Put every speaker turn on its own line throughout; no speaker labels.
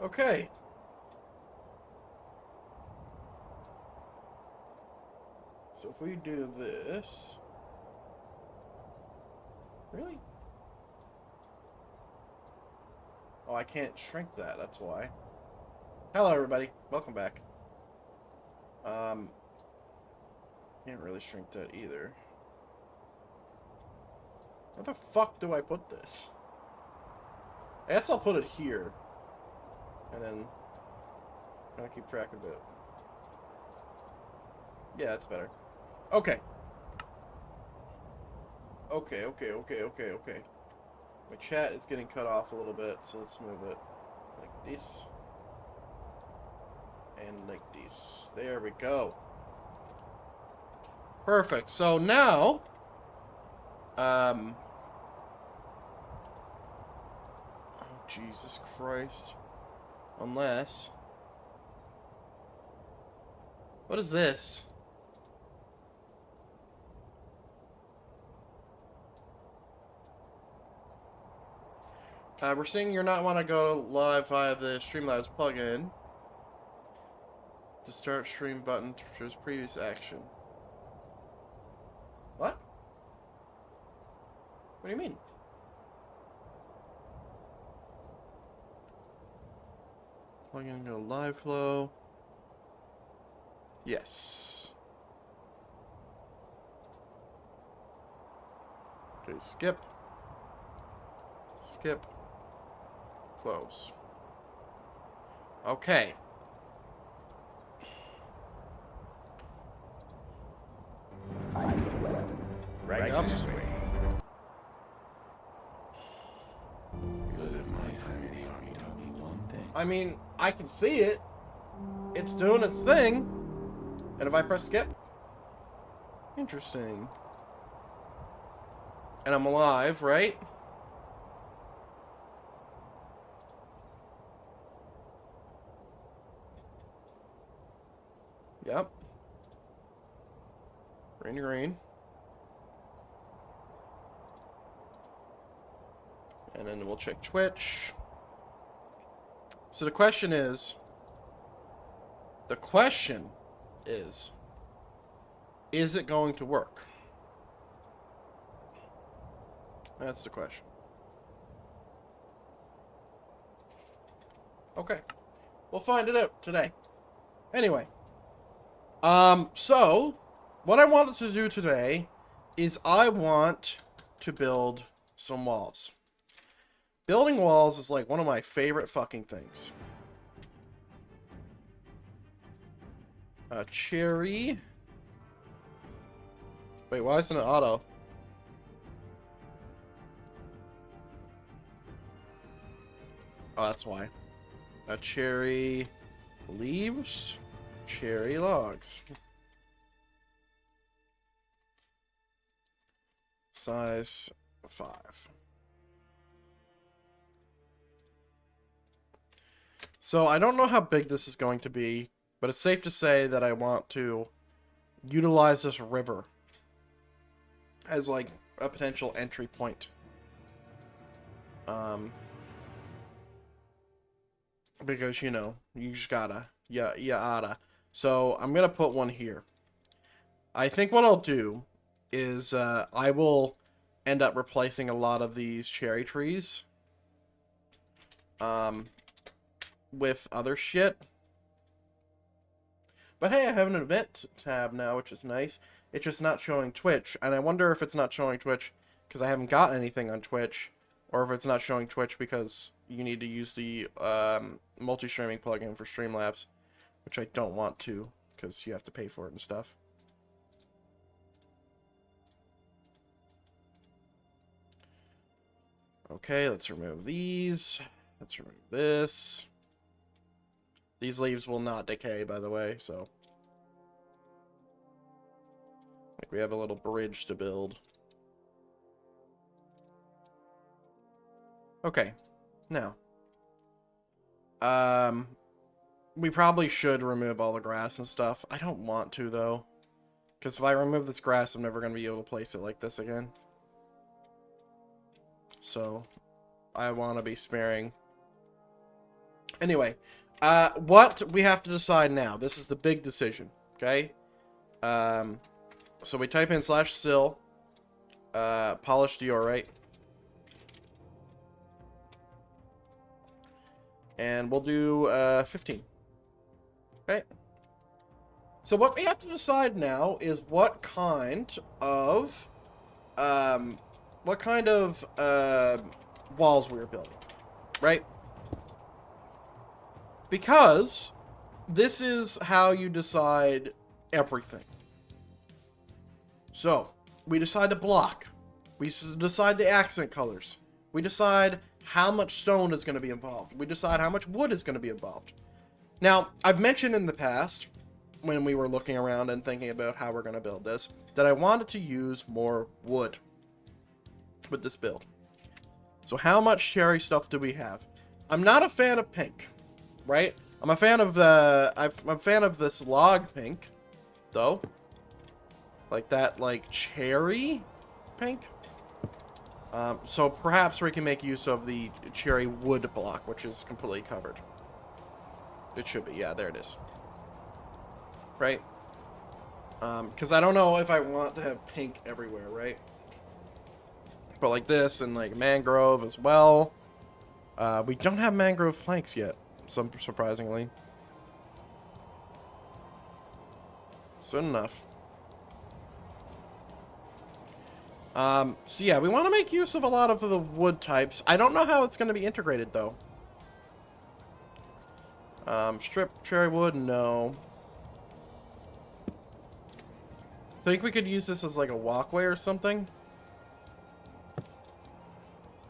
Okay. So if we do this... Really? Oh, I can't shrink that, that's why. Hello, everybody. Welcome back. Can't really shrink that either. Where the fuck do I put this? I guess I'll put it here. And then... I'll keep track of it. Yeah, that's better. Okay. Okay. My chat is getting cut off a little bit, so let's move it like this. And like this. There we go. Perfect. So now... Oh, Jesus Christ. Unless... What is this? We're seeing you're not want to go live via the Streamlabs plugin. The start stream button shows previous action. What? What do you mean? Plug in go live flow. Yes. Okay, skip. Skip. Close. Okay.
Right
up.
this way. Because if my time in the army taught me one thing.
I mean, I can see it. It's doing its thing. And if I press skip? Interesting. And I'm alive, right? Yep. Green. And then we'll check Twitch. So the question is, is it going to work? That's the question. Okay. We'll find it out today. Anyway. So, what I wanted to do today is I want to build some walls. Building walls is like one of my favorite fucking things. Cherry. Wait, why isn't it auto? Oh, that's why. Cherry leaves. Cherry logs. Size 5. So I don't know how big this is going to be, but it's safe to say that I want to utilize this river as like a potential entry point. Because, you know, you just gotta, you oughta. So I'm gonna put one here. I think what I'll do is I will end up replacing a lot of these cherry trees with other shit. But hey, I have an event tab now, which is nice. It's just not showing Twitch, and I wonder if it's not showing Twitch because I haven't got anything on Twitch, or if it's not showing Twitch because you need to use the multi-streaming plugin for Streamlabs, which I don't want to because you have to pay for it and stuff. Okay, let's remove these. Let's remove this. These leaves will not decay, by the way, so... like we have a little bridge to build. Okay, now. We probably should remove all the grass and stuff. I don't want to, though. Because if I remove this grass, I'm never going to be able to place it like this again. So, I want to be sparing Anyway, what we have to decide now. This is the big decision, okay? So we type in /sil, polished diorite. And we'll do 15. Okay. So what we have to decide now is what kind of walls we're building, right? Because this is how you decide everything. So we decide the block, we decide the accent colors, we decide how much stone is going to be involved, we decide how much wood is going to be involved. Now, I've mentioned in the past, when we were looking around and thinking about how we're going to build this, that I wanted to use more wood with this build. So how much cherry stuff do we have? I'm not a fan of pink, right? I'm a fan of I'm a fan of this log pink, though. Like that, like cherry pink. So perhaps we can make use of the cherry wood block, which is completely covered. It should be, yeah, there it is. Right? Because I don't know if I want to have pink everywhere, right? But like this, and like mangrove as well. We don't have mangrove planks yet, surprisingly. Soon enough. So yeah, we want to make use of a lot of the wood types. I don't know how it's going to be integrated, though. Strip cherry wood, no. Think we could use this as like a walkway or something?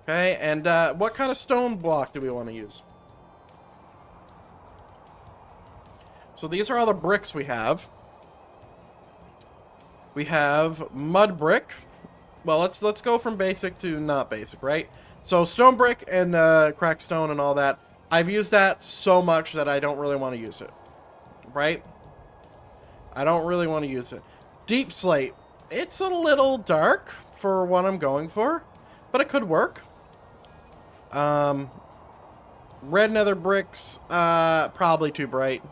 Okay, and what kind of stone block do we want to use? So these are all the bricks we have. We have mud brick. Well, let's go from basic to not basic, right? So stone brick and cracked stone and all that. I've used that so much that I don't really want to use it, right? I don't really want to use it. Deep slate. It's a little dark for what I'm going for, but it could work. Red nether bricks, probably too bright,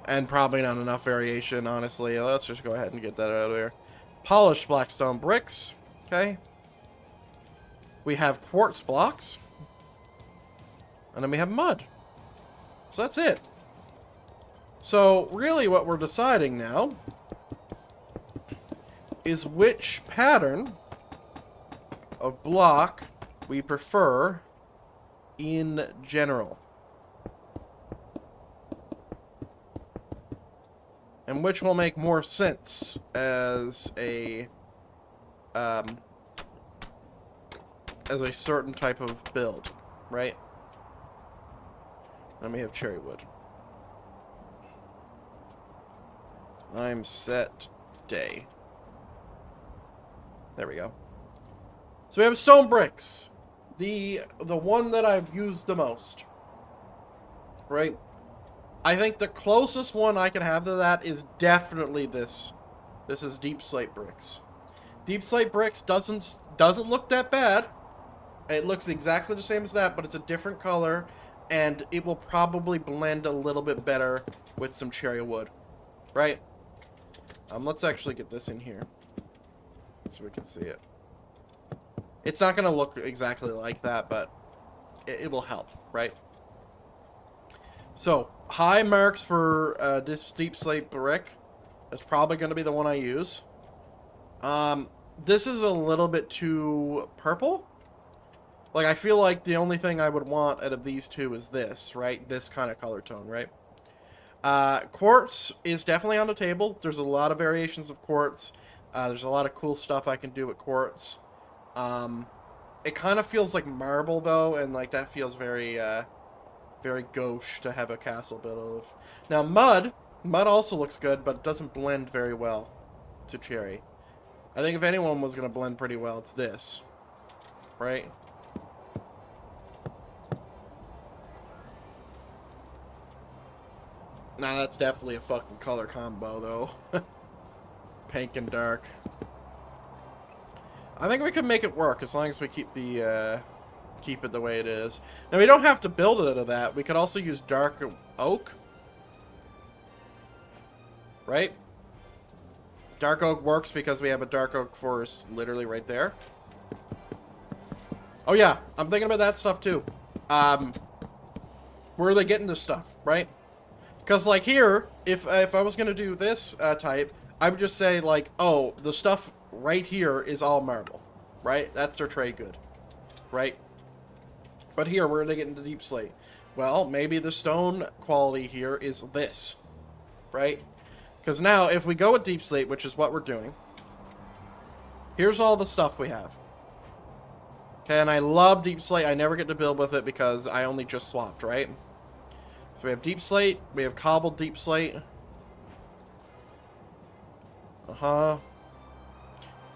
and probably not enough variation, honestly. Let's just go ahead and get that out of there. Polished blackstone bricks. Okay. We have quartz blocks. And then we have mud. So that's it. So really what we're deciding now is which pattern of block we prefer in general. And which will make more sense as a certain type of build, right? Then we have cherry wood. I'm set day. There we go. So we have stone bricks. The one that I've used the most. Right? I think the closest one I can have to that is definitely this. This is deep slate bricks. Deep slate bricks doesn't look that bad. It looks exactly the same as that, but it's a different color, and it will probably blend a little bit better with some cherry wood. Right? Let's actually get this in here so we can see it. It's not going to look exactly like that, but it will help, right? So, high marks for this deep slate brick. That's probably going to be the one I use. This is a little bit too purple. Like, I feel like the only thing I would want out of these two is this, right? This kind of color tone, right? Quartz is definitely on the table. There's a lot of variations of quartz. There's a lot of cool stuff I can do with quartz. It kind of feels like marble, though, and like that feels very, very gauche to have a castle built of. Now, mud also looks good, but it doesn't blend very well to cherry. I think if anyone was going to blend pretty well, it's this. Right? Nah, that's definitely a fucking color combo, though. Pink and dark. I think we can make it work as long as we keep the keep it the way it is. Now, we don't have to build it out of that. We could also use dark oak. Right? Dark oak works because we have a dark oak forest literally right there. Oh yeah, I'm thinking about that stuff too. Where are they getting this stuff, right? Because like here, if I was gonna do this type, I would just say like, oh, the stuff right here is all marble, right? That's their trade good, right? But here, where are they getting the deep slate? Well, maybe the stone quality here is this, right? Because now, if we go with deep slate, which is what we're doing, here's all the stuff we have. Okay, and I love deep slate. I never get to build with it because I only just swapped, right? So we have deep slate. We have cobbled deep slate.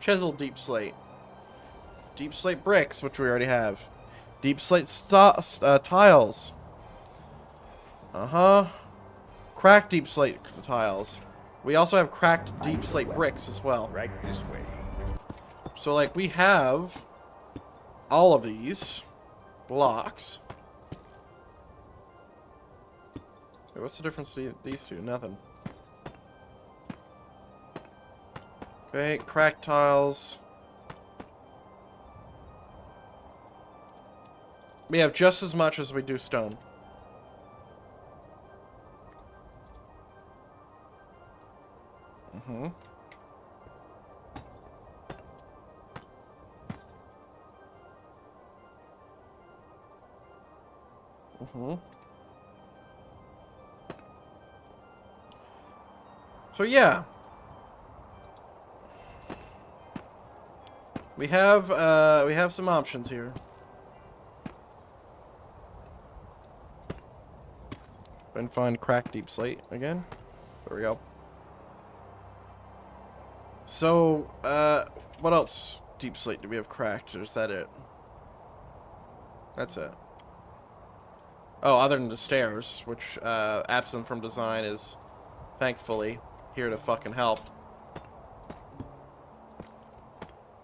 Chiseled deep slate. Deep slate bricks, which we already have. Deep slate tiles. Cracked deep slate tiles. We also have cracked deep slate bricks as well.
Right this way.
So, like, we have all of these blocks. Wait, what's the difference to these two? Nothing. Okay, cracked tiles. We have just as much as we do stone. So yeah, we have some options here. And find cracked deep slate again. There we go. So, what else deep slate do we have cracked? Or is that it? That's it. Oh, other than the stairs, which, absent from design is, thankfully, here to fucking help.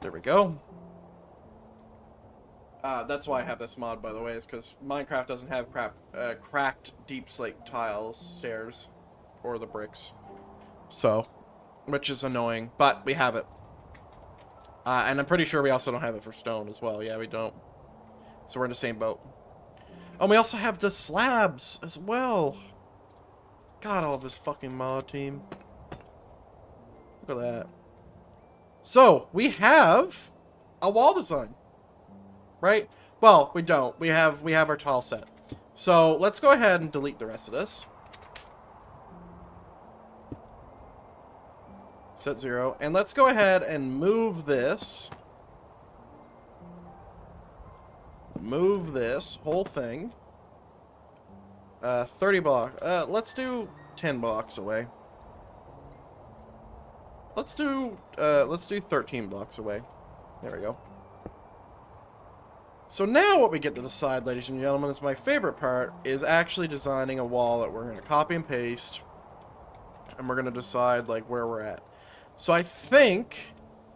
There we go. That's why I have this mod, by the way, is because Minecraft doesn't have cracked deep slate tiles, stairs, or the bricks. So, which is annoying, but we have it. And I'm pretty sure we also don't have it for stone as well. Yeah, we don't. So we're in the same boat. Oh, we also have the slabs as well. God, I love this fucking mod team. Look at that. So, we have a wall design. Right? Well, we don't. We have our tile set. So, let's go ahead and delete the rest of this. Set 0. And let's go ahead and move this. Move this whole thing. 30 blocks. Let's do 10 blocks away. Let's do 13 blocks away. There we go. So now what we get to decide, ladies and gentlemen, is my favorite part, is actually designing a wall that we're going to copy and paste. And we're going to decide, like, where we're at. So I think...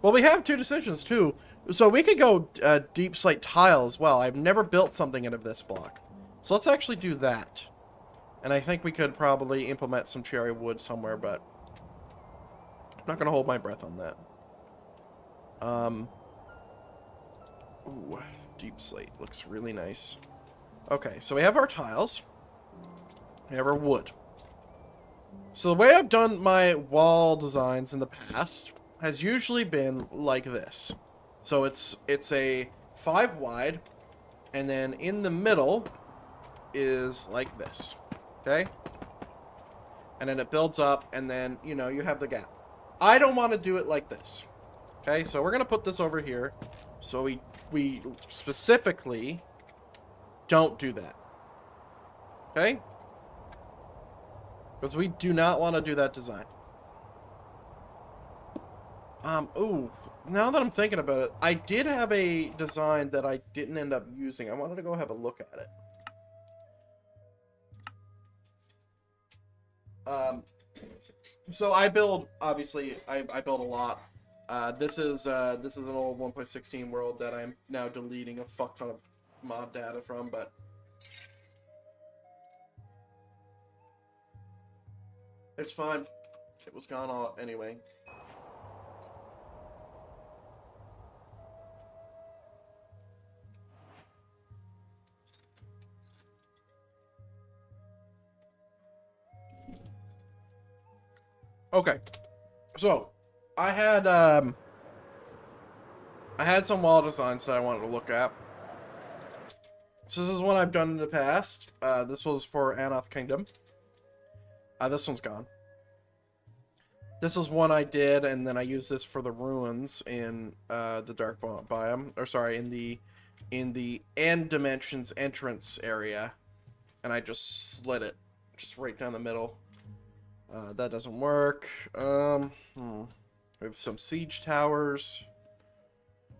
Well, we have two decisions, too. So we could go deep slate tile as well. I've never built something out of this block. So let's actually do that. And I think we could probably implement some cherry wood somewhere, but... I'm not going to hold my breath on that. Ooh, deep slate. Looks really nice. Okay, so we have our tiles. We have our wood. So the way I've done my wall designs in the past has usually been like this. So it's a 5 wide, and then in the middle is like this. Okay? And then it builds up, and then, you know, you have the gap. I don't want to do it like this. Okay, so we're going to put this over here. So we specifically don't do that. Okay? Because we do not want to do that design. Ooh. Now that I'm thinking about it, I did have a design that I didn't end up using. I wanted to go have a look at it. So I build, obviously, I build a lot. This is an old 1.16 world that I'm now deleting a fuck ton of mod data from, but it's fine. It was gone all anyway. Okay, so I had some wall designs that I wanted to look at. So this is one I've done in the past. This was for Anoth Kingdom. This one's gone. This is one I did, and then I used this for the ruins in the dark biome, or sorry, in the end dimensions entrance area, and I just slit it, just right down the middle. That doesn't work. We have some siege towers,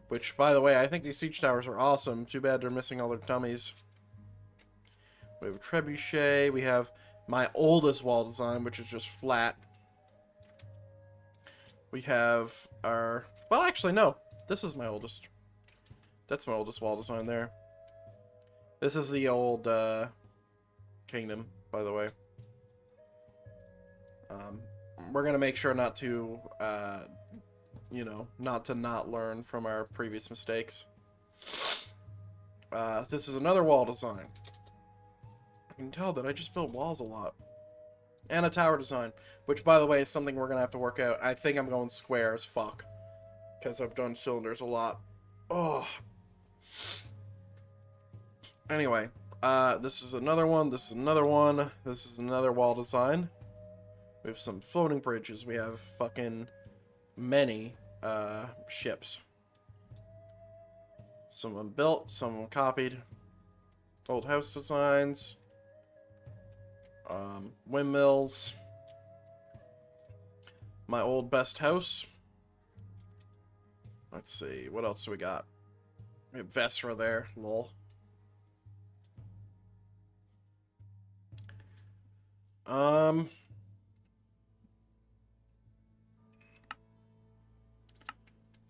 which, by the way, I think these siege towers are awesome. Too bad they're missing all their dummies. We have a trebuchet. We have my oldest wall design, which is just flat. We have our... Well, actually, no. This is my oldest. That's my oldest wall design there. This is the old kingdom, by the way. We're going to make sure not to, you know, not learn from our previous mistakes. This is another wall design. I can tell that I just build walls a lot. And a tower design, which, by the way, is something we're going to have to work out. I think I'm going square as fuck, because I've done cylinders a lot. Oh. Anyway, this is another one. This is another one. This is another wall design. We have some floating bridges. We have fucking many ships. Some of them built, some of them copied. Old house designs. Windmills. My old best house. Let's see, what else do we got? We have Vestra there, lol.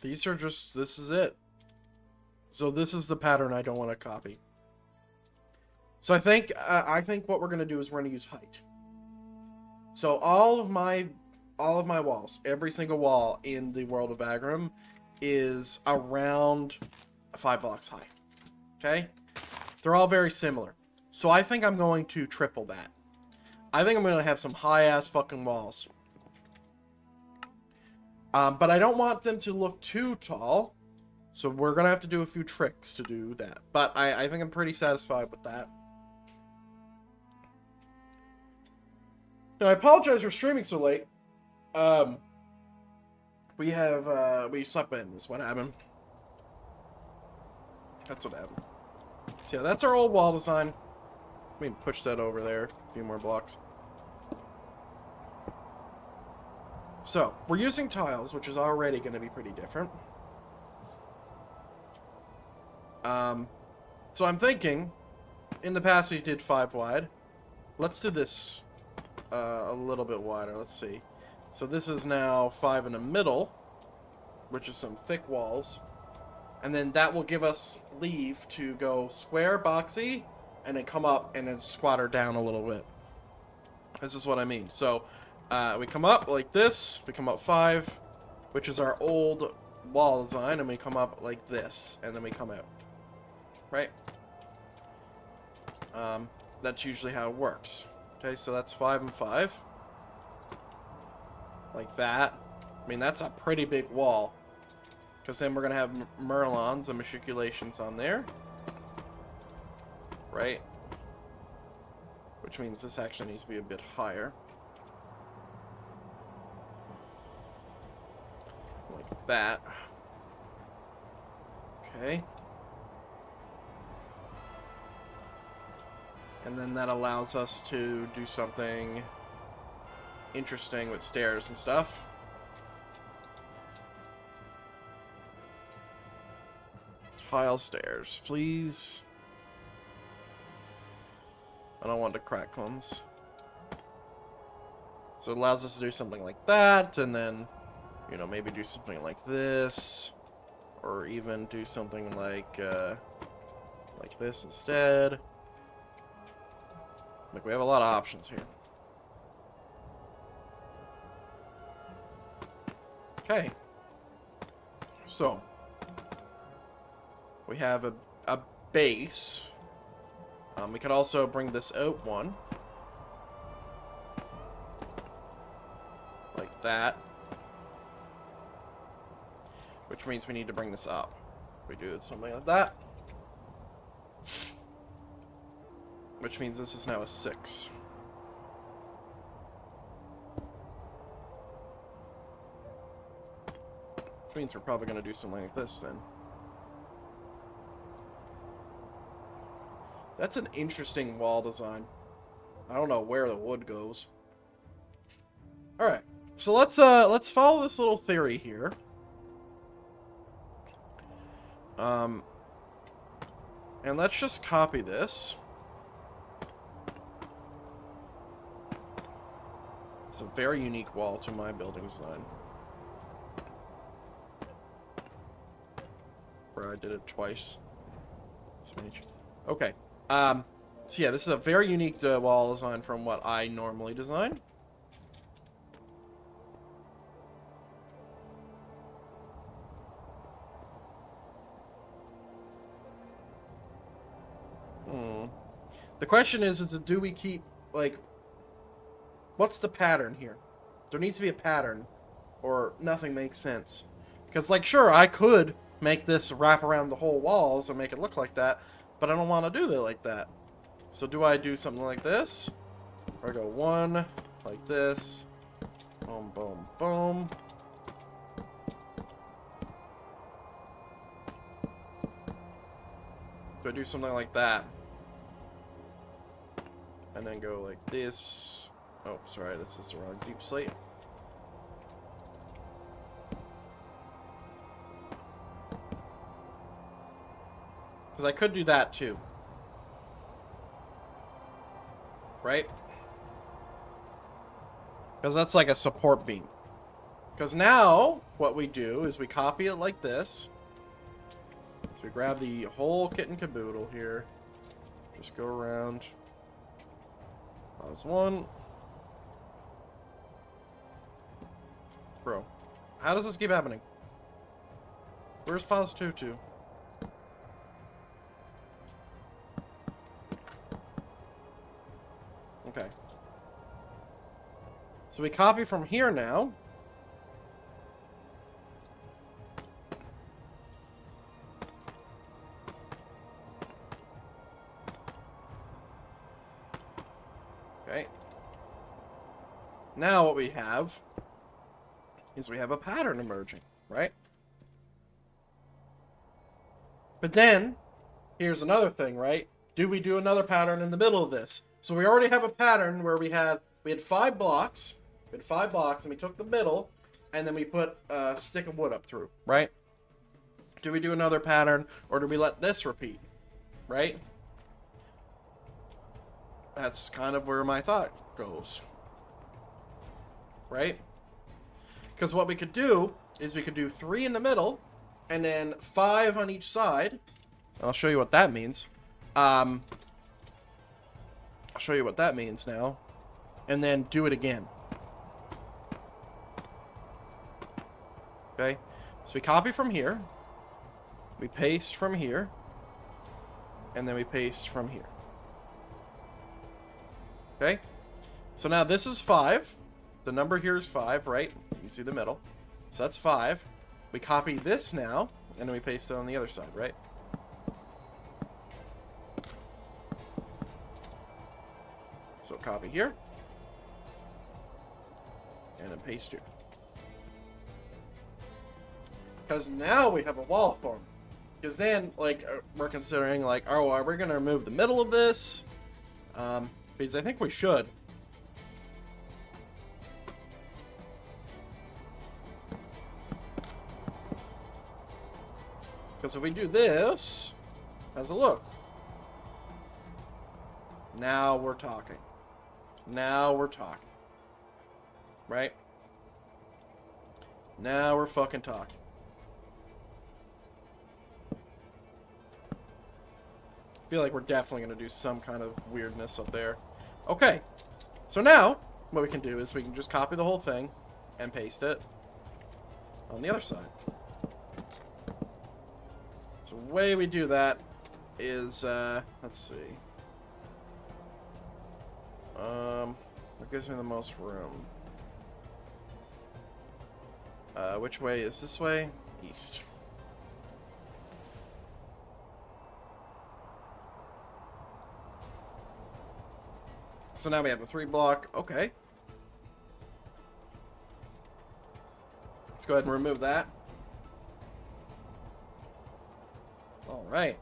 These are just, this is it. So this is the pattern I don't want to copy. So I think what we're gonna do is we're gonna use height. So all of my walls, every single wall in the world of Agram, is around 5 blocks high. Okay, they're all very similar. So I think I'm going to triple that. I think I'm gonna have some high ass fucking walls. But I don't want them to look too tall. So we're gonna have to do a few tricks to do that. But I think I'm pretty satisfied with that. Now, I apologize for streaming so late. We slept in, is what happened. That's what happened. So yeah, that's our old wall design. Let me push that over there, a few more blocks. So, we're using tiles, which is already going to be pretty different. So I'm thinking, in the past we did 5 wide. Let's do this a little bit wider. Let's see. So this is now 5 in the middle, which is some thick walls. And then that will give us leave to go square, boxy, and then come up and then squatter down a little bit. This is what I mean. So we come up like this. We come up 5, which is our old wall design, and we come up like this, and then we come out. Right? That's usually how it works. Okay, so that's 5 and 5. Like that. I mean, that's a pretty big wall. Because then we're going to have Merlons and Matriculations on there. Right? Which means this actually needs to be a bit higher. Like that. Okay. And then that allows us to do something interesting with stairs and stuff. Tile stairs, please. I don't want the cracked ones. So it allows us to do something like that, and then, you know, maybe do something like this, or even do something like like this instead. Like, we have a lot of options here. Okay. So, we have a base. We could also bring this out one. Like that. Which means we need to bring this up. We do something like that. Which means this is now a 6. Which means we're probably going to do something like this then. That's an interesting wall design. I don't know where the wood goes. Alright. So let's follow this little theory here. And let's just copy this. It's a very unique wall to my building design. Where I did it twice. Okay. So yeah, this is a very unique wall design from what I normally design. The question is do we keep, like, what's the pattern here? There needs to be a pattern, or nothing makes sense. Because, like, sure, I could make this wrap around the whole walls and make it look like that, but I don't want to do it like that. So do I do something like this? Or I go 1, like this, boom, boom, boom. Do I do something like that? And then go like this. Oh, sorry, this is the wrong deep slate. Because I could do that too. Right? Because that's like a support beam. Because now, what we do is we copy it like this. So we grab the whole kit and caboodle here. Just go around. Pause 1. Bro, how does this keep happening? Where's pause 2 to? Okay. So we copy from here now. Okay. Now what we have is we have a pattern emerging, right? But then, here's another thing, right? Do we do another pattern in the middle of this? So we already have a pattern where we had 5 blocks. We had 5 blocks, and we took the middle, and then we put a stick of wood up through, right? Do we do another pattern, or do we let this repeat, right? That's kind of where my thought goes, right? Because what we could do is we could do 3 in the middle, and then 5 on each side. I'll show you what that means. I'll show you what that means now. And then do it again. Okay? So we copy from here. We paste from here. And then we paste from here. Okay? So now this is 5. The number here is 5, right? You can see the middle. So that's 5. We copy this now, and then we paste it on the other side, right? So copy here. And then paste here. Because now we have a wall form. Because then, like, we're considering, like, oh, are we going to remove the middle of this? Because I think we should. Because if we do this, how's it look? Now we're talking. Now we're talking. Right? Now we're fucking talking. I feel like we're definitely going to do some kind of weirdness up there. Okay. So now, what we can do is we can just copy the whole thing and paste it on the other side. So the way we do that is, let's see. What gives me the most room? Which way is this way? East. So now we have a 3 block. Okay. Let's go ahead and remove that. Alright.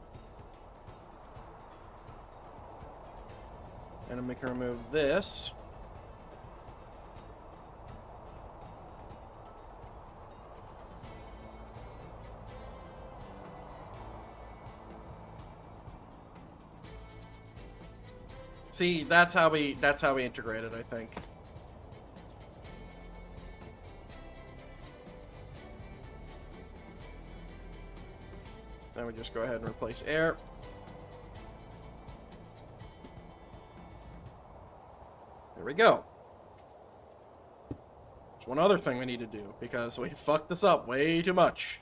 And then we can remove this. See, that's how we integrate it, I think. Then we just go ahead and replace air. There we go. There's one other thing we need to do, because we fucked this up way too much,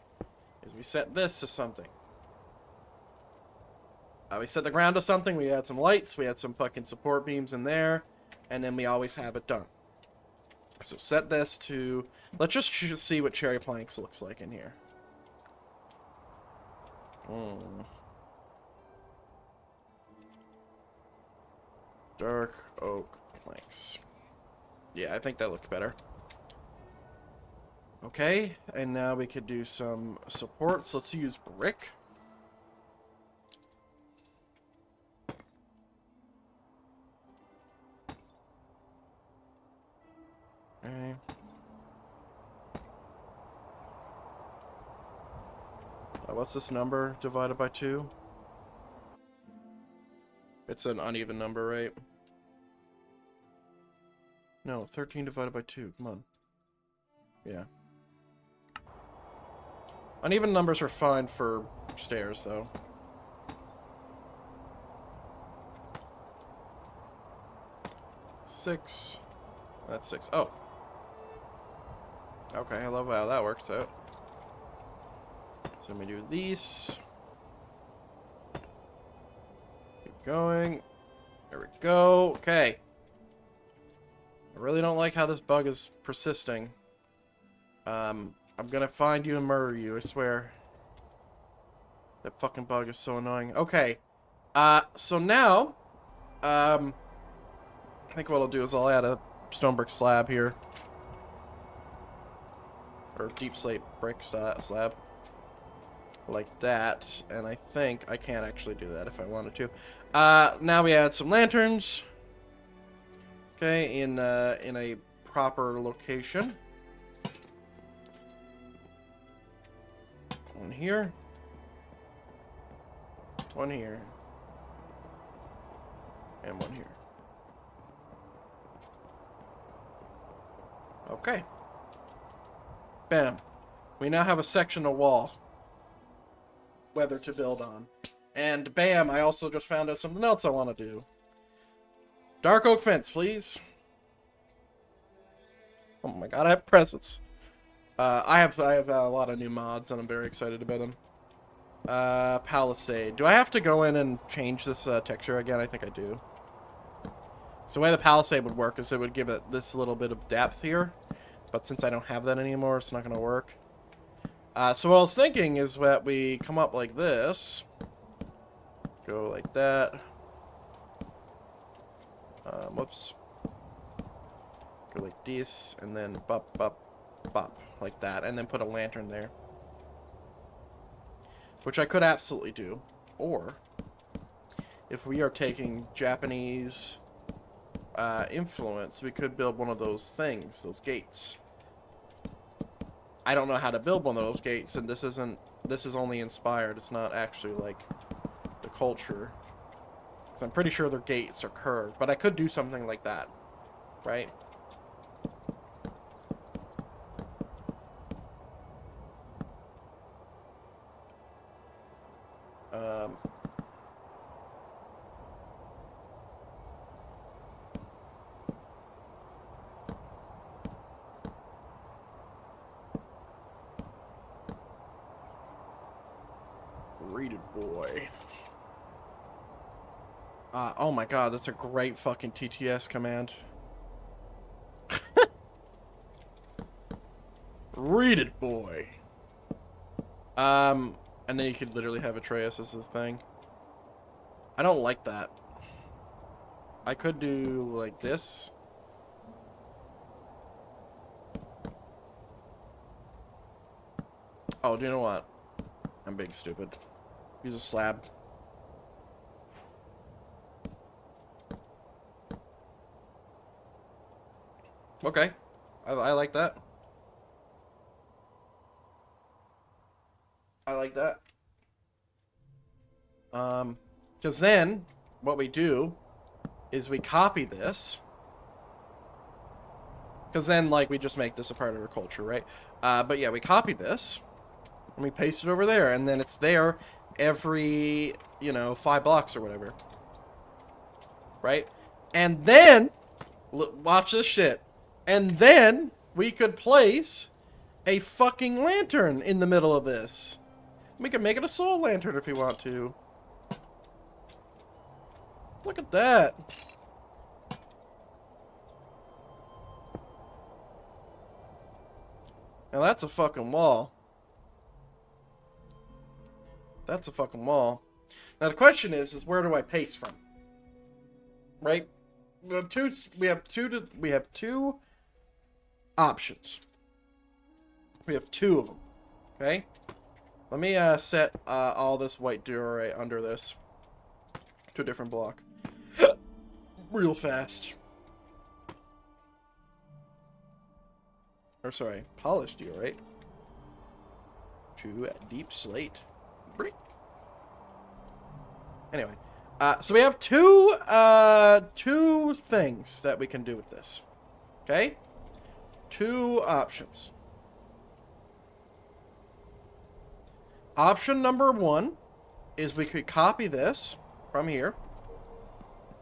is we set this to something. We set the ground to something, we had some lights, we had some fucking support beams in there, and then we always have it done. So set this to... Let's just see what cherry planks looks like in here. Dark oak planks. Yeah, I think that looked better. Okay, and now we could do some supports. Let's use brick. Okay. What's this number divided by 2? It's an uneven number, right? No, 13 divided by 2. Come on. Yeah. Uneven numbers are fine for stairs, though. Six. That's 6. Oh. Okay, I love how that works out. So let me do these. Keep going. There we go. Okay. I really don't like how this bug is persisting. I'm gonna find you and murder you, I swear. That fucking bug is so annoying. Okay. So now, I think what I'll do is I'll add a stone brick slab here. Or deep slate brick slab. Like that. And I think I can't actually do that if I wanted to. Now we add some lanterns. Okay, in a proper location. One here. One here. And one here. Okay. Bam. We now have a section of wall. Whether to build on. And bam, I also just found out something else I want to do. Dark oak fence, please. Oh my god, I have presents. I have a lot of new mods, and I'm very excited about them. Palisade. Do I have to go in and change this texture again? I think I do. So the way the palisade would work is it would give it this little bit of depth here. But since I don't have that anymore, it's not going to work. So what I was thinking is that we come up like this. Go like that. Whoops. Go like this, and then bop, bop, bop, like that, and then put a lantern there. Which I could absolutely do. Or, if we are taking Japanese influence, we could build one of those things, those gates. I don't know how to build one of those gates, and this is only inspired. It's not actually like the culture. I'm pretty sure their gates are curved, but I could do something like that, right? Read it, boy. Oh my god, that's a great fucking TTS command. Read it, boy. And then you could literally have Atreus as the thing. I don't like that. I could do like this. Oh, do you know what? I'm big stupid. Use a slab. Okay. I like that. I like that. Because then, what we do is we copy this. Because then, like, we just make this a part of our culture, right? But yeah, we copy this. And we paste it over there. And then it's there every, 5 blocks or whatever. Right? And then, watch this shit. And then, we could place a fucking lantern in the middle of this. We can make it a soul lantern if we want to. Look at that. Now that's a fucking wall. That's a fucking wall. Now the question is where do I paste from? Right? We have two options. We have 2 of them. Okay? Let me set all this white diorite under this to a different block. Real fast. Or sorry, polished diorite to deep slate. Anyway, so we have two things that we can do with this. Okay? 2 options. Option number 1 is we could copy this from here,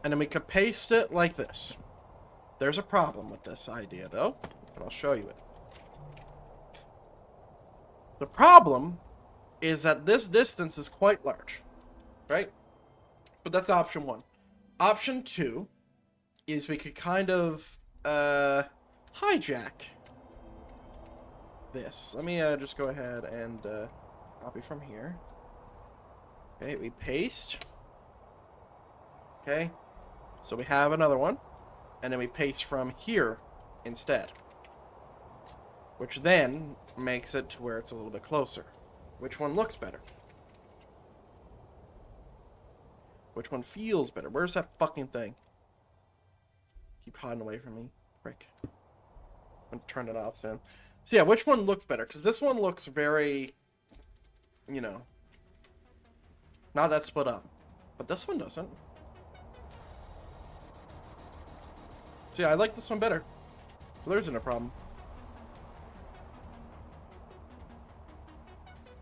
and then we could paste it like this. There's a problem with this idea, though, and I'll show you it. The problem is that this distance is quite large, right? But that's option 1. Option 2 is we could kind of hijack this. Let me just go ahead and copy from here. Okay, we paste. Okay, so we have another one, and then we paste from here instead, which then makes it to where it's a little bit closer. Which one looks better? Which one feels better? Where's that fucking thing? Keep hiding away from me. Frick. I'm gonna turn it off soon. So yeah, which one looks better? Because this one looks very, not that split up. But this one doesn't. So yeah, I like this one better. So there isn't a problem.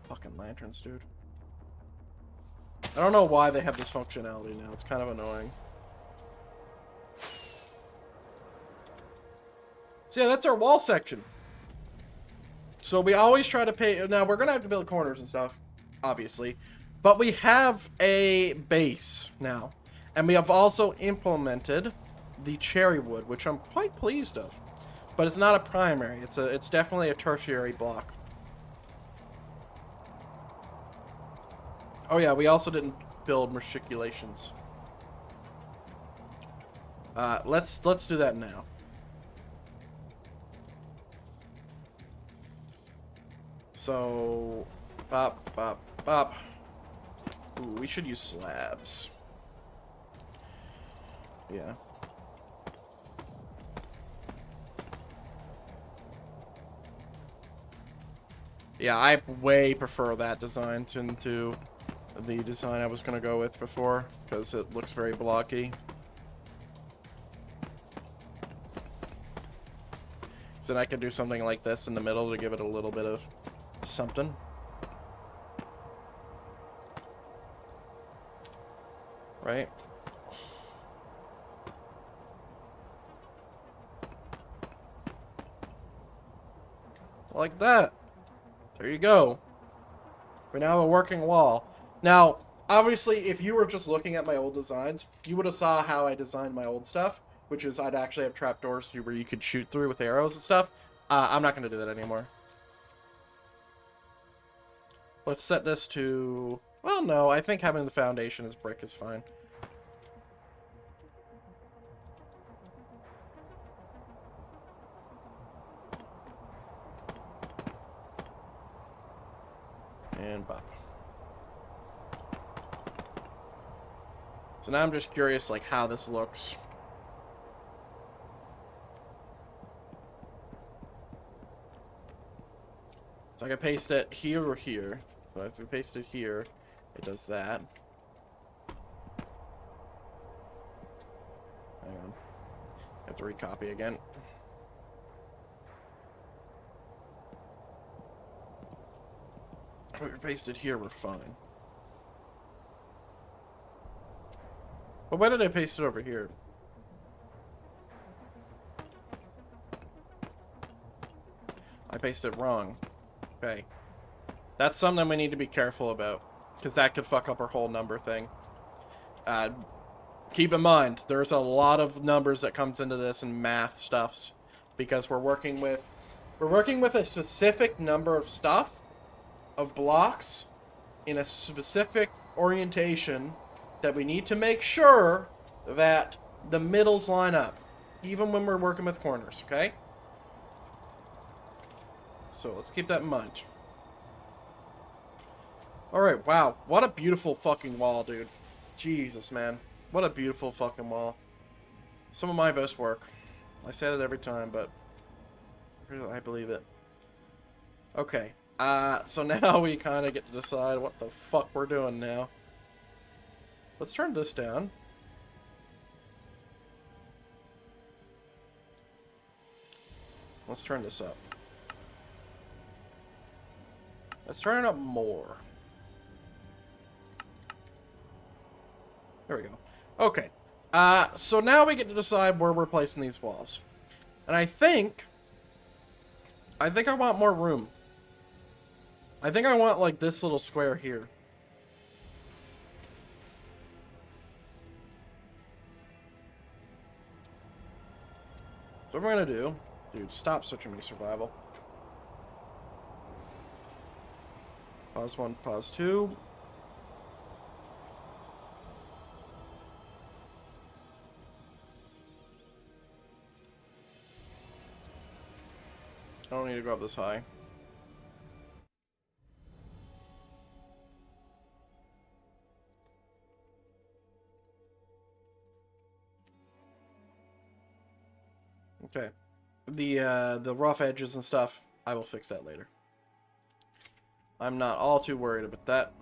Fucking lanterns, dude. I don't know why they have this functionality now. It's kind of annoying. So yeah, that's our wall section. So we always try to pay... Now, we're going to have to build corners and stuff, obviously. But we have a base now. And we have also implemented the cherry wood, which I'm quite pleased of. But it's not a primary. It's definitely a tertiary block. Oh yeah, we also didn't build matriculations. Let's do that now. So, bop, bop, bop. Ooh, we should use slabs. Yeah. Yeah, I way prefer that design to the design I was going to go with before, because it looks very blocky. So then I can do something like this in the middle to give it a little bit of something. Right? Like that. There you go. We now have a working wall. Now, obviously, if you were just looking at my old designs, you would have saw how I designed my old stuff, which is I'd actually have trapdoors where you could shoot through with arrows and stuff. I'm not going to do that anymore. Let's set this to... Well, no, I think having the foundation as brick is fine. And bop. So now I'm just curious, like, how this looks. So I can paste it here or here. So if we paste it here, it does that. Hang on. I have to recopy again. If we paste it here, we're fine. But why did I paste it over here? I pasted it wrong. Okay. That's something we need to be careful about, because that could fuck up our whole number thing. Keep in mind, there's a lot of numbers that comes into this and math stuffs, because we're working with a specific number of stuff, of blocks, in a specific orientation that we need to make sure that the middles line up, even when we're working with corners, okay? So let's keep that in mind. Alright, wow. What a beautiful fucking wall, dude. Jesus, man. What a beautiful fucking wall. Some of my best work. I say that every time, but I believe it. Okay. So now we kind of get to decide what the fuck we're doing now. Let's turn this down. Let's turn this up. Let's turn it up more. There we go. Okay. So now we get to decide where we're placing these walls. And I think I want more room. I think I want, like, this little square here. So what we're gonna do... Dude, stop switching me survival. Pause 1, pause 2. I don't need to go up this high. Okay. The rough edges and stuff, I will fix that later. I'm not all too worried about that.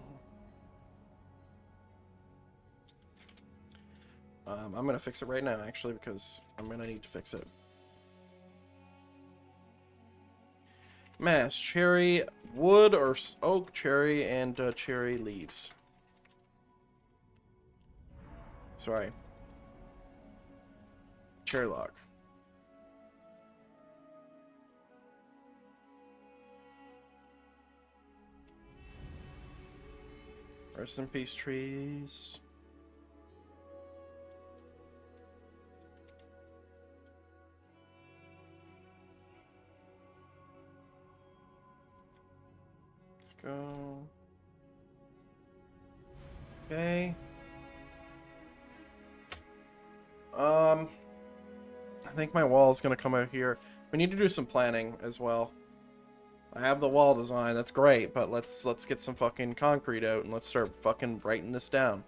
I'm going to fix it right now, actually, because I'm going to need to fix it. Mass, cherry, wood, or oak, cherry, and cherry leaves. Sorry. Cherry log. Rest in peace, trees. Let's go. Okay. I think my wall is gonna come out here. We need to do some planning as well. I have the wall design, that's great, but let's get some fucking concrete out and let's start fucking writing this down.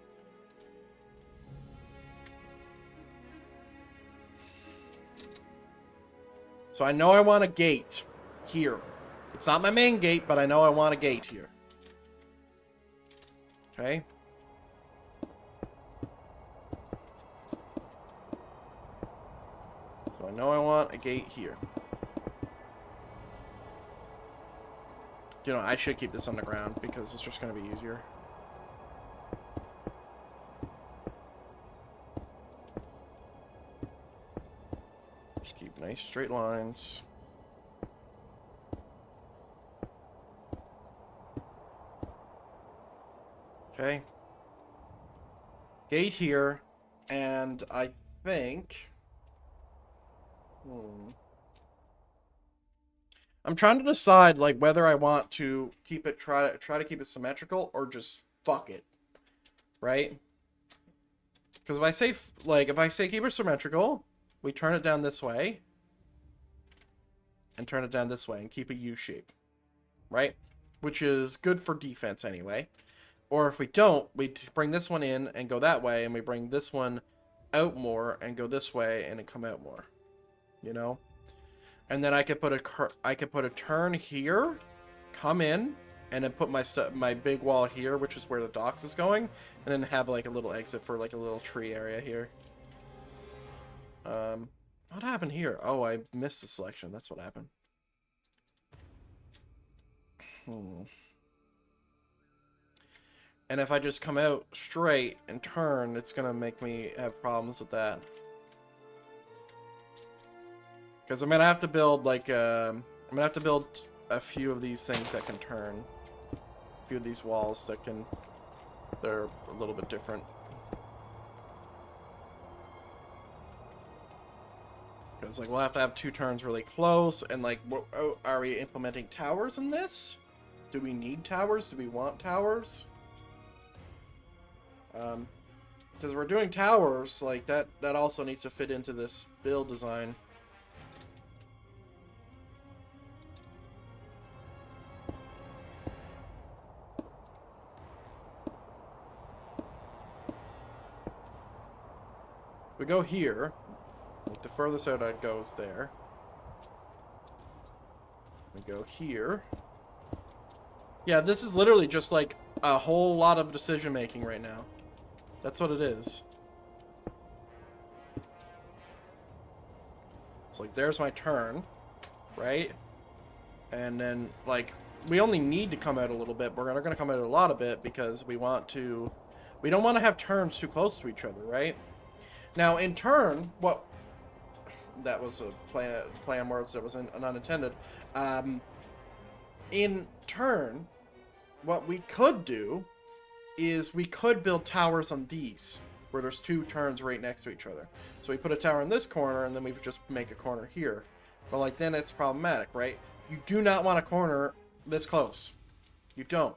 So I know I want a gate here. It's not my main gate, but I know I want a gate here. Okay. So I know I want a gate here. You know, I should keep this on the ground because it's just going to be easier. Just keep nice straight lines. Okay. Gate here, and I think... I'm trying to decide, like, whether I want to keep it, try to keep it symmetrical, or just fuck it. Right? Because if I say, if I say keep it symmetrical, we turn it down this way, and turn it down this way, and keep a U shape. Right? Which is good for defense anyway. Or if we don't, we bring this one in and go that way, and we bring this one out more and go this way and it come out more. You know? And then I could put a turn here, come in, and then put my big wall here, which is where the docks is going, and then have like a little exit for like a little tree area here. What happened here? Oh, I missed the selection. That's what happened. And if I just come out straight and turn, it's gonna make me have problems with that. Because I'm gonna have to build like I'm gonna have to build a few of these things that can turn. A few of these walls that can. They're a little bit different. Because like we'll have to have 2 turns really close, and like, are we implementing towers in this? Do we need towers? Do we want towers? Because we're doing towers, like that also needs to fit into this build design. We go here, like the furthest out I go is there. We go here. Yeah, this is literally just like a whole lot of decision making right now. That's what it is. So like there's my turn, right? And then like we only need to come out a little bit, but we're gonna come out a lot of bit because we don't want to have turns too close to each other, right? Now in turn, that was a play on words that was unintended. In turn, what we could do is we could build towers on these, where there's 2 turns right next to each other. So we put a tower in this corner, and then we just make a corner here. But like then it's problematic, right? You do not want a corner this close. You don't.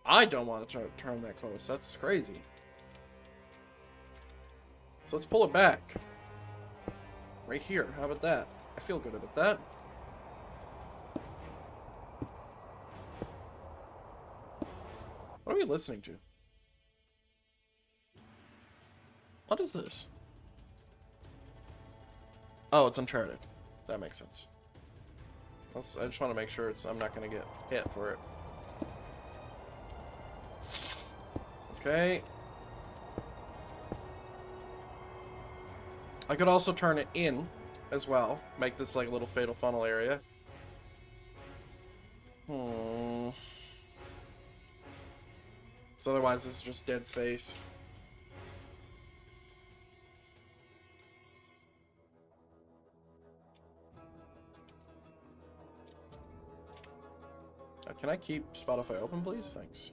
I don't want to turn that close. That's crazy. So let's pull it back. Right here. How about that? I feel good about that. What are we listening to? What is this? Oh, it's Uncharted. That makes sense. I just want to make sure I'm not going to get hit for it. Okay. I could also turn it in as well. Make this like a little fatal funnel area. So otherwise this is just dead space. Can I keep Spotify open, please? Thanks.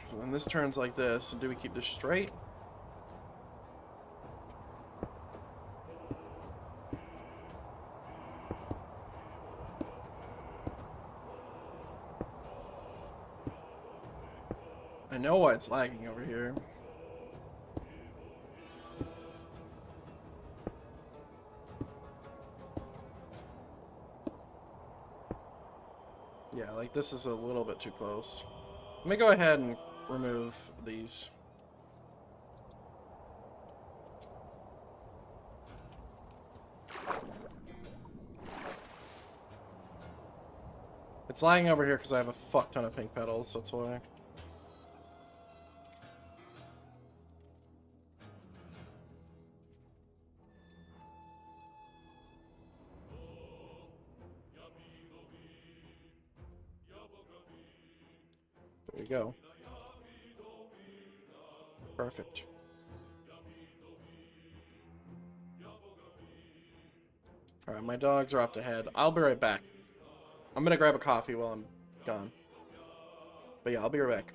So then this turns like this, and do we keep this straight? I know why it's lagging over here. Yeah, like this is a little bit too close. Let me go ahead and remove these. It's lagging over here because I have a fuck ton of pink petals, that's why. There we go. Perfect. Alright, my dogs are off to head. I'll be right back. I'm gonna grab a coffee while I'm gone. But yeah, I'll be right back.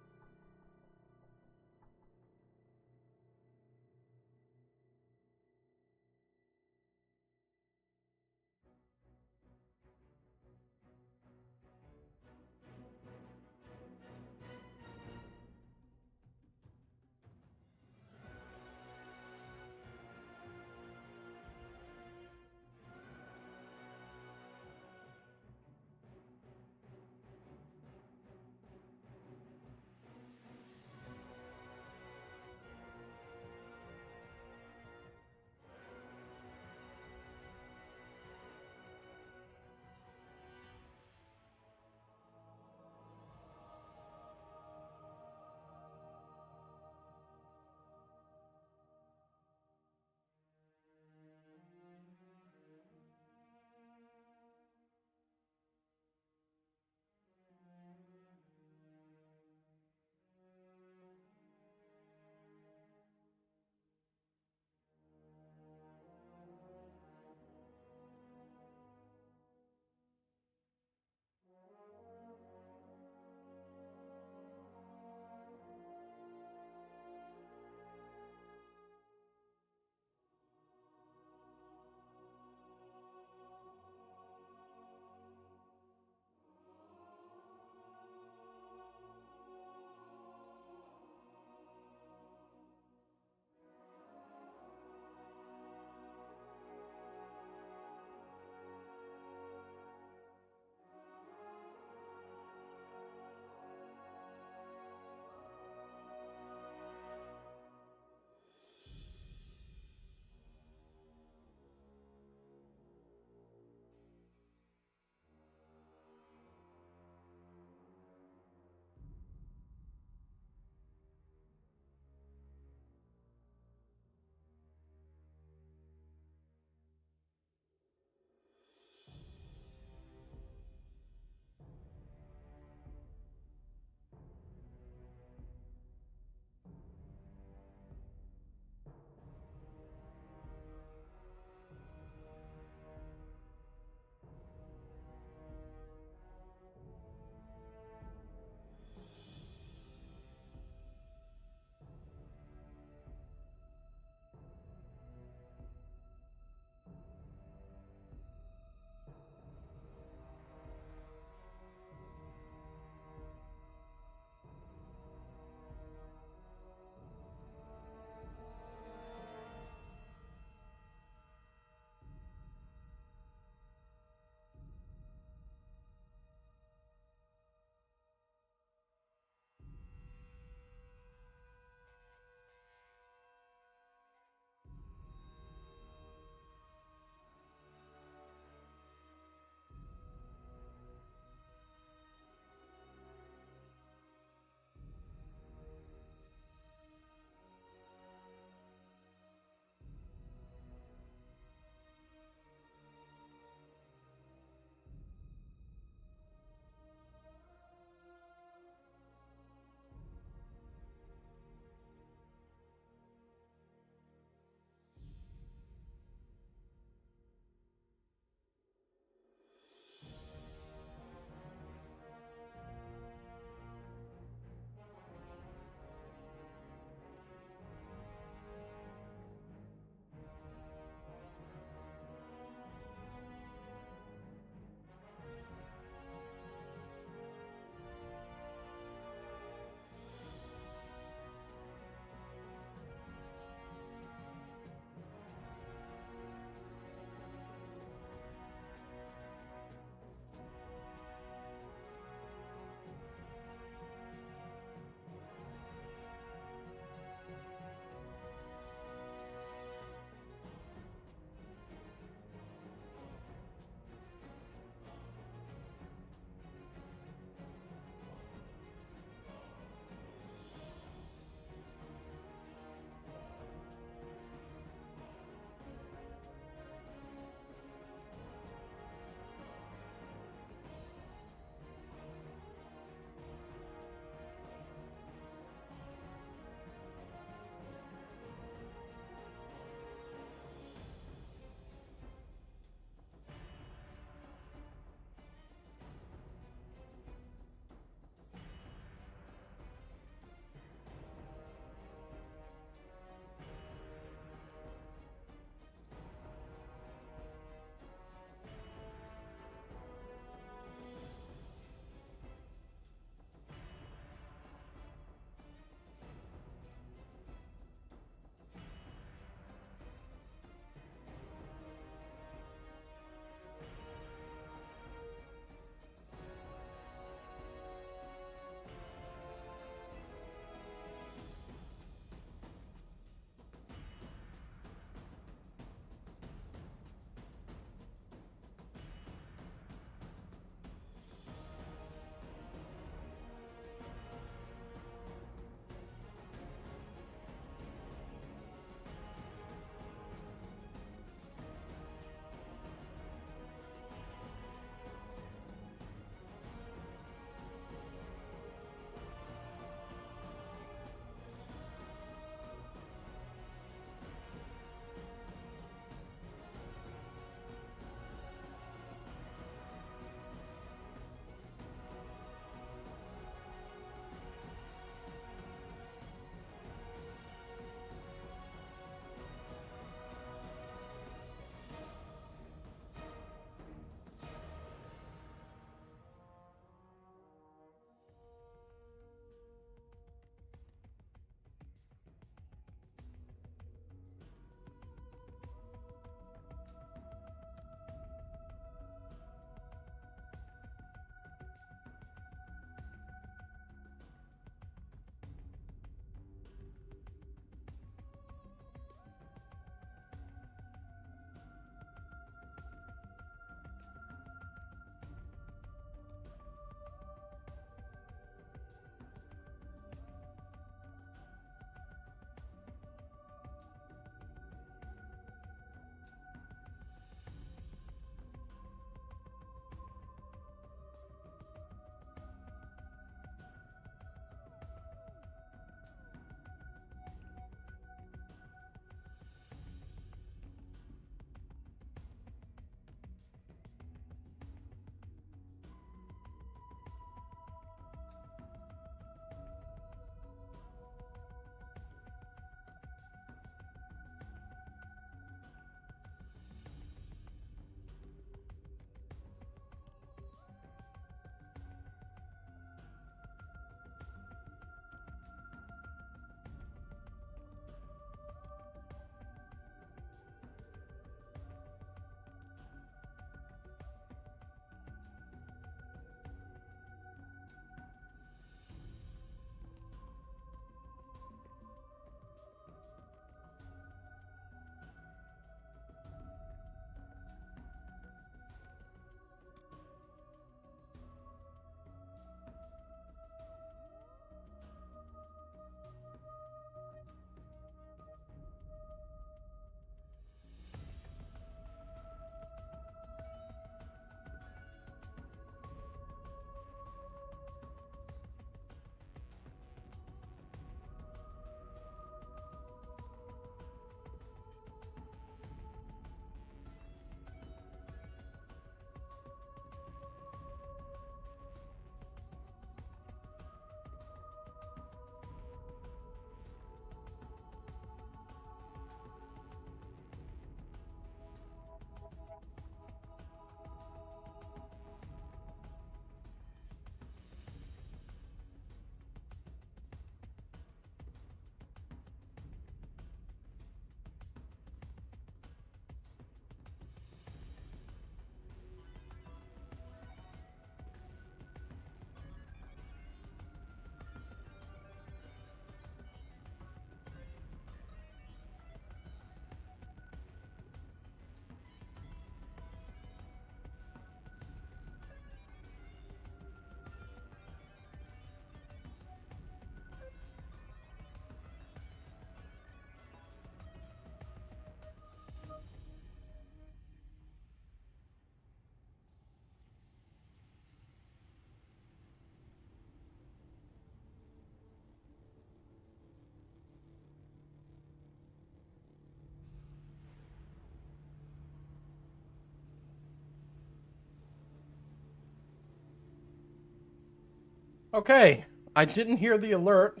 Okay, I didn't hear the alert,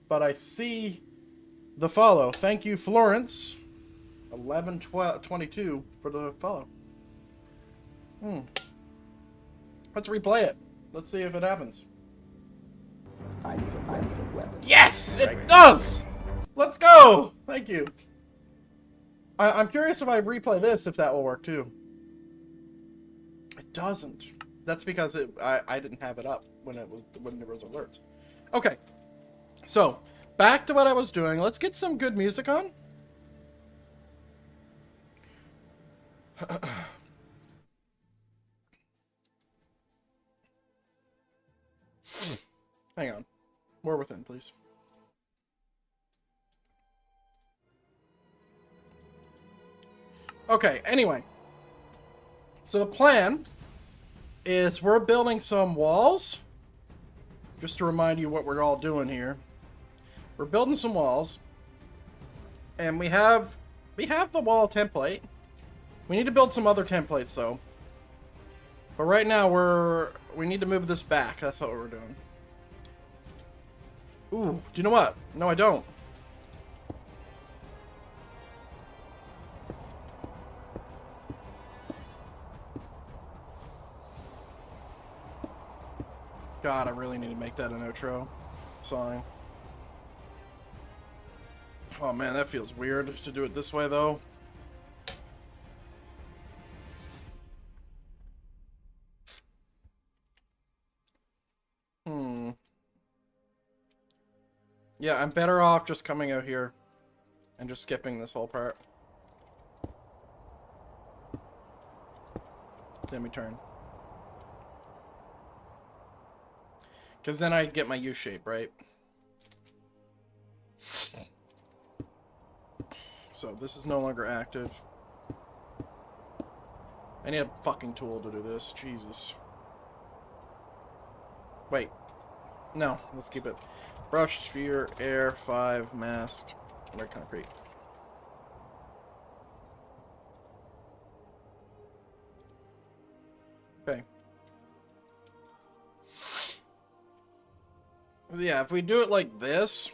but I see the follow. Thank you, Florence. 11-22 for the follow. Let's replay it. Let's see if it happens.
I need a weapon.
Yes, it does! Let's go! Thank you. I'm curious if I replay this, if that will work too. It doesn't. That's because I didn't have it up when there was alerts. Okay, so back to what I was doing. Let's get some good music on. Hang on. More within, please. Okay, anyway. So the plan is we're building some walls. Just to remind you what we're all doing here. We're building some walls. And we have the wall template. We need to build some other templates though. But right now we need to move this back. That's what we're doing. Ooh, do you know what? No, I don't. God, I really need to make that an outro song. Oh man, that feels weird to do it this way though. Yeah, I'm better off just coming out here and just skipping this whole part. Then we turn. Because then I get my U shape, right? So this is no longer active. I need a fucking tool to do this. Jesus. Wait. No, let's keep it. Brush, sphere, air, 5, mask, red concrete. Okay. Yeah, if we do it like this,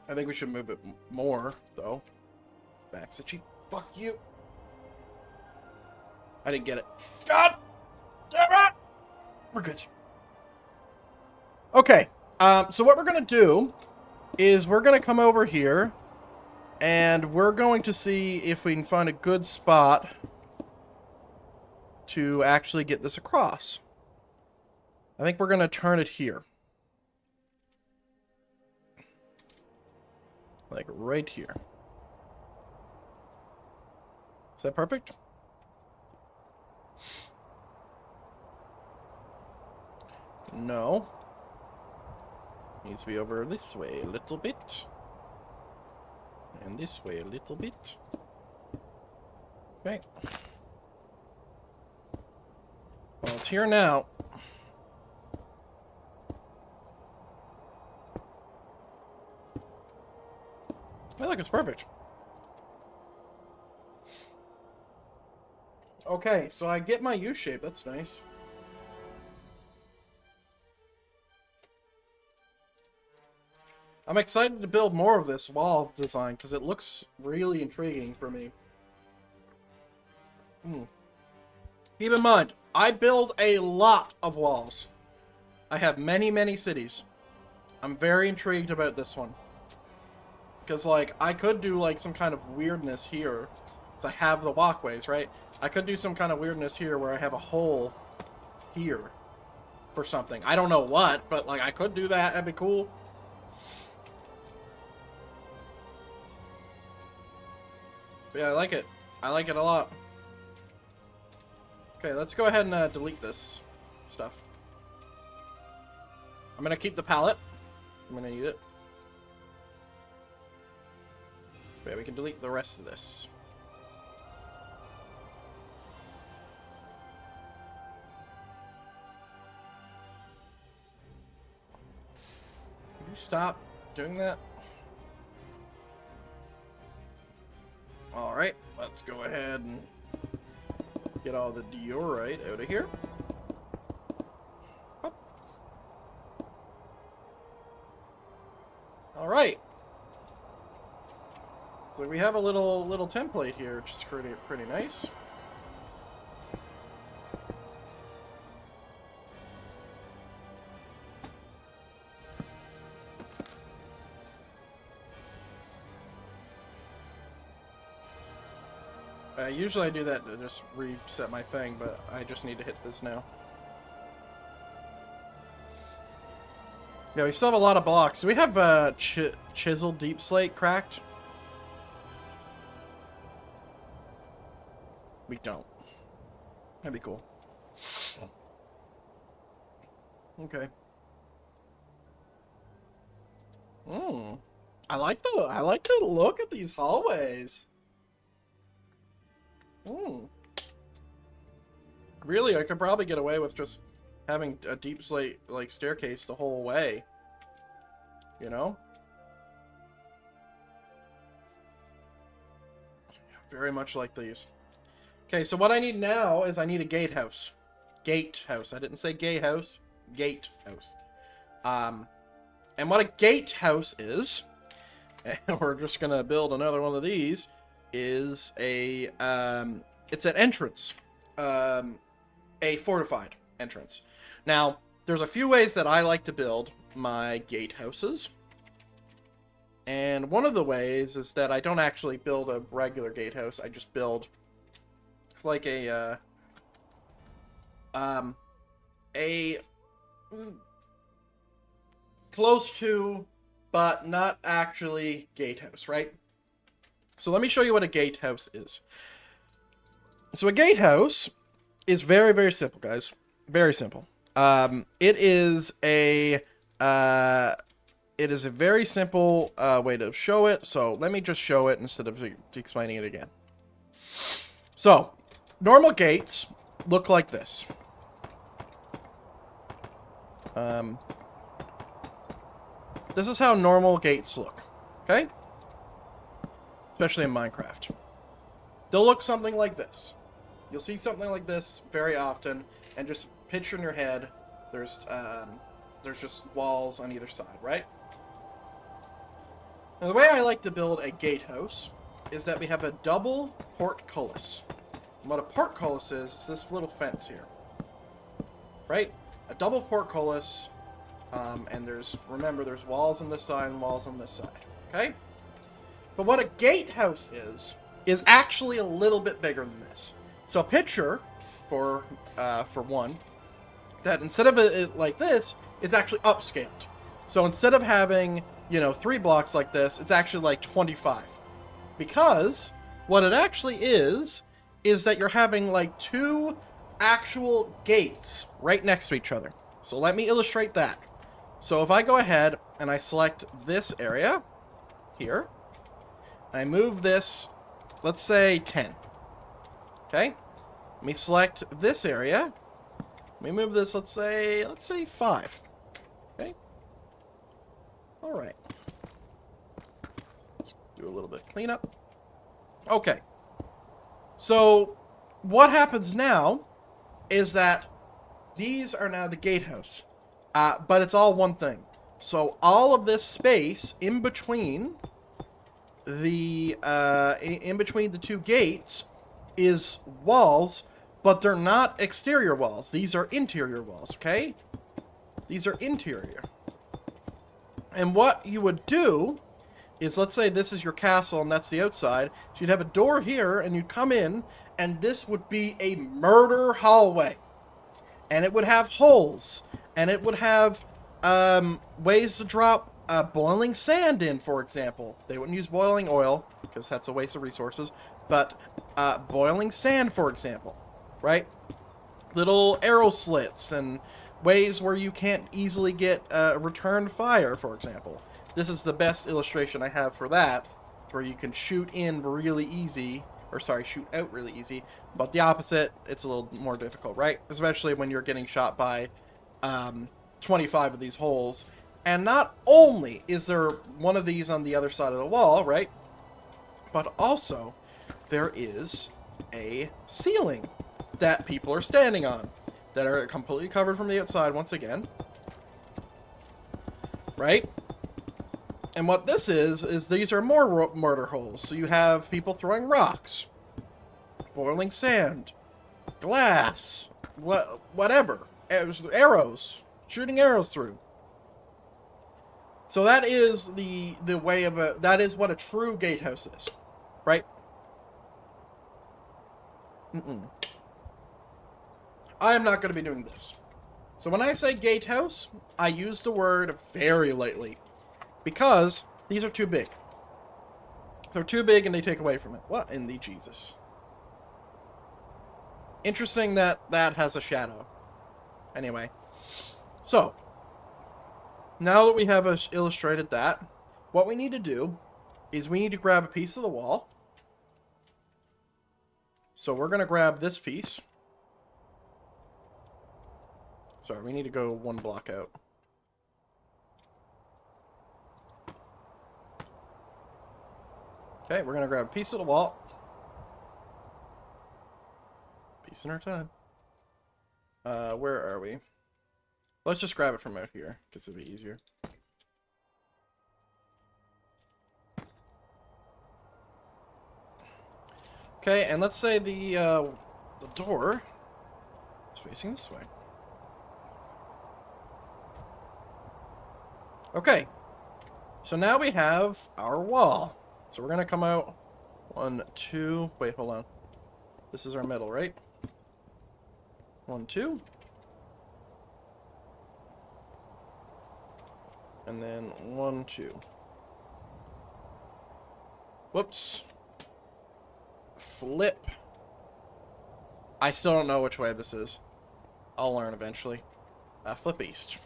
I think we should move it more, though. Back's itchy. Fuck you. I didn't get it. God damn it! We're good. Okay. So what we're going to do is we're going to come over here and we're going to see if we can find a good spot to actually get this across. I think we're going to turn it here. Like right here. Is that perfect? No. Needs to be over this way a little bit. And this way a little bit. Okay. Well, it's here now. I think it's perfect. Okay, so I get my U shape. That's nice. I'm excited to build more of this wall design because it looks really intriguing for me. Keep in mind, I build a lot of walls. I have many, many cities. I'm very intrigued about this one. Because, like, I could do, like, some kind of weirdness here. Because I have the walkways, right? I could do some kind of weirdness here where I have a hole here for something. I don't know what, but, like, I could do that. That'd be cool. But yeah, I like it. I like it a lot. Okay, let's go ahead and delete this stuff. I'm going to keep the palette. I'm going to need it. Okay, we can delete the rest of this. Could you stop doing that? Alright, let's go ahead and get all the diorite out of here. Oh. So we have a little template here, which is pretty nice. Usually I do that to just reset my thing, but I just need to hit this now. Yeah, we still have a lot of blocks. Do we have chisel deep slate cracked? We don't. That'd be cool. Okay. I like the look at these hallways. Really, I could probably get away with just having a deep slate like staircase the whole way. You know? Very much like these. Okay, so what I need now is I need a gatehouse. Gatehouse. I didn't say gay house. Gatehouse. And what a gatehouse is, and we're just gonna build another one of these, is a it's an entrance. A fortified entrance. Now, there's a few ways that I like to build my gatehouses. And one of the ways is that I don't actually build a regular gatehouse. I just build like a close to, but not actually gatehouse, right? So let me show you what a gatehouse is. So a gatehouse is very, very simple, guys. Very simple. It is a very simple way to show it. So let me just show it instead of explaining it again. So normal gates look like this. This is how normal gates look. Okay? Especially in Minecraft. They'll look something like this. You'll see something like this very often, and just picture in your head, there's just walls on either side, right? Now, the way I like to build a gatehouse is that we have a double portcullis. And what a portcullis is this little fence here, right? A double portcullis, and remember, there's walls on this side and walls on this side, okay? But what a gatehouse is actually a little bit bigger than this. So picture, for one, that instead of it like this, it's actually upscaled. So instead of having, 3 blocks like this, it's actually like 25. Because what it actually is that you're having like 2 actual gates right next to each other. So let me illustrate that. So if I go ahead and I select this area here, and I move this, let's say 10. Okay? Let me select this area. Let me move this, let's say 5. Okay? Alright. Let's do a little bit of cleanup. Okay. So, what happens now is that these are now the gatehouse. But it's all one thing. So, all of this space in between the 2 gates is walls, but they're not exterior walls. These are interior walls, okay? These are interior. And what you would do is, let's say this is your castle and that's the outside. So you'd have a door here and you'd come in, and this would be a murder hallway. And it would have holes, and it would have ways to drop boiling sand in, for example. They wouldn't use boiling oil because that's a waste of resources, but boiling sand, for example, right? Little arrow slits and ways where you can't easily get return fire, for example. This is the best illustration I have for that, where you can shoot in really easy, or sorry, shoot out really easy, but the opposite, it's a little more difficult, right? Especially when you're getting shot by 25 of these holes. And not only is there one of these on the other side of the wall, right? But also, there is a ceiling that people are standing on, that are completely covered from the outside once again. Right? And what this is these are more mortar holes. So you have people throwing rocks, boiling sand, glass, whatever, arrows, shooting arrows through. So that is the way of that is what a true gatehouse is, right? I am not going to be doing this. So when I say gatehouse, I use the word very lightly, because these are too big. They're too big and they take away from it. What in the Jesus? Interesting that that has a shadow. Anyway, so now that we have illustrated that, what we need to do is we need to grab a piece of the wall. So we're going to grab this piece. Sorry, we need to go one block out. Okay, we're going to grab a piece of the wall. Piece in our time. Where are we? Let's just grab it from out here, because it'll be easier. Okay, and let's say the door is facing this way. Okay, so now we have our wall. So we're gonna come out 1, 2. Wait, hold on. This is our middle, right? 1, 2. And then 1, 2. Whoops. Flip. I still don't know which way this is. I'll learn eventually. Flip east.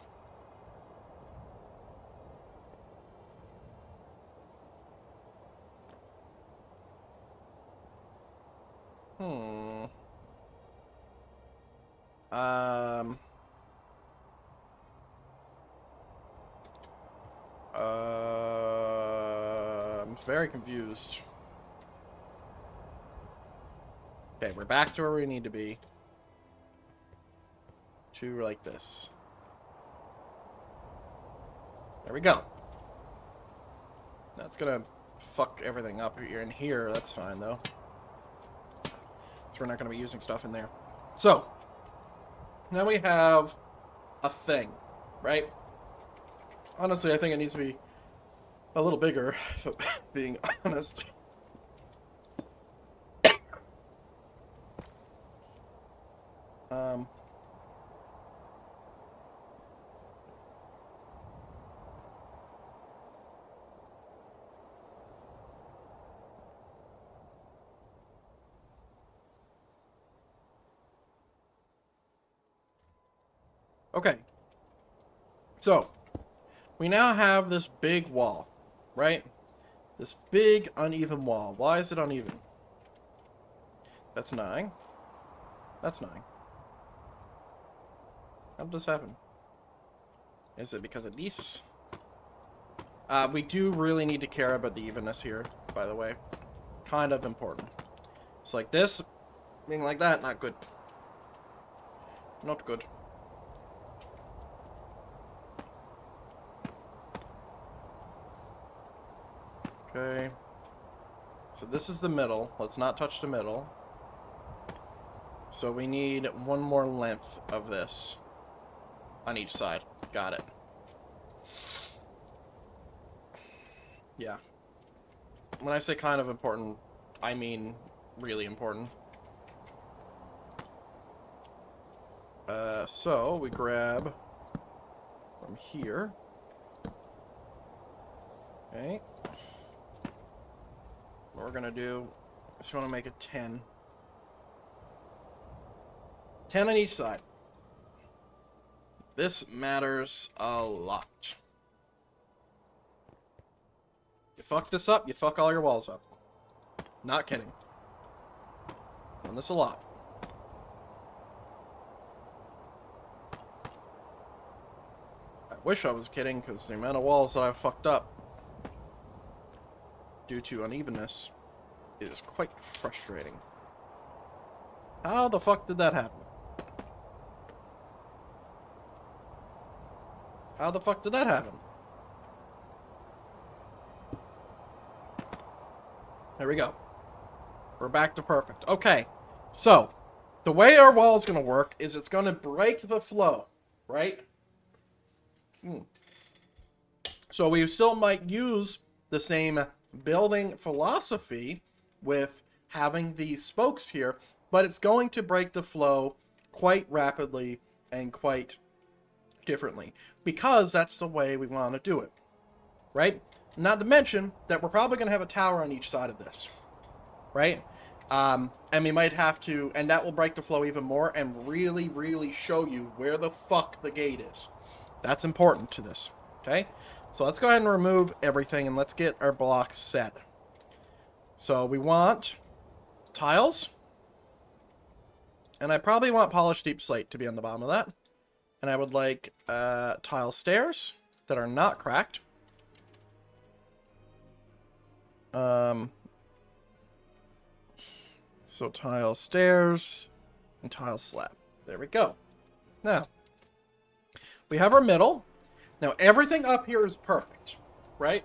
I'm very confused. Okay, we're back to where we need to be. Two like this. There we go. That's gonna fuck everything up here in here. That's fine, though. So we're not gonna be using stuff in there. So, now we have a thing, right? Honestly, I think it needs to be a little bigger, if I'm being honest. Okay. So, we now have this big wall, right? This big, uneven wall. Why is it uneven? That's 9. That's 9. How did this happen? Is it because of these? We do really need to care about the evenness here, by the way. Kind of important. It's like this, being like that, not good. Not good. Okay. So this is the middle. Let's not touch the middle. So we need one more length of this on each side. Got it. Yeah. When I say kind of important, I mean really important. So we grab from here. Okay. What we're gonna do is we want to make it 10. 10 on each side. This matters a lot. You fuck this up, you fuck all your walls up. Not kidding. Done this a lot. I wish I was kidding, because the amount of walls that I've fucked up due to unevenness is quite frustrating. How the fuck did that happen? How the fuck did that happen? There we go. We're back to perfect. Okay, so the way our wall is going to work is it's going to break the flow, right? So we still might use the same building philosophy with having these spokes here, but it's going to break the flow quite rapidly and quite differently because that's the way we want to do it, right? Not to mention that we're probably going to have a tower on each side of this, right? And we might have to, and that will break the flow even more and really, really show you where the fuck the gate is. That's important to this, okay? So let's go ahead and remove everything and let's get our blocks set. So we want tiles, and I probably want polished deep slate to be on the bottom of that. And I would like tile stairs that are not cracked. So tile stairs and tile slab. There we go. Now, we have our middle. Now, everything up here is perfect, right?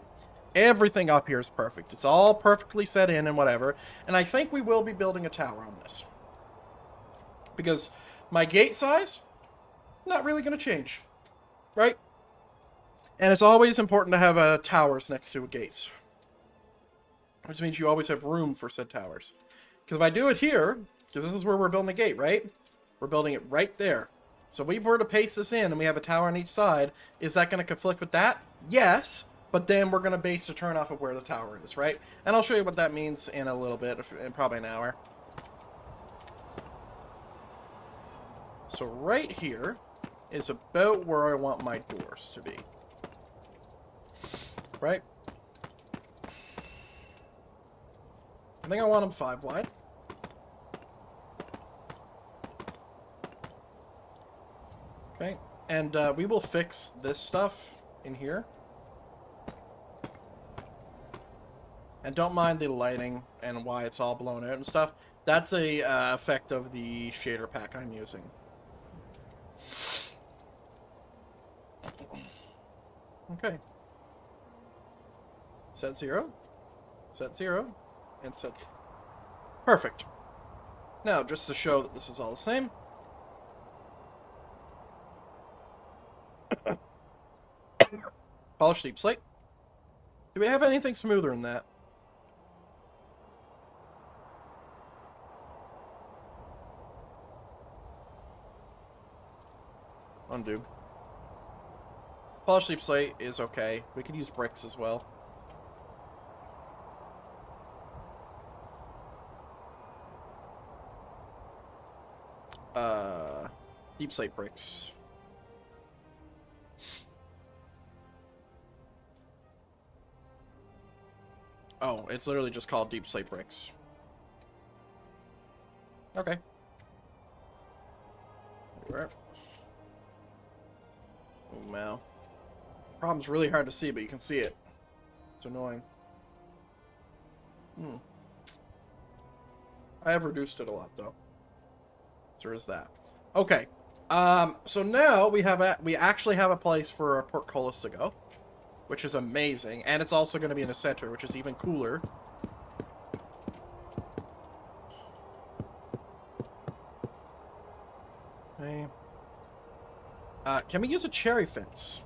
Everything up here is perfect. It's all perfectly set in and whatever. And I think we will be building a tower on this. Because my gate size, not really going to change, right? And it's always important to have towers next to gates. Which means you always have room for said towers. Because if I do it here, because this is where we're building a gate, right? We're building it right there. So if we were to paste this in and we have a tower on each side, is that going to conflict with that? Yes, but then we're going to base the turn off of where the tower is, right? And I'll show you what that means in a little bit, in probably an hour. So right here is about where I want my doors to be. Right? I think I want them 5 wide. Okay, and we will fix this stuff in here. And don't mind the lighting and why it's all blown out and stuff. That's a effect of the shader pack I'm using. Okay. Set 0. Set 0. And set... Perfect. Now, just to show that this is all the same. Polish deep slate. Do we have anything smoother than that? Undo. Polish deep slate is okay. We could use bricks as well. Deep slate bricks. Oh, it's literally just called deep slate bricks. Okay. Where? Oh, wow. Problem's really hard to see, but you can see it. It's annoying. I have reduced it a lot, though. So there's that. Okay. So now we actually have a place for our portcullis to go, which is amazing, and it's also going to be in the center, which is even cooler. Okay. Can we use a cherry fence?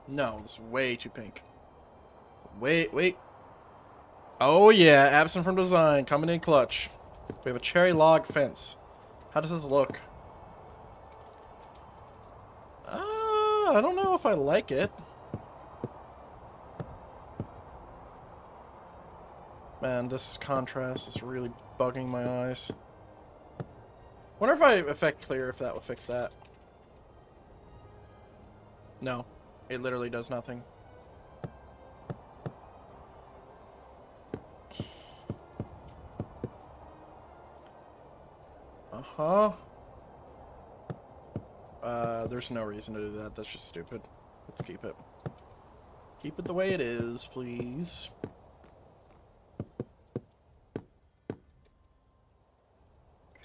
No, this is way too pink. Wait. Oh yeah, absent from design, coming in clutch. We have a cherry log fence. How does this look? I don't know if I like it. Man, this contrast is really bugging my eyes. Wonder if I affect clear, if that will fix that. No, it literally does nothing. There's no reason to do that. That's just stupid. Let's keep it. Keep it the way it is, please.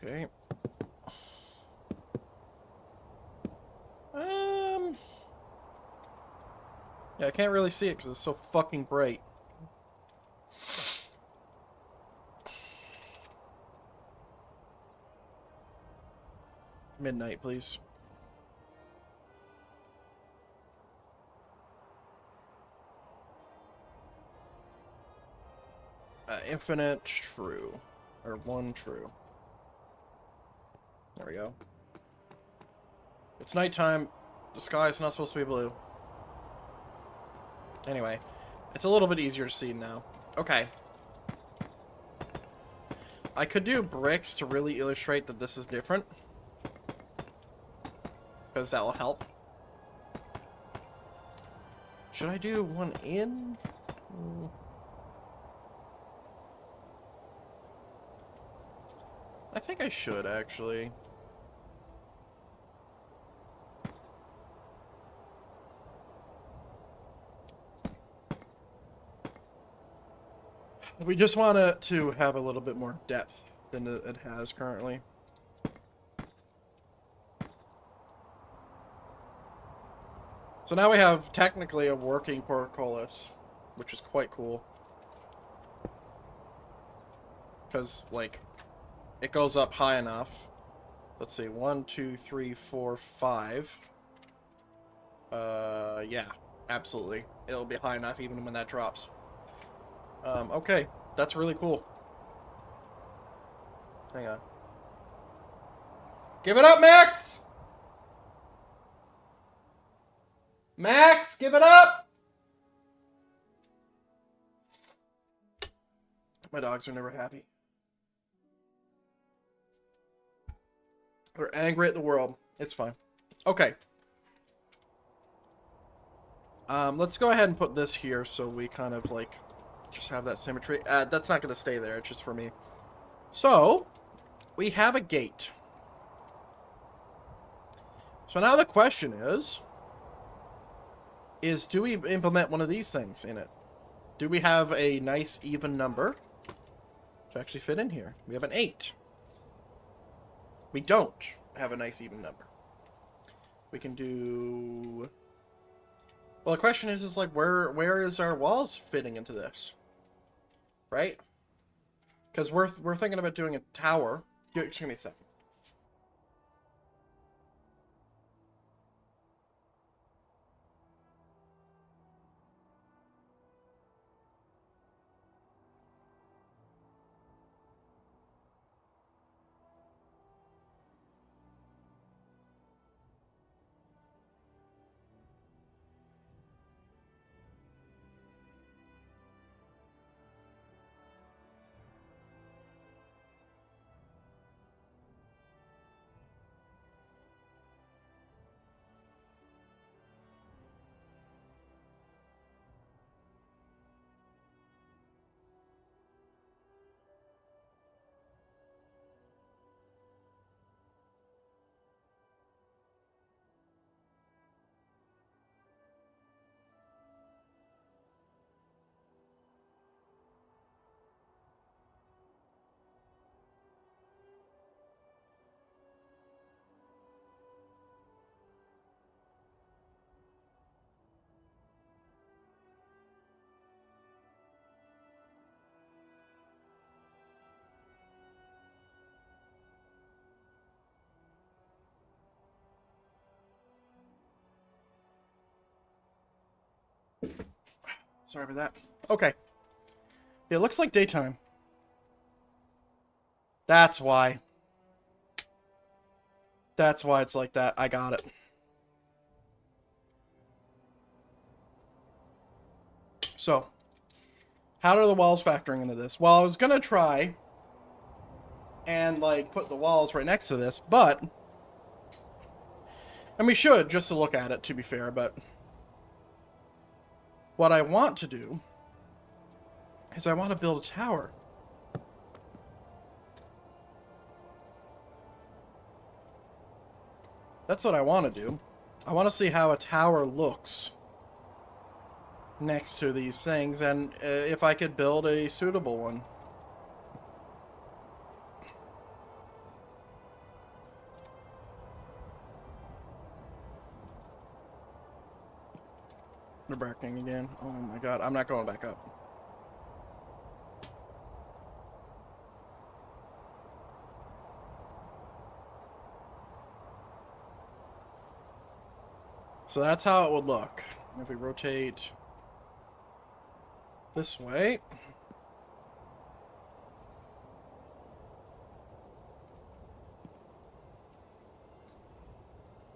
Okay. Yeah, I can't really see it because it's so fucking bright. Midnight, please. Infinite true. Or one true. There we go. It's nighttime. The sky's not supposed to be blue. Anyway, it's a little bit easier to see now. Okay. I could do bricks to really illustrate that this is different. Because that will help. Should I do one in? I think I should, actually. We just want it to have a little bit more depth than it has currently. So now we have technically a working portcullis, which is quite cool. Because, like, it goes up high enough. Let's see, 1, 2, 3, 4, 5. Yeah, absolutely. It'll be high enough even when that drops. Okay, that's really cool. Hang on. Give it up, Max! Max, give it up! My dogs are never happy. They're angry at the world. It's fine. Okay. Let's go ahead and put this here so we kind of, like, just have that symmetry. That's not going to stay there. It's just for me. So, we have a gate. So now the question is do we implement one of these things in it? Do we have a nice even number to actually fit in here? We have an 8. We don't have a nice even number. We can do... Well, the question is like, where is our walls fitting into this? Right? Because we're thinking about doing a tower. Just give me a second. Sorry for that. Okay. Yeah, it looks like daytime. That's why. That's why it's like that. I got it. So, how are the walls factoring into this? Well, I was going to try and, like, put the walls right next to this, but... And we should, just to look at it, to be fair, but... What I want to do is I want to build a tower. That's what I want to do. I want to see how a tower looks next to these things, and if I could build a suitable one. They're barking again. Oh my god, I'm not going back up. So that's how it would look. If we rotate this way.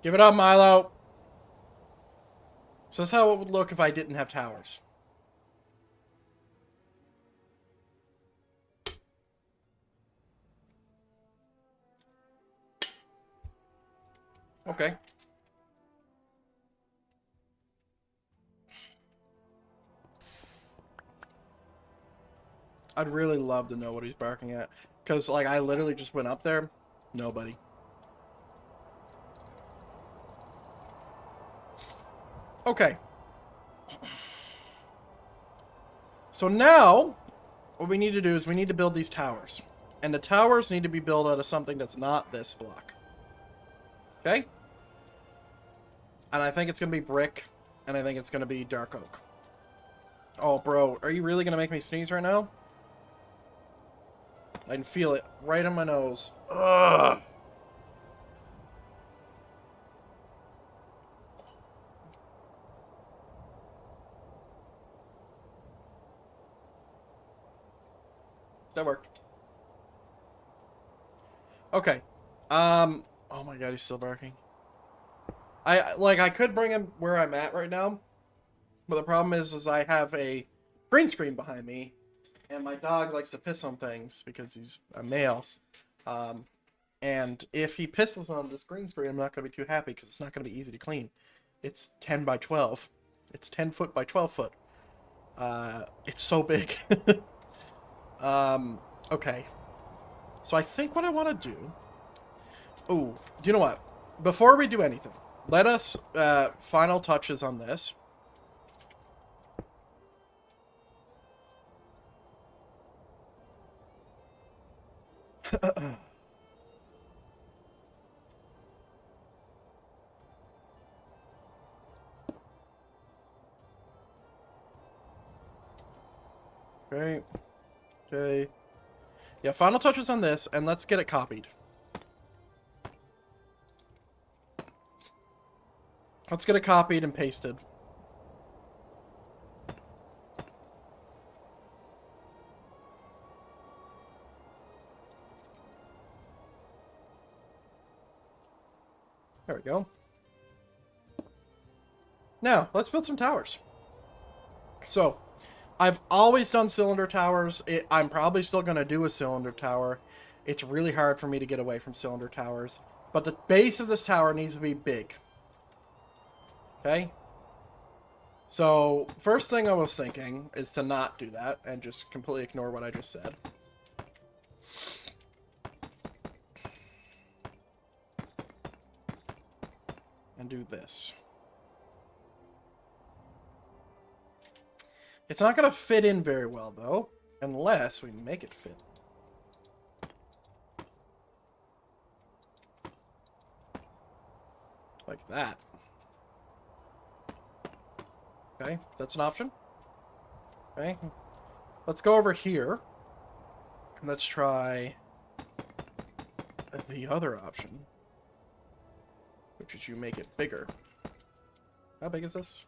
Give it up, Milo. So that's how it would look if I didn't have towers. Okay. I'd really love to know what he's barking at. Because, like, I literally just went up there. Nobody. Okay. So now, what we need to do is we need to build these towers. And the towers need to be built out of something that's not this block. Okay? And I think it's going to be brick. And I think it's going to be dark oak. Oh, bro. Are you really going to make me sneeze right now? I can feel it right on my nose. Ugh. That worked. Okay. Oh my god, he's still barking. I could bring him where I'm at right now. But the problem is I have a green screen behind me. And my dog likes to piss on things because he's a male. And if he pisses on this green screen, I'm not going to be too happy because it's not going to be easy to clean. It's 10 by 12. It's 10 foot by 12 foot. It's so big. Okay. So I think what I want to do... Ooh, do you know what? Before we do anything, let us final touches on this. Okay. Okay. Yeah, final touches on this, and let's get it copied. Let's get it copied and pasted. There we go. Now, let's build some towers. So, I've always done cylinder towers. I'm probably still going to do a cylinder tower. It's really hard for me to get away from cylinder towers. But the base of this tower needs to be big. Okay? So, first thing I was thinking is to not do that and just completely ignore what I just said. And do this. It's not going to fit in very well, though, unless we make it fit. Like that. Okay, that's an option. Okay. Let's go over here. And let's try the other option. Which is you make it bigger. How big is this?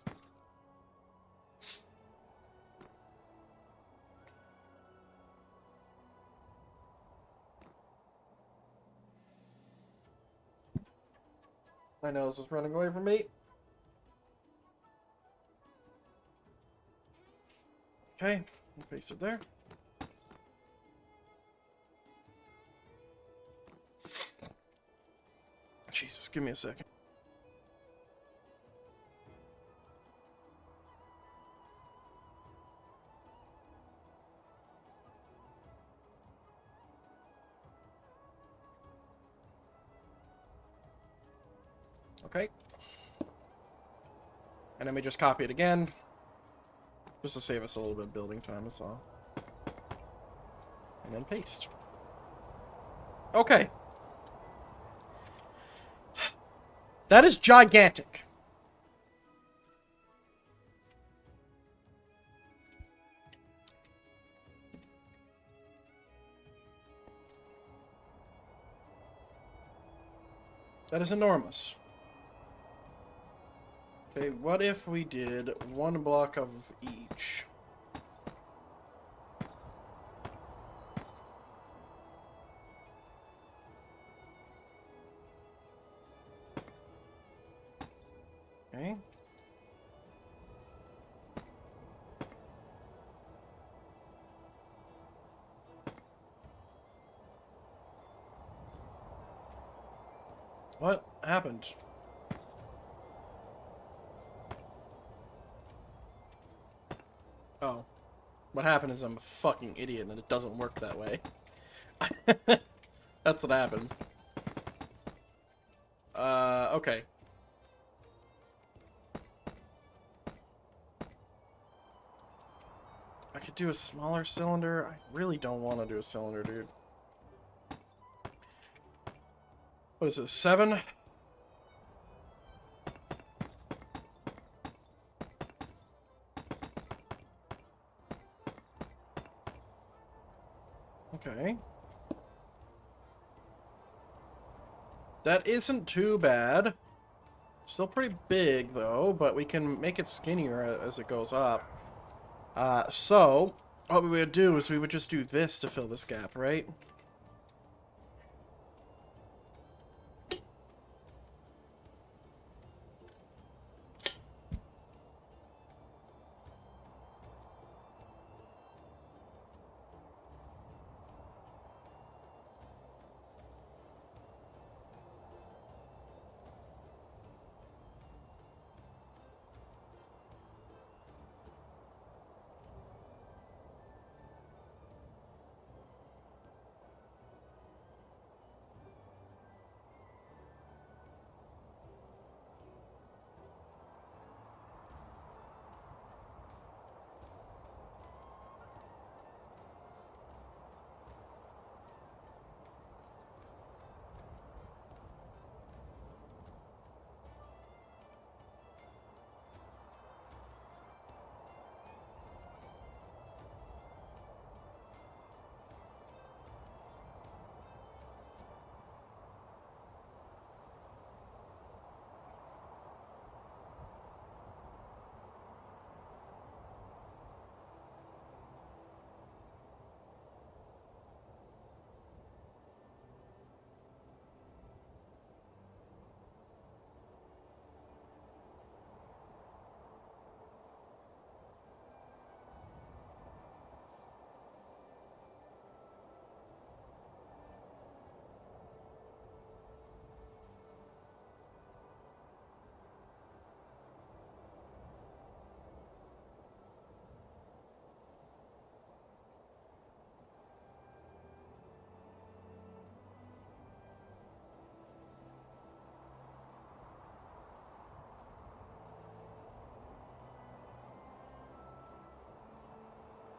My nose is running away from me. Okay, paste it there. Jesus, give me a second. Okay. And then we just copy it again. Just to save us a little bit of building time, that's all. And then paste. Okay. That is gigantic. That is enormous. Okay, what if we did 1 block of each? Okay. What happened? Oh. What happened is I'm a fucking idiot and it doesn't work that way. That's what happened. Okay. I could do a smaller cylinder. I really don't want to do a cylinder, dude. What is it, 7? Okay. That isn't too bad. Still pretty big, though, but we can make it skinnier as it goes up. So, what we would do is we would just do this to fill this gap, right?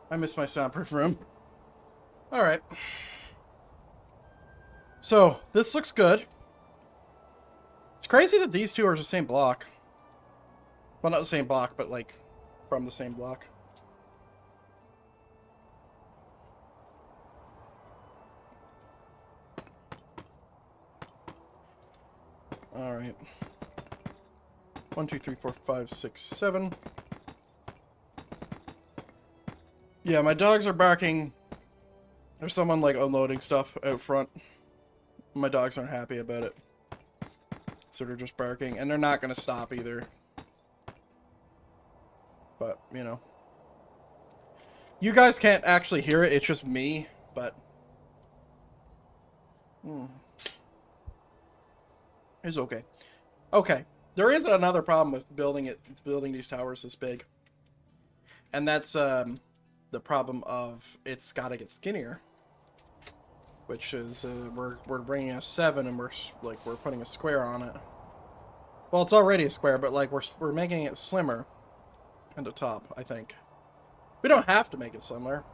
I miss my soundproof room. Alright. So, this looks good. It's crazy that these two are the same block. Well, not the same block, but, like, from the same block. Alright. 1, 2, 3, 4, 5, 6, 7. Yeah, my dogs are barking. There's someone, like, unloading stuff out front. My dogs aren't happy about it. So they're just barking. And they're not going to stop either. But, you know. You guys can't actually hear it. It's just me. But. It's okay. Okay. There is another problem with building these towers this big. And that's, the problem of it's got to get skinnier. Which is, we're bringing a 7 and we're putting a square on it. Well, it's already a square, but like we're making it slimmer at the top, I think. We don't have to make it slimmer.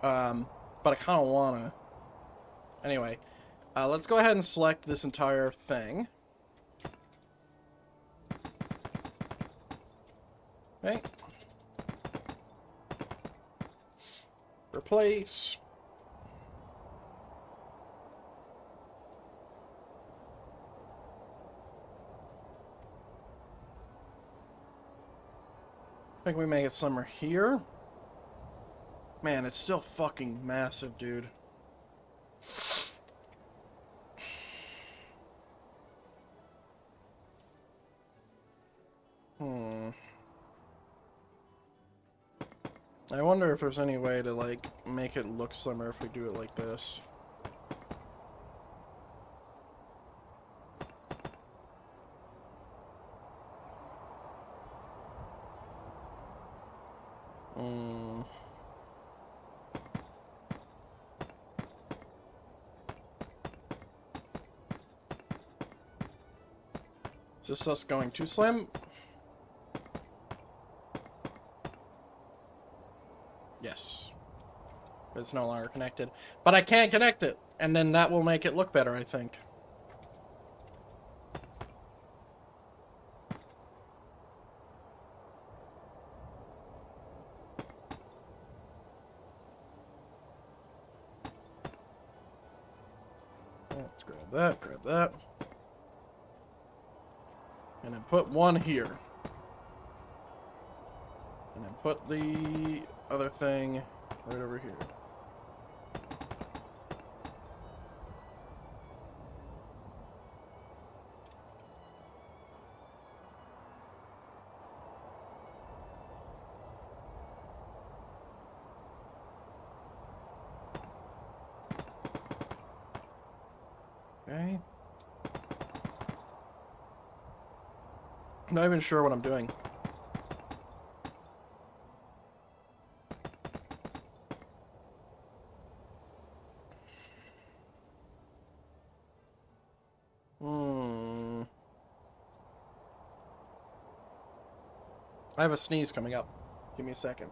But I kind of want to. Anyway, let's go ahead and select this entire thing. Okay. Replace. I think we make it slimmer here. Man, it's still fucking massive, dude. I wonder if there's any way to, like, make it look slimmer if we do it like this. Is this us going too slim? Yes. It's no longer connected. But I can't connect it! And then that will make it look better, I think. Let's grab that. And then put one here. And then put the other thing right over here. Okay. I'm not even sure what I'm doing. I have a sneeze coming up. Give me a second.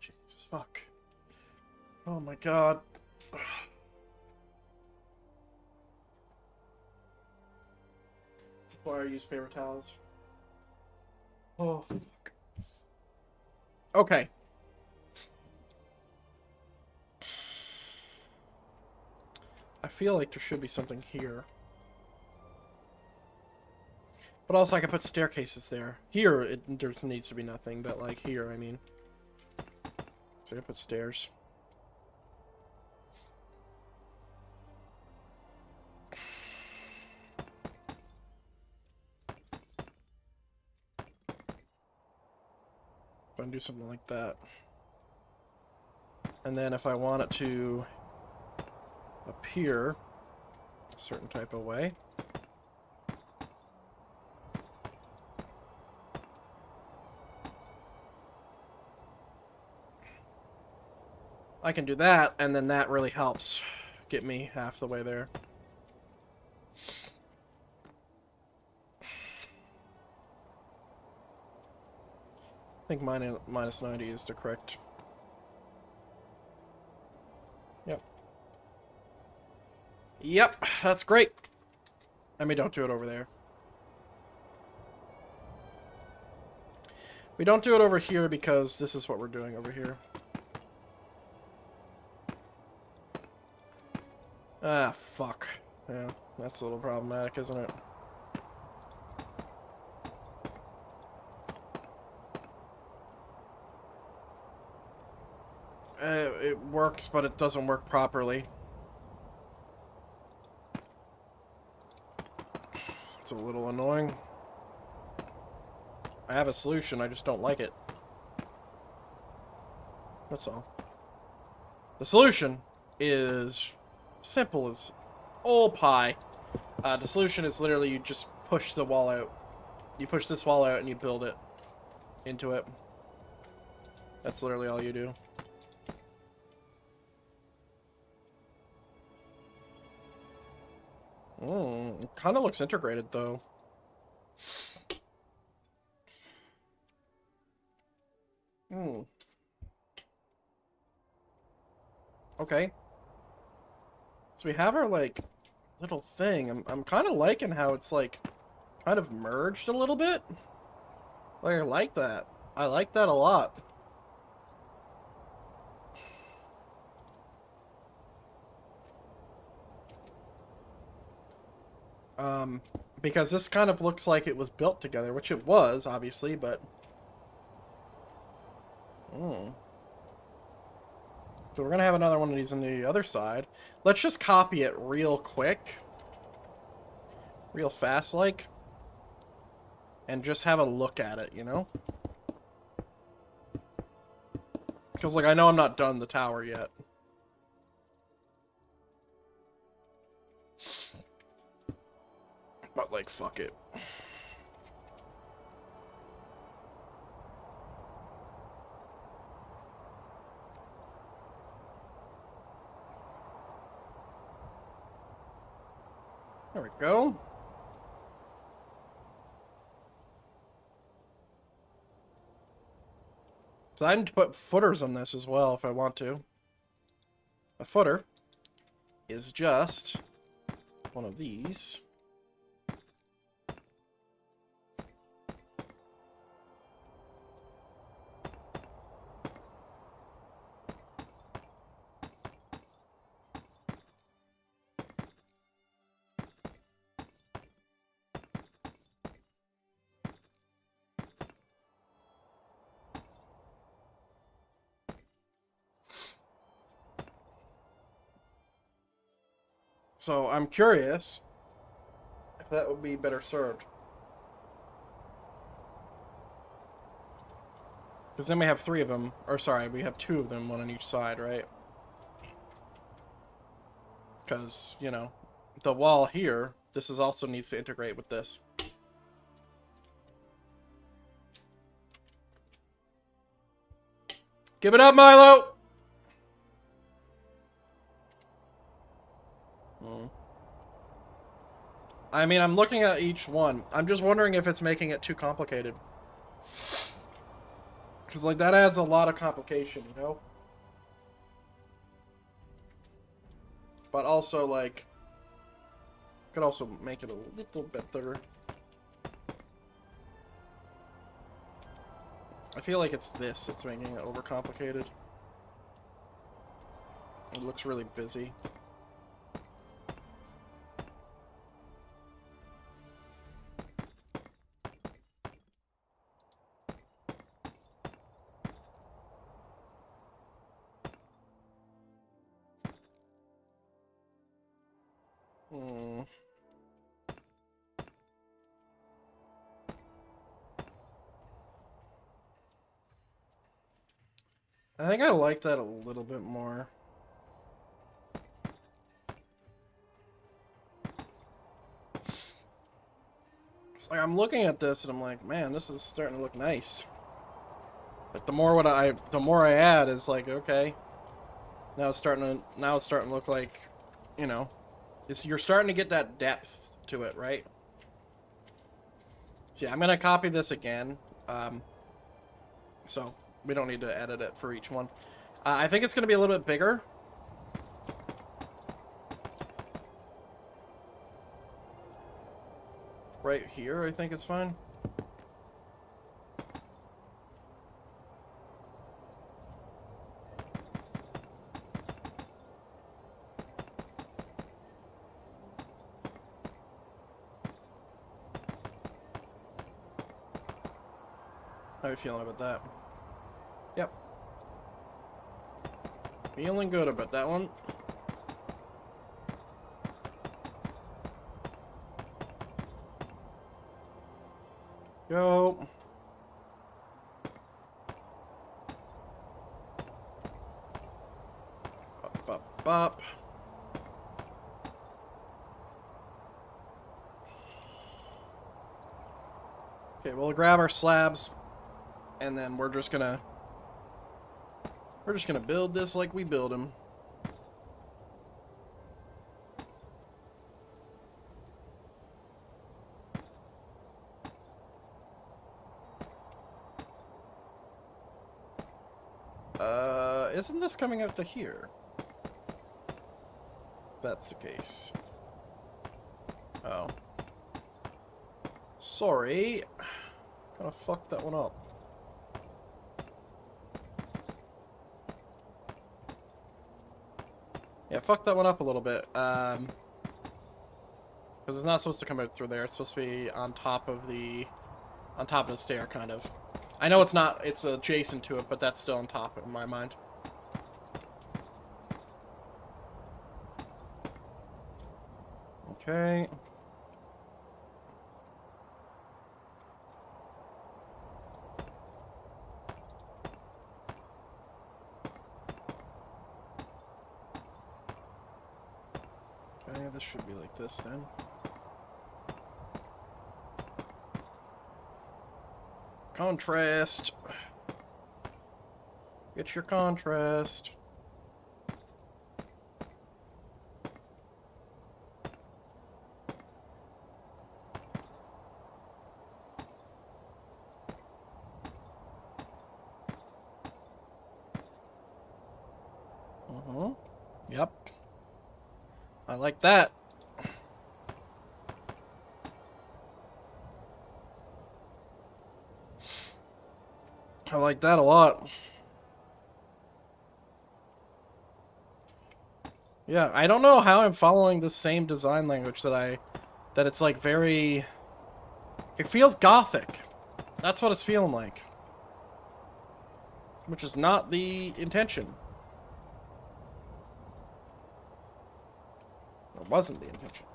Jesus fuck. Oh my god. This is why I use paper towels. Oh fuck. Okay. I feel like there should be something here. But also I can put staircases there. Here, there needs to be nothing, but like here, I mean. So I can put stairs. If I do something like that. And then if I want it to appear a certain type of way. I can do that, and then that really helps get me half the way there. I think minus 90 is the correct. Yep. Yep, that's great. I mean, don't do it over there. We don't do it over here because this is what we're doing over here. Ah, fuck. Yeah, that's a little problematic, isn't it? It works, but it doesn't work properly. It's a little annoying. I have a solution, I just don't like it. That's all. The solution is simple as all pie. The solution is literally you just push the wall out. You push this wall out and you build it into it. That's literally all you do. It kind of looks integrated though. Okay. So we have our, like, little thing. I'm kind of liking how it's, like, kind of merged a little bit. Like, I like that. I like that a lot. Because this kind of looks like it was built together, which it was, obviously, but... So we're gonna have another one of these on the other side. Let's just copy it real quick. Real fast, like. And just have a look at it, you know? Because, like, I know I'm not done the tower yet. But, like, fuck it. There we go. So I need to put footers on this as well if I want to. A footer is just one of these. So I'm curious if that would be better served. Because then we have 3 of them. Or sorry, we have 2 of them, one on each side, right? Because, you know, the wall here, this is also needs to integrate with this. Give it up, Milo! I mean, I'm looking at each one. I'm just wondering if it's making it too complicated. Because, like, that adds a lot of complication, you know? But also, like, could also make it a little better. I feel like it's this that's making it overcomplicated. It looks really busy. I think I like that a little bit more. It's like I'm looking at this and I'm like, man, this is starting to look nice. But the more I add is like, okay. Now it's starting to look like, you know, you're starting to get that depth to it, right? So yeah, I'm gonna copy this again. So we don't need to edit it for each one. I think it's gonna be a little bit bigger. Right here, I think it's fine. How are you feeling about that? Yep. Feeling good about that one. Go. Bop, bop. Okay, we'll grab our slabs, and then we're just gonna build this like we build them. Isn't this coming out to here? If that's the case. Oh. Sorry. Kinda fucked that one up. Yeah, fucked that one up a little bit. Because it's not supposed to come out through there. It's supposed to be on top of the stair, kind of. I know it's not, it's adjacent to it, but that's still on top in my mind. Okay. Okay, this should be like this then. Contrast. Get your contrast. Yep. I like that. I like that a lot. Yeah, I don't know how I'm following the same design language that it's like very... It feels gothic. That's what it's feeling like. Which is not the intention. It wasn't the intention.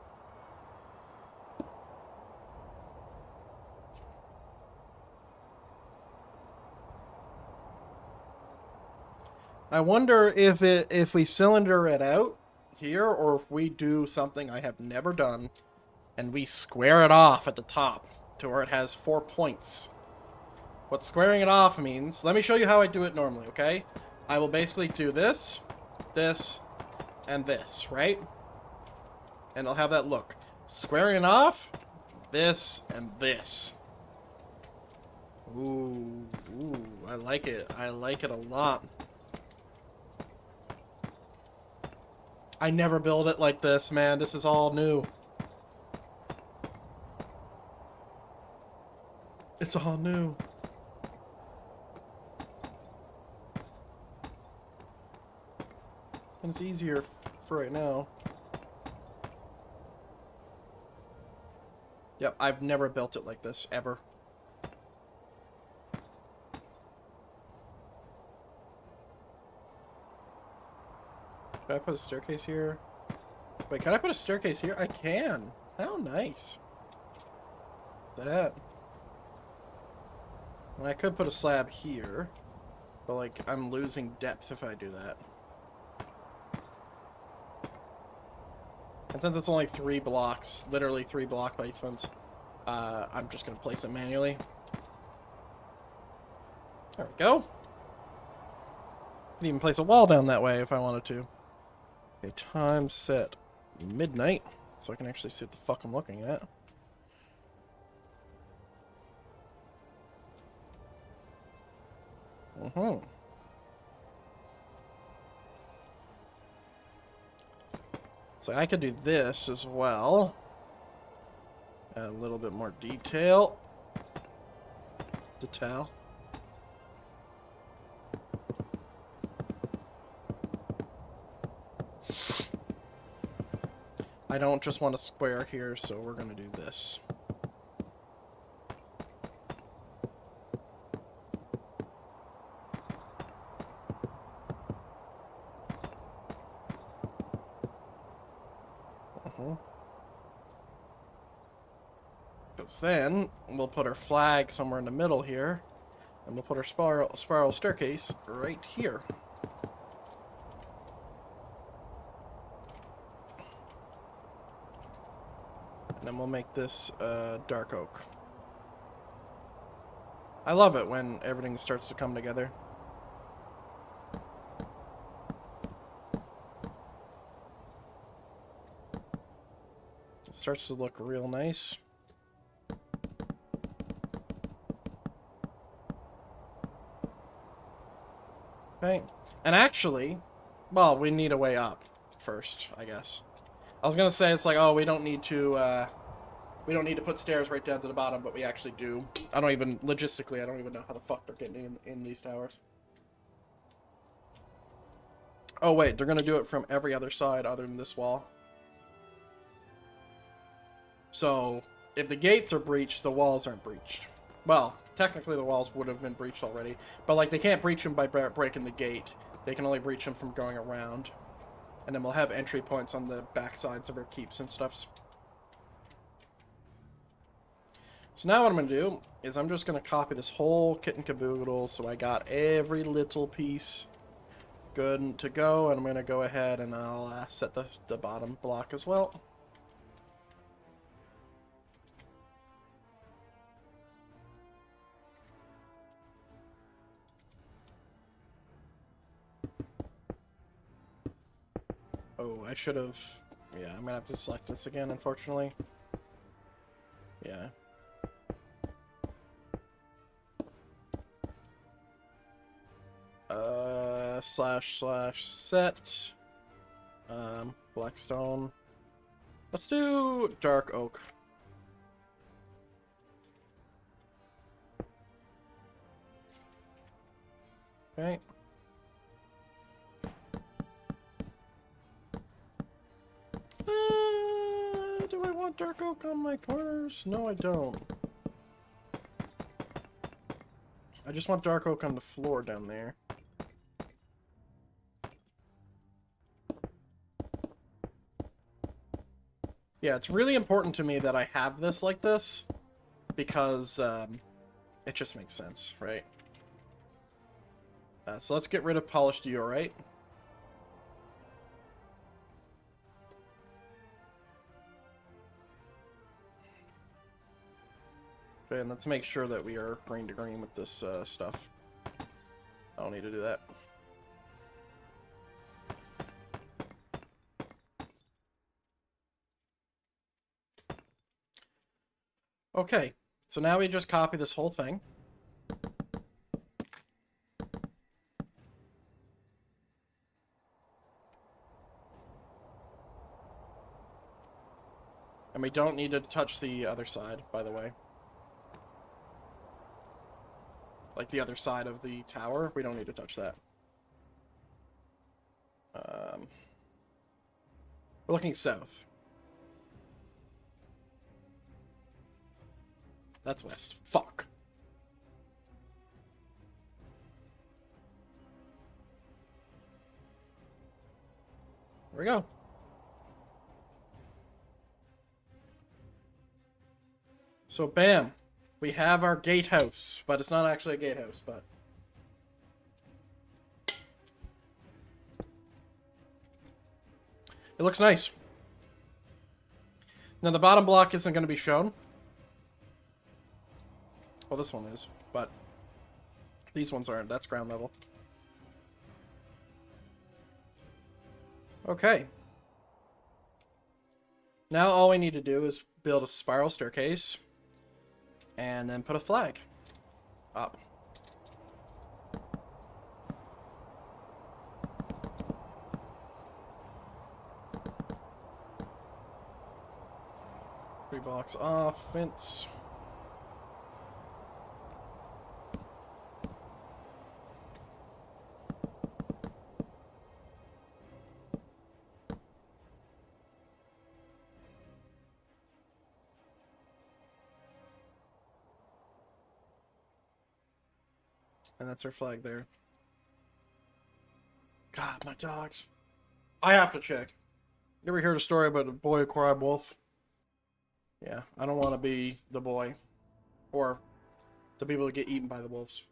I wonder if we cylinder it out here, or if we do something I have never done, and we square it off at the top to where it has 4 points. What squaring it off means, let me show you how I do it normally, okay? I will basically do this, this, and this, right? And I'll have that look. Squaring it off, this, and this. Ooh, I like it. I like it a lot. I never build it like this, man. This is all new. It's all new. And it's easier for right now. Yep, I've never built it like this, ever. Can I put a staircase here? Wait, can I put a staircase here? I can. How nice. That. And I could put a slab here. But, like, I'm losing depth if I do that. And since it's only 3 blocks, literally 3 block placements, I'm just going to place it manually. There we go. Could even place a wall down that way if I wanted to. Okay, time set midnight, so I can actually see what the fuck I'm looking at. So I could do this as well. Add a little bit more detail. I don't just want a square here, so we're going to do this. Because then we'll put our flag somewhere in the middle here, and we'll put our spiral staircase right here. And then we'll make this dark oak. I love it when everything starts to come together. It starts to look real nice. Okay. And actually, well, we need a way up first, I guess. I was gonna say it's like, oh, we don't need to put stairs right down to the bottom, but we actually do. Logistically, I don't even know how the fuck they're getting in these towers. Oh wait, they're gonna do it from every other side other than this wall. So, if the gates are breached, the walls aren't breached. Well, technically the walls would have been breached already, but like they can't breach them by breaking the gate. They can only breach them from going around. And then we'll have entry points on the back sides of our keeps and stuffs. So now what I'm going to do is I'm just going to copy this whole kit and caboodle so I got every little piece good to go. And I'm going to go ahead and I'll set the bottom block as well. Oh, I should have... Yeah, I'm going to have to select this again, unfortunately. Yeah. / set. Blackstone. Let's do dark oak. Okay. Do I want dark oak on my corners? No, I don't. I just want dark oak on the floor down there. Yeah, it's really important to me that I have this like this, because it just makes sense, right? So let's get rid of polished diorite. Okay, and let's make sure that we are green to green with this stuff. I don't need to do that. Okay, so now we just copy this whole thing. And we don't need to touch the other side, by the way. Like the other side of the tower, we don't need to touch that. We're looking south. That's west. Fuck. There we go. So, bam. We have our gatehouse. But it's not actually a gatehouse, but... It looks nice. Now, the bottom block isn't going to be shown. Well, this one is, but these ones aren't. That's ground level. Okay. Now all we need to do is build a spiral staircase and then put a flag up. Three blocks off, fence. And that's our flag there. God, my dogs. I have to check. You ever heard a story about a boy who cried wolf? Yeah, I don't want to be the boy. Or the people that get eaten by the wolves.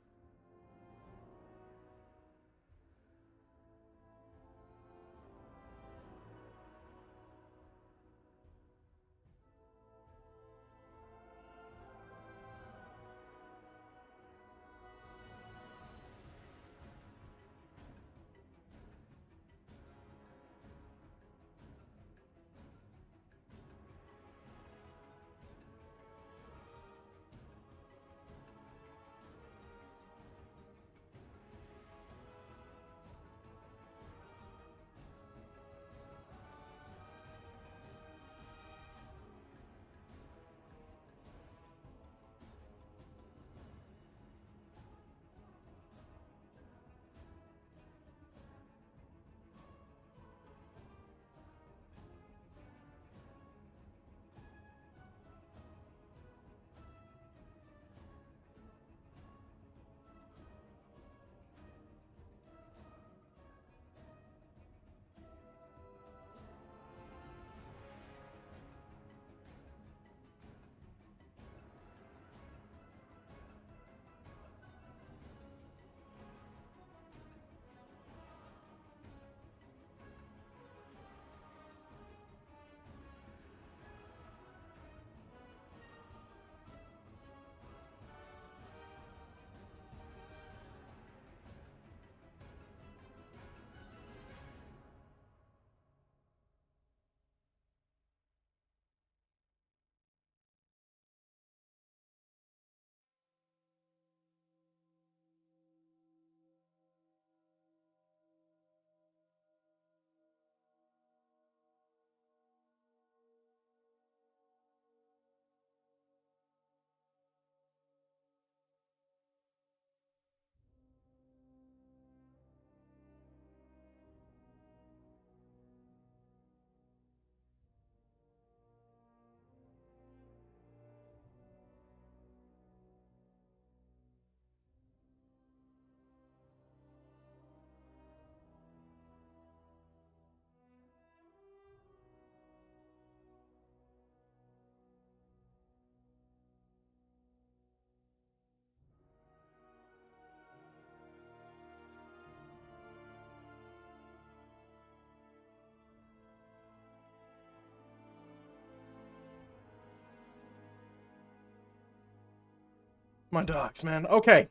My dogs, man. Okay.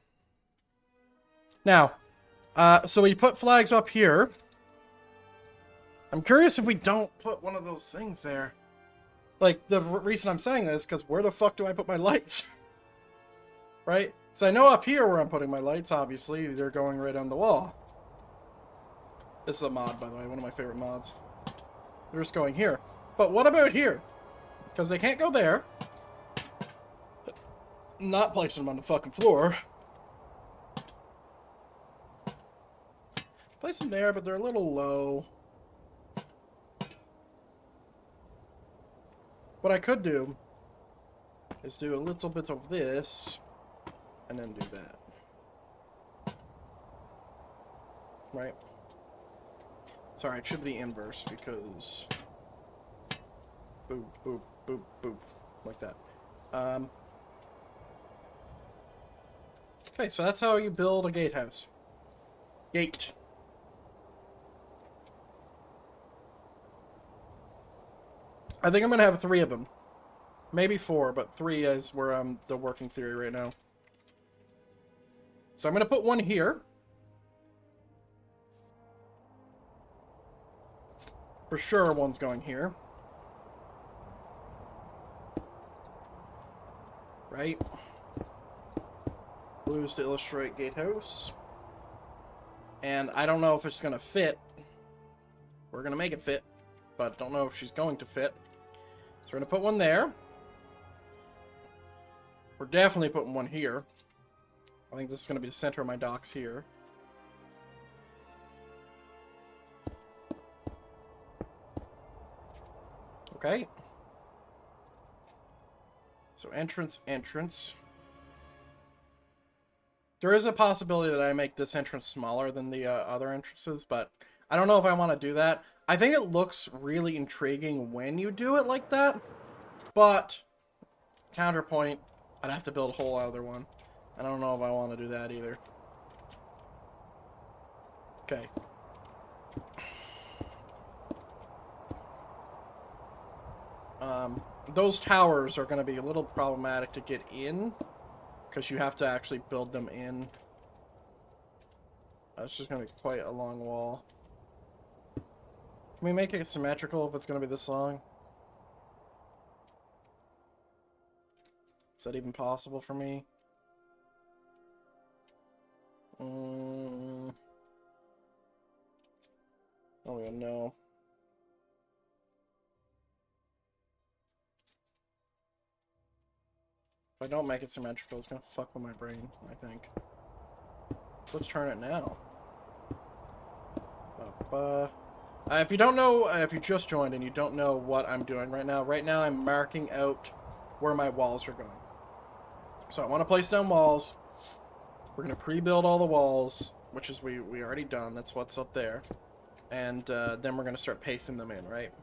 Now, so we put flags up here. I'm curious if we don't put one of those things there. Like, the reason I'm saying this, because where the fuck do I put my lights? Right? So I know up here where I'm putting my lights, obviously. They're going right on the wall. This is a mod, by the way. One of my favorite mods. They're just going here. But what about here? Because they can't go there. Not placing them on the fucking floor. Place them there, but they're a little low. What I could do is do a little bit of this and then do that. Right? Sorry, it should be the inverse because boop, boop, boop, boop, like that. Okay, so that's how you build a gatehouse. Gate. I think I'm going to have 3 of them. Maybe 4, but 3 is where I'm the working theory right now. So I'm going to put one here. For sure, one's going here. Right? Blues to illustrate gatehouse. And I don't know if it's going to fit. We're going to make it fit. But don't know if she's going to fit. So we're going to put one there. We're definitely putting one here. I think this is going to be the center of my docks here. Okay. So entrance, entrance. There is a possibility that I make this entrance smaller than the other entrances, but I don't know if I want to do that. I think it looks really intriguing when you do it like that, but counterpoint, I'd have to build a whole other one. I don't know if I want to do that either. Okay. Those towers are going to be a little problematic to get in, because you have to actually build them in. It's just going to be quite a long wall. Can we make it symmetrical if it's going to be this long? Is that even possible for me? I don't even know. If I don't make it symmetrical, it's going to fuck with my brain, I think. Let's turn it now. If you don't know, if you just joined and you don't know what I'm doing right now I'm marking out where my walls are going. So I want to place down walls. We're going to pre-build all the walls, which is we already done. That's what's up there. And then we're going to start pasting them in, right?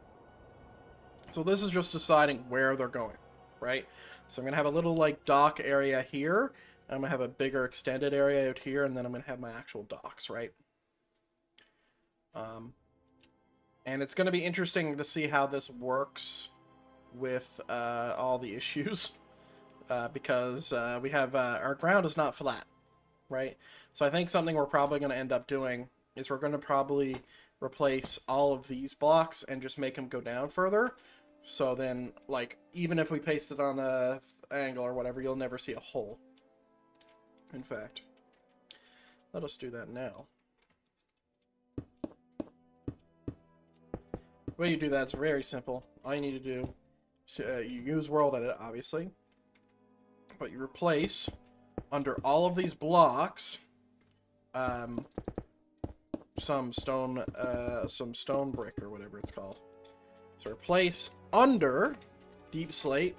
So this is just deciding where they're going, right? So I'm going to have a little, like, dock area here. I'm going to have a bigger extended area out here, and then I'm going to have my actual docks, right? And it's going to be interesting to see how this works with all the issues. Because we have, our ground is not flat, right? So I think something we're probably going to end up doing is we're going to probably replace all of these blocks and just make them go down further. So then, like, even if we paste it on a angle or whatever, you'll never see a hole. In fact, let us do that now. The way you do that is very simple. All you need to do is you use world edit, obviously, but you replace under all of these blocks some stone brick or whatever it's called. So replace under deep slate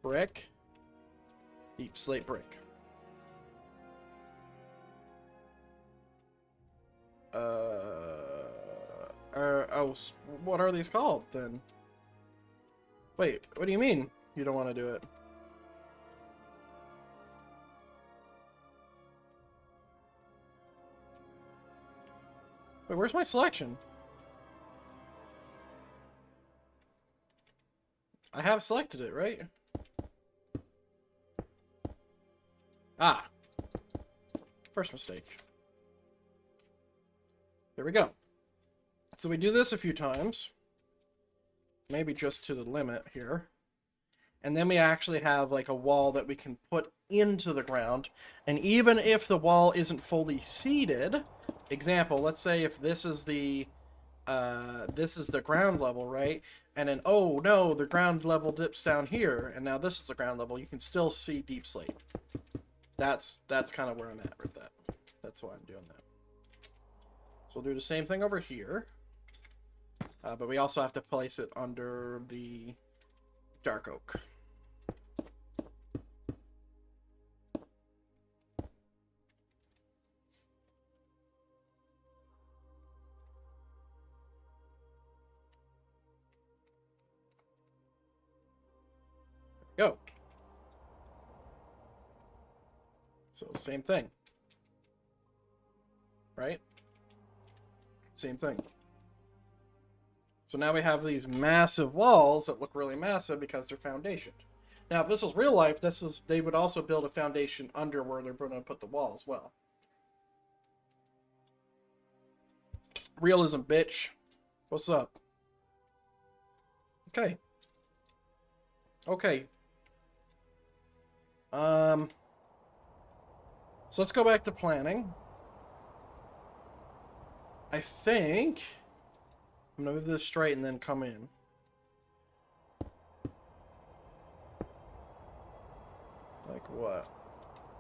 brick, deep slate brick. Oh, what are these called then? Wait, what do you mean you don't want to do it? Wait, where's my selection? I have selected it, right? Ah! First mistake. There we go. So we do this a few times. Maybe just to the limit here. And then we actually have like a wall that we can put into the ground. And even if the wall isn't fully seated, example, let's say if this is the ground level, right? And then, oh no, the ground level dips down here, and now this is the ground level, you can still see deep slate. That's kind of where I'm at with that. That's why I'm doing that. So we'll do the same thing over here. But we also have to place it under the dark oak. Go. So same thing. Right? Same thing. So now we have these massive walls that look really massive because they're foundationed. Now, if this was real life, they would also build a foundation under where they're going to put the wall as well. Realism, bitch. What's up? Okay. Okay. So let's go back to planning. I think I'm gonna move this straight and then come in. Like what?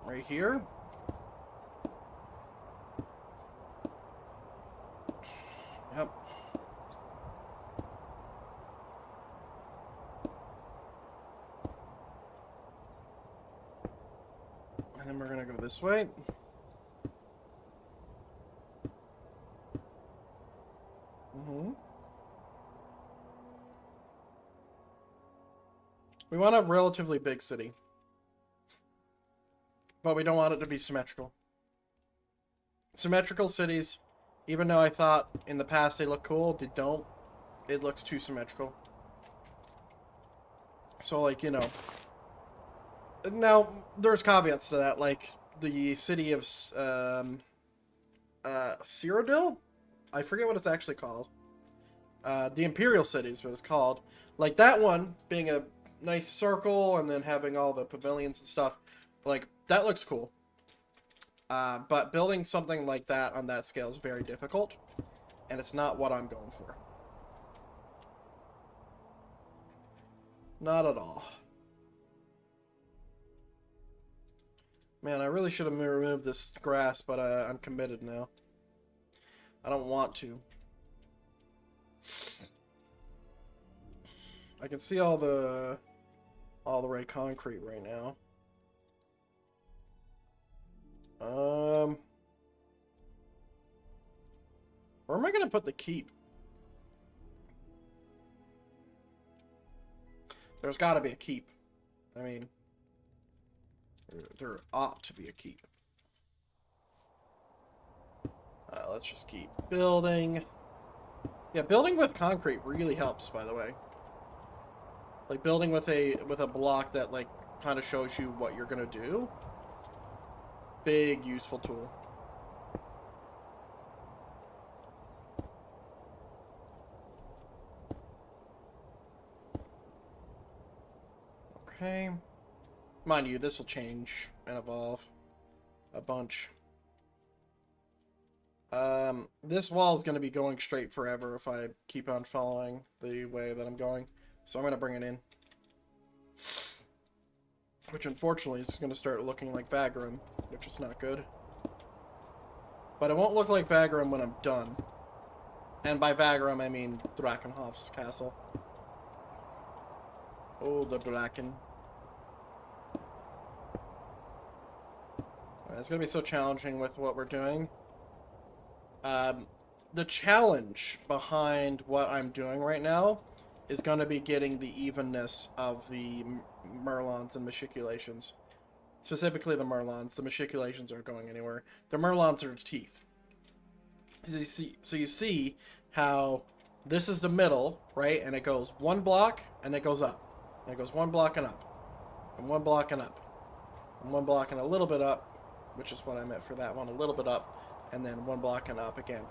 Right here? Yep. And then we're gonna go this way. We want a relatively big city. But we don't want it to be symmetrical. Symmetrical cities, even though I thought in the past they look cool, they don't. It looks too symmetrical. So, like, you know. Now, there's caveats to that, like the city of Cyrodiil? I forget what it's actually called. The Imperial City is what it's called. Like, that one being a nice circle and then having all the pavilions and stuff, like, that looks cool. But building something like that on that scale is very difficult, and it's not what I'm going for. Not at all. Man, I really should have removed this grass, but I'm committed now. I don't want to. I can see all the red concrete right now. Where am I gonna put the keep? There's got to be a keep. I mean, there ought to be a keep. Let's just keep building. Yeah, building with concrete really helps, by the way. Like building with a block that like kind of shows you what you're gonna do. Big useful tool. Okay. Mind you, this will change and evolve a bunch. This wall is going to be going straight forever if I keep on following the way that I'm going. So I'm going to bring it in. Which unfortunately is going to start looking like Vagrim, which is not good. But it won't look like Vagrim when I'm done. And by Vagrim, I mean Drakenhof's castle. Oh, the Draken. It's going to be so challenging with what we're doing. The challenge behind what I'm doing right now is going to be getting the evenness of the Merlons and Machiculations. Specifically the Merlons. The Machiculations aren't going anywhere. The Merlons are teeth. So you see how this is the middle, right? And it goes one block, and it goes up. And it goes one block and up. And one block and up. One block and a little bit up, which is what I meant for that one, a little bit up, and then one block and up again.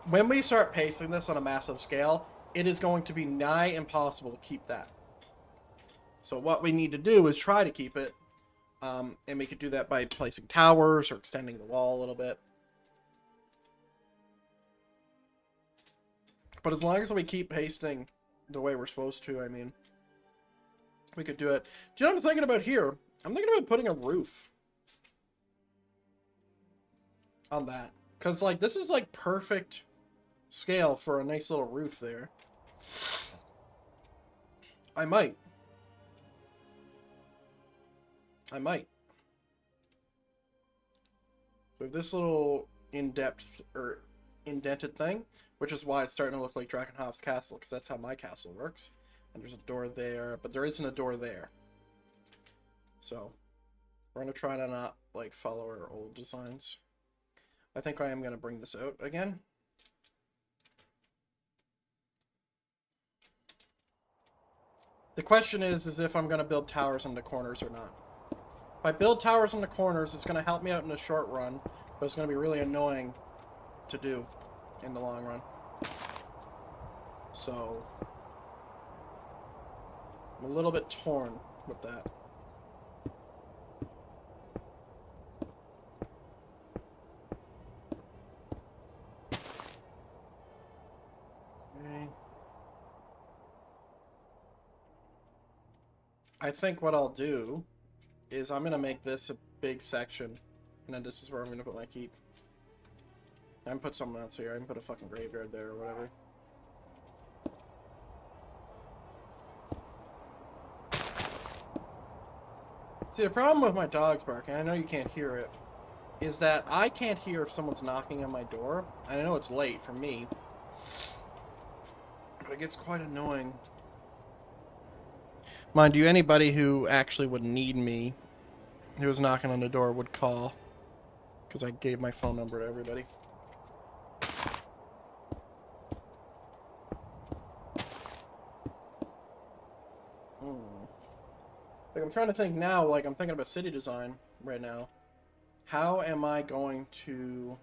When we start pacing this on a massive scale, it is going to be nigh impossible to keep that. So what we need to do is try to keep it, and we could do that by placing towers or extending the wall a little bit. But as long as we keep pasting the way we're supposed to, I mean, we could do it. Do you know what I'm thinking about here? I'm thinking about putting a roof on that. Because, like, this is, like, perfect scale for a nice little roof there. I might. With this little in-depth, or indented thing, which is why it's starting to look like Drakenhof's castle, because that's how my castle works. And there's a door there, but there isn't a door there. So, we're going to try to not, like, follow our old designs. I think I am going to bring this out again. The question is if I'm going to build towers into corners or not. If I build towers into corners, it's going to help me out in the short run, but it's going to be really annoying to do in the long run. So, I'm a little bit torn with that. Okay. I think what I'll do is I'm going to make this a big section, and then this is where I'm going to put my keep. I can put something else here. I can put a fucking graveyard there or whatever. See, the problem with my dog's barking, I know you can't hear it, is that I can't hear if someone's knocking on my door. I know it's late for me, but it gets quite annoying. Mind you, anybody who actually would need me, who was knocking on the door, would call, because I gave my phone number to everybody. Like, I'm trying to think now, like, I'm thinking about city design right now. How am I going to...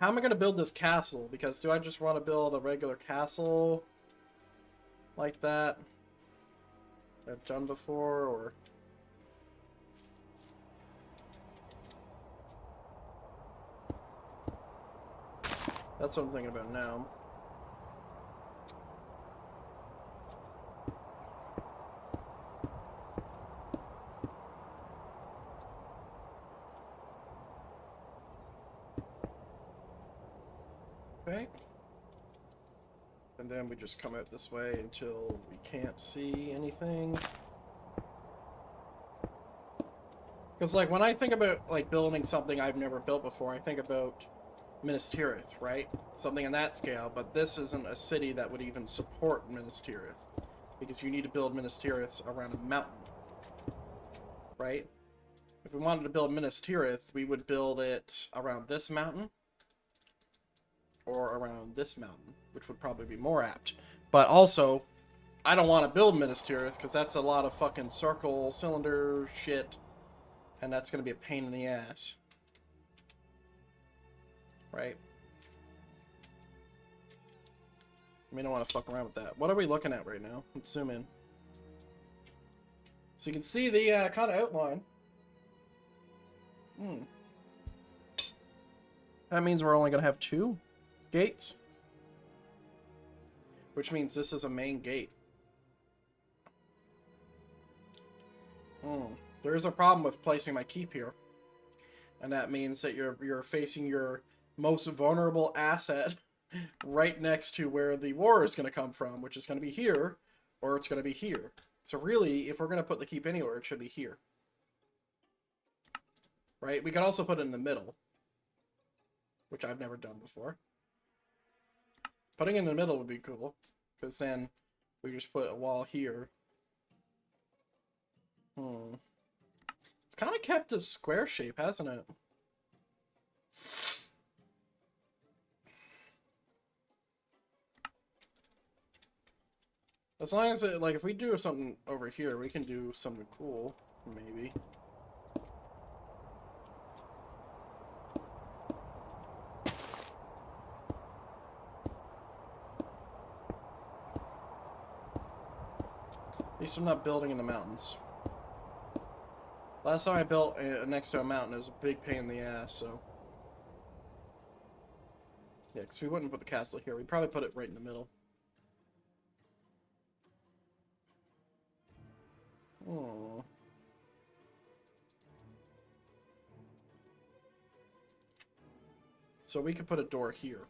How am I going to build this castle? Because do I just want to build a regular castle like that I've done before, or... That's what I'm thinking about now. Okay. And then we just come out this way until we can't see anything. Because, like, when I think about, like, building something I've never built before, I think about Minas Tirith, right? Something on that scale, but this isn't a city that would even support Minas Tirith. Because you need to build Minas Tirith around a mountain. Right? If we wanted to build Minas Tirith, we would build it around this mountain. Or around this mountain, which would probably be more apt. But also, I don't want to build Minas Tirith, because that's a lot of fucking circle, cylinder shit. And that's going to be a pain in the ass. Right? I don't want to fuck around with that. What are we looking at right now? Let's zoom in. So you can see the kind of outline. That means we're only going to have 2 gates. Which means this is a main gate. There is a problem with placing my keep here. And that means that you're facing your most vulnerable asset right next to where the war is going to come from, which is going to be here, or it's going to be here. So really, if we're going to put the keep anywhere, it should be here. Right? We could also put it in the middle, which I've never done before. Putting it in the middle would be cool, because then we just put a wall here. It's kind of kept a square shape, hasn't it? As long as it, like, if we do something over here, we can do something cool, maybe. At least I'm not building in the mountains. Last time I built next to a mountain, it was a big pain in the ass, so... Yeah, because we wouldn't put the castle here. We'd probably put it right in the middle. Oh. So we could put a door here.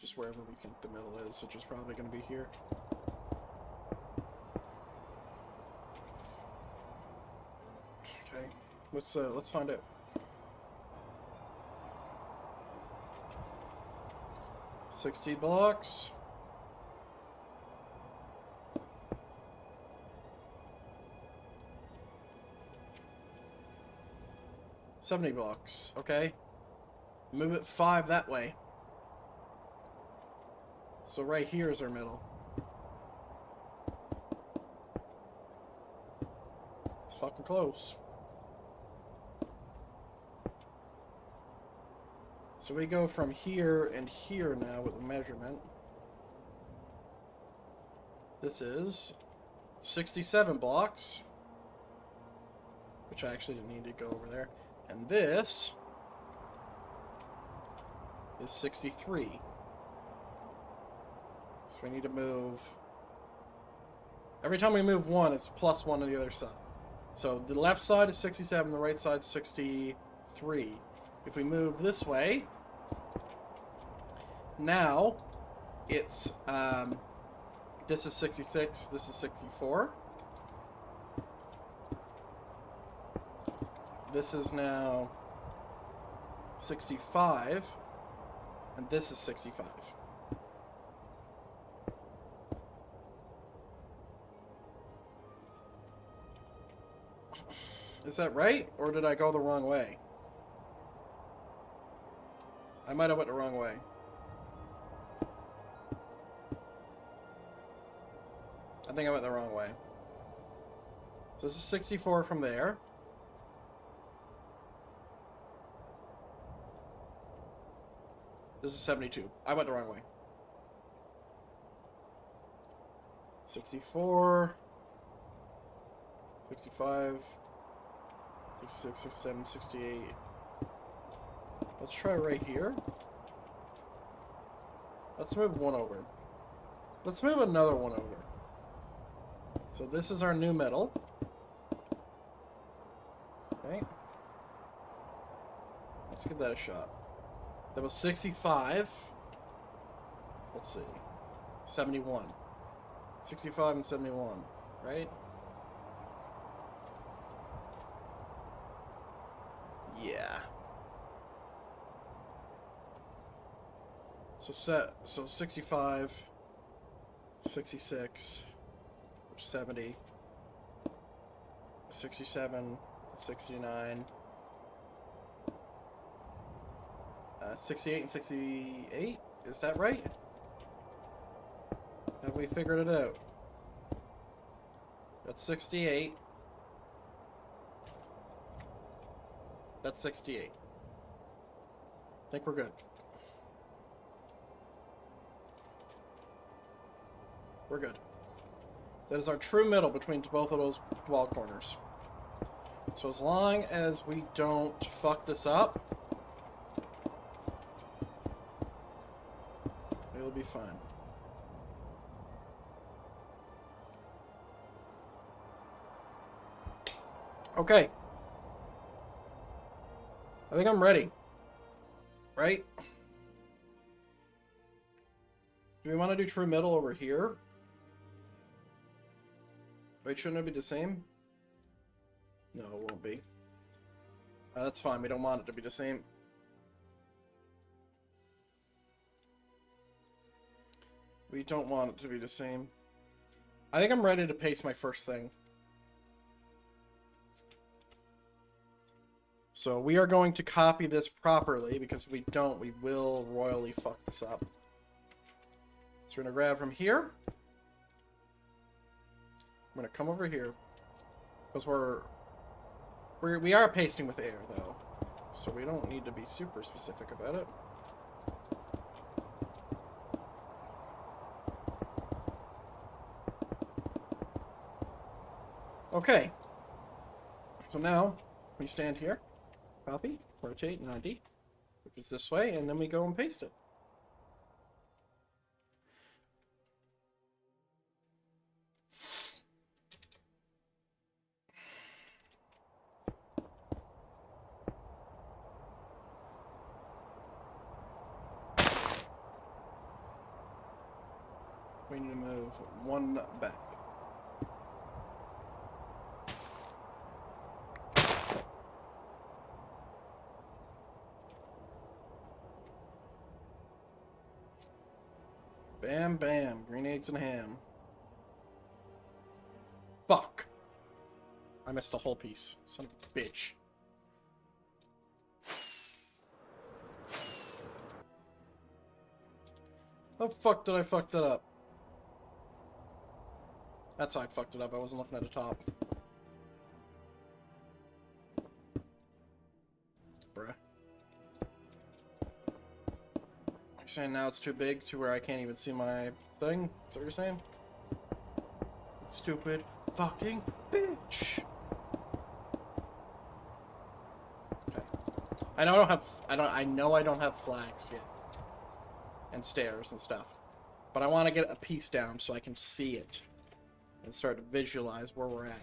Just wherever we think the middle is, which is probably going to be here. Okay, let's find out. 60 blocks. $70 blocks. Okay. Move it 5 that way. So right here is our middle. It's fucking close. So we go from here and here now with the measurement. This is 67 blocks. Which I actually didn't need to go over there. And this is 63. So we need to move... Every time we move one, it's plus 1 on the other side. So the left side is 67, the right side is 63. If we move this way, now it's this is 66, this is 64. This is now 65, and this is 65. Is that right, or did I go the wrong way? I might have went the wrong way. I think I went the wrong way. So this is 64 from there. This is 72. I went the wrong way. 64. 65. 66, 67, 68. Let's try right here. Let's move one over. Let's move another one over. So this is our new middle. Okay. Let's give that a shot. That was 65. Let's see. 71. 65 and 71, right? Yeah. So 65, 66, 70, 67, 69, 68 and 68? Is that right? Have we figured it out? That's 68. That's 68. I think we're good. We're good. That is our true middle between both of those wall corners. So as long as we don't fuck this up, it'll be fine. Okay. I think I'm ready. Right? Do we want to do true middle over here? Wait, shouldn't it be the same? No, it won't be. That's fine. We don't want it to be the same. We don't want it to be the same. I think I'm ready to paste my first thing. So we are going to copy this properly, because if we don't, we will royally fuck this up. So we're going to grab from here. I'm going to come over here. Because we are pasting with air, though. So we don't need to be super specific about it. Okay. So now, we stand here, copy, rotate 90, which is this way, and then we go and paste it. We need to move one back. Bam, bam. Green eggs and ham. Fuck. I missed a whole piece. Son of a bitch. How the fuck did I fuck that up? That's how I fucked it up. I wasn't looking at the top. Bruh. You're saying now it's too big to where I can't even see my thing? Is that what you're saying? Stupid fucking bitch. Okay. I know I don't have flags yet. And stairs and stuff. But I want to get a piece down so I can see it. And start to visualize where we're at.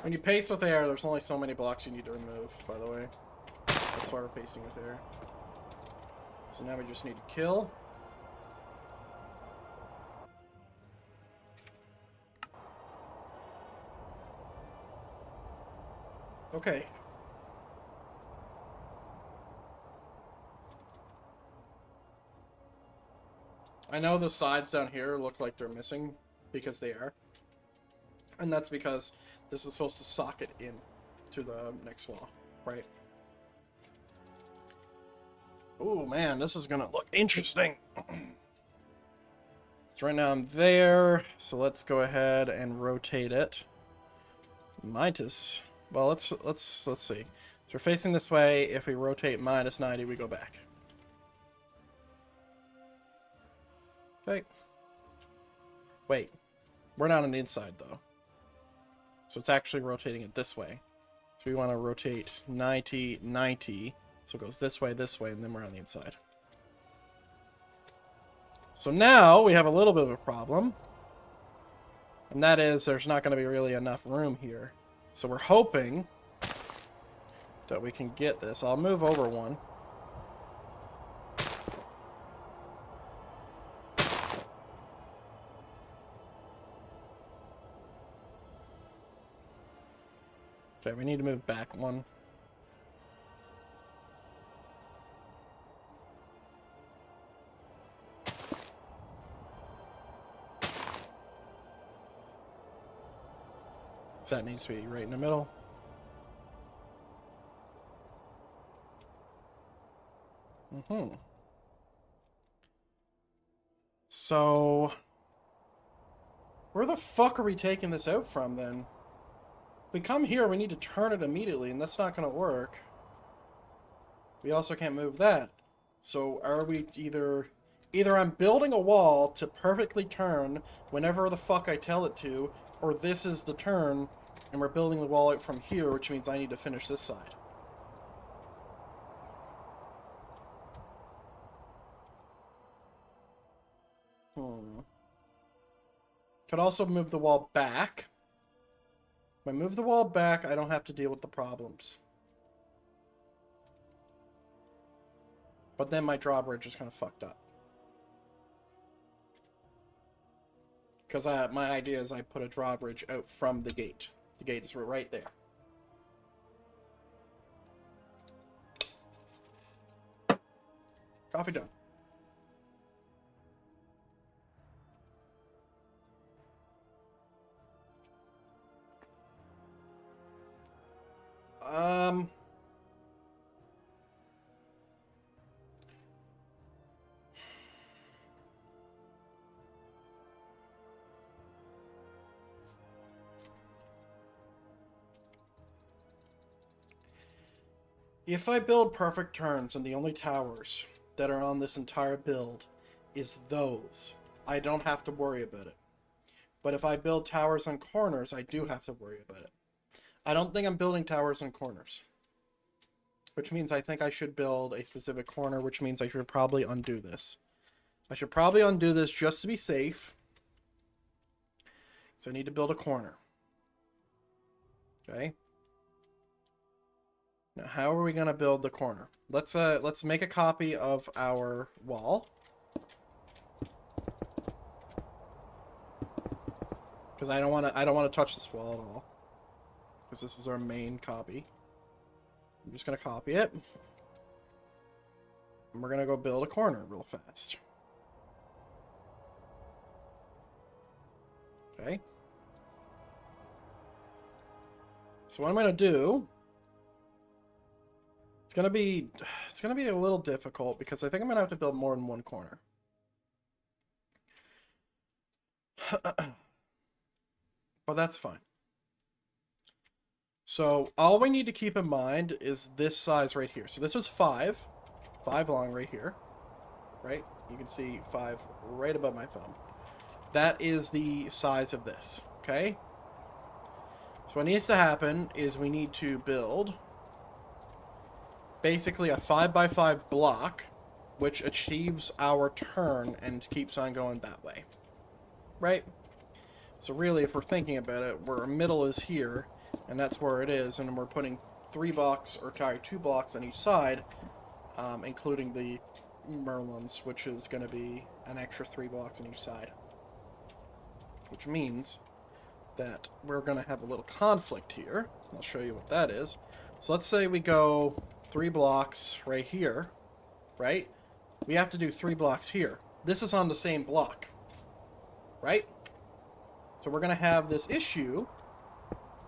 When you paste with air, there's only so many blocks you need to remove, by the way. That's why we're pasting with air. So now we just need to kill. Okay. I know the sides down here look like they're missing because they are. And that's because this is supposed to socket in to the next wall, right? Oh man, this is gonna look interesting. So right now I'm there, so let's go ahead and rotate it. Minus, well, let's see. So we're facing this way. If we rotate minus 90, we go back. Okay. Wait, we're not on the inside though. So it's actually rotating it this way. So we want to rotate 90, 90. So it goes this way, and then we're on the inside. So now we have a little bit of a problem. And that is there's not going to be really enough room here. So we're hoping that we can get this. I'll move over one. Okay, we need to move back one. So that needs to be right in the middle. So, where the fuck are we taking this out from then? If we come here, we need to turn it immediately, and that's not going to work. We also can't move that. So are we either I'm building a wall to perfectly turn whenever the fuck I tell it to, or this is the turn, and we're building the wall out from here, which means I need to finish this side. Could also move the wall back. If I move the wall back, I don't have to deal with the problems. But then my drawbridge is kind of fucked up. Because my idea is I put a drawbridge out from the gate. The gate is right there. Coffee done. If I build perfect turns and the only towers that are on this entire build is those, I don't have to worry about it. But if I build towers on corners, I do have to worry about it. I don't think I'm building towers on corners. Which means I think I should build a specific corner, which means I should probably undo this. I should probably undo this just to be safe. So I need to build a corner. Okay. Now, how are we going to build the corner? Let's make a copy of our wall. Because I don't want to touch this wall at all. Because this is our main copy. I'm just going to copy it. And we're going to go build a corner real fast. Okay. So what I'm going to do, it's going to be a little difficult because I think I'm going to have to build more than one corner. But that's fine. So all we need to keep in mind is this size right here. So this was 5 long right here, right? You can see 5 right above my thumb. That is the size of this, okay? So what needs to happen is we need to build basically a 5x5 block, which achieves our turn and keeps on going that way, right? So really, if we're thinking about it, our middle is here, and that's where it is, and we're putting 2 blocks on each side, including the Merlins, which is going to be an extra 3 blocks on each side. Which means that we're going to have a little conflict here. I'll show you what that is. So let's say we go 3 blocks right here, right? We have to do 3 blocks here. This is on the same block, right? So we're going to have this issue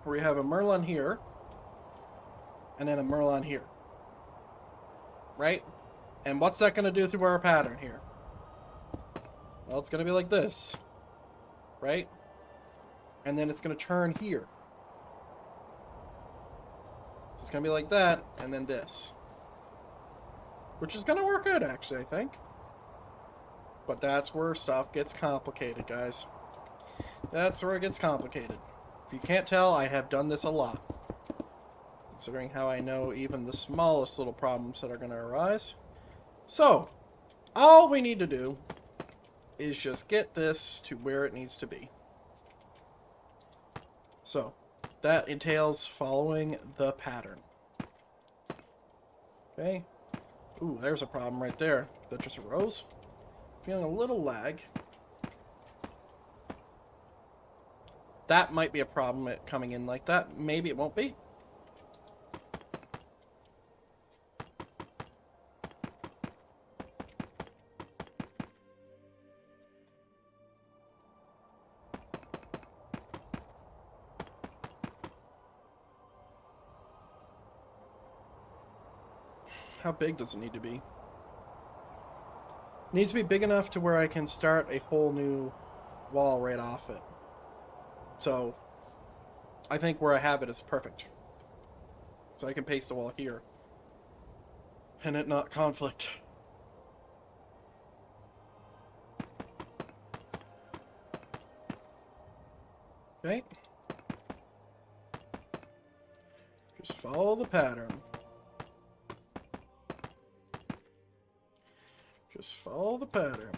where we have a Merlin here and then a Merlin here, right? And what's that going to do through our pattern here? Well, it's going to be like this, right? And then it's going to turn here. So it's going to be like that, and then this. Which is going to work out, actually, I think. But that's where stuff gets complicated, guys. That's where it gets complicated. If you can't tell, I have done this a lot. Considering how I know even the smallest little problems that are going to arise. So, all we need to do is just get this to where it needs to be. So, that entails following the pattern. Okay. Ooh, there's a problem right there that just arose. Feeling a little lag. That might be a problem it coming in like that. Maybe it won't be. How big does it need to be? It needs to be big enough to where I can start a whole new wall right off it. So, I think where I have it is perfect. So I can paste a wall here. And it not conflict. Okay. Just follow the pattern. Just follow the pattern.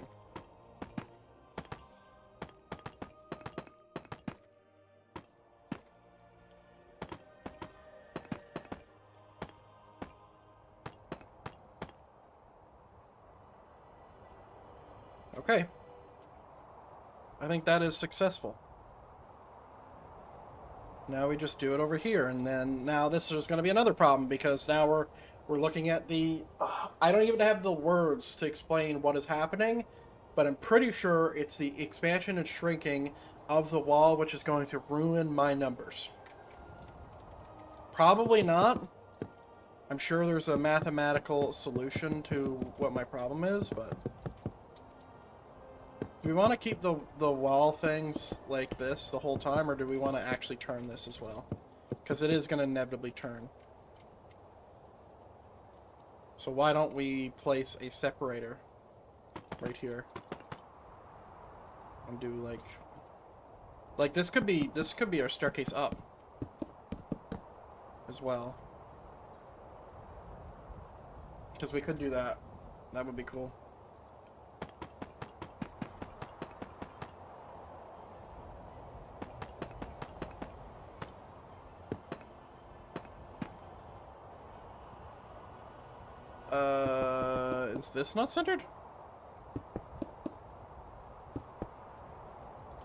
Okay. I think that is successful. Now we just do it over here, and then now this is going to be another problem because now we're looking at the... I don't even have the words to explain what is happening, but I'm pretty sure it's the expansion and shrinking of the wall which is going to ruin my numbers. Probably not. I'm sure there's a mathematical solution to what my problem is, but... Do we want to keep the wall things like this the whole time, or do we want to actually turn this as well? Because it is going to inevitably turn. So why don't we place a separator right here? And do like this could be our staircase up as well. Because we could do that. That would be cool. Is this not centered?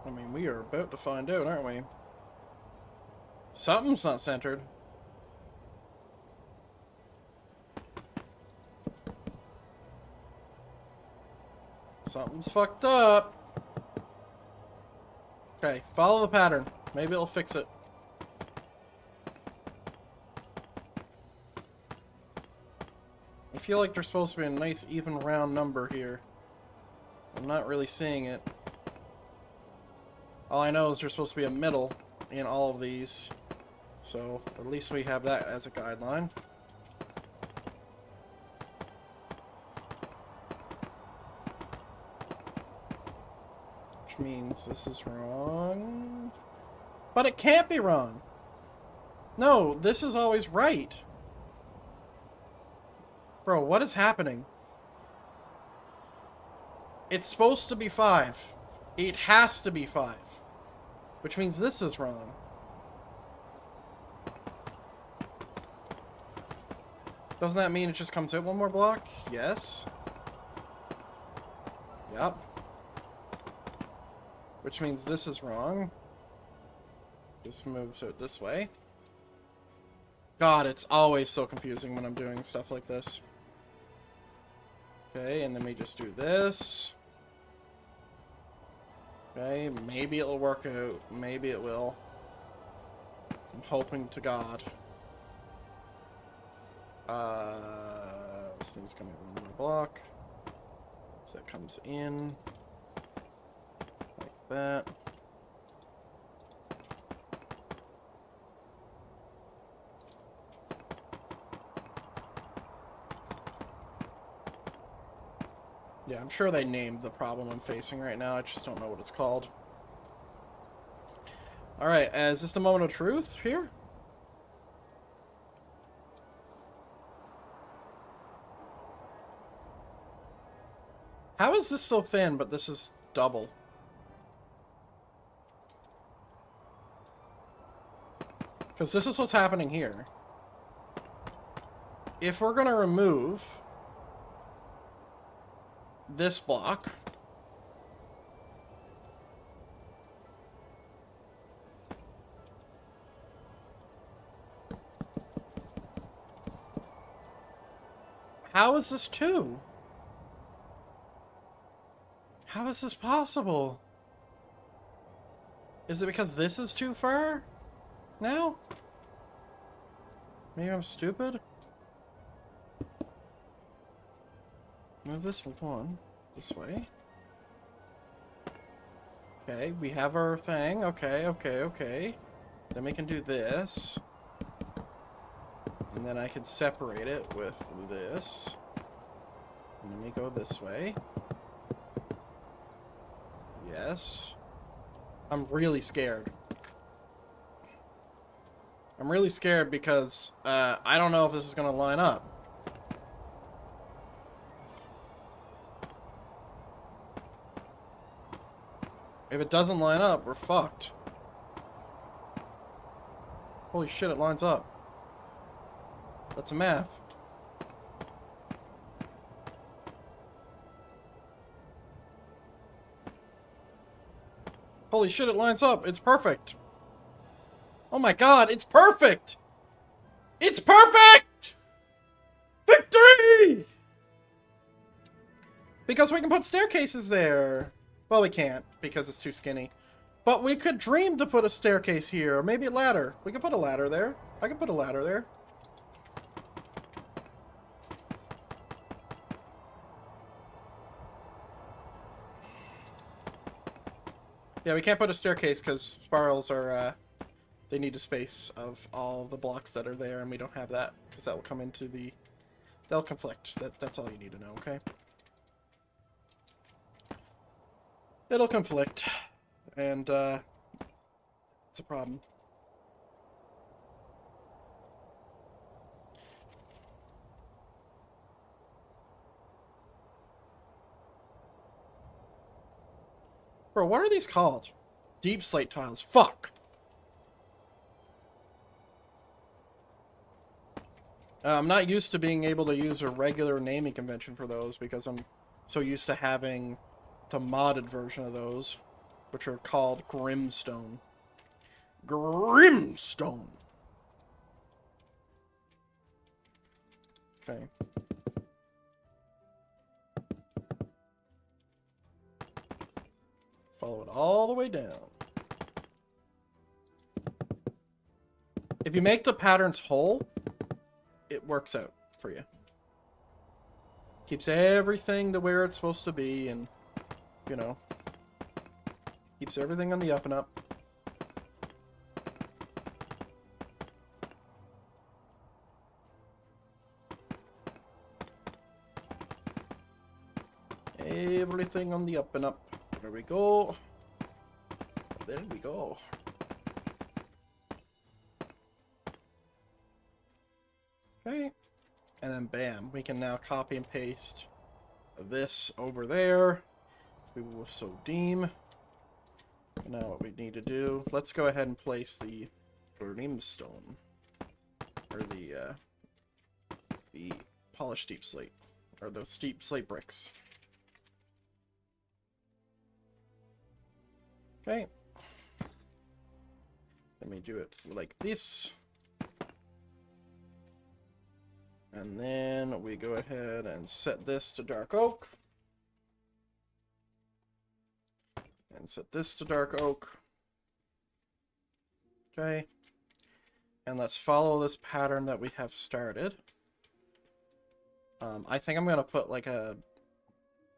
I mean, we are about to find out, aren't we? Something's not centered. Something's fucked up. Okay, follow the pattern. Maybe it'll fix it. I feel like there's supposed to be a nice even round number here. I'm not really seeing it. All I know is there's supposed to be a middle in all of these. So at least we have that as a guideline. Which means this is wrong. But it can't be wrong. No, this is always right. Bro, what is happening? It's supposed to be 5. It has to be 5. Which means this is wrong. Doesn't that mean it just comes out one more block? Yes. Yep. Which means this is wrong. Just moves out this way. God, it's always so confusing when I'm doing stuff like this. Okay, and then we just do this. Okay, maybe it'll work out. Maybe it will. I'm hoping to God. This thing's coming in the block. So it comes in. Like that. Yeah, I'm sure they named the problem I'm facing right now. I just don't know what it's called. Alright, is this the moment of truth here? How is this so thin, but this is double? Because this is what's happening here. If we're going to remove this block, how is this 2? How is this possible? Is it because this is too far now? Maybe I'm stupid? Move this one this way. Okay, we have our thing. Okay, okay, okay. Then we can do this. And then I can separate it with this. And then we go this way. Yes. I'm really scared. I'm really scared because I don't know if this is going to line up. If it doesn't line up, we're fucked. Holy shit, it lines up. That's a math. Holy shit, it lines up. It's perfect. Oh my god, it's perfect! It's perfect! Victory! Because we can put staircases there. Well, we can't, because it's too skinny. But we could dream to put a staircase here, or maybe a ladder. We could put a ladder there. I could put a ladder there. Yeah, we can't put a staircase because spirals are, they need a space of all the blocks that are there, and we don't have that, because that will come into the They'll conflict. That's all you need to know, okay? It'll conflict. And, it's a problem. Bro, what are these called? Deep slate tiles. Fuck! I'm not used to being able to use a regular naming convention for those because I'm so used to having the modded version of those, which are called Grimstone. Grimstone! Okay. Follow it all the way down. If you make the patterns whole, it works out for you. Keeps everything to where it's supposed to be, and, you know, keeps everything on the up and up. Everything on the up and up. There we go. There we go. Okay. And then bam, we can now copy and paste this over there, if we will so deem. Now what we need to do, let's go ahead and place the Grimstone, or the polished deep slate, or those deep slate bricks. Okay. Let me do it like this. And then we go ahead and set this to dark oak. And set this to dark oak. Okay. And let's follow this pattern that we have started. I think I'm going to put like a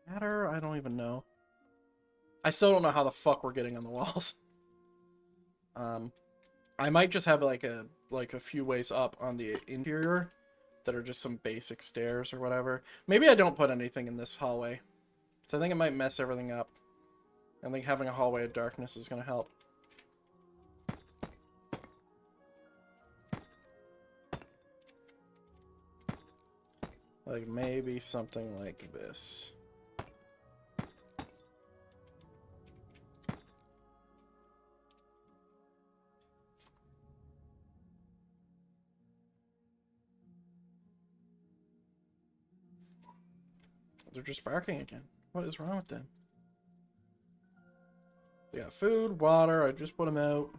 ladder. I don't even know. I still don't know how the fuck we're getting on the walls. I might just have like a few ways up on the interior that are just some basic stairs or whatever. Maybe I don't put anything in this hallway. So I think it might mess everything up. I think having a hallway of darkness is going to help. Like maybe something like this. They're just barking again. What is wrong with them? They got food, water. I just put them out.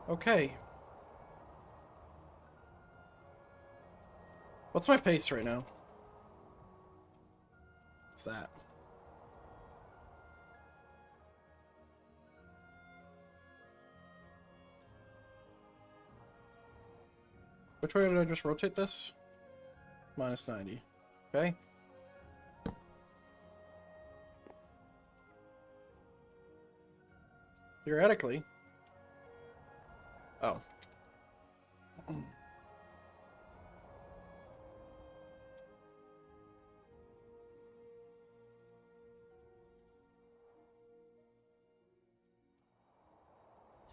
Okay. What's my pace right now? What's that? Which way did I just rotate this? Minus 90. Okay. Theoretically. Oh.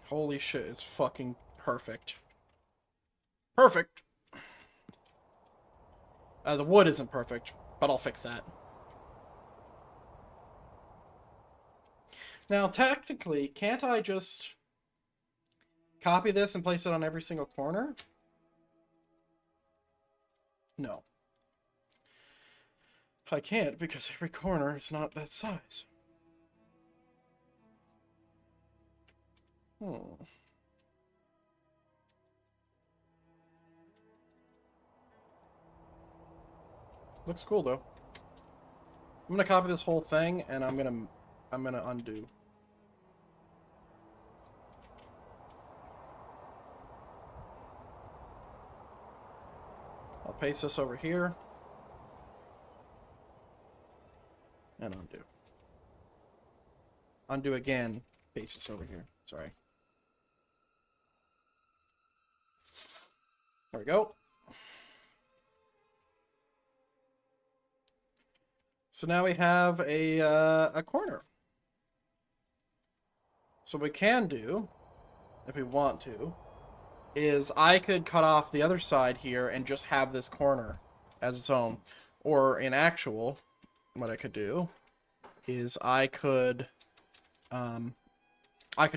Holy shit, it's fucking perfect. Perfect! The wood isn't perfect, but I'll fix that. Now, technically, can't I just copy this and place it on every single corner? No. I can't, because every corner is not that size. Looks cool though. I'm gonna copy this whole thing and I'm gonna undo. I'll paste this over here and undo. Undo again paste this over here. Sorry. There we go. So now we have a corner. So what we can do, if we want to, is I could cut off the other side here and just have this corner as its own. Or in actual, what I could do is I could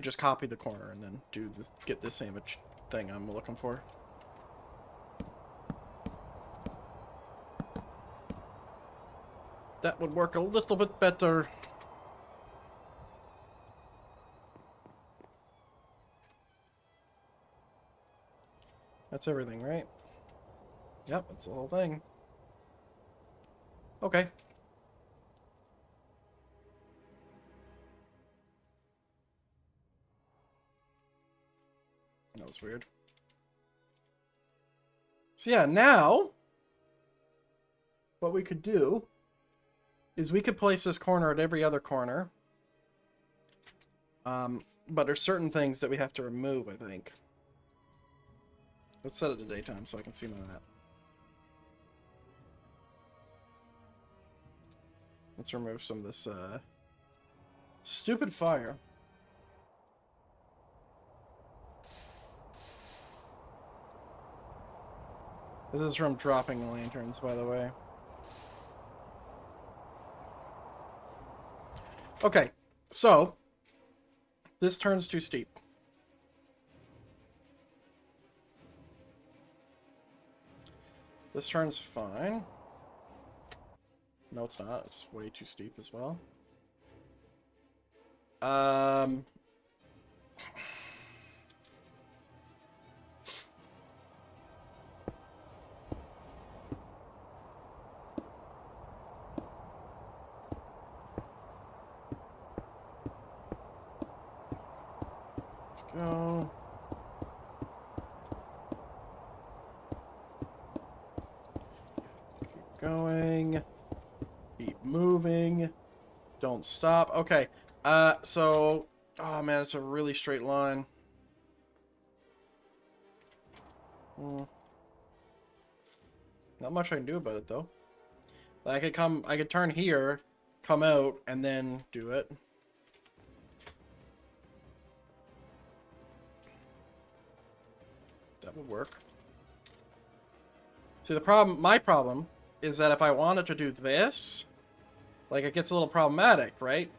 just copy the corner and then do this, get this image thing I'm looking for. That would work a little bit better. That's everything, right? Yep, that's the whole thing. Okay. That was weird. So yeah, now what we could do is we could place this corner at every other corner. But there's certain things that we have to remove, I think. Let's set it to daytime so I can see none of that. Let's remove some of this stupid fire. This is from dropping lanterns, by the way. Okay, so this turns too steep. This turns fine. No, it's not. It's way too steep as well. Let's go. Keep going. Keep moving. Don't stop. Okay. So... Oh, man, it's a really straight line. Not much I can do about it, though. Like, I could turn here, come out, and then do it. That would work. See, my problem is that if I wanted to do this, like, it gets a little problematic, right?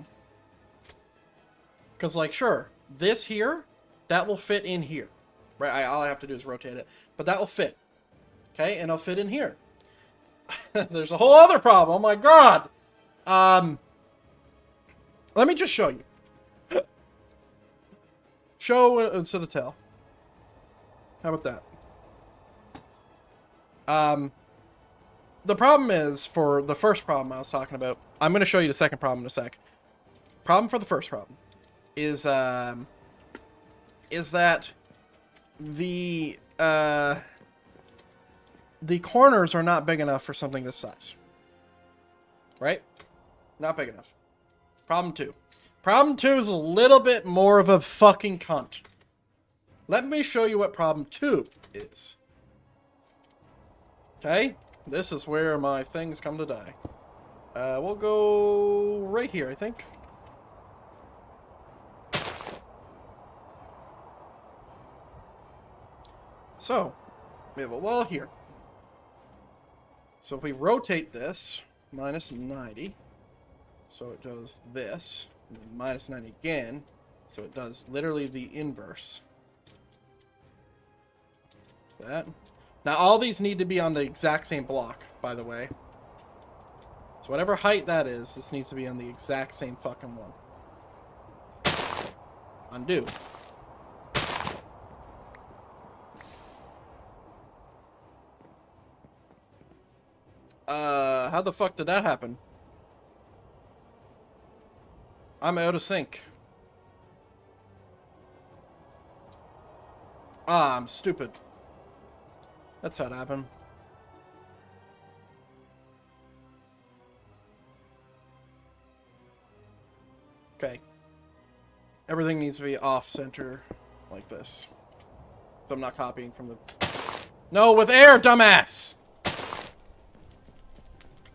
Because, like, sure, this here, that will fit in here, right? All I have to do is rotate it, but that will fit, okay? And it'll fit in here. There's a whole other problem. Oh, my God. Let me just show you. Show instead of tell. How about that? The problem is, for the first problem I was talking about, I'm going to show you the second problem in a sec. Problem for the first problem is that the corners are not big enough for something this size. Right? Not big enough. Problem 2. Problem 2 is a little bit more of a fucking cunt. Let me show you what problem 2 is. Okay? This is where my things come to die. We'll go right here, I think. So, we have a wall here. So if we rotate this, minus 90, so it does this, and then minus 90 again, so it does literally the inverse. That. Now all these need to be on the exact same block, by the way. So whatever height that is, this needs to be on the exact same fucking one. Undo. How the fuck did that happen? I'm out of sync. Ah, I'm stupid. That's how it happened. Okay. Everything needs to be off-center like this. So I'm not copying from the... No, with air, dumbass!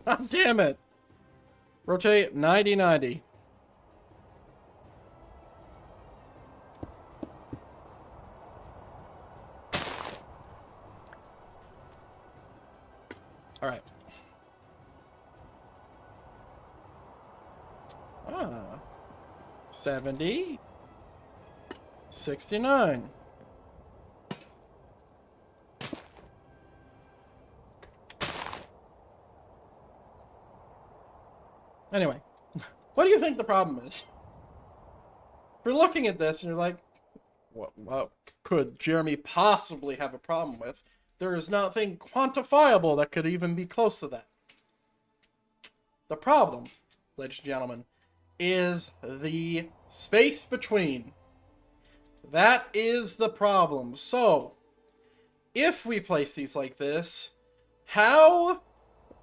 God damn it. Rotate 90-90. Alright. Ah. 70. 69. Anyway, what do you think the problem is? If you're looking at this and you're like, what could Jeremy possibly have a problem with? There is nothing quantifiable that could even be close to that. The problem, ladies and gentlemen, is the space between. That is the problem. So, if we place these like this, how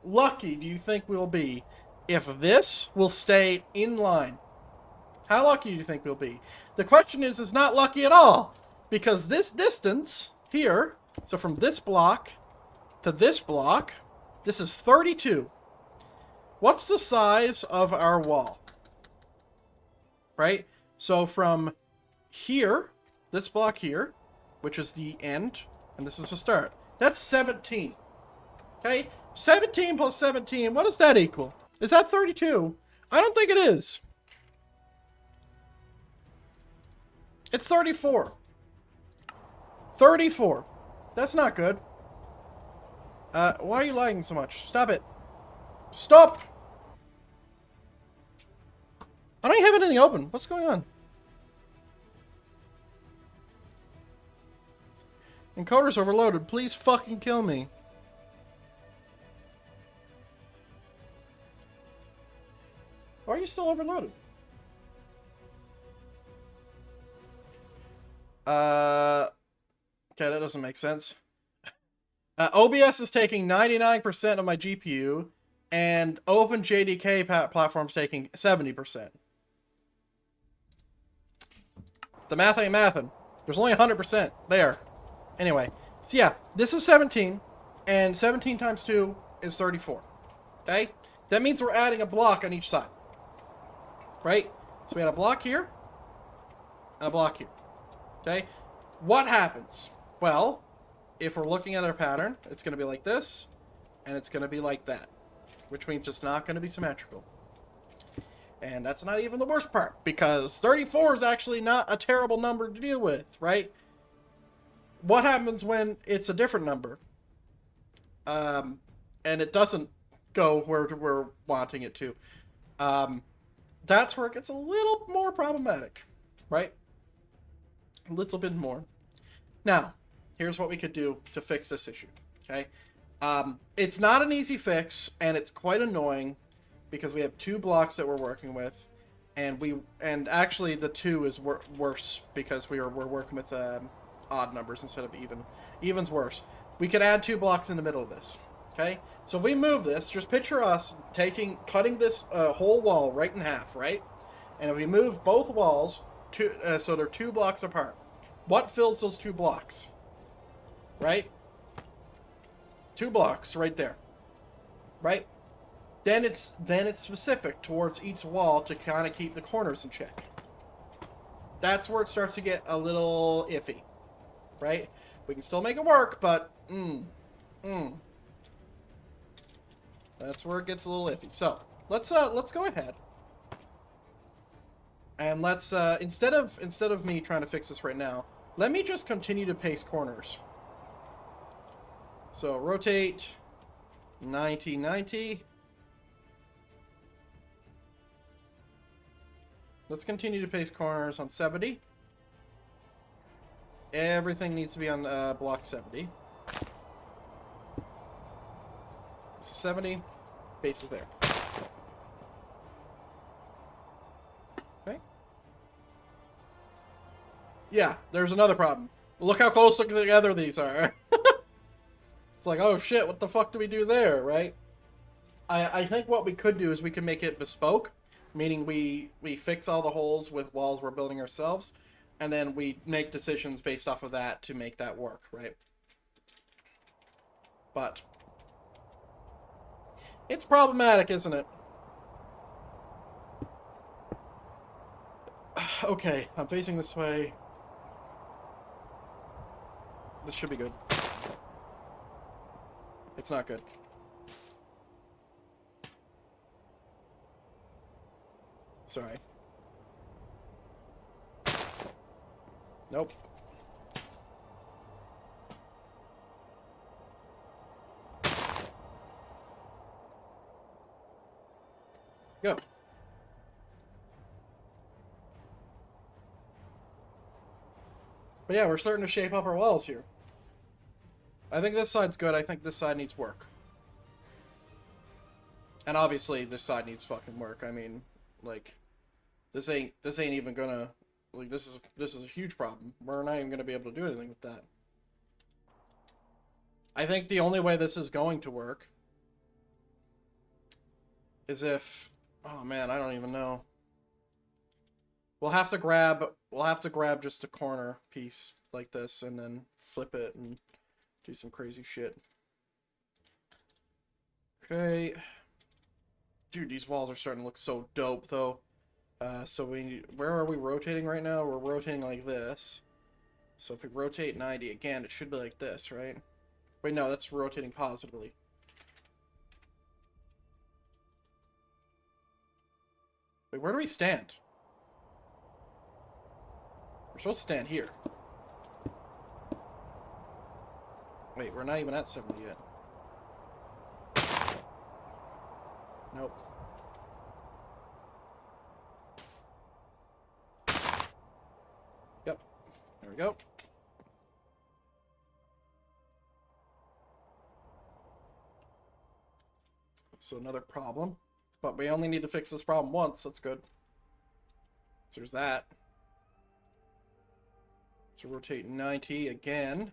lucky do you think we'll be if this will stay in line? How lucky do you think we'll be? The question is not lucky at all. Because this distance here, so from this block to this block, this is 32. What's the size of our wall? Right? So from here, this block here, which is the end, and this is the start. That's 17. Okay? 17 plus 17, what does that equal? Is that 32? I don't think it is. It's 34. 34. That's not good. Why are you lagging so much? Stop it. Stop! I don't have it in the open. What's going on? Encoder's overloaded. Please fucking kill me. Why are you still overloaded? Okay, that doesn't make sense. OBS is taking 99% of my GPU, and OpenJDK platform's taking 70%. The math ain't mathin'. There's only 100% there. Anyway, so yeah, this is 17, and 17 times 2 is 34. Okay? That means we're adding a block on each side. Right? So we had a block here, and a block here. Okay? What happens? Well, if we're looking at our pattern, it's going to be like this, and it's going to be like that. Which means it's not going to be symmetrical. And that's not even the worst part, because 34 is actually not a terrible number to deal with, right? What happens when it's a different number? And it doesn't go where we're wanting it to. That's where it gets a little more problematic, right? A little bit more. Now, here's what we could do to fix this issue, okay? It's not an easy fix, and it's quite annoying, because we have two blocks that we're working with, and actually the 2 is worse, because we're working with odd numbers instead of even. Even's worse. We could add 2 blocks in the middle of this, okay? So if we move this, just picture us cutting this whole wall right in half, right? And if we move both walls, so they're 2 blocks apart, what fills those 2 blocks? Right? 2 blocks right there. Right? Then it's specific towards each wall to kind of keep the corners in check. That's where it starts to get a little iffy. Right? We can still make it work, but that's where it gets a little iffy. So let's go ahead. And let's instead of me trying to fix this right now, let me just continue to paste corners. So rotate 90-90. Let's continue to paste corners on 70. Everything needs to be on block 70. So 70, paste with there. Okay. Yeah, there's another problem. Look how close together these are. It's like, oh shit, what the fuck do we do there, right? I think what we could do is we can make it bespoke. meaning we fix all the holes with walls we're building ourselves, and then we make decisions based off of that to make that work, right? But it's problematic, isn't it? Okay, I'm facing this way. This should be good. It's not good. Sorry. Nope. Go. But yeah, we're starting to shape up our walls here. I think this side's good. I think this side needs work. And obviously, this side needs fucking work. I mean, like, this ain't even gonna, like, this is a huge problem. We're not even gonna be able to do anything with that. I think the only way this is going to work is if, oh man, I don't even know. We'll have to grab just a corner piece like this and then flip it and do some crazy shit. Okay. Dude, these walls are starting to look so dope though. So where are we rotating right now? We're rotating like this. So if we rotate 90 again, it should be like this, right? Wait, no, that's rotating positively. Wait, where do we stand? We're supposed to stand here. Wait, we're not even at 70 yet. Nope. Yep. There we go. So another problem. But we only need to fix this problem once. That's good. So there's that. So rotate 90 again.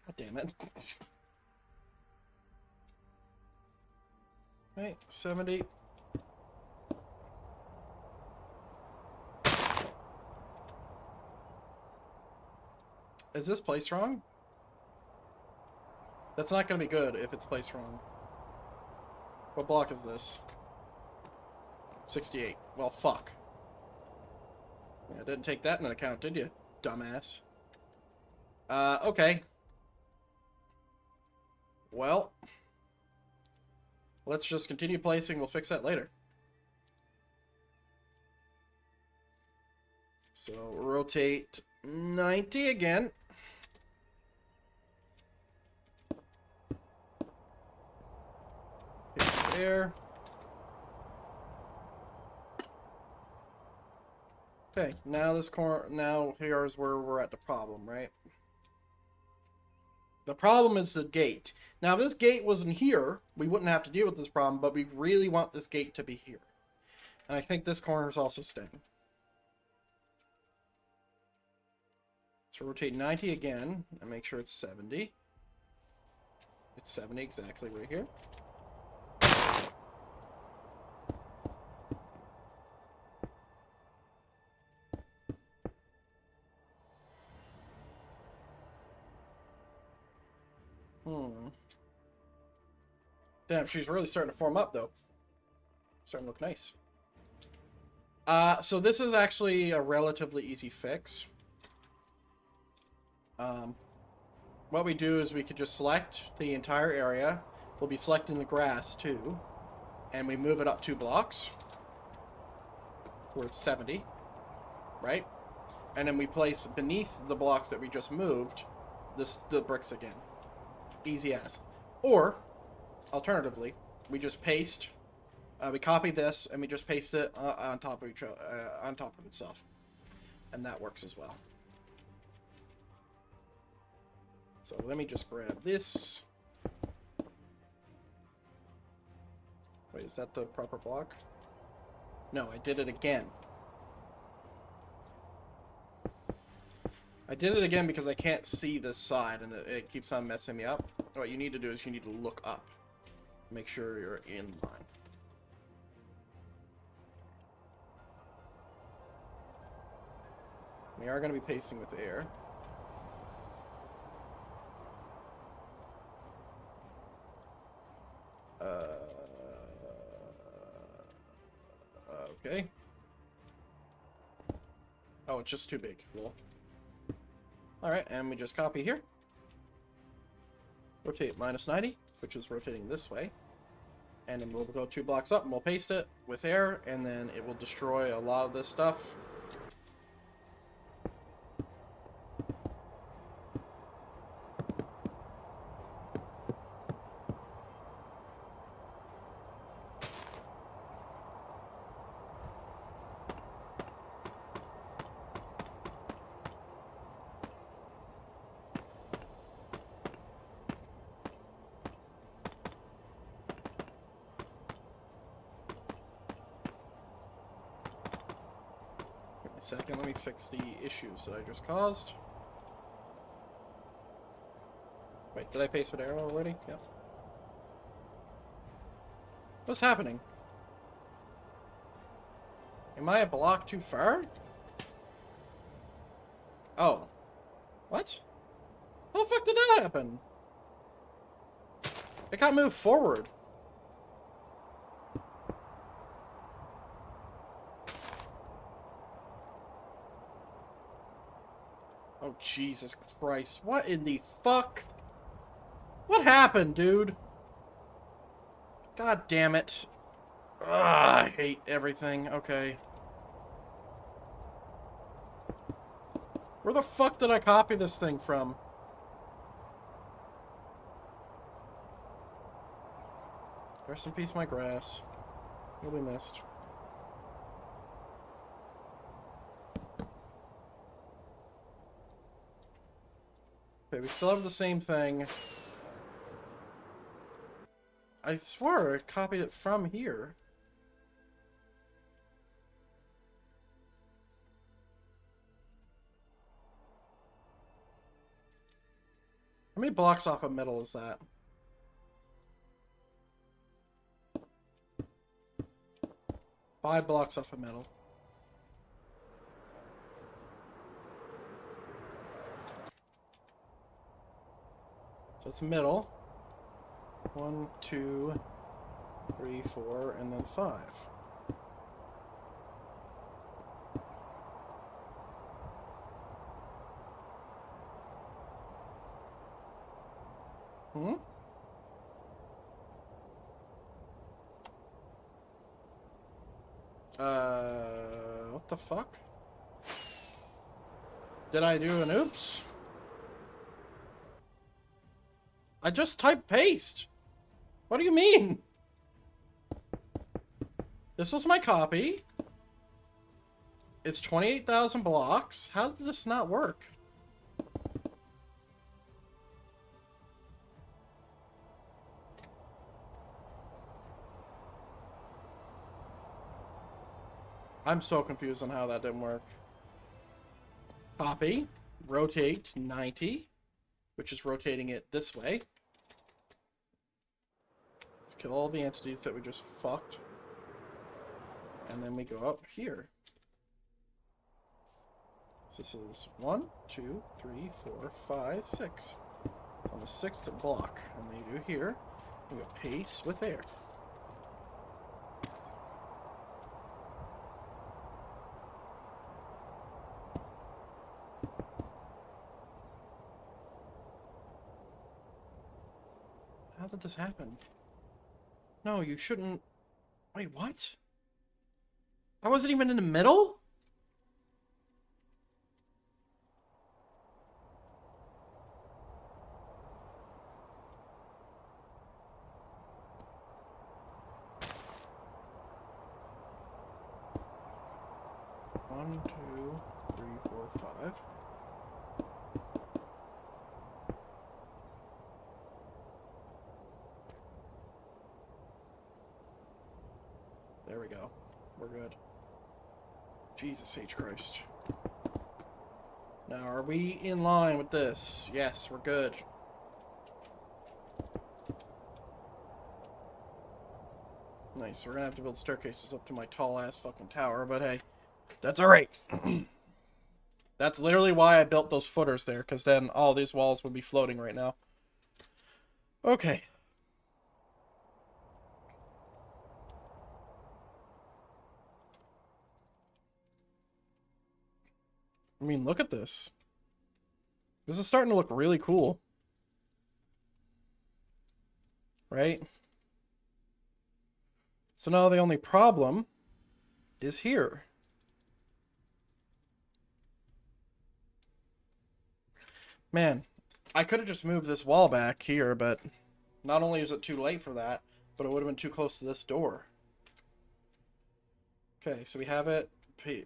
God damn it. Right, 70. Is this placed wrong? That's not going to be good if it's placed wrong. What block is this? 68. Well, fuck. Yeah, didn't take that into account, did you, dumbass? Okay. Well, let's just continue placing. We'll fix that later. So, rotate 90 again. There. Okay, now this corner, now here's where we're at the problem, right? The problem is the gate. Now, if this gate wasn't here, we wouldn't have to deal with this problem, but we really want this gate to be here. And I think this corner is also staying. So rotate 90 again, and make sure it's 70. It's 70 exactly right here. Damn, she's really starting to form up, though. Starting to look nice. So this is actually a relatively easy fix. What we do is we could just select the entire area. We'll be selecting the grass, too. And we move it up 2 blocks. Where it's 70. Right? And then we place beneath the blocks that we just moved the bricks again. Easy as. Or, alternatively, we just paste. We copy this and we just paste it on top of on top of itself, and that works as well. So let me just grab this. Wait, is that the proper block? No, I did it again. I did it again because I can't see this side, and it keeps on messing me up. What you need to do is you need to look up. Make sure you're in line. We are going to be pacing with air. Okay. Oh, it's just too big. Cool. Alright, and we just copy here. Rotate -90, which is rotating this way. And then we'll go 2 blocks up, and we'll paste it with air, and then it will destroy a lot of this stuff. Second, let me fix the issues that I just caused. Wait, did I paste with arrow already? Yep. What's happening? Am I a block too far? Oh. What? How the fuck did that happen? It got moved forward. Oh, Jesus Christ. What in the fuck? What happened, dude? God damn it. Ugh, I hate everything. Okay. Where the fuck did I copy this thing from? Rest in peace, my grass. You'll be missed. Okay, we still have the same thing. I swear I copied it from here. How many blocks off of metal is that? Five blocks off of metal. So it's middle. 1, 2, 3, 4, and then 5. Hmm? What the fuck? Did I do an oops? I just typed paste. What do you mean? This was my copy. It's 28,000 blocks. How did this not work? I'm so confused on how that didn't work. Copy. Rotate 90. Which is rotating it this way. Let's kill all the entities that we just fucked. And then we go up here. So this is 1, 2, 3, 4, 5, 6. It's on the 6th block. And we do here. We go paste with air. How did this happen? No, you shouldn't... Wait, what? I wasn't even in the middle? One, 2, 3, 4, 5. There we go. We're good. Jesus H. Christ. Now, are we in line with this? Yes, we're good. Nice. We're gonna have to build staircases up to my tall-ass fucking tower, but hey, that's alright. That's literally why I built those footers there, because then all these walls would be floating right now. Okay. I mean, look at this. This is starting to look really cool. Right? So now the only problem is here. Man, I could have just moved this wall back here, but not only is it too late for that, but it would have been too close to this door. Okay, so we have it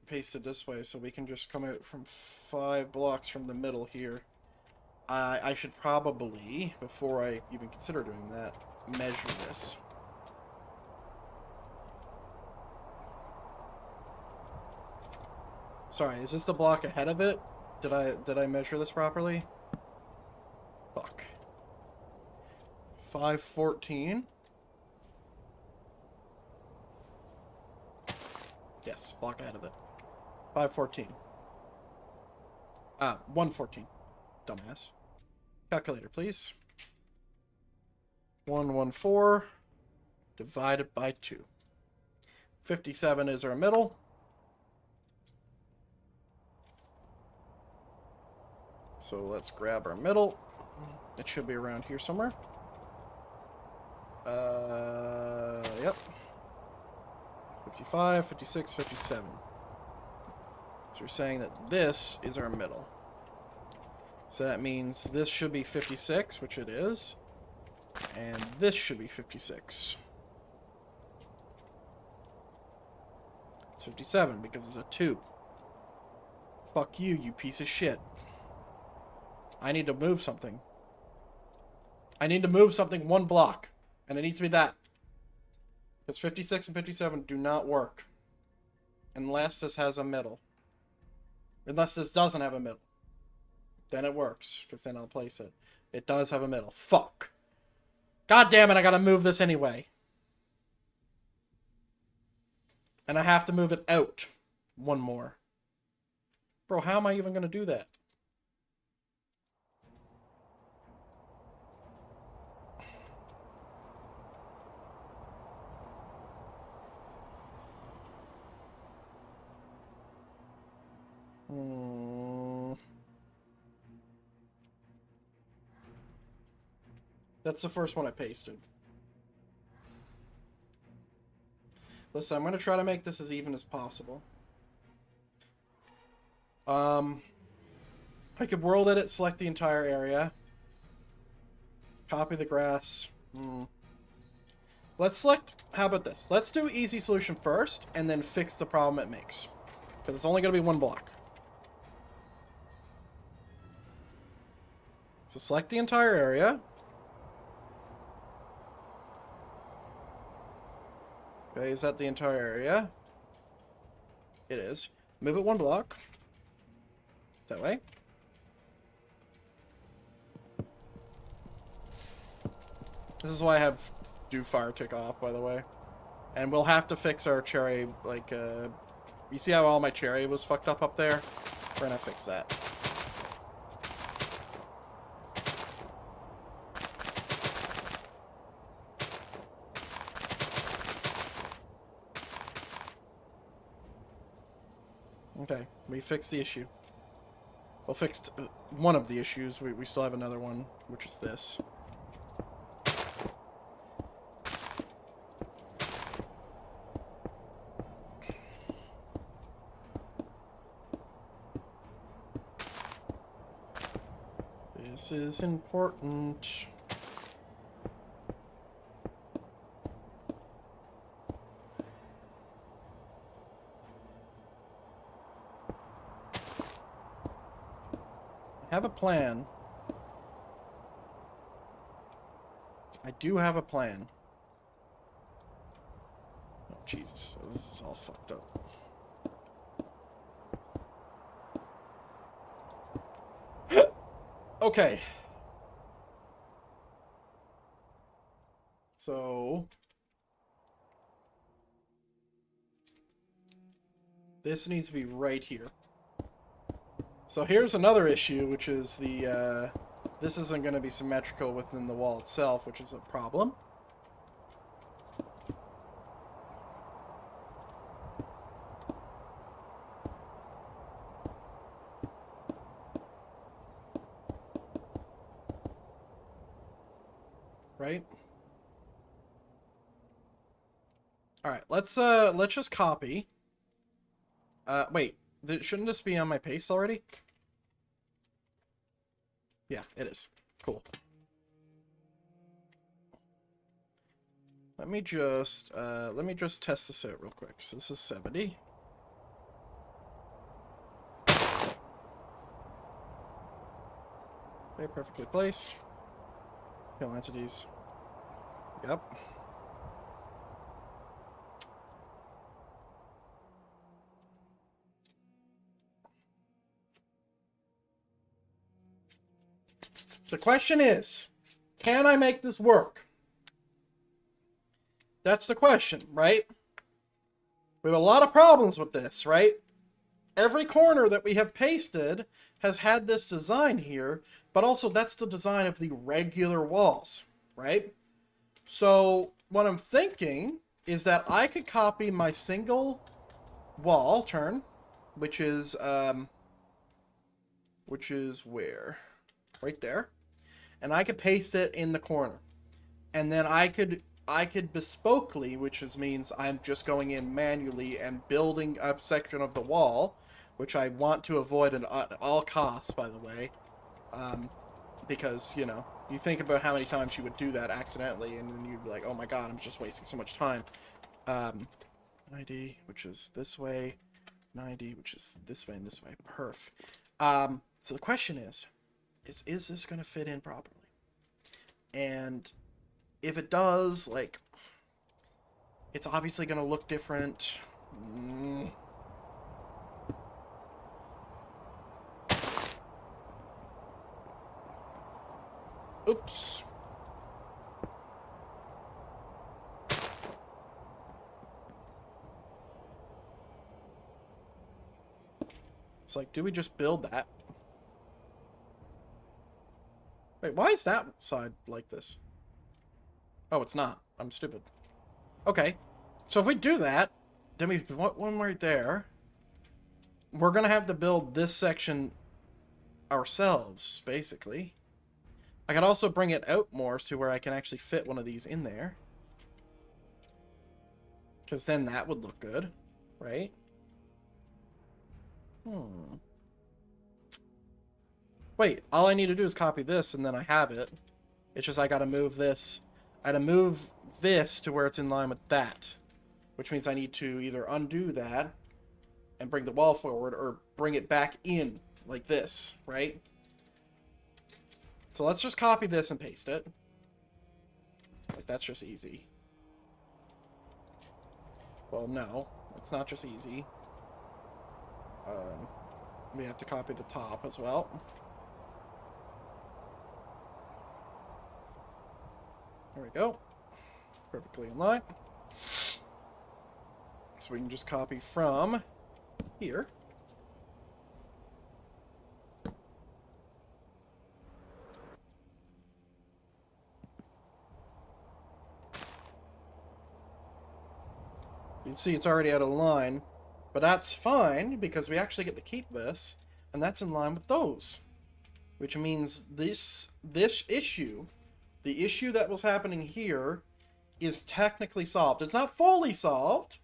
pasted this way, so we can just come out from 5 blocks from the middle here. I should probably, before I even consider doing that, measure this. Sorry, is this the block ahead of it? Did I measure this properly? Fuck. 514. Yes, block ahead of it. 514. 114. Dumbass. Calculator, please. 114 divided by 2. 57 is our middle. So let's grab our middle. It should be around here somewhere. Yep. 55, 56, 57. So we're saying that this is our middle. So that means this should be 56, which it is. And this should be 56. It's 57 because it's a 2. Fuck you, you piece of shit. I need to move something. I need to move something 1 block. And it needs to be that. Because 56 and 57 do not work. Unless this has a middle. Unless this doesn't have a middle. Then it works. Because then I'll place it. It does have a middle. Fuck. God damn it, I gotta move this anyway. And I have to move it out 1 more. Bro, how am I even gonna do that? That's the first one I pasted. Listen, I'm going to try to make this as even as possible. I could world edit, select the entire area. Copy the grass. Let's select... How about this? Let's do easy solution first, and then fix the problem it makes. Because it's only going to be 1 block. So select the entire area. Okay, is that the entire area? It is. Move it 1 block. That way. This is why I have do fire tick off, by the way. And we'll have to fix our cherry, like, you see how all my cherry was fucked up there? We're gonna fix that. Okay, we fixed the issue. Well, fixed one of the issues. We still have another one, which is this. This is important. I have a plan. I do have a plan. Oh, Jesus. This is all fucked up. Okay. So this needs to be right here. So here's another issue, which is the this isn't going to be symmetrical within the wall itself, which is a problem. Right? All right, let's just copy. Wait, shouldn't this be on my paste already? Yeah, it is. Cool. Let me just test this out real quick. So this is 70. Okay, perfectly placed. Kill entities. Yep. The question is, can I make this work? That's the question, right? We have a lot of problems with this, right? Every corner that we have pasted has had this design here, but also that's the design of the regular walls, right? So what I'm thinking is that I could copy my single wall turn, which is where? Right there. And I could paste it in the corner. And then I could bespokely, which means I'm just going in manually and building a section of the wall, which I want to avoid at all costs, by the way. Because, you know, you think about how many times you would do that accidentally, and then you'd be like, oh my god, I'm just wasting so much time. 90, which is this way. 90, which is this way and this way. Perf. So the question is this going to fit in properly? And if it does, like, it's obviously going to look different. Oops. It's like, do we just build that? Wait, why is that side like this? Oh, it's not. I'm stupid. Okay. So if we do that, then we want one right there. We're going to have to build this section ourselves, basically. I could also bring it out more to where I can actually fit one of these in there. Because then that would look good, right? Wait, all I need to do is copy this and then I have it. It's just I gotta move this. I gotta move this to where it's in line with that. Which means I need to either undo that and bring the wall forward or bring it back in like this, right? So let's just copy this and paste it. Like, that's just easy. Well, no, it's not just easy. We have to copy the top as well. There we go. Perfectly in line. So we can just copy from here. You can see it's already out of line, but that's fine because we actually get to keep this, and that's in line with those. Which means this issue, the issue that was happening here, is technically solved. It's not fully solved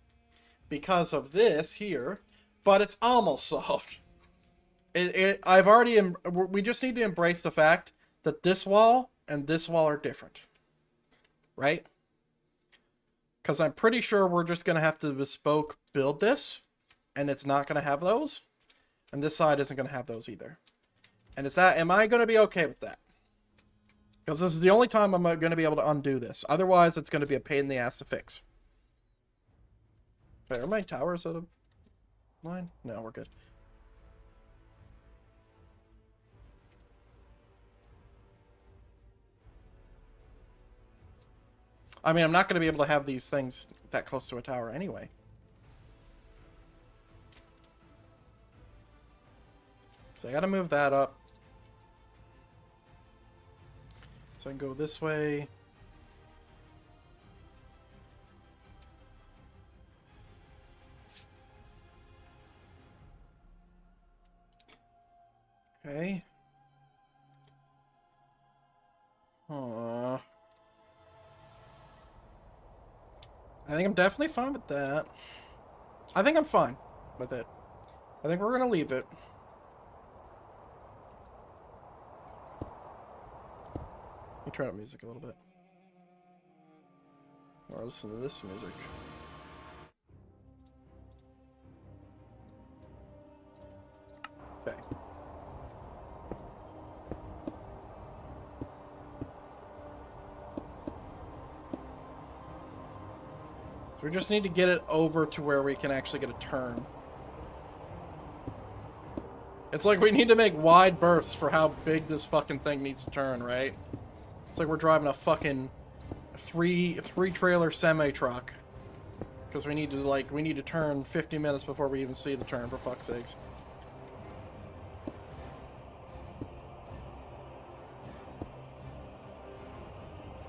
because of this here, but it's almost solved. We just need to embrace the fact that this wall and this wall are different. Right? Because I'm pretty sure we're just going to have to bespoke build this, and it's not going to have those. And this side isn't going to have those either. And am I going to be okay with that? Because this is the only time I'm going to be able to undo this. Otherwise, it's going to be a pain in the ass to fix. Wait, are my towers out of line? No, we're good. I mean, I'm not going to be able to have these things that close to a tower anyway. So I got to move that up. So I can go this way. Okay. I think I'm definitely fine with that. I think I'm fine with it. I think we're gonna leave it. Let me turn up music a little bit. Or listen to this music. Okay. So we just need to get it over to where we can actually get a turn. It's like we need to make wide berths for how big this fucking thing needs to turn, right? It's like we're driving a fucking three trailer semi truck. Because we need to turn 50 minutes before we even see the turn, for fuck's sakes.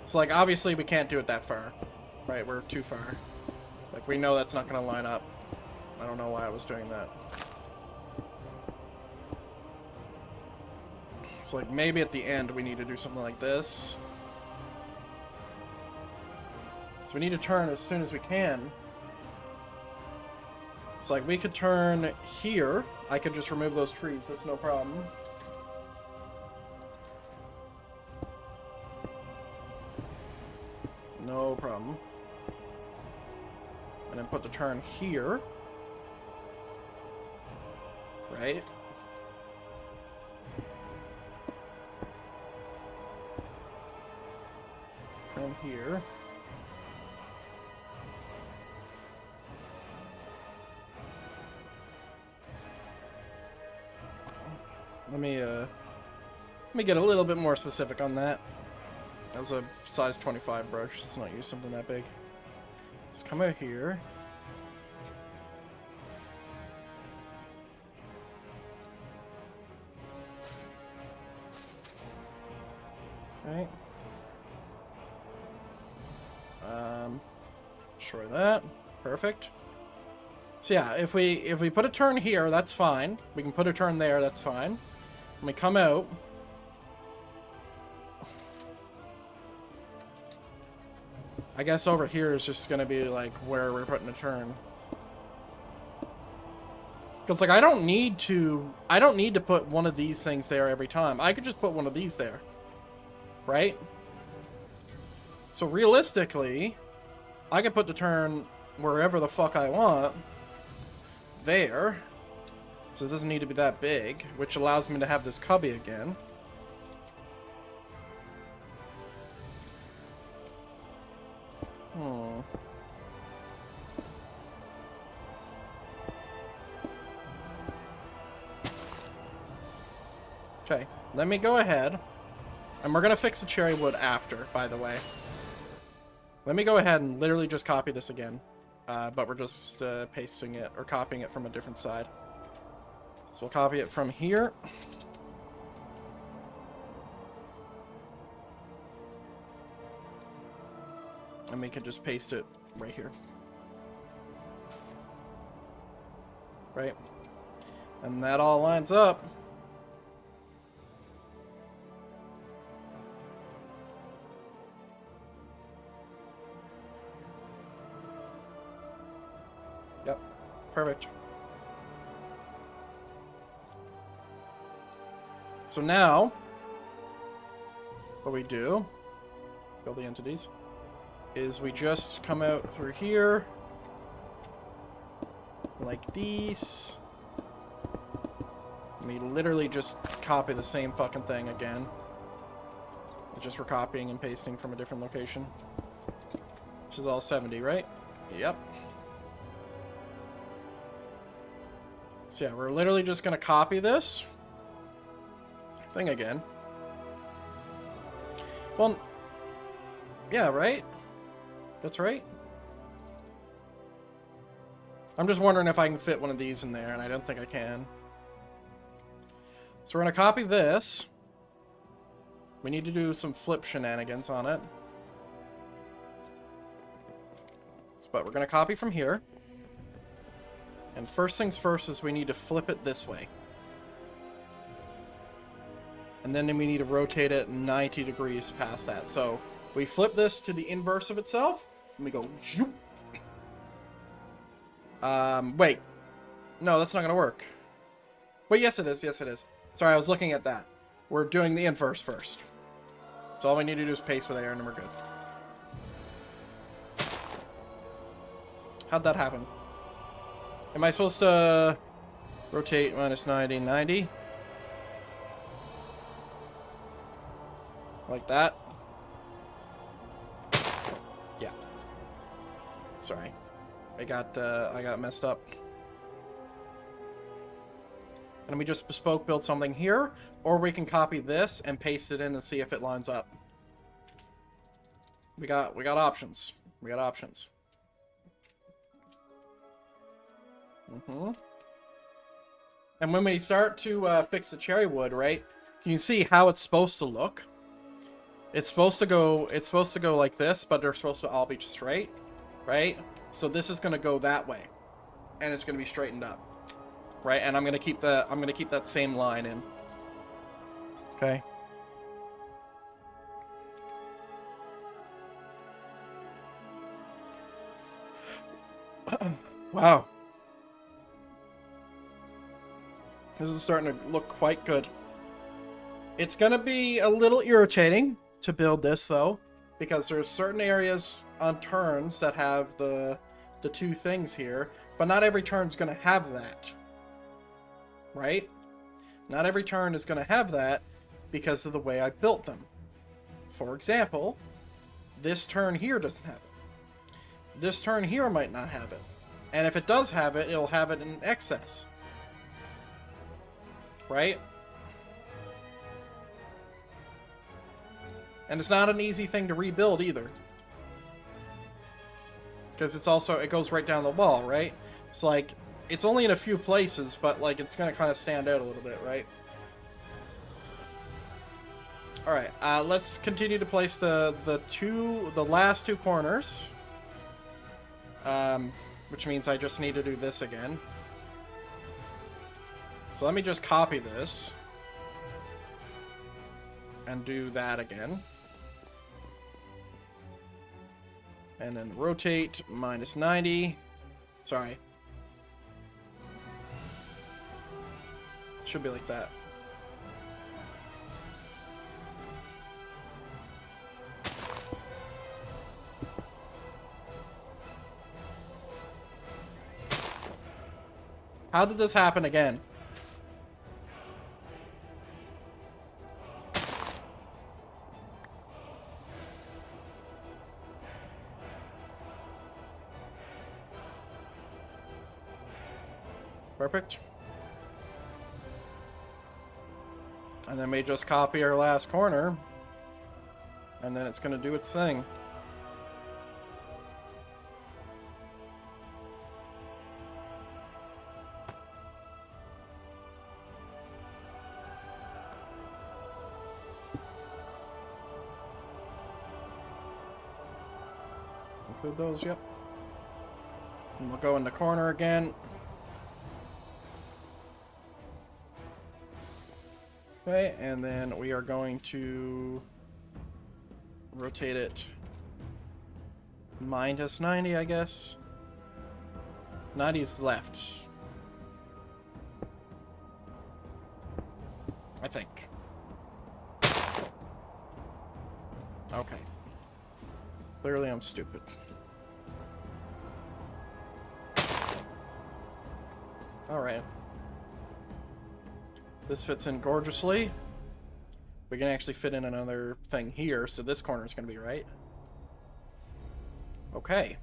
So like obviously we can't do it that far. Right, we're too far. Like, we know that's not going to line up. I don't know why I was doing that. It's like, maybe at the end we need to do something like this. So we need to turn as soon as we can. It's like, we could turn here. I could just remove those trees. That's no problem. No problem. And then put the turn here. Right? Turn here. Let me get a little bit more specific on that. That's a size 25 brush. Let's not use something that big. Let's come out here. Right. Destroy that. Perfect. So yeah, if we put a turn here, that's fine. We can put a turn there, that's fine. When we come out, I guess over here is just gonna be like where we're putting a turn. Because like I don't need to put one of these things there every time. I could just put one of these there. Right? So realistically, I could put the turn wherever the fuck I want. There. So it doesn't need to be that big, which allows me to have this cubby again. Okay, let me go ahead. And we're going to fix the cherry wood after, by the way. Let me go ahead and literally just copy this again. But we're just pasting it, or copying it from a different side. So we'll copy it from here. And we can just paste it right here. Right? And that all lines up. Yep. Perfect. So now, what we do, build the entities, is we just come out through here, like these. And we literally just copy the same fucking thing again. It's just we're copying and pasting from a different location. Which is all 70, right? Yep. So yeah, we're literally just going to copy this thing again. Well, yeah, right? That's right. I'm just wondering if I can fit one of these in there, and I don't think I can. So we're going to copy this. We need to do some flip shenanigans on it. But we're going to copy from here. And first things first is we need to flip it this way. And then we need to rotate it 90 degrees past that. So we flip this to the inverse of itself. And we go... Zoop. Wait. No, that's not going to work. Wait, yes it is. Yes it is. Sorry, I was looking at that. We're doing the inverse first. So all we need to do is paste with air and then we're good. How'd that happen? Am I supposed to rotate minus 90, 90? Like that? Yeah. Sorry. I got messed up. And we just bespoke build something here, or we can copy this and paste it in and see if it lines up. We got options. We got options. And when we start to fix the cherry wood, right? Can you see how it's supposed to look? It's supposed to go like this, but they're supposed to all be straight, right? So this is going to go that way, and it's going to be straightened up, right? And I'm going to keep that same line in. Okay. Wow. This is starting to look quite good. It's going to be a little irritating to build this, though, because there's certain areas on turns that have the two things here, but not every turn's going to have that. Right? Not every turn is going to have that because of the way I built them. For example, this turn here doesn't have it. This turn here might not have it. And if it does have it, it'll have it in excess. Right? And it's not an easy thing to rebuild either. Because it goes right down the wall, right? So like, it's only in a few places, but like, it's going to kind of stand out a little bit, right? Alright, let's continue to place the last two corners. Which means I just need to do this again. So let me just copy this. And do that again. And then rotate minus 90. Sorry. Should be like that. How did this happen again? Perfect. And then we just copy our last corner. And then it's going to do its thing. Include those, yep. And we'll go in the corner again. Okay, and then we are going to rotate it minus 90, I guess. 90 is left. I think. Okay. Clearly I'm stupid. Alright. This fits in gorgeously. We can actually fit in another thing here, so this corner is going to be right. Okay.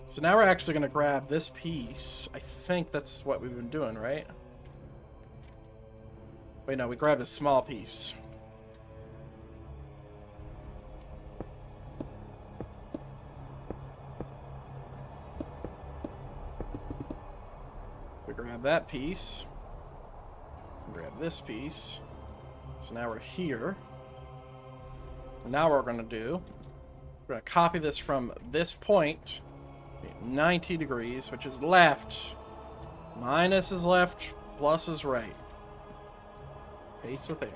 So now we're actually going to grab this piece. I think that's what we've been doing, right? Wait, no, we grabbed a small piece. We grab that piece. Grab this piece. So now we're here. Now what we're going to do, we're going to copy this from this point, 90 degrees, which is left. Minus is left, plus is right. Paste with air.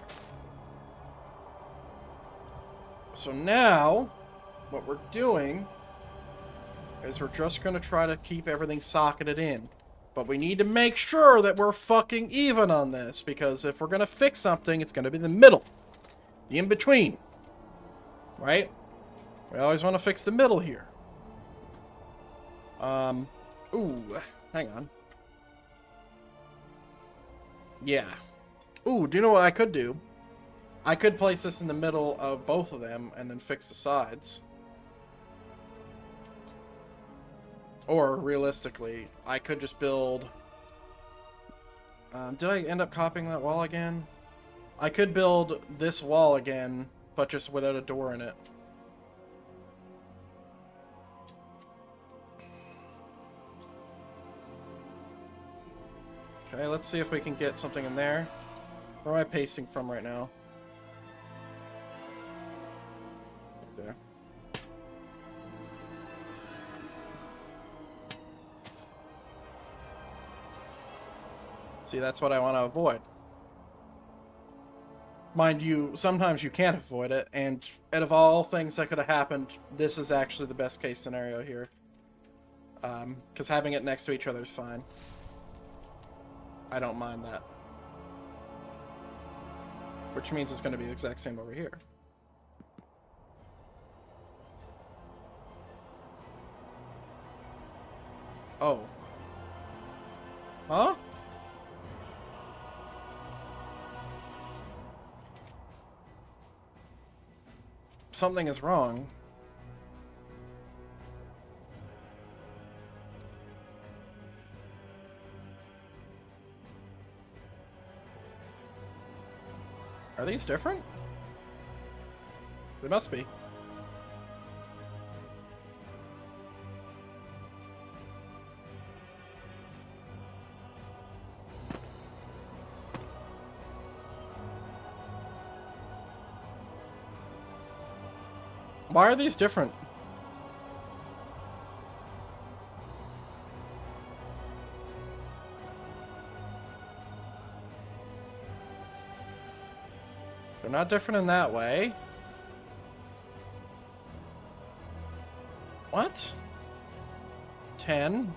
So now, what we're doing is we're just going to try to keep everything socketed in. But we need to make sure that we're fucking even on this, because if we're going to fix something, it's going to be the middle. The in-between. Right? We always want to fix the middle here. Ooh, hang on. Yeah. Ooh, do you know what I could do? I could place this in the middle of both of them and then fix the sides. Or, realistically, I could just build... did I end up copying that wall again? I could build this wall again, but just without a door in it. Okay, let's see if we can get something in there. Where am I pasting from right now? There. See, that's what I want to avoid. Mind you, sometimes you can't avoid it, and out of all things that could have happened, this is actually the best case scenario here. Because having it next to each other is fine. I don't mind that. Which means it's going to be the exact same over here. Oh. Huh? Something is wrong. Are these different? They must be. Why are these different? They're not different in that way. What? 10.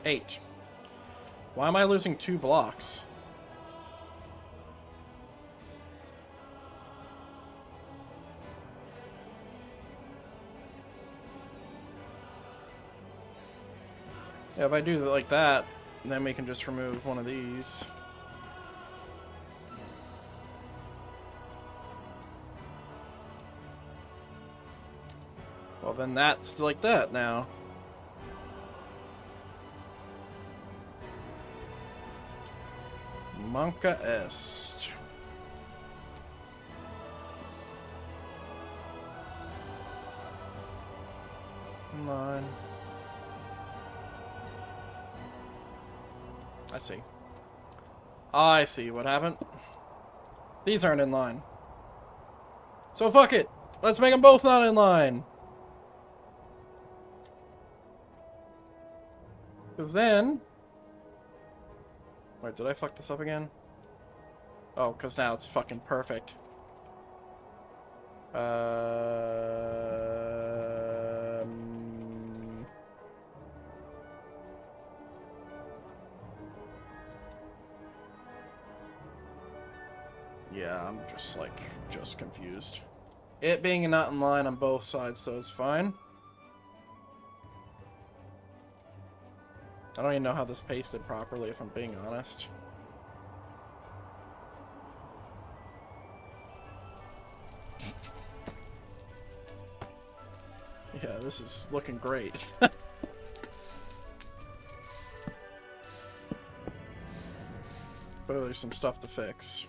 8. Why am I losing 2 blocks? Yeah, if I do it like that, then we can just remove one of these. Well, then that's like that now. Manca est. Line. I see. I see what happened. These aren't in line. So fuck it. Let's make them both not in line. Because then... Wait, did I fuck this up again? Oh, because now it's fucking perfect. Yeah, I'm just confused. It being not in line on both sides, so it's fine. I don't even know how this pasted properly, if I'm being honest. Yeah, this is looking great. But there's some stuff to fix.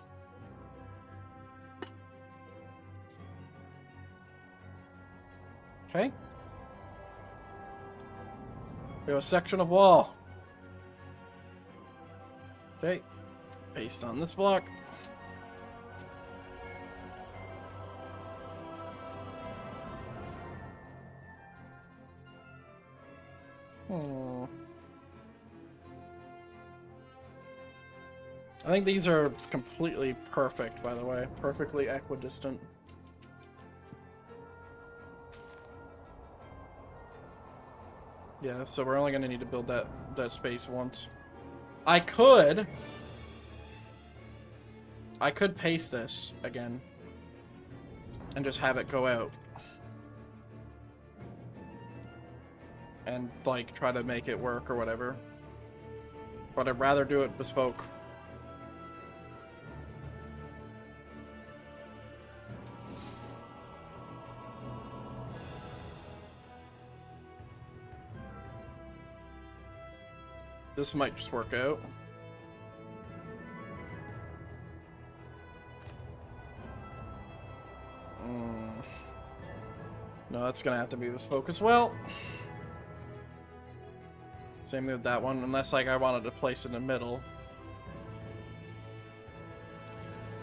Okay. We have a section of wall. Okay. Paste on this block. I think these are completely perfect, by the way. Perfectly equidistant. Yeah, so we're only going to need to build that space once. I could paste this again and just have it go out. And, like, try to make it work or whatever. But I'd rather do it bespoke. This might just work out. No, that's gonna have to be bespoke as well. Same with that one, unless like I wanted to place it in the middle.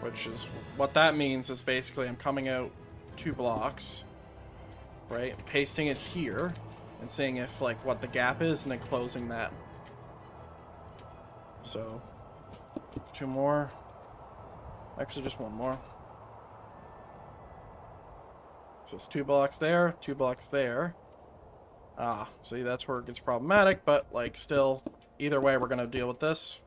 Which is what that means is basically I'm coming out 2 blocks, right? Pasting it here and seeing if like what the gap is and then closing that. So 2 more. Actually just 1 more. So it's 2 blocks there, 2 blocks there. Ah, see, that's where it gets problematic, but, like, still, either way, we're going to deal with this.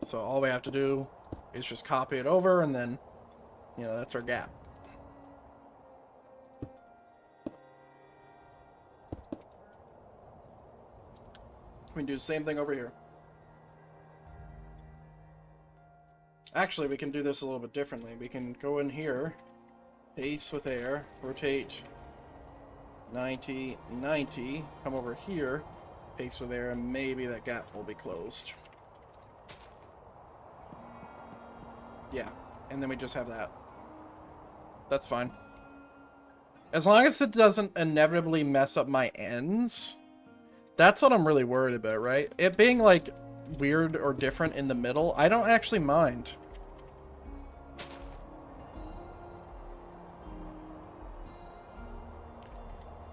So all we have to do is just copy it over, and then, you know, that's our gap. We can do the same thing over here. Actually, we can do this a little bit differently. We can go in here, paste with air, rotate 90, 90, come over here, paste with air, and maybe that gap will be closed. Yeah, and then we just have that. That's fine. As long as it doesn't inevitably mess up my ends, that's what I'm really worried about, right? It being, like, weird or different in the middle, I don't actually mind.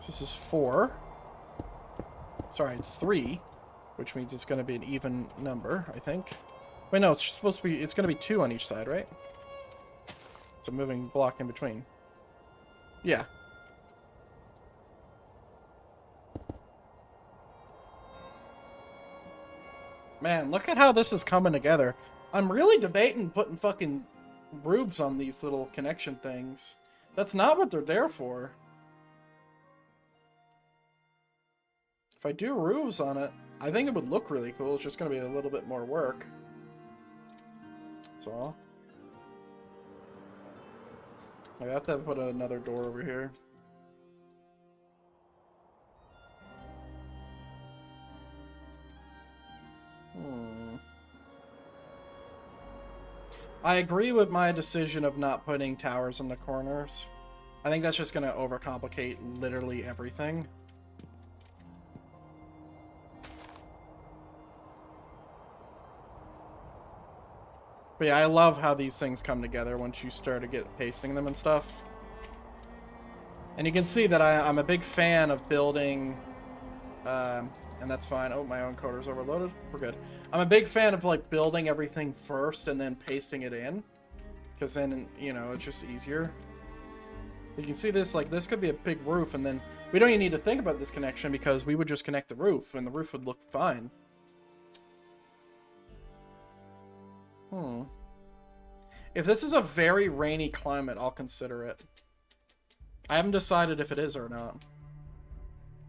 This is 4. Sorry, it's 3, which means it's going to be an even number, I think. Wait, no, it's supposed to be, it's going to be 2 on each side, right? It's a moving block in between. Yeah. Man, look at how this is coming together. I'm really debating putting fucking roofs on these little connection things. That's not what they're there for. If I do roofs on it, I think it would look really cool. It's just going to be a little bit more work. That's all. I have to put another door over here. I agree with my decision of not putting towers in the corners. I think that's just going to overcomplicate literally everything. But yeah, I love how these things come together once you start to get pasting them and stuff. And you can see that I'm a big fan of building, and that's fine. Oh, my own coder's overloaded. We're good. I'm a big fan of like building everything first and then pasting it in, because then, you know, it's just easier. You can see this, like, this could be a big roof, and then we don't even need to think about this connection because we would just connect the roof and the roof would look fine. If this is a very rainy climate, I'll consider it. I haven't decided if it is or not.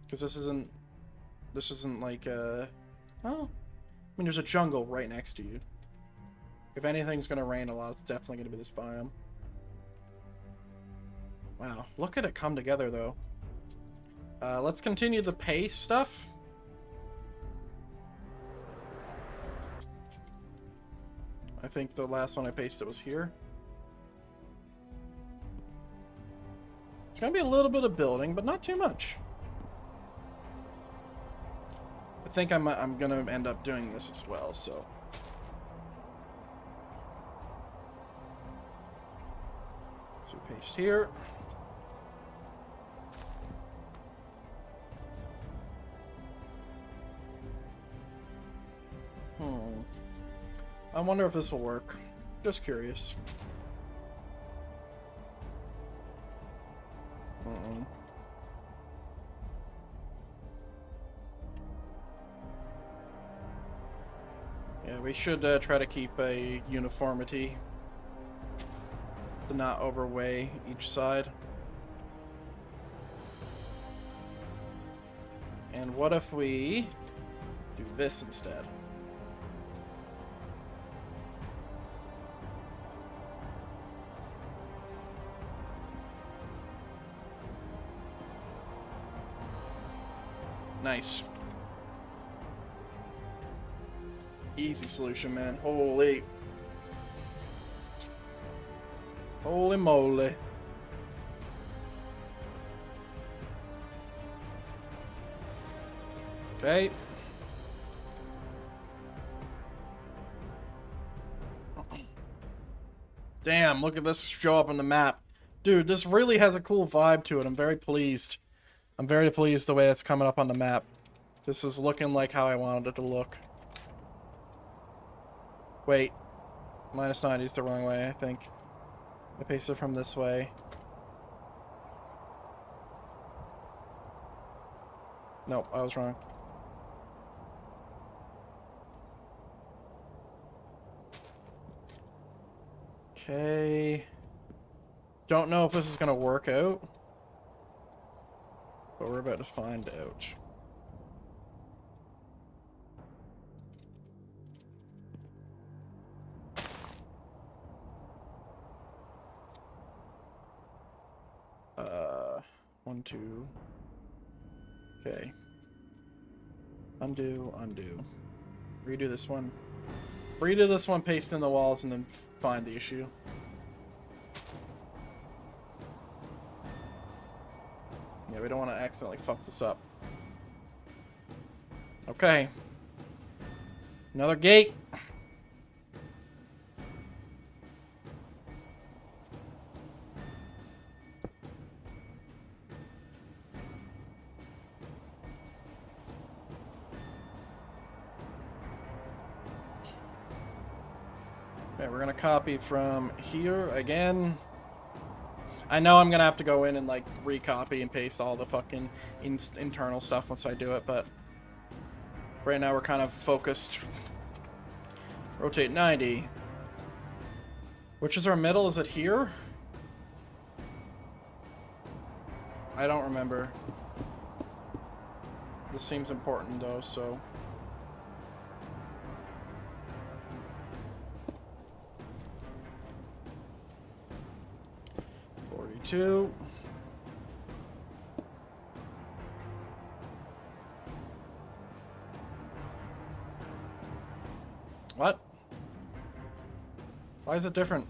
Because this isn't like, well, I mean, there's a jungle right next to you. If anything's going to rain a lot, it's definitely going to be this biome. Wow, look at it come together, though. Let's continue the pace stuff. I think the last one I pasted was here. It's going to be a little bit of building, but not too much. think I'm gonna end up doing this as well, so. So paste here. I wonder if this will work. Just curious. Yeah, we should try to keep a uniformity to not overweigh each side. And what if we do this instead? Nice. Easy solution, man. Holy moly. Okay. Damn, look at this show up on the map. Dude, this really has a cool vibe to it. I'm very pleased. I'm very pleased the way it's coming up on the map. This is looking like how I wanted it to look. Wait. -90 is the wrong way, I think. I pasted from this way. Nope, I was wrong. Okay. Don't know if this is gonna work out, but we're about to find out. One, two. Okay. Undo, undo. Redo this one. Redo this one, paste in the walls, and then find the issue. Yeah, we don't want to accidentally fuck this up. Okay. Another gate. Okay, we're gonna copy from here again. I know I'm gonna have to go in and like recopy and paste all the fucking internal stuff once I do it, but right now we're kind of focused. Rotate 90. Which is our middle? Is it here? I don't remember. This seems important though, so. Two. What? Why is it different?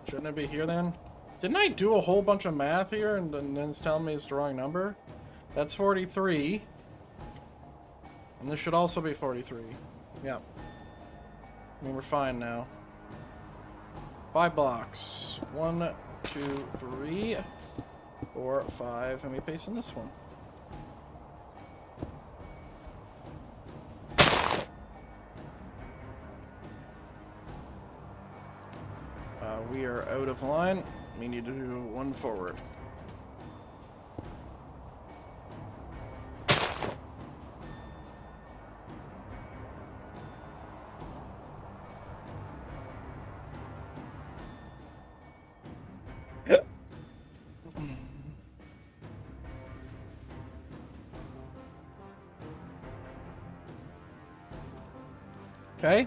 Shouldn't it be here then? Didn't I do a whole bunch of math here and then it's telling me it's the wrong number? That's 43. And this should also be 43. Yeah. I mean, we're fine now. 5 blocks. 1, 2, 3, 4, 5, and we paste in this one. We are out of line. We need to do 1 forward. Okay.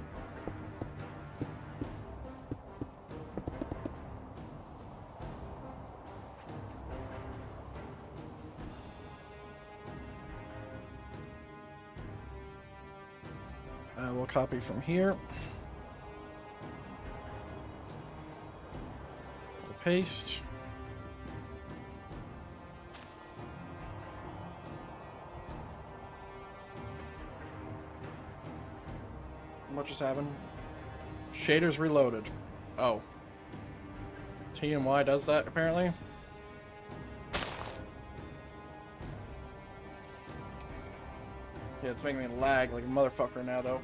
We'll copy from here. We'll paste. just happened? Shaders reloaded. Oh. T and Y does that, apparently. Yeah, it's making me lag like a motherfucker now, though.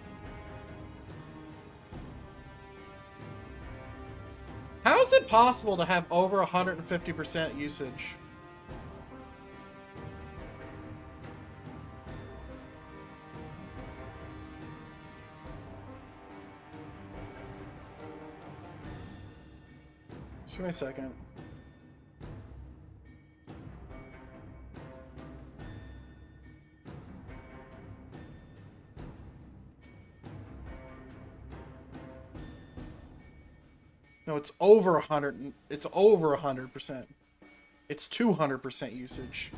How is it possible to have over 150% usage? Just give me a second. No, it's over 100. It's over 100%. It's 200% usage.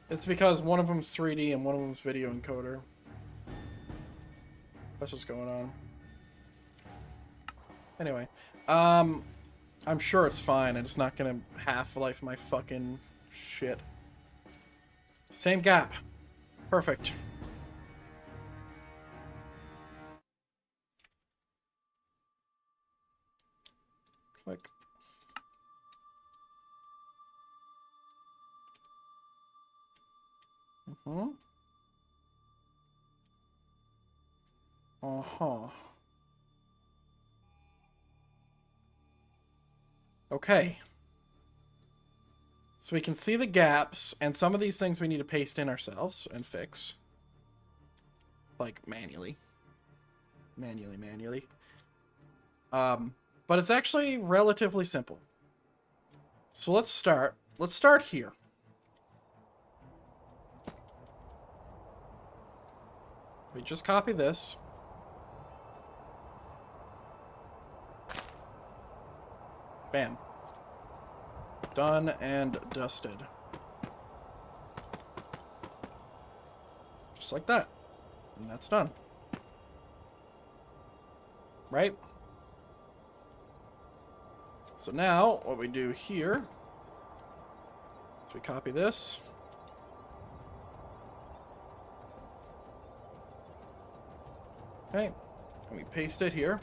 It's because one of them's 3D and one of them's video encoder. That's what's going on. Anyway, I'm sure it's fine. It's not gonna half-life my fucking shit. Same gap. Perfect. Click. Okay. So we can see the gaps, and some of these things we need to paste in ourselves and fix. Like, manually. Manually. But it's actually relatively simple. So let's start. Let's start here. We just copy this. Bam. Done and dusted. Just like that. And that's done. Right? So now, what we do here is we copy this. Okay. And we paste it here.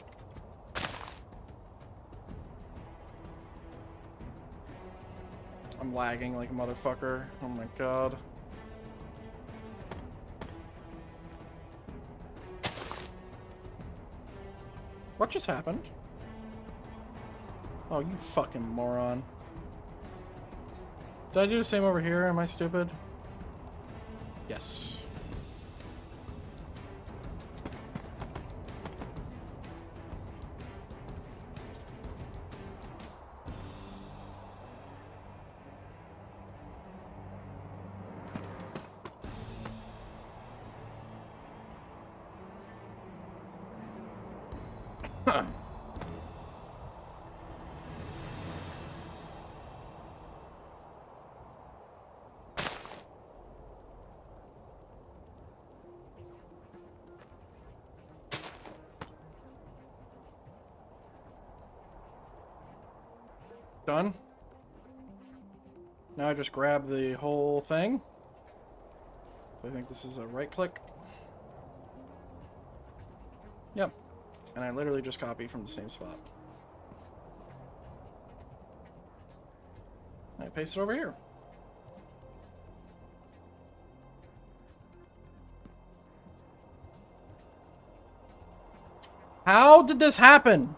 I'm lagging like a motherfucker. Oh my god. What just happened? Oh, you fucking moron. Did I do the same over here? Am I stupid? Yes. Done. Now I just grab the whole thing. I think this is a right click. Yep. And I literally just copy from the same spot. I paste it over here. How did this happen?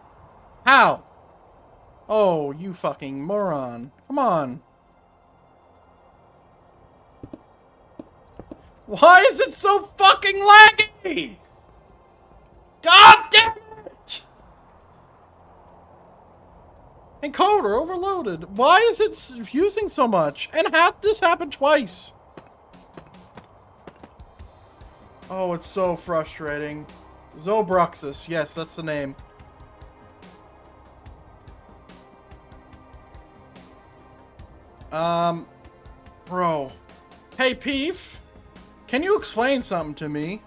How? Oh, you fucking moron. Come on. Why is it so fucking laggy? God damn it! Encoder overloaded. Why is it using so much? And this happened twice. Oh, it's so frustrating. Xobruxus. Yes, that's the name. Bro. Hey, Peef. Can you explain something to me?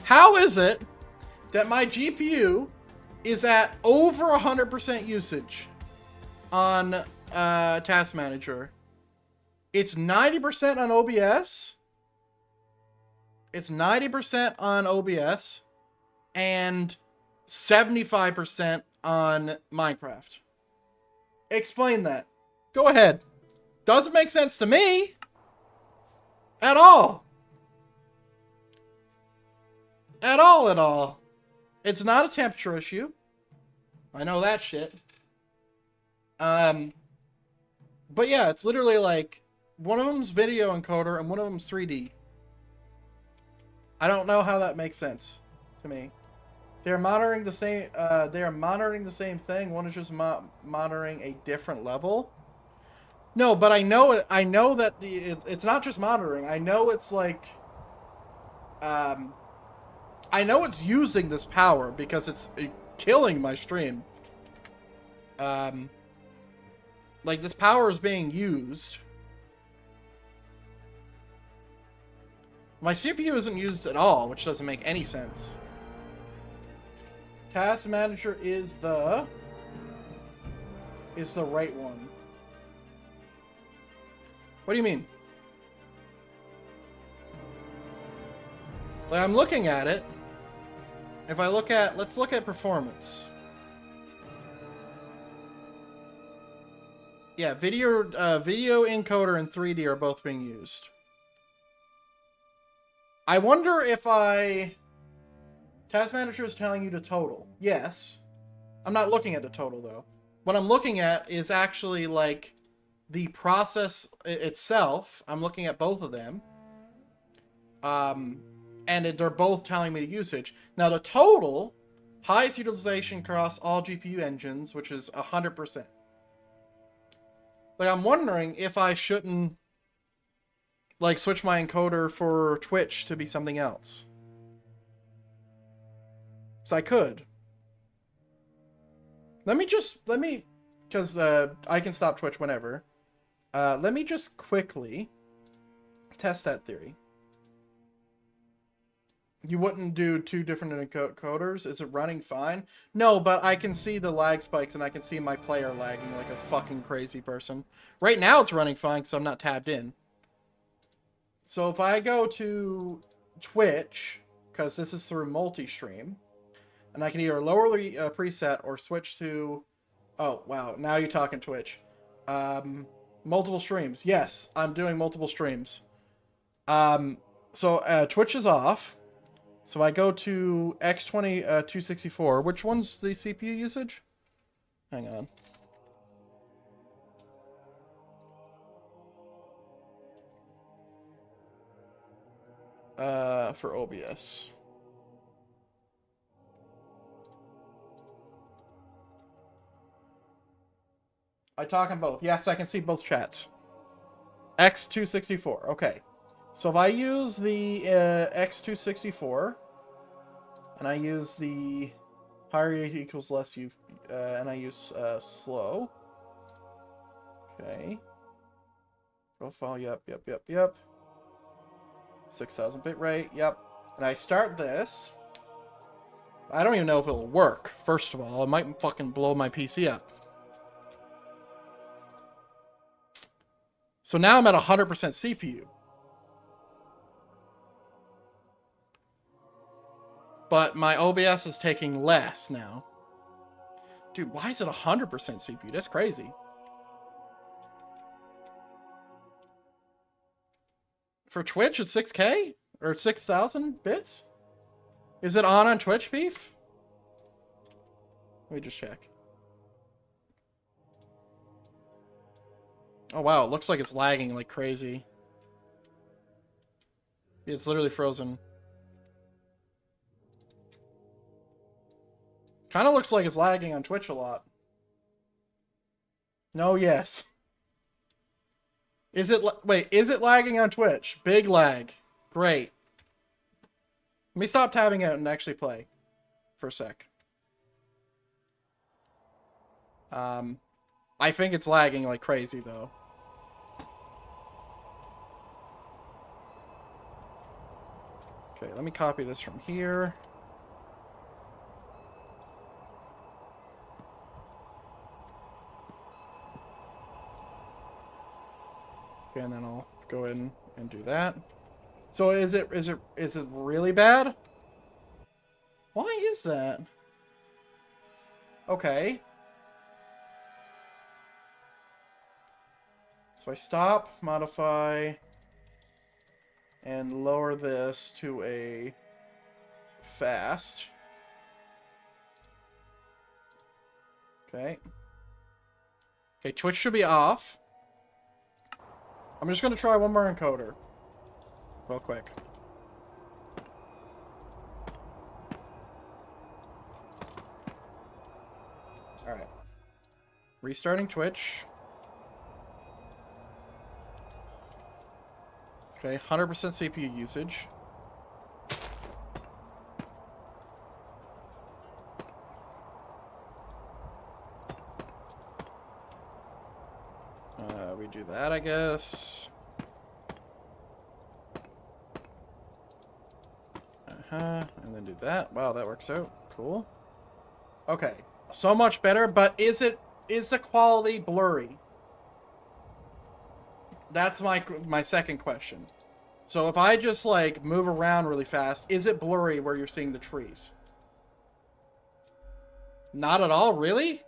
How is it that my GPU is at over 100% usage on Task Manager? It's 90% on OBS. It's 90% on OBS and 75% on Minecraft. Explain that. Go ahead. Doesn't make sense to me. At all. At all, at all. It's not a temperature issue. I know that shit. But yeah, it's literally like one of them's video encoder and one of them's 3D. I don't know how that makes sense to me. They're monitoring the same. They are monitoring the same thing. One is just monitoring a different level. No, but I know it. I know that it's not just monitoring. I know it's like. I know it's using this power because it's killing my stream. Like this power is being used. My CPU isn't used at all, which doesn't make any sense. Task Manager is the right one. What do you mean? Like I'm looking at it. If I look at, let's look at performance. Yeah, video encoder and 3D are both being used. I wonder if Task Manager is telling you the total. Yes. I'm not looking at the total, though. What I'm looking at is actually, like, the process itself. I'm looking at both of them. And they're both telling me the usage. Now, the total, highest utilization across all GPU engines, which is 100%. Like, I'm wondering if I shouldn't, like, switch my encoder for Twitch to be something else. So I could. Because I can stop Twitch whenever. Let me just quickly test that theory. You wouldn't do two different encoders? Is it running fine? No, but I can see the lag spikes and I can see my player lagging like a fucking crazy person. Right now it's running fine because I'm not tabbed in. So if I go to Twitch, because this is through multi-stream, and I can either lower the preset or switch to... Oh, wow. Now you're talking Twitch. Multiple streams. Yes, I'm doing multiple streams. So Twitch is off. So I go to X20 264. Which one's the CPU usage? Hang on. For OBS. I talk on both. Yes, I can see both chats. X264. Okay. So if I use the X264, and I use the higher equals less you, and I use slow. Okay. Profile, yep. 6,000 bit rate, yep. And I start this. I don't even know if it'll work, first of all. It might fucking blow my PC up. So now I'm at 100% CPU. But my OBS is taking less now. Dude, why is it 100% CPU? That's crazy. For Twitch, it's 6K? Or 6,000 bits? Is it on Twitch, Beef? Let me just check. Oh, wow. It looks like it's lagging like crazy. It's literally frozen. Kind of looks like it's lagging on Twitch a lot. No, yes. Is it... Wait, is it lagging on Twitch? Big lag. Great. Let me stop tabbing out and actually play for a sec. I think it's lagging like crazy, though. Okay, let me copy this from here. Okay, and then I'll go in and do that. So is it really bad? Why is that? Okay. So I stop, modify, and lower this to a fast. Okay. Okay, Twitch should be off. I'm just going to try one more encoder. Real quick. Alright. Restarting Twitch. Okay, 100% CPU usage. We do that, I guess. And then do that. Wow, that works out. Cool. Okay. So much better, but is the quality blurry? That's my second question. So if I just like move around really fast, is it blurry where you're seeing the trees? Not at all, really?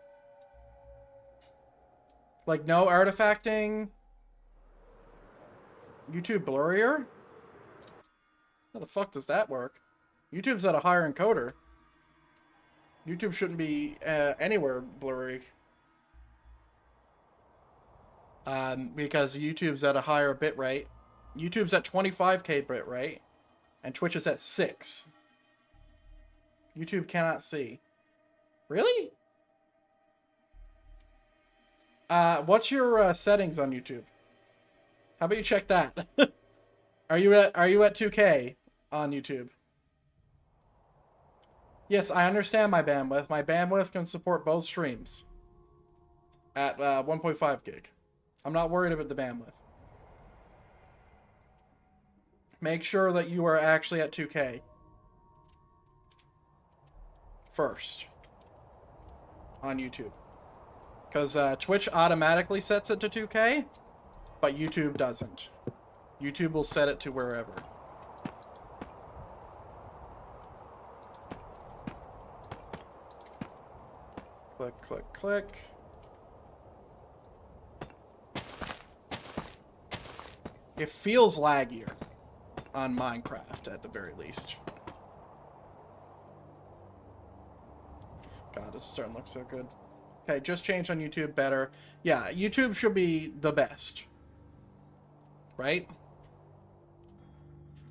Like no artifacting? YouTube blurrier? How the fuck does that work? YouTube's at a higher encoder. YouTube shouldn't be anywhere blurry. Because YouTube's at a higher bit rate. YouTube's at 25k bit rate, and Twitch is at 6. YouTube cannot see. Really? What's your settings on YouTube? How about you check that? Are you at 2k on YouTube? Yes, I understand my bandwidth. My bandwidth can support both streams at 1.5 gig. I'm not worried about the bandwidth. Make sure that you are actually at 2K first on YouTube. Because Twitch automatically sets it to 2K, but YouTube doesn't. YouTube will set it to wherever. Click, click, click. It feels laggier on Minecraft at the very least. God, this is starting to look so good. Okay, just changed on YouTube, better. Yeah, YouTube should be the best. Right?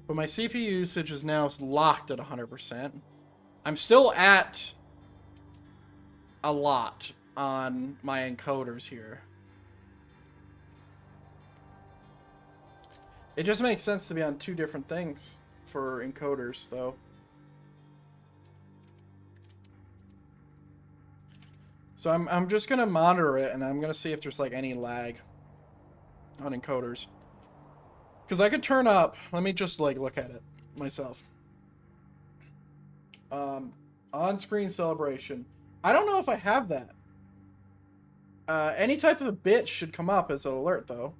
But my CPU usage is now locked at 100%. I'm still at a lot on my encoders here. It just makes sense to be on two different things for encoders, though. So I'm just gonna monitor it, and I'm gonna see if there's like any lag on encoders. Because I could turn up. Let me just like look at it myself. On-screen celebration. I don't know if I have that. Any type of bit should come up as an alert, though.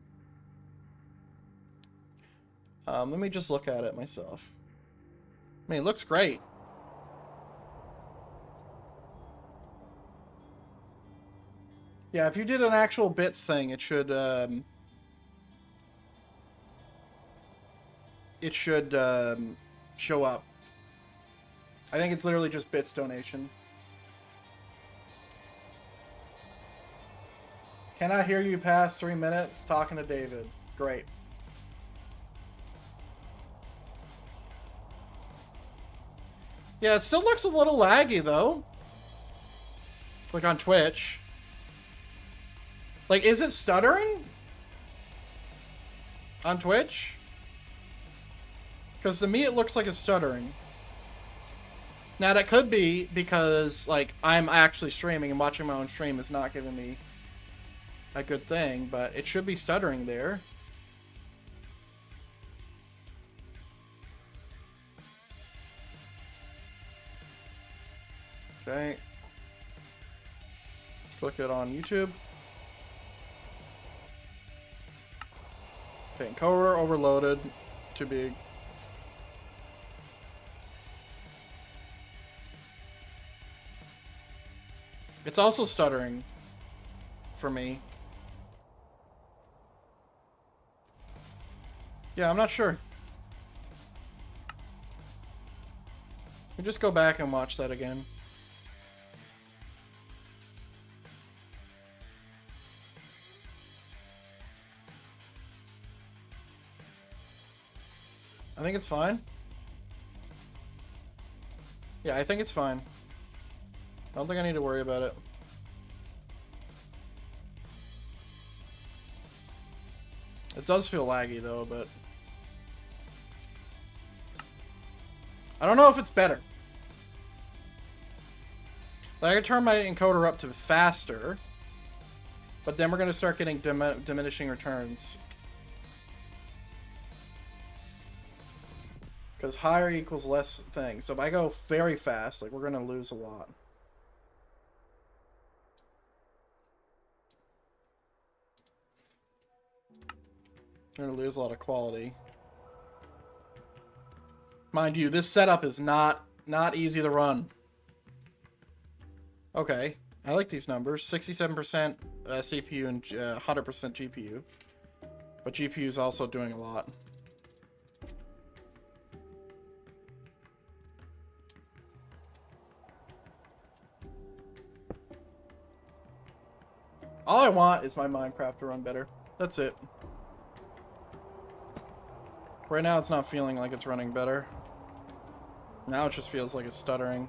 Let me just look at it myself. I mean, it looks great. Yeah, if you did an actual bits thing, it should show up. I think it's literally just bits donation. Cannot hear you past 3 minutes talking to David. Great. Yeah, it still looks a little laggy, though. Like on Twitch. Like, is it stuttering? On Twitch? Because to me, it looks like it's stuttering. Now, that could be because, like, I'm actually streaming and watching my own stream is not giving me a good thing, but it should be stuttering there. Okay. Click it on YouTube. Okay, encoder overloaded. Too big. It's also stuttering for me. Yeah, I'm not sure. We just go back and watch that again. I think it's fine. Yeah, I think it's fine. I don't think I need to worry about it. It does feel laggy though, but I don't know if it's better. Like, I could turn my encoder up to faster, but then we're going to start getting diminishing returns. Because higher equals less things. So if I go very fast, like, we're going to lose a lot. We're going to lose a lot of quality. Mind you, this setup is not easy to run. Okay, I like these numbers. 67% CPU and 100% GPU. But GPU is also doing a lot. All I want is my Minecraft to run better. That's it. Right now it's not feeling like it's running better. Now it just feels like it's stuttering.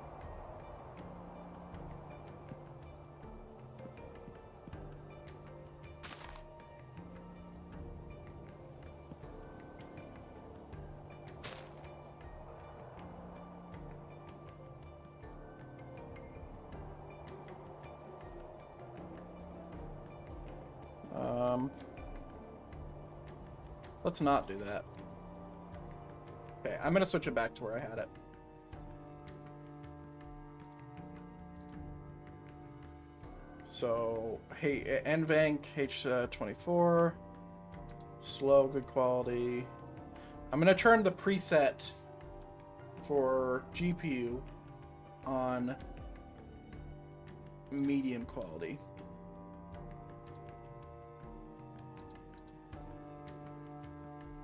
Let's not do that. Okay, I'm gonna switch it back to where I had it. So, hey, NVENC H24, slow, good quality. I'm gonna turn the preset for GPU on medium quality.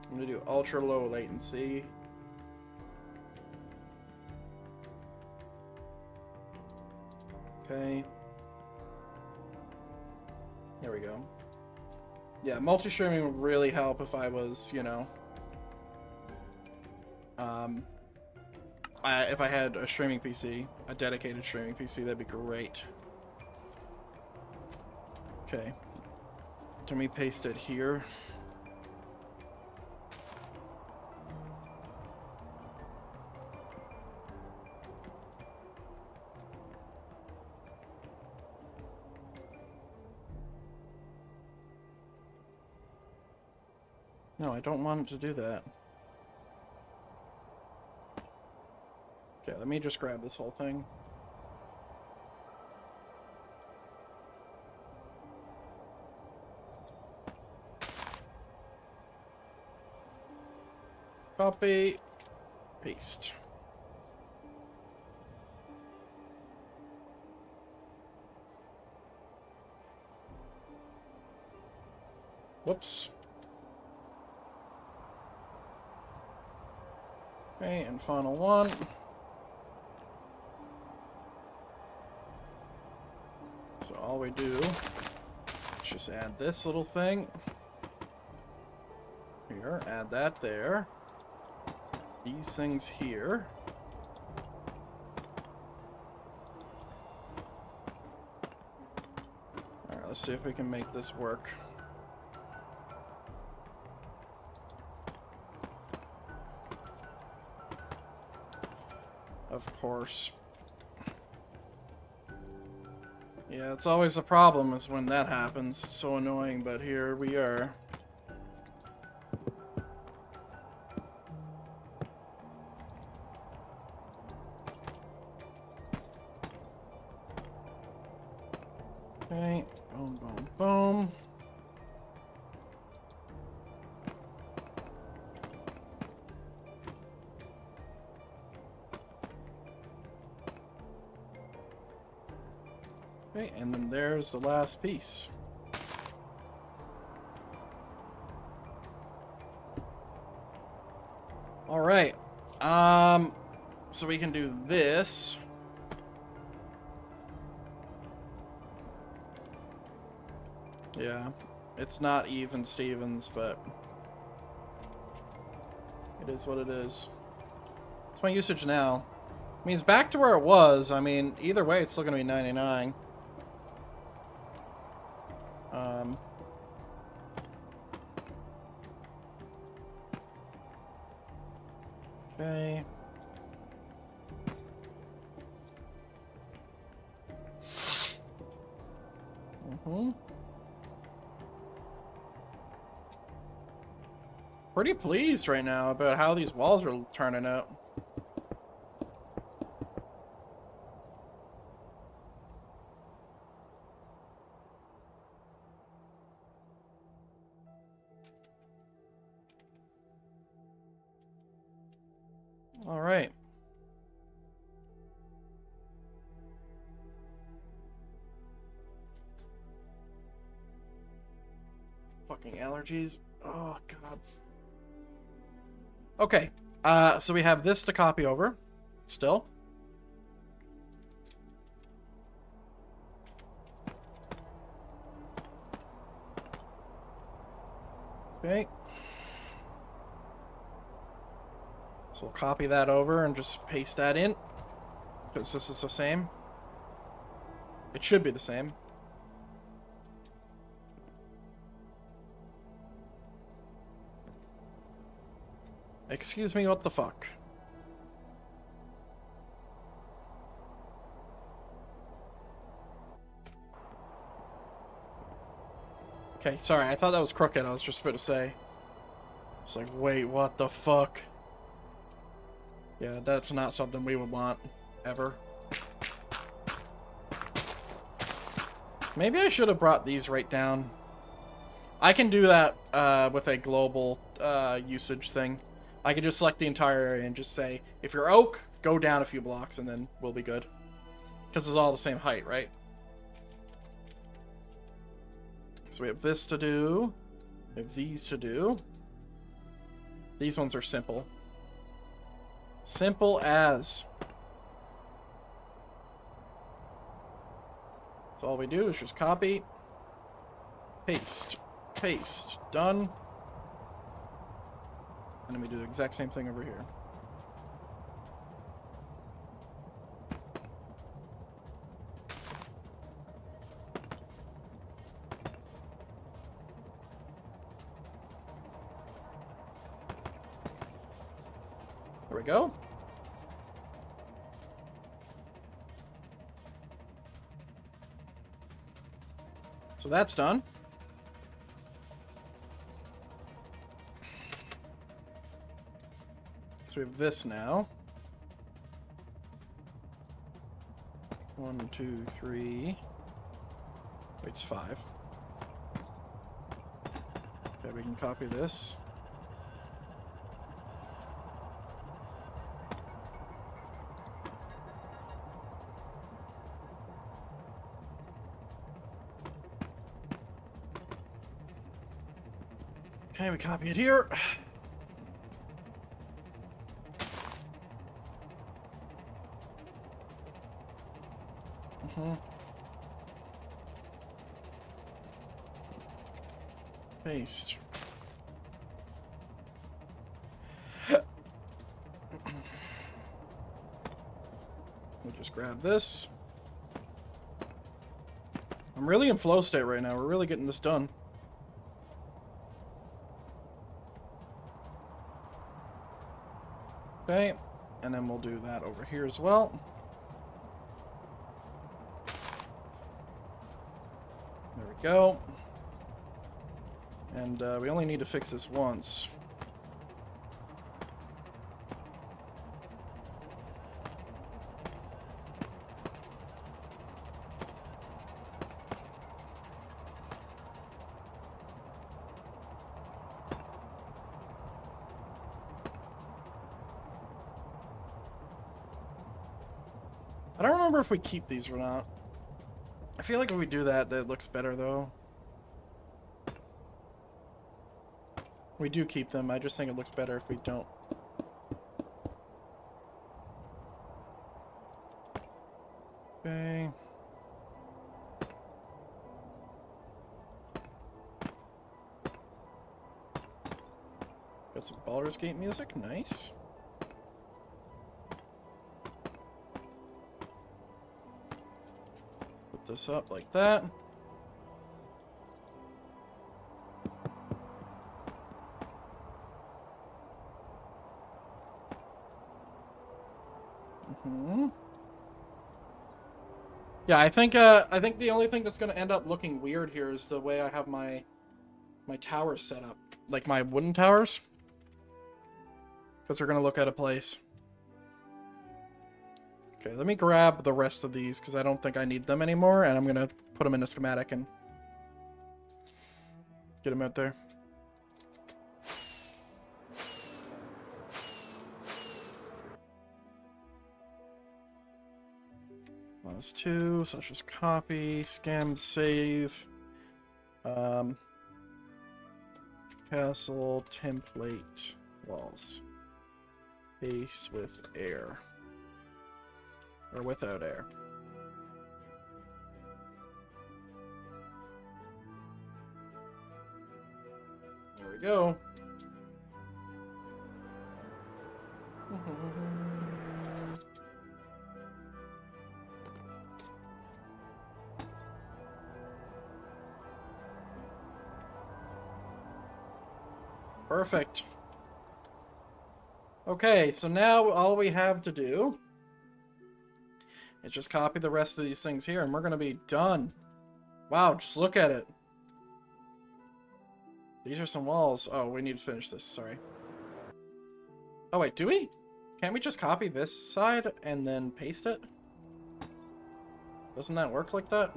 I'm gonna do ultra low latency. Okay. There we go. Yeah, multi-streaming would really help if I was, you know, if I had a streaming PC, a dedicated streaming PC, that'd be great. Okay. Can we paste it here? No, I don't want it to do that. Okay, let me just grab this whole thing. Copy, paste. Whoops. Okay, and final one. So all we do is just add this little thing. Here, add that there. These things here. Alright, let's see if we can make this work. Of course. Yeah, it's always a problem is when that happens. It's so annoying, but here we are. Okay, boom, boom, boom. Okay, and then there's the last piece. All right. So we can do this. Yeah, it's not even Stevens, but it is what it is. It's my usage now. I mean, it's back to where it was. I mean, either way, it's still going to be 99. Okay. Pretty pleased right now about how these walls are turning out. All right. Fucking allergies. Oh, God. Okay. So we have this to copy over. Still. Okay. So we'll copy that over and just paste that in. Because this is the same. It should be the same. Excuse me, what the fuck? Okay, sorry, I thought that was crooked, I was just about to say. It's like, wait, what the fuck? Yeah, that's not something we would want, ever. Maybe I should have brought these right down. I can do that with a global usage thing. I can just select the entire area and just say, if you're oak, go down a few blocks and then we'll be good. Because it's all the same height, right? So we have this to do. We have these to do. These ones are simple. Simple as. So all we do is just copy, paste, paste, done. And then we do the exact same thing over here. There we go. So that's done. So we have this now. 1, 2, 3. Wait, it's 5. Okay, we can copy this. Okay, we copy it here. Paste. We'll just grab this. I'm really in flow state right now. We're really getting this done. Okay, and then we'll do that over here as well. There we go. And we only need to fix this once. I don't remember if we keep these or not. I feel like if we do that, it looks better, though. We do keep them. I just think it looks better if we don't. Okay. Got some Baldur's Gate music. Nice. Put this up like that. Yeah, I think the only thing that's gonna end up looking weird here is the way I have my towers set up, like my wooden towers, because they're gonna look out of place. Okay, let me grab the rest of these because I don't think I need them anymore, and I'm gonna put them in a schematic and get them out there. Minus 2, so let's just copy, scan, save. Castle, template, walls. Base with air. Or without air. There we go. Perfect. Okay, so now all we have to do is just copy the rest of these things here, and we're going to be done. Wow, just look at it. These are some walls. Oh, we need to finish this, sorry. Oh, wait, do we? Can't we just copy this side and then paste it? Doesn't that work like that?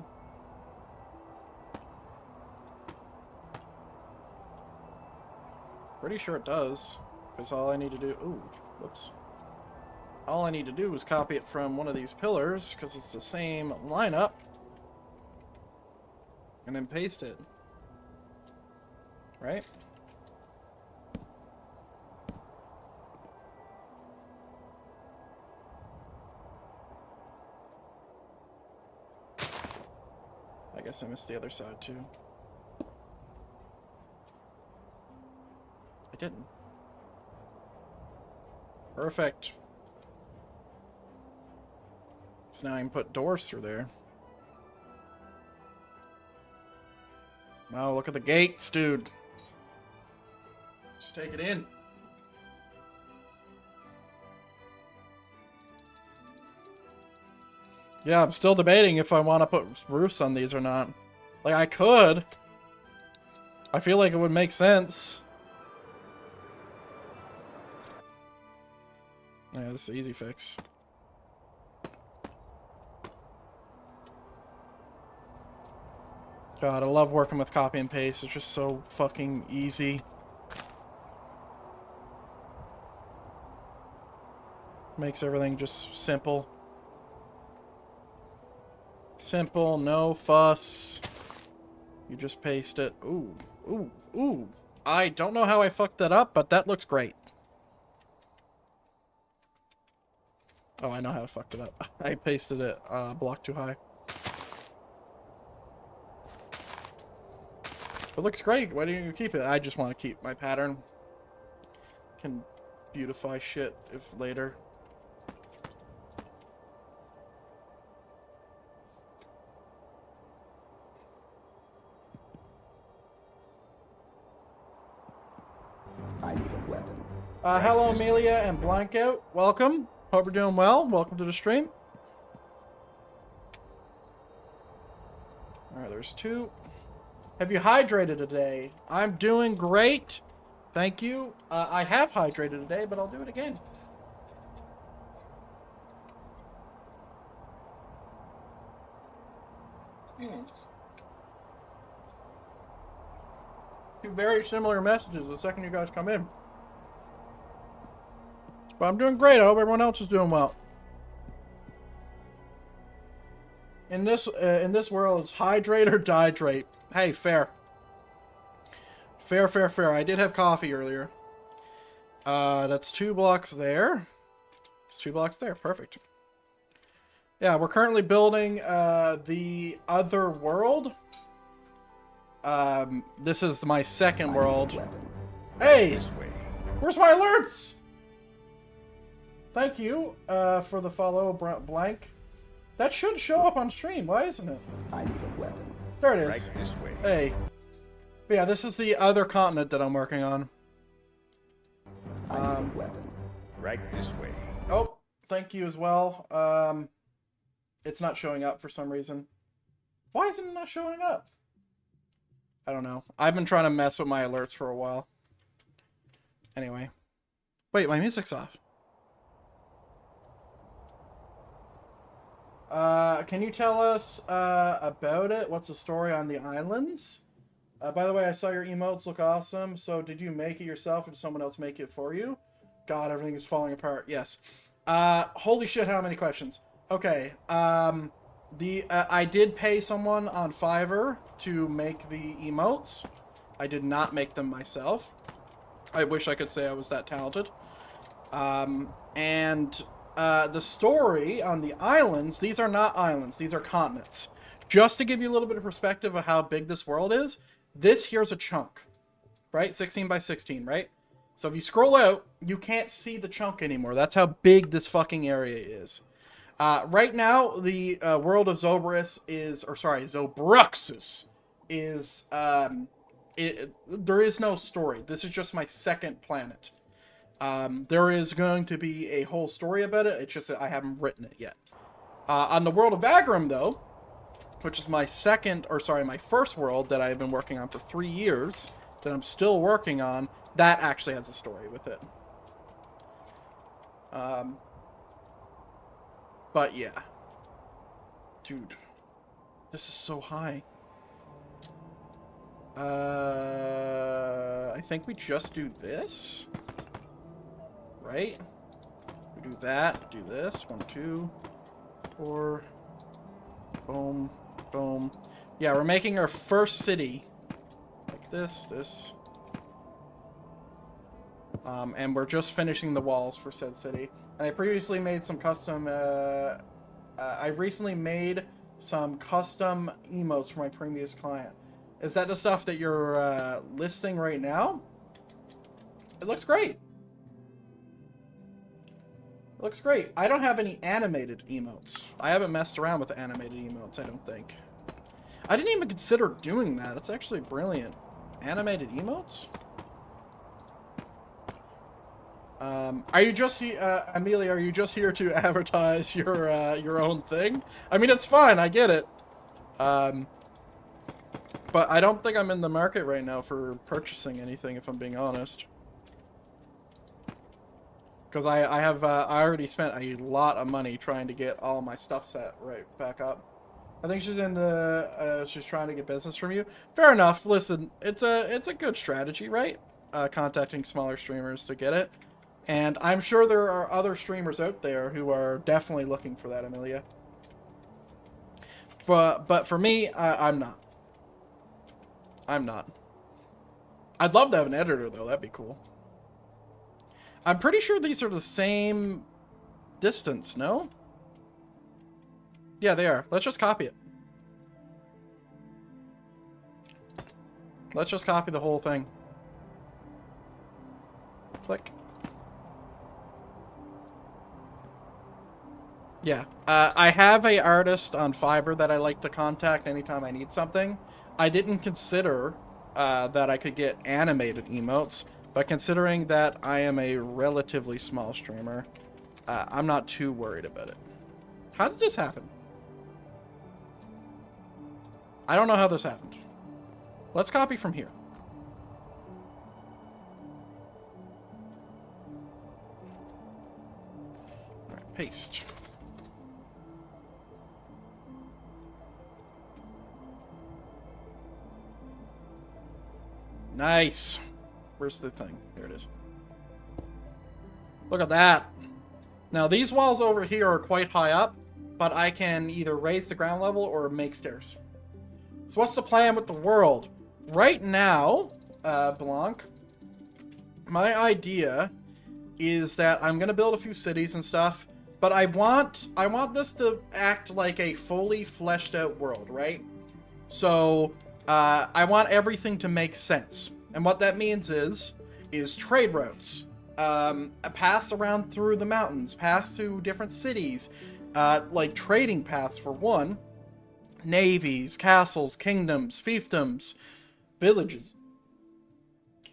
Pretty sure it does, because all I need to do... Ooh, whoops. All I need to do is copy it from one of these pillars, because it's the same lineup, and then paste it. Right? I guess I missed the other side, too. I didn't. Perfect. So now I can put doors through there. Wow, look at the gates, dude. Just take it in. Yeah, I'm still debating if I want to put roofs on these or not. Like, I could. I feel like it would make sense. Yeah, this is an easy fix. God, I love working with copy and paste. It's just so fucking easy. Makes everything just simple. Simple, no fuss. You just paste it. Ooh, ooh, ooh. I don't know how I fucked that up, but that looks great. Oh, I know how I fucked it up. I pasted it a block too high. It looks great. Why don't you keep it? I just want to keep my pattern. Can beautify shit if later.
I need a weapon.
Hello, Amelia and Blankout. Welcome. Hope you're doing well. Welcome to the stream. Alright, there's 2. Have you hydrated today? I'm doing great. Thank you. I have hydrated today, but I'll do it again. Two very similar messages the second you guys come in. But I'm doing great. I hope everyone else is doing well. In this world, it's hydrate or dihydrate. Hey, fair. Fair, fair, fair. I did have coffee earlier. That's 2 blocks there. It's 2 blocks there. Perfect. Yeah, we're currently building the other world. This is my second world. Hey! Where's my alerts? Thank you for the follow, Blank. That should show up on stream. Why isn't it?
I need a weapon.
There it is.
Right this way.
Hey. But yeah, this is the other continent that I'm working on.
I need a weapon.
Right this way.
Oh, thank you as well. It's not showing up for some reason. Why isn't it not showing up? I don't know. I've been trying to mess with my alerts for a while. Anyway. Wait, my music's off. Can you tell us about it? What's the story on the islands? By the way, I saw your emotes look awesome. So did you make it yourself or did someone else make it for you? God, everything is falling apart. Yes. Holy shit, how many questions? Okay. I did pay someone on Fiverr to make the emotes. I did not make them myself. I wish I could say I was that talented. The story on the islands, these are not islands, these are continents. Just to give you a little bit of perspective of how big this world is, this here's a chunk, right? 16 by 16, right? So if you scroll out, you can't see the chunk anymore. That's how big this fucking area is. Right now, the world of Xobruxus is, there is no story. This is just my second planet. There is going to be a whole story about it. It's just that I haven't written it yet. On the world of Agram, though, which is my first world that I've been working on for 3 years, that I'm still working on, that actually has a story with it. But yeah. Dude. This is so high. I think we just do this. Right? We do that, do this. 1, 2, 4. Boom, boom. Yeah, we're making our first city. Like this. And we're just finishing the walls for said city. And I previously made some custom, I recently made some custom emotes for my previous client. Is that the stuff that you're listing right now? It looks great. Looks great. I don't have any animated emotes. I haven't messed around with animated emotes, I don't think. I didn't even consider doing that. It's actually brilliant. Animated emotes? Are you just, Amelia, are you just here to advertise your own thing? I mean, it's fine, I get it. But I don't think I'm in the market right now for purchasing anything, if I'm being honest. Because I already spent a lot of money trying to get all my stuff set right back up. I think she's she's trying to get business from you. Fair enough. Listen, it's a good strategy, right? Contacting smaller streamers to get it. And I'm sure there are other streamers out there who are definitely looking for that, Amelia. But for me, I'm not. I'm not. I'd love to have an editor, though. That'd be cool. I'm pretty sure these are the same distance, no? Yeah, they are. Let's just copy it. Let's just copy the whole thing. Click. Yeah. I have an artist on Fiverr that I like to contact anytime I need something. I didn't consider that I could get animated emotes, but considering that I am a relatively small streamer, I'm not too worried about it. How did this happen? I don't know how this happened. Let's copy from here. All right, paste. Nice. Where's the thing? There it is. Look at that. Now, these walls over here are quite high up. but I can either raise the ground level or make stairs. So what's the plan with the world? Right now, Blanc, my idea is that I'm gonna build a few cities and stuff, but I want this to act like a fully fleshed out world, right? So I want everything to make sense, and what that means is trade routes, paths around through the mountains, paths to different cities, like trading paths for one, navies, castles, kingdoms, fiefdoms, villages,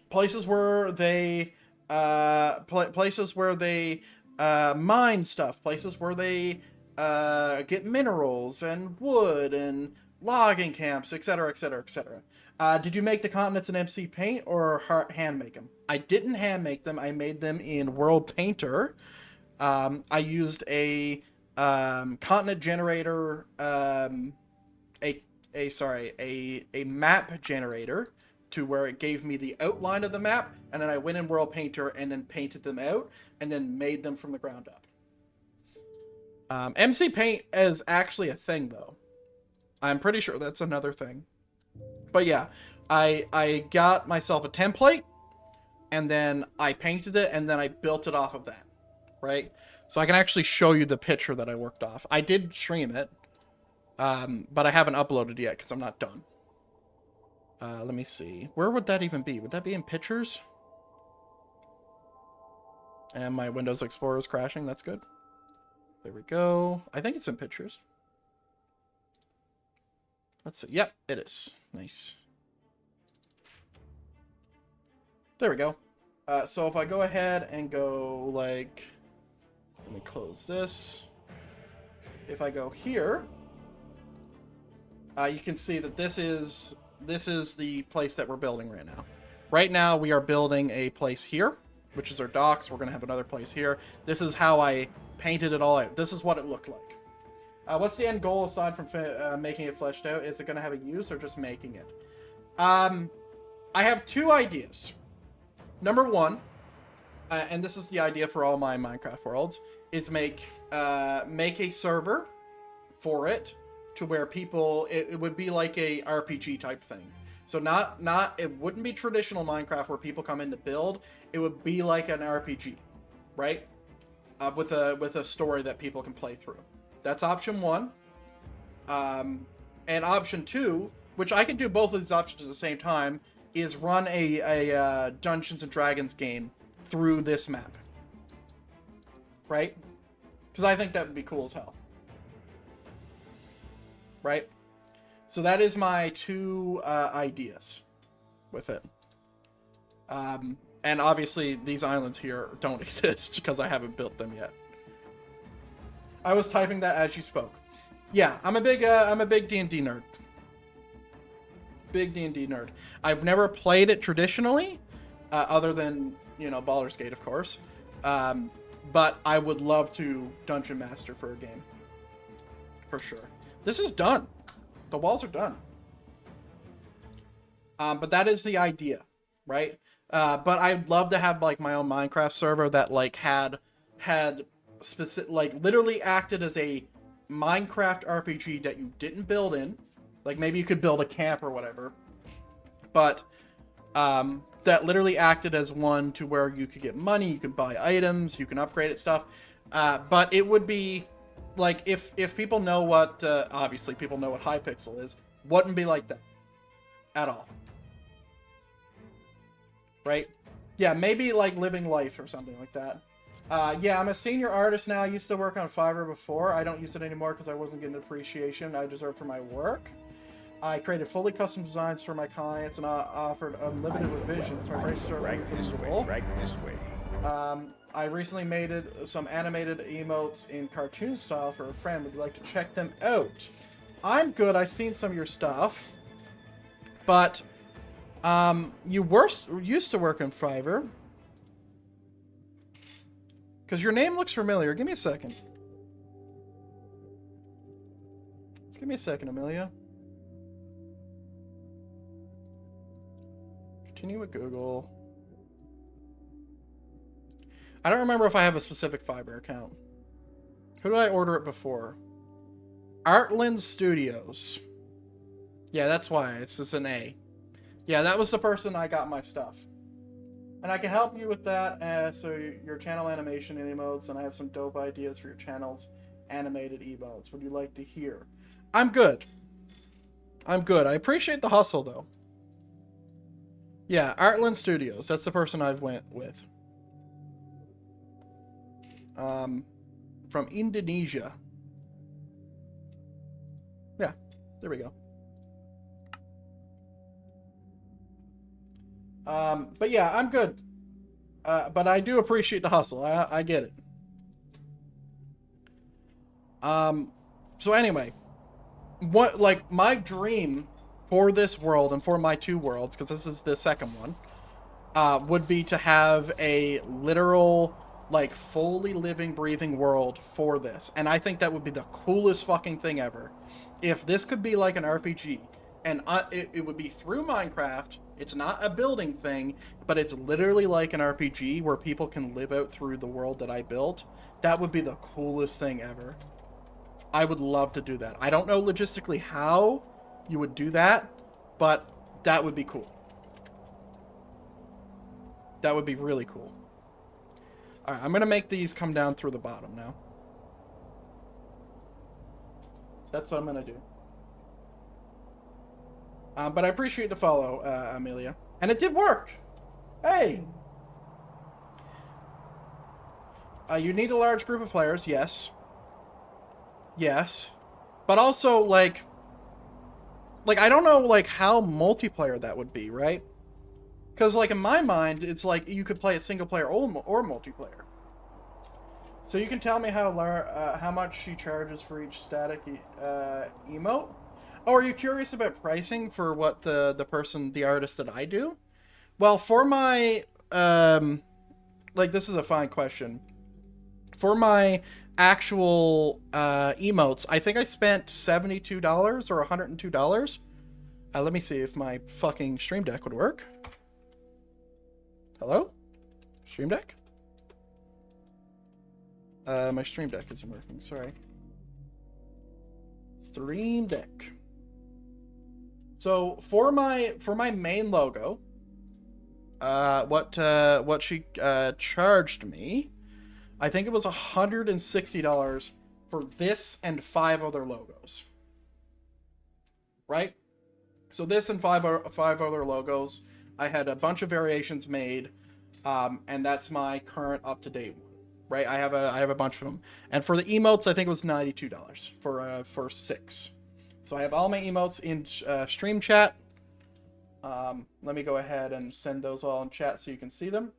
places where they mine stuff, places where they get minerals and wood and logging camps, etc., etc., etc. Did you make the continents in MC Paint or hand make them? I didn't hand make them. I made them in World Painter. I used a continent generator, a map generator, to where it gave me the outline of the map, and then I went in World Painter and then painted them out, and then made them from the ground up. MC Paint is actually a thing, though. I'm pretty sure that's another thing. But yeah, I got myself a template, and then I painted it, and then I built it off of that, right? So I can actually show you the picture that I worked off. I did stream it, but I haven't uploaded yet because I'm not done. Let me see. Where would that even be? Would that be in pictures? And my Windows Explorer is crashing. That's good. There we go. I think it's in pictures. Let's see. Yep, it is. Nice. There we go. So if I go ahead and go like, let me close this. If I go here, you can see that this is the place that we're building right now. Right now we are building a place here, which is our docks. We're gonna have another place here. This is how I painted it all out. This is what it looked like. What's the end goal aside from making it fleshed out? Is it gonna have a use or just making it? I have two ideas. Number one, and this is the idea for all my Minecraft worlds, is make a server for it, to where people, it would be like a RPG type thing. So it wouldn't be traditional Minecraft where people come in to build. It would be like an RPG, right? With a story that people can play through. That's option one. And option two, which I can do both of these options at the same time, is run a Dungeons and Dragons game through this map. Right? Because I think that would be cool as hell. Right? So that is my two ideas with it. And obviously these islands here don't exist because I haven't built them yet. I was typing that as you spoke. Yeah, I'm a big D&D nerd. Big D&D nerd. I've never played it traditionally, other than, you know, Baldur's Gate, of course. But I would love to Dungeon Master for a game. For sure. This is done. The walls are done. But that is the idea, right? But I'd love to have like my own Minecraft server that like had specific, like literally acted as a Minecraft RPG that you didn't build in. Like maybe you could build a camp or whatever. But that literally acted as one to where you could get money, you could buy items, you can upgrade it stuff. But it would be like if people know what obviously people know what Hypixel is, wouldn't be like that at all. Right? Yeah, maybe like Living Life or something like that. Yeah, I'm a senior artist now. I used to work on Fiverr before. I don't use it anymore because I wasn't getting the appreciation I deserve for my work. I created fully custom designs for my clients and offered unlimited revisions. So right this way. I recently made some animated emotes in cartoon style for a friend. Would you like to check them out? I'm good. I've seen some of your stuff. But you used to work in Fiverr. Because your name looks familiar. Give me a second. Just give me a second, Amelia. Continue with Google. I don't remember if I have a specific Fiverr account. Who did I order it before? Artland Studios. Yeah, that's why. It's just an A. Yeah, that was the person I got my stuff. And I can help you with that. So your channel animation and emotes, and I have some dope ideas for your channel's animated emotes. Would you like to hear? I'm good. I'm good. I appreciate the hustle, though. Yeah, Artland Studios. That's the person I've went with. From Indonesia. Yeah, there we go. But yeah, I'm good. But I do appreciate the hustle. I get it. So anyway, what, like, my dream for this world and for my 2 worlds, because this is the second one, would be to have a literal, like, fully living, breathing world for this. And I think that would be the coolest fucking thing ever. If this could be like an RPG, and it would be through Minecraft. It's not a building thing, but it's literally like an RPG where people can live out through the world that I built. That would be the coolest thing ever. I would love to do that. I don't know logistically how you would do that, but that would be cool. That would be really cool. Alright, I'm going to make these come down through the bottom now. That's what I'm going to do. But I appreciate the follow, Amelia. And it did work! Hey! You need a large group of players, yes. Yes. But also, like, I don't know, like, how multiplayer that would be, right? Because, like, in my mind, it's like you could play it single player or multiplayer. So you can tell me how much she charges for each static emote? Oh, are you curious about pricing for what the artist that I do? Well, for my, like, this is a fine question. For my actual emotes, I think I spent $72 or $102. Let me see if my fucking Stream Deck would work. Hello? Stream Deck? My Stream Deck isn't working, sorry. Stream Deck. So for my main logo, what she charged me, I think it was $160 for this and 5 other logos. Right? So this and five other logos, I had a bunch of variations made, and that's my current up-to-date one. Right? I have a bunch of them. And for the emotes, I think it was $92 for 6. So I have all my emotes in stream chat. Let me go ahead and send those all in chat so you can see them.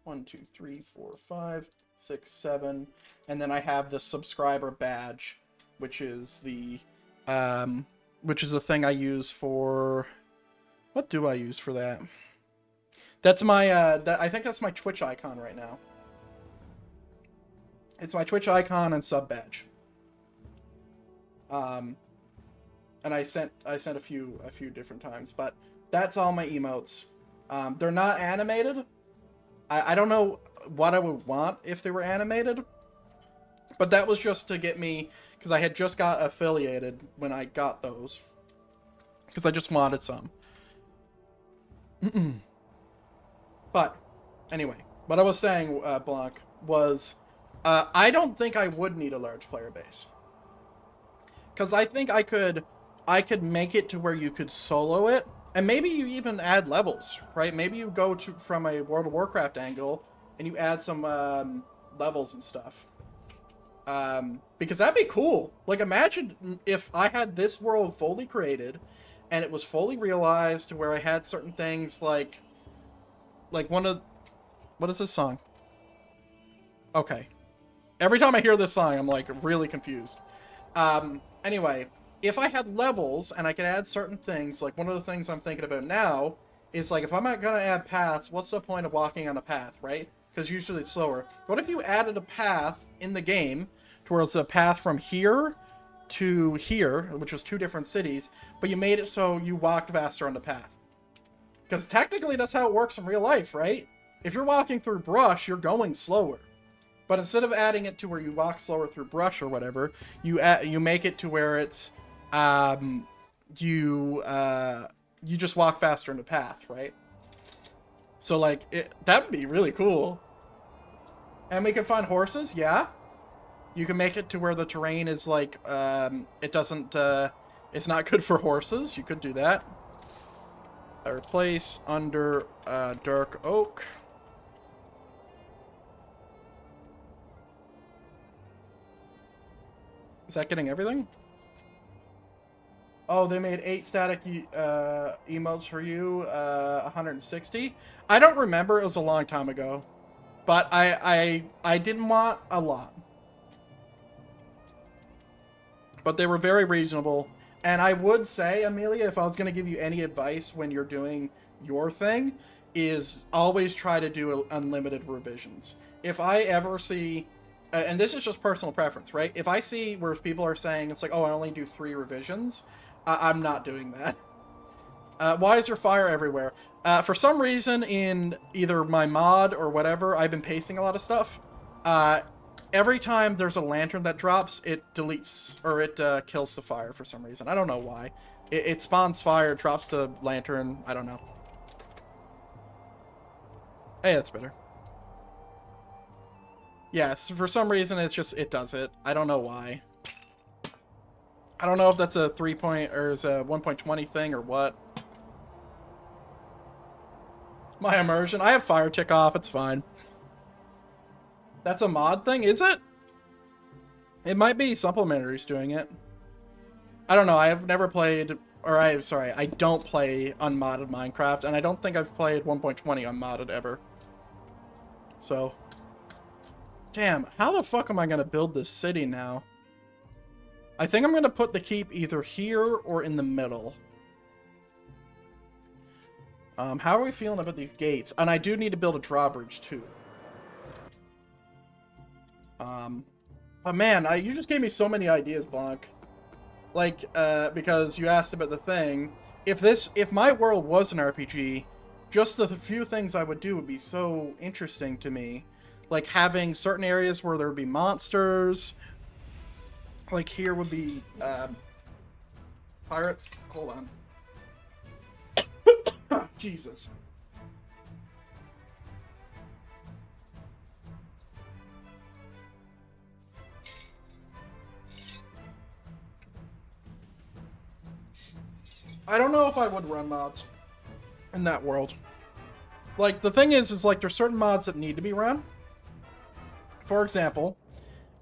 1, 2, 3, 4, 5, 6, 7, and then I have the subscriber badge, which is the thing I use for. What do I use for that? That's my I think that's my Twitch icon right now. It's my Twitch icon and sub badge. And I sent a few different times, but that's all my emotes. They're not animated. I don't know what I would want if they were animated, but that was just to get me, because I had just got affiliated when I got those, because I just wanted some. But anyway, what I was saying, Blanc, was I don't think I would need a large player base. Because I think I could make it to where you could solo it, and maybe you even add levels, right? Maybe you go from a World of Warcraft angle, and you add some levels and stuff. Because that'd be cool. Like, imagine if I had this world fully created, and it was fully realized, where I had certain things like what is this song? Okay. Every time I hear this song, I'm, like, really confused. Anyway, if I had levels and I could add certain things, like one of the things I'm thinking about now is, like, if I'm not going to add paths, what's the point of walking on a path, right? Because usually it's slower. What if you added a path in the game towards a path from here to here, which was 2 different cities, but you made it so you walked faster on the path? Because technically that's how it works in real life, right? If you're walking through brush, you're going slower. But instead of adding it to where you walk slower through brush or whatever, you make it to where it's you just walk faster in the path, right? So like that would be really cool. And we can find horses, yeah. You can make it to where the terrain is like it doesn't it's not good for horses. You could do that. Replace under dark oak. Is that getting everything? Oh, they made 8 static emotes for you, 160. I don't remember. It was a long time ago. But I didn't want a lot. But they were very reasonable. And I would say, Amelia, if I was going to give you any advice when you're doing your thing, is always try to do unlimited revisions. If I ever see... and this is just personal preference, right? If I see where people are saying, it's like, oh, I only do 3 revisions, I'm not doing that. Why is there fire everywhere? For some reason, in either my mod or whatever, I've been pasting a lot of stuff. Every time there's a lantern that drops, it deletes, or it kills the fire for some reason. I don't know why. It spawns fire, drops the lantern, I don't know. Hey, that's better. Yes, for some reason it does it. I don't know why. I don't know if that's a 3 point or is a 1.20 thing or what. My immersion. I have fire tick off, it's fine. That's a mod thing, is it? It might be Supplementary's doing it. I don't know, I have never played, or I don't play unmodded Minecraft, and I don't think I've played 1.20 unmodded ever. So, damn, how the fuck am I gonna build this city now? I think I'm gonna put the keep either here or in the middle. How are we feeling about these gates? And I do need to build a drawbridge too. But man, you just gave me so many ideas, Blanc. Like, because you asked about the thing. If my world was an RPG, just the few things I would do would be so interesting to me. Like having certain areas where there would be monsters. Like here would be pirates. Hold on. Jesus. I don't know if I would run mods in that world. Like, the thing is like, there's certain mods that need to be run. For example,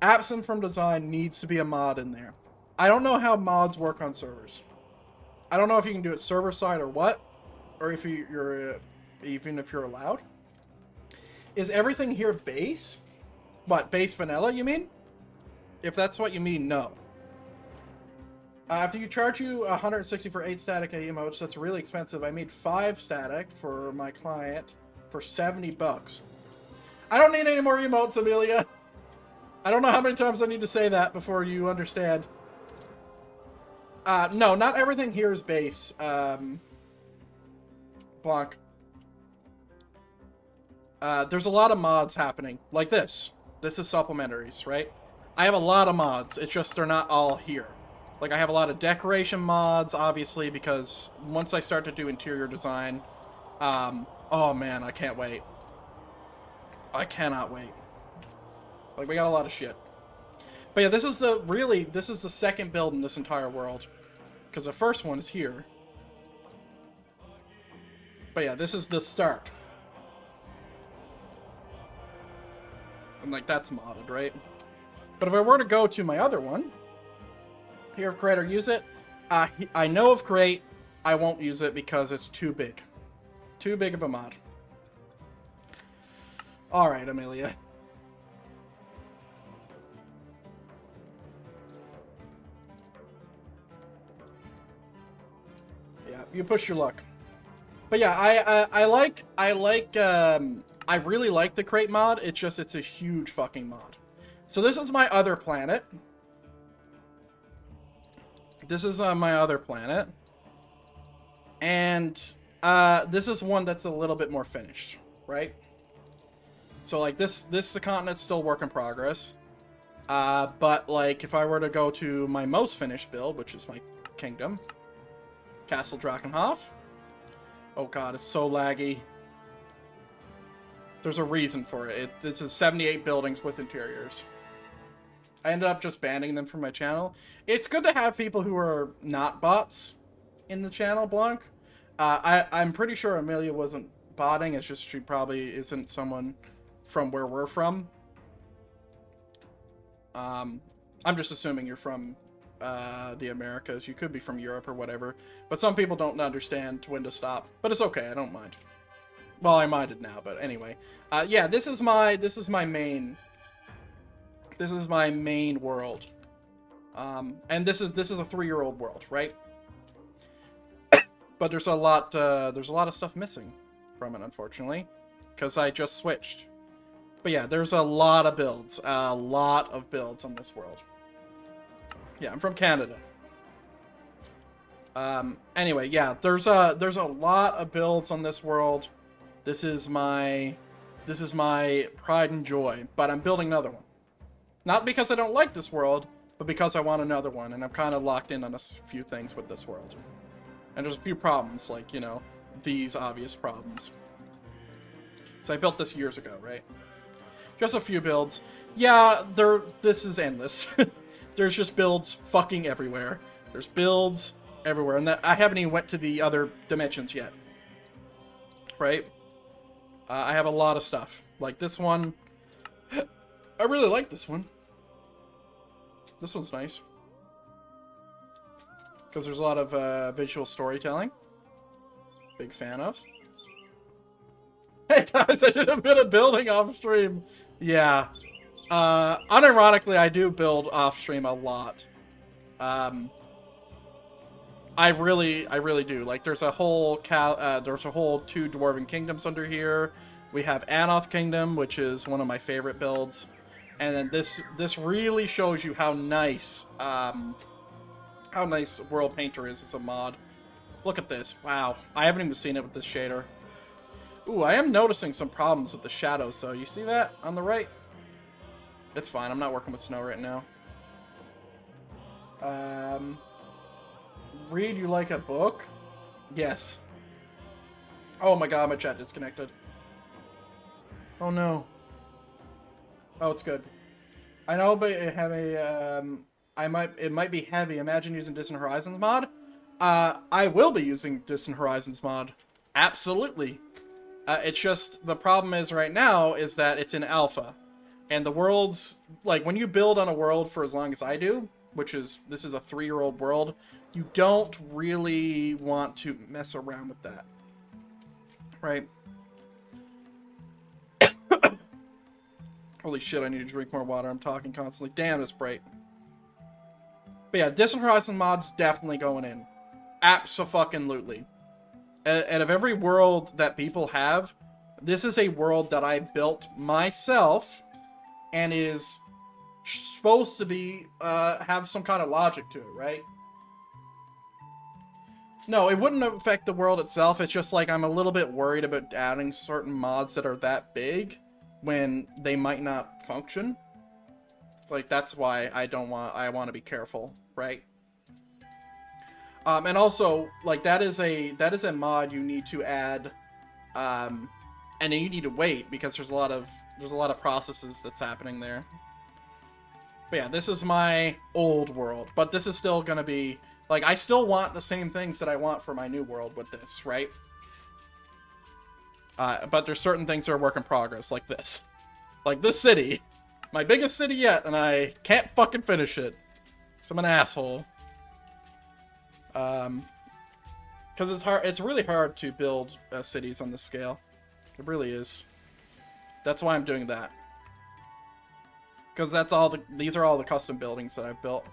absent from design needs to be a mod in there. I don't know how mods work on servers. I don't know if you can do it server side or what, or if you're even if you're allowed. Is everything here base? What, base vanilla, you mean? If that's what you mean, no. If you charge you 160 for 8 static emotes, that's really expensive. I made 5 static for my client for 70 bucks. I don't need any more emotes, Amelia. I don't know how many times I need to say that before you understand. No, not everything here is base. Blanc. There's a lot of mods happening. Like this. This is supplementaries, right? I have a lot of mods. It's just they're not all here. Like, I have a lot of decoration mods, obviously, because once I start to do interior design, oh man, I can't wait. I cannot wait. Like, we got a lot of shit. But yeah, this is the second build in this entire world. Because the first one is here. But yeah, this is the start. And like, that's modded, right? But if I were to go to my other one, here of create or use it, I know of create, I won't use it because it's too big. Too big of a mod. Alright, Amelia. Yeah, you push your luck. But yeah, I really like the crate mod. It's just, it's a huge fucking mod. So this is my other planet. This is my other planet. And this is one that's a little bit more finished, right? So, like, this continent's still work in progress. But, like, if I were to go to my most finished build, which is my kingdom, Castle Drakenhof. Oh god, it's so laggy. There's a reason for it. This is 78 buildings with interiors. I ended up just banning them from my channel. It's good to have people who are not bots in the channel, Blanc. I'm pretty sure Amelia wasn't botting. It's just she probably isn't someone from where we're from. I'm just assuming you're from the Americas. You could be from Europe or whatever. But some people don't understand when to stop. But it's okay. I don't mind. Well, I minded now, but anyway. Yeah, this is my main world. And this is a 3-year-old world, right? But there's a lot of stuff missing from it, unfortunately, because I just switched. But yeah, there's a lot of builds on this world. Yeah, I'm from Canada. Anyway, yeah, there's a lot of builds on this world. This is my pride and joy, but I'm building another one. Not because I don't like this world, but because I want another one, and I'm kind of locked in on a few things with this world. And there's a few problems, like, you know, these obvious problems. So I built this years ago, right? Just a few builds. Yeah, this is endless. There's just builds fucking everywhere. There's builds everywhere, and I haven't even went to the other dimensions yet. Right? I have a lot of stuff. Like this one. I really like this one. This one's nice. Because there's a lot of visual storytelling. Big fan of. Hey guys, I did a bit of building off stream. Yeah. Unironically, I do build off stream a lot. I really do. Like, there's a whole 2 Dwarven Kingdoms under here. We have Anoth Kingdom, which is one of my favorite builds. And then this really shows you how nice World Painter is as a mod. Look at this. Wow. I haven't even seen it with this shader. Ooh, I am noticing some problems with the shadows, so you see that on the right? It's fine. I'm not working with snow right now. Read, you like a book? Yes. Oh my god, my chat disconnected. Oh no. Oh, it's good. I know, but it have a, it might be heavy. Imagine using Distant Horizons mod. I will be using Distant Horizons mod. Absolutely. It's just, the problem is right now is that it's in alpha. And the worlds, like, when you build on a world for as long as I do, which is, this is a 3-year-old world, you don't really want to mess around with that. Right? Holy shit, I need to drink more water. I'm talking constantly. Damn, it's bright. But yeah, Distant Horizon mod's definitely going in. Abso-fucking-lutely. Out of every world that people have, this is a world that I built myself and is supposed to be, have some kind of logic to it, right? No, it wouldn't affect the world itself. It's just like I'm a little bit worried about adding certain mods that are that big when they might not function. Like, that's why I want to be careful, right? And also, like, that is a mod you need to add, and then you need to wait because there's a lot of processes that's happening there. But yeah, this is my old world, but this is still gonna be, like, I still want the same things that I want for my new world with this, right? But there's certain things that are work in progress, like this. Like this city. My biggest city yet, and I can't fucking finish it. So I'm an asshole. Because it's really hard to build cities on this scale. It really is. That's why I'm doing that. Because these are all the custom buildings that I've built.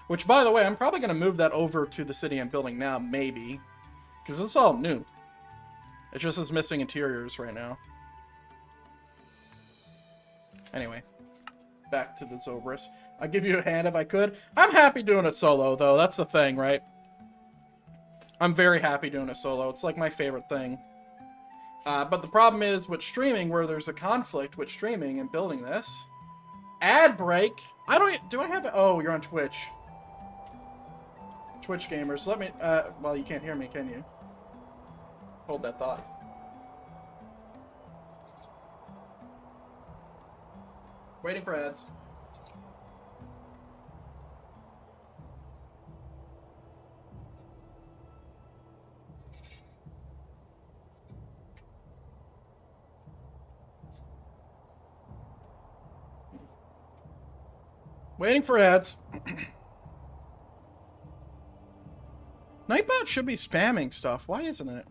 Which, by the way, I'm probably going to move that over to the city I'm building now, maybe. Because it's all new. It just is missing interiors right now. Anyway. Back to the Xobruxus. I'd give you a hand if I could. I'm happy doing it solo, though. That's the thing, right? I'm very happy doing it solo. It's like my favorite thing. But the problem is with streaming, where there's a conflict with streaming and building this. Ad break. I don't. Do I have it? Oh, you're on Twitch. Twitch gamers. Let me. Well, you can't hear me, can you? Hold that thought. Waiting for ads. Waiting for ads. Nightbot should be spamming stuff. Why isn't it?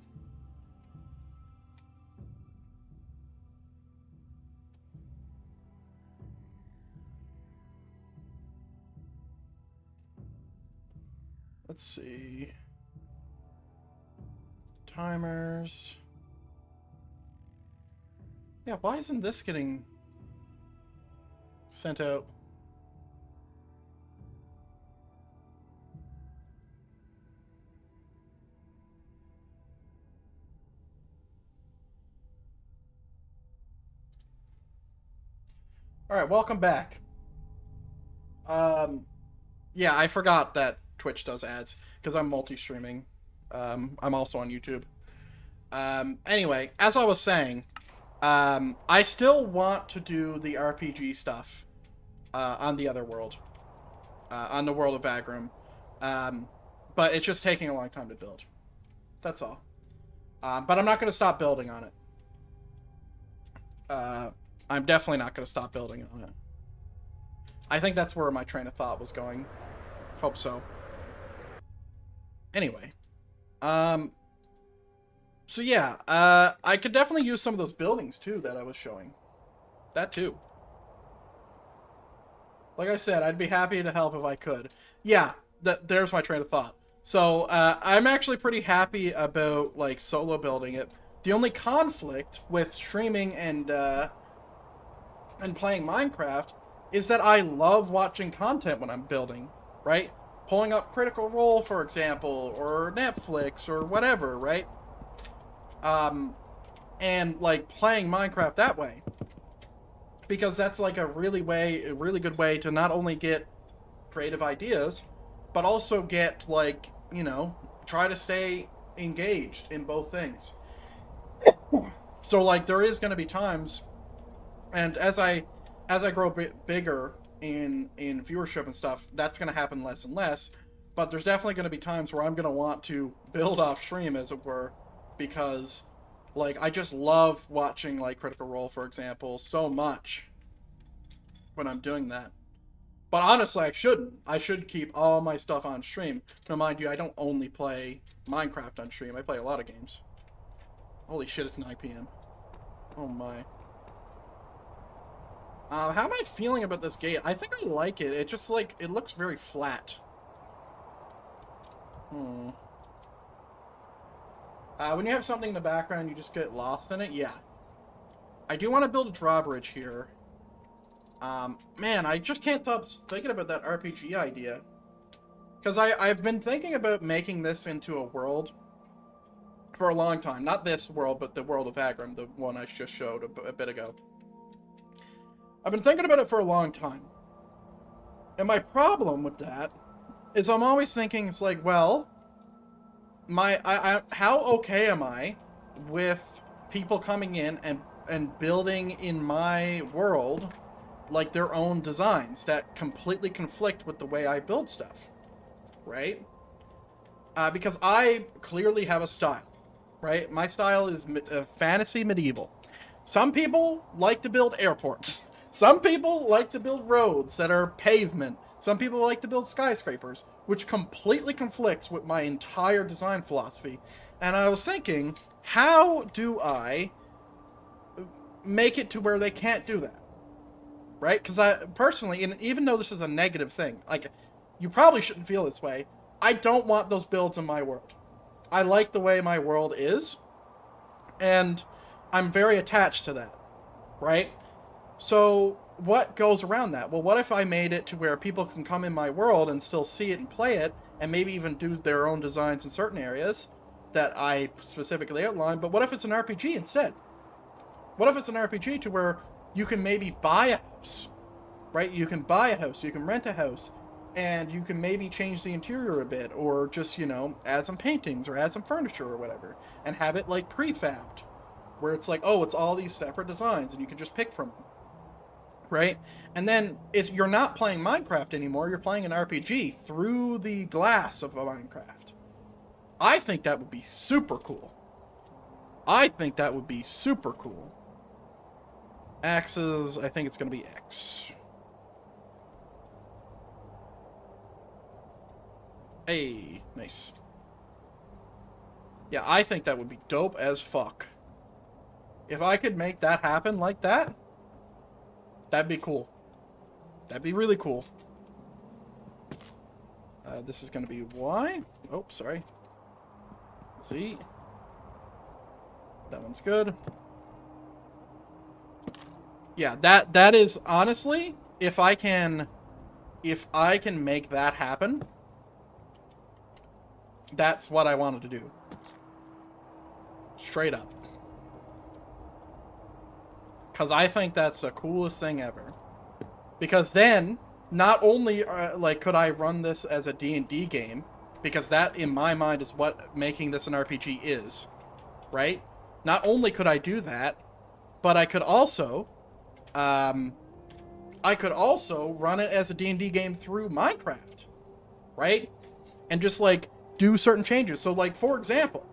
Let's see. Timers. Yeah, why isn't this getting sent out? Alright, welcome back. Yeah, I forgot that Twitch does ads, because I'm multi-streaming. I'm also on YouTube. Anyway, as I was saying, I still want to do the RPG stuff on the other world. On the world of Vagrum. But it's just taking a long time to build. That's all. But I'm not going to stop building on it. I'm definitely not going to stop building on it. I think that's where my train of thought was going. Hope so. Anyway. So yeah, I could definitely use some of those buildings too that I was showing. That too. Like I said, I'd be happy to help if I could. Yeah, there's my train of thought. So, I'm actually pretty happy about, like, solo building it. The only conflict with streaming and playing Minecraft is that I love watching content when I'm building, right? Pulling up Critical Role, for example, or Netflix, or whatever, right? And, like, playing Minecraft that way. Because that's, like, a really good way to not only get creative ideas, but also get, like, you know, try to stay engaged in both things. So, like, there is going to be times, and as I grow bigger in viewership and stuff, that's going to happen less and less, but there's definitely going to be times where I'm going to want to build off stream, as it were, because, like, I just love watching, like, Critical Role, for example, so much when I'm doing that. But honestly, I shouldn't. I should keep all my stuff on stream. Now, mind you, I don't only play Minecraft on stream. I play a lot of games. Holy shit, it's 9 p.m. Oh my. How am I feeling about this gate? I think I like it. It just, like, it looks very flat. When you have something in the background, you just get lost in it? Yeah. I do want to build a drawbridge here. Man, I just can't stop thinking about that RPG idea. Because I've been thinking about making this into a world for a long time. Not this world, but the world of Vagrum, the one I just showed a bit ago. I've been thinking about it for a long time. And my problem with that is I'm always thinking, it's like, well, how okay am I with people coming in and building in my world, like, their own designs that completely conflict with the way I build stuff, right? Because I clearly have a style, right? My style is fantasy medieval. Some people like to build airports. Some people like to build roads that are pavement. Some people like to build skyscrapers, which completely conflicts with my entire design philosophy. And I was thinking, how do I make it to where they can't do that? Right? Because I personally, and even though this is a negative thing, like, you probably shouldn't feel this way, I don't want those builds in my world. I like the way my world is, and I'm very attached to that, right? So what goes around that? Well, what if I made it to where people can come in my world and still see it and play it, and maybe even do their own designs in certain areas, that I specifically outlined, but what if it's an RPG instead? What if it's an RPG to where you can maybe buy a house, right? You can buy a house, you can rent a house, and you can maybe change the interior a bit, or just, you know, add some paintings or add some furniture or whatever, and have it like prefabbed, where it's like, oh, it's all these separate designs, and you can just pick from them, right? And then you're not playing Minecraft anymore, you're playing an RPG through the glass of a Minecraft. I think that would be super cool. I think that would be super cool. Axes, I think it's going to be X. Hey, nice. Yeah, I think that would be dope as fuck. If I could make that happen like that, that'd be cool. That'd be really cool. This is going to be Y. Oh, sorry. Z. That one's good. Yeah, that is honestly, if I can make that happen, that's what I wanted to do. Straight up. Because I think that's the coolest thing ever. Because then, not only like could I run this as a D&D game, because that in my mind is what making this an RPG is, right? Not only could I do that, but I could also run it as a D&D game through Minecraft, right? And just like do certain changes. So like for example,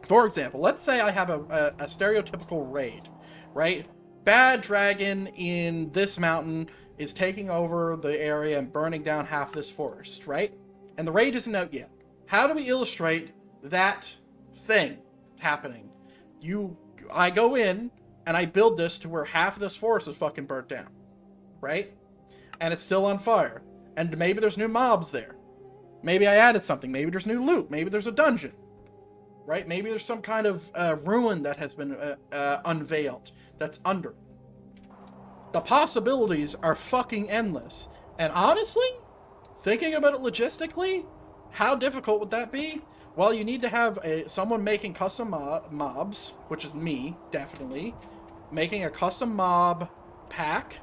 let's say I have a stereotypical raid, right? Bad dragon in this mountain is taking over the area and burning down half this forest, right? And the raid isn't out yet. How do we illustrate that thing happening? I go in and I build this to where half of this forest is fucking burnt down, right? And it's still on fire. And maybe there's new mobs there. Maybe I added something. Maybe there's new loot. Maybe there's a dungeon, right? Maybe there's some kind of ruin that has been unveiled that's under. The possibilities are fucking endless. And honestly, thinking about it logistically, how difficult would that be? Well, you need to have someone making custom mobs, which is me, definitely. Making a custom mob pack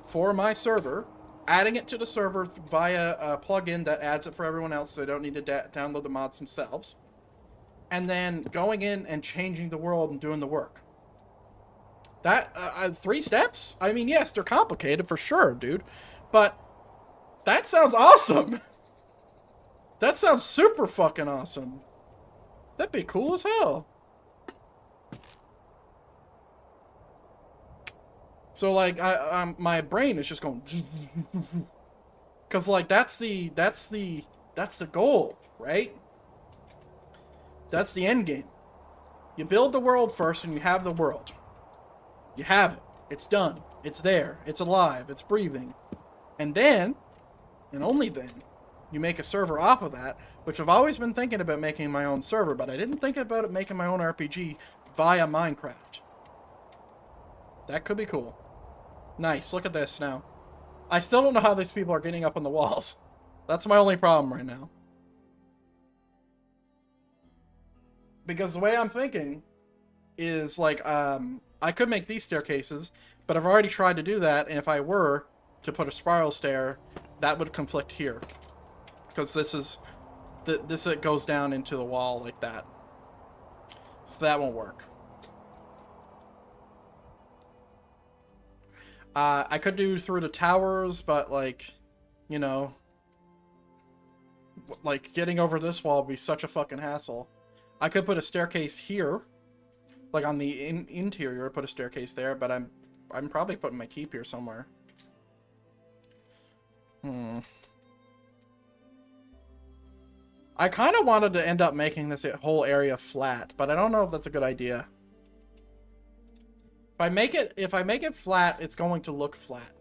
for my server, adding it to the server via a plugin that adds it for everyone else so they don't need to download the mods themselves. And then going in and changing the world and doing the work. That, 3 steps? I mean, yes, they're complicated for sure, dude. But that sounds awesome. That sounds super fucking awesome. That'd be cool as hell. So like, my brain is just going, cause like that's the goal, right? That's the end game. You build the world first, and you have the world. You have it. It's done. It's there. It's alive. It's breathing. And then, and only then, you make a server off of that, which I've always been thinking about making my own server, but I didn't think about it making my own RPG via Minecraft. That could be cool. Nice. Look at this now. I still don't know how these people are getting up on the walls. That's my only problem right now. Because the way I'm thinking is like, I could make these staircases, but I've already tried to do that, and if I were to put a spiral stair, that would conflict here. Because this it goes down into the wall like that. So that won't work. I could do through the towers, but like, you know, like getting over this wall would be such a fucking hassle. I could put a staircase here, like on the interior, put a staircase there, but I'm probably putting my keep here somewhere. I kind of wanted to end up making this whole area flat, but I don't know if that's a good idea. If I make it flat, it's going to look flat.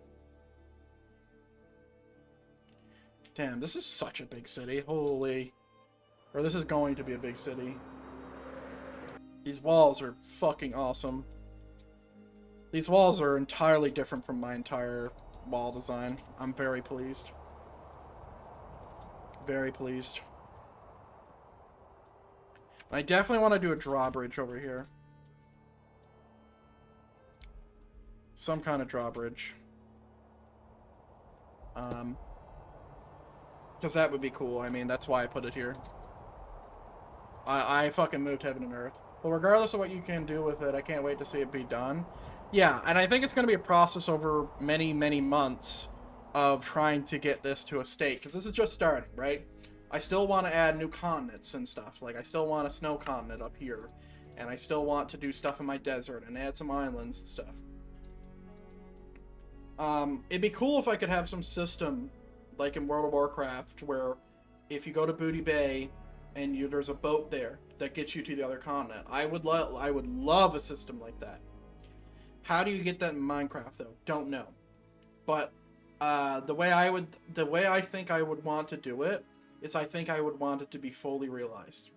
Damn, this is such a big city. Holy. Or this is going to be a big city. These walls are fucking awesome. These walls are entirely different from my entire wall design. I'm very pleased. Very pleased. I definitely want to do a drawbridge over here. Some kind of drawbridge. Because that would be cool. I mean, that's why I put it here. I fucking moved heaven and earth. But regardless of what you can do with it, I can't wait to see it be done. Yeah, and I think it's going to be a process over many, many months of trying to get this to a state. Because this is just starting, right? I still want to add new continents and stuff. Like, I still want a snow continent up here. And I still want to do stuff in my desert and add some islands and stuff. It'd be cool if I could have some system, like in World of Warcraft, where if you go to Booty Bay and there's a boat there that gets you to the other continent. I would love a system like that. How do you get that in Minecraft though? Don't know. But the way I think I would want to do it is I think I would want it to be fully realized,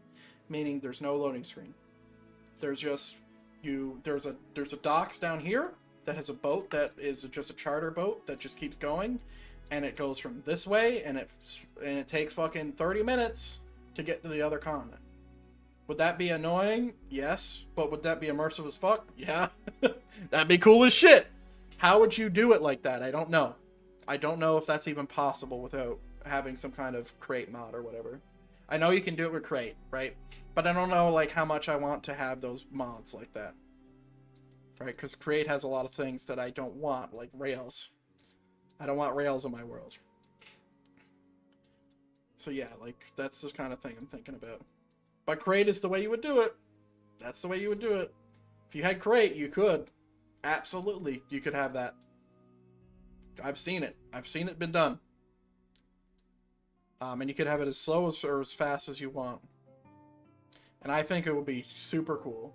meaning there's no loading screen. There's just there's a docks down here that has a boat that is just a charter boat that just keeps going, and it goes from this way, and it takes fucking 30 minutes to get to the other continent. Would that be annoying? Yes. But would that be immersive as fuck? Yeah. That'd be cool as shit. How would you do it like that? I don't know. I don't know if that's even possible without having some kind of crate mod or whatever. I know you can do it with crate, right? But I don't know like how much I want to have those mods like that. Right? Because crate has a lot of things that I don't want, like rails. I don't want rails in my world. So yeah, like, that's the kind of thing I'm thinking about. But crate is the way you would do it. That's the way you would do it. If you had crate, you could. Absolutely, you could have that. I've seen it. I've seen it been done. And you could have it as slow as or as fast as you want. And I think it would be super cool.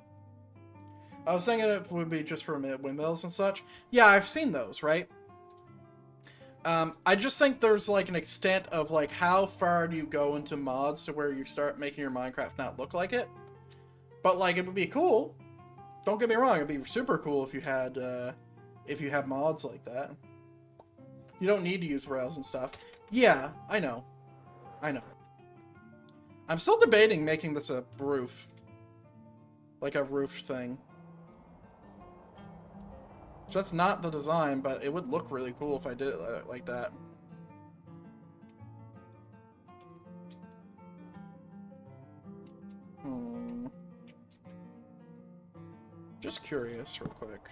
I was thinking it would be just for windmills and such. Yeah, I've seen those, right? I just think there's like an extent of like how far do you go into mods to where you start making your Minecraft not look like it. But like it would be cool. Don't get me wrong, it'd be super cool if you had mods like that. You don't need to use rails and stuff. Yeah, I know. I know. I'm still debating making this a roof. Like a roof thing. That's not the design, but it would look really cool if I did it like that. Just curious, real quick.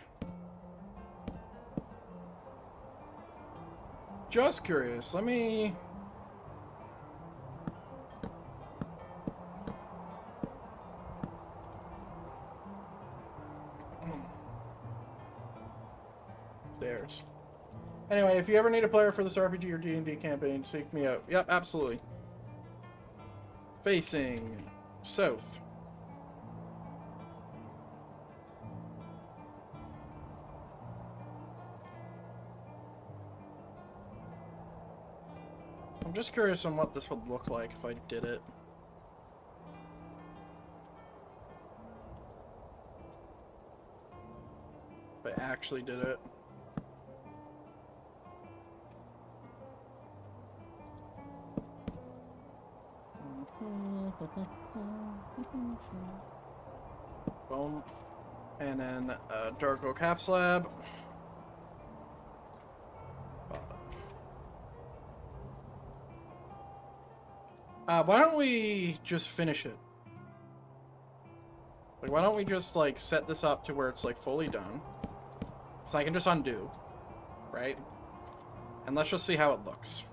Just curious. Let me... Stairs. Anyway, if you ever need a player for this RPG or D&D campaign, seek me out. Yep, absolutely. Facing south. I'm just curious on what this would look like if I did it. If I actually did it. Boom. And then a dark oak half slab. Why don't we just finish it? Like, why don't we just, like, set this up to where it's, like, fully done? So I can just undo. Right? And let's just see how it looks.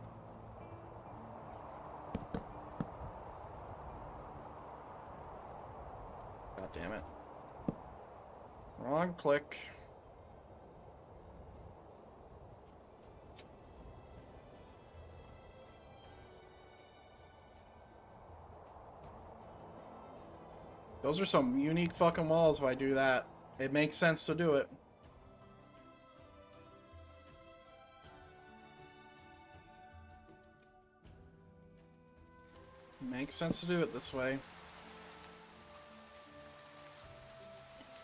God damn it. Wrong click. Those are some unique fucking walls if I do that. It makes sense to do it. Makes sense to do it this way.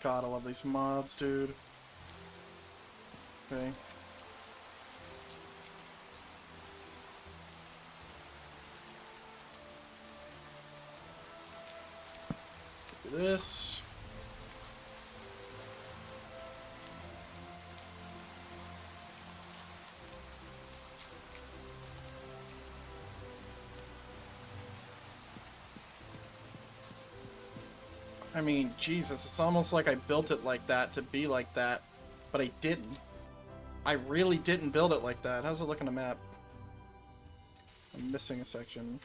God, I love these mods, dude. Okay. do this. I mean, Jesus, it's almost like I built it like that to be like that, but I didn't. I really didn't build it like that. How's it look on the map? I'm missing a section.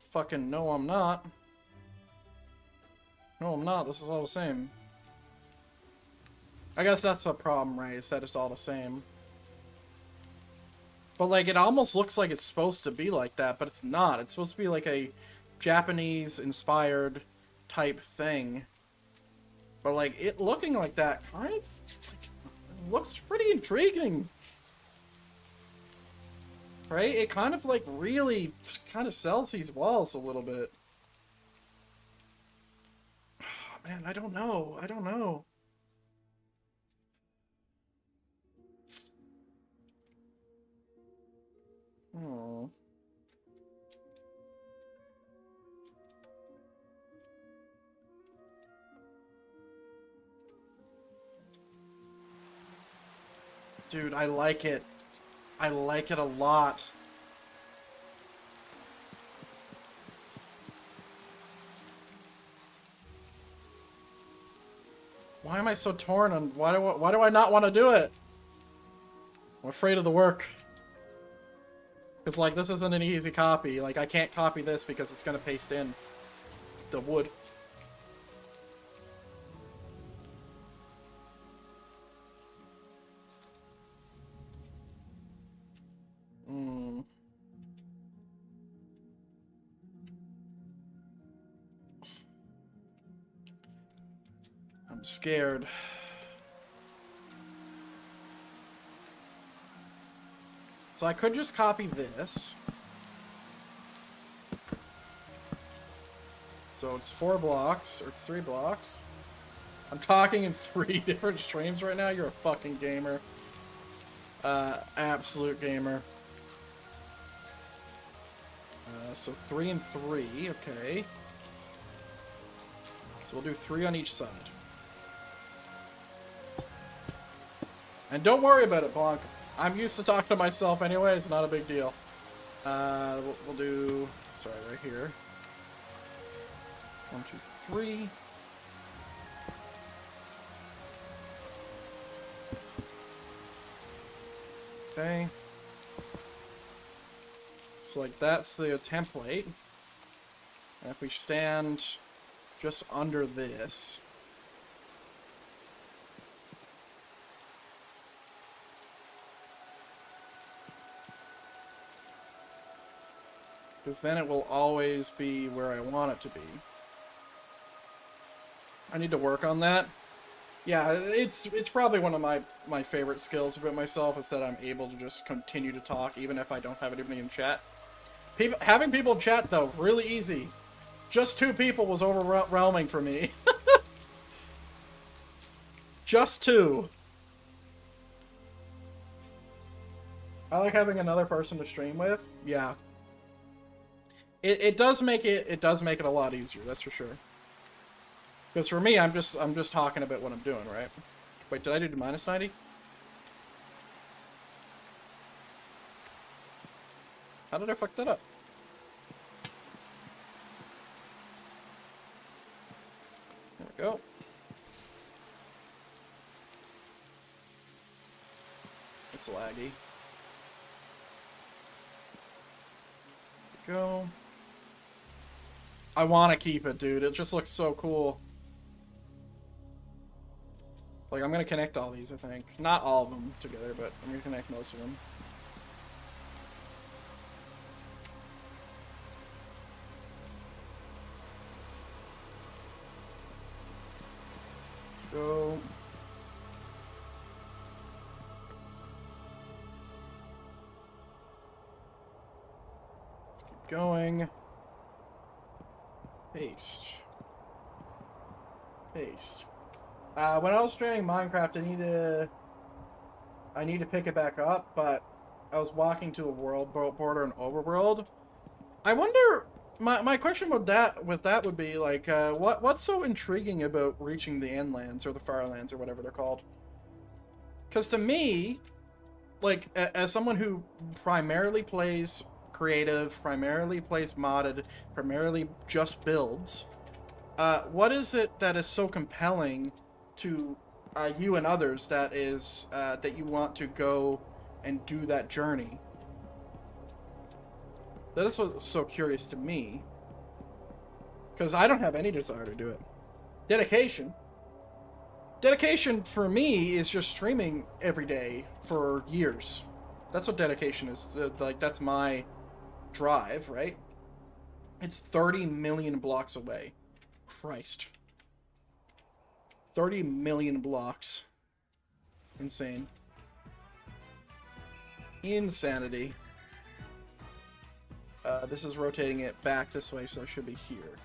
Fucking no, I'm not. No, I'm not. This is all the same. I guess that's the problem, right? Is that it's all the same. But, like, it almost looks like it's supposed to be like that, but it's not. It's supposed to be like a Japanese-inspired type thing. But, like, it looking like that kind of looks pretty intriguing. Right? It kind of, like, really kind of sells these walls a little bit. Oh, man, I don't know. I don't know. Oh. Dude, I like it. I like it a lot. Why am I so torn on why do I not want to do it? I'm afraid of the work. Because, like, this isn't an easy copy. Like, I can't copy this because it's going to paste in the wood. I'm scared. So I could just copy this. So it's 4 blocks, or it's 3 blocks. I'm talking in 3 different streams right now. You're a fucking gamer. Absolute gamer. So 3 and 3, okay. So we'll do 3 on each side. And don't worry about it, Blanc. I'm used to talking to myself anyway. It's not a big deal. We'll do... Sorry, right here. 1, 2, 3. Okay. So, like, that's the template. And if we stand just under this... because then it will always be where I want it to be. I need to work on that. Yeah, it's probably one of my favorite skills about myself is that I'm able to just continue to talk even if I don't have anybody in chat. Having people in chat, though, really easy. Just 2 people was overwhelming for me. Just 2. I like having another person to stream with. Yeah. It does make it a lot easier, that's for sure. Because for me, I'm just talking about what I'm doing, right? Wait, did I do -90? How did I fuck that up? There we go. It's laggy. There we go. I want to keep it, dude. It just looks so cool. Like, I'm going to connect all these, I think. Not all of them together, but I'm going to connect most of them. Let's go. Let's keep going. Paste. Paste. When I was streaming Minecraft, I need to pick it back up, but I was walking to the world border and overworld. I wonder my question with that would be like, what's so intriguing about reaching the Endlands or the Firelands or whatever they're called? Because to me, like as someone who primarily plays creative, primarily plays modded, primarily just builds, what is it that is so compelling to you and others that is that you want to go and do that journey? That is what's so curious to me, because I don't have any desire to do it. Dedication. Dedication for me is just streaming every day for years. That's what dedication is. Like, that's my drive, right? It's 30 million blocks away. Christ. 30 million blocks. Insane. Insanity. This is rotating it back this way, so it should be here.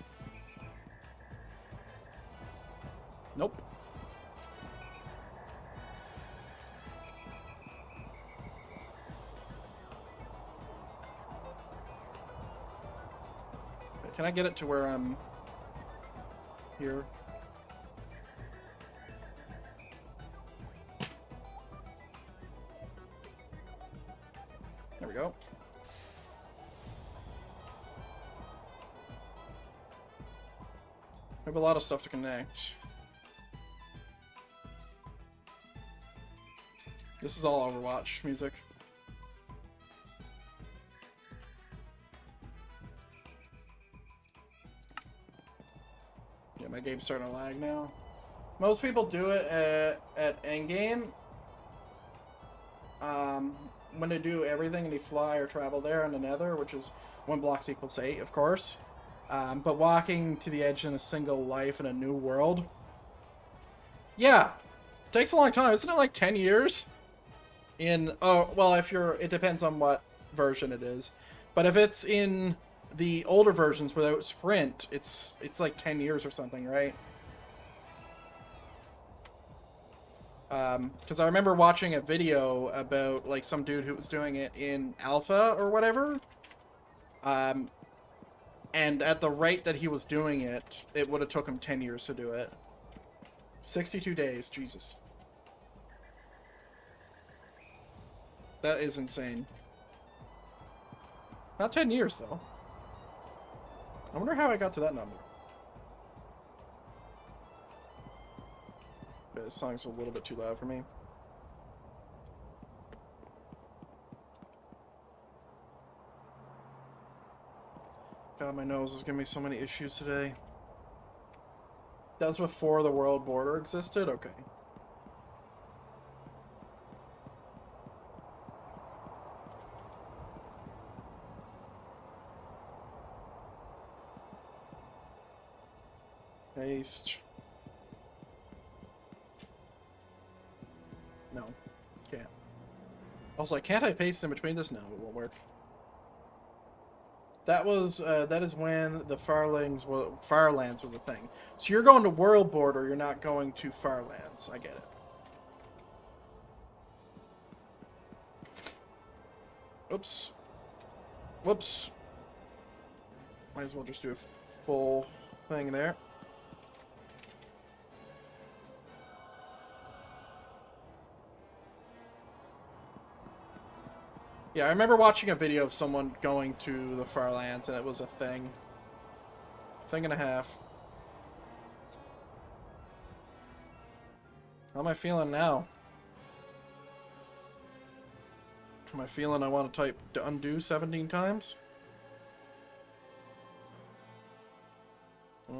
Nope. Can I get it to where I'm here? There we go. We have a lot of stuff to connect. This is all Overwatch music. Yeah, my game's starting to lag now. Most people do it at endgame. When they do everything and they fly or travel there in the nether, which is 1 blocks equals 8, of course. But walking to the edge in a single life in a new world, yeah, takes a long time. Isn't it like 10 years? Oh, well, it depends on what version it is. But if it's in the older versions without sprint, it's like 10 years or something, right? Because I remember watching a video about like some dude who was doing it in alpha or whatever. And at the rate that he was doing it, it would have took him 10 years to do it. 62 days, Jesus. That is insane. Not 10 years, though. I wonder how I got to that number. This song's a little bit too loud for me. God, my nose is giving me so many issues today. That was before the world border existed? Okay. Paste. No. Can't. Also, can't I paste in between this? No, it won't work. That is when the Firelands was a thing. So you're going to World Border, you're not going to Firelands. I get it. Oops. Whoops. Might as well just do a full thing there. Yeah, I remember watching a video of someone going to the Firelands, and it was a thing. Thing and a half. How am I feeling now? Am I feeling I want to type undo 17 times? I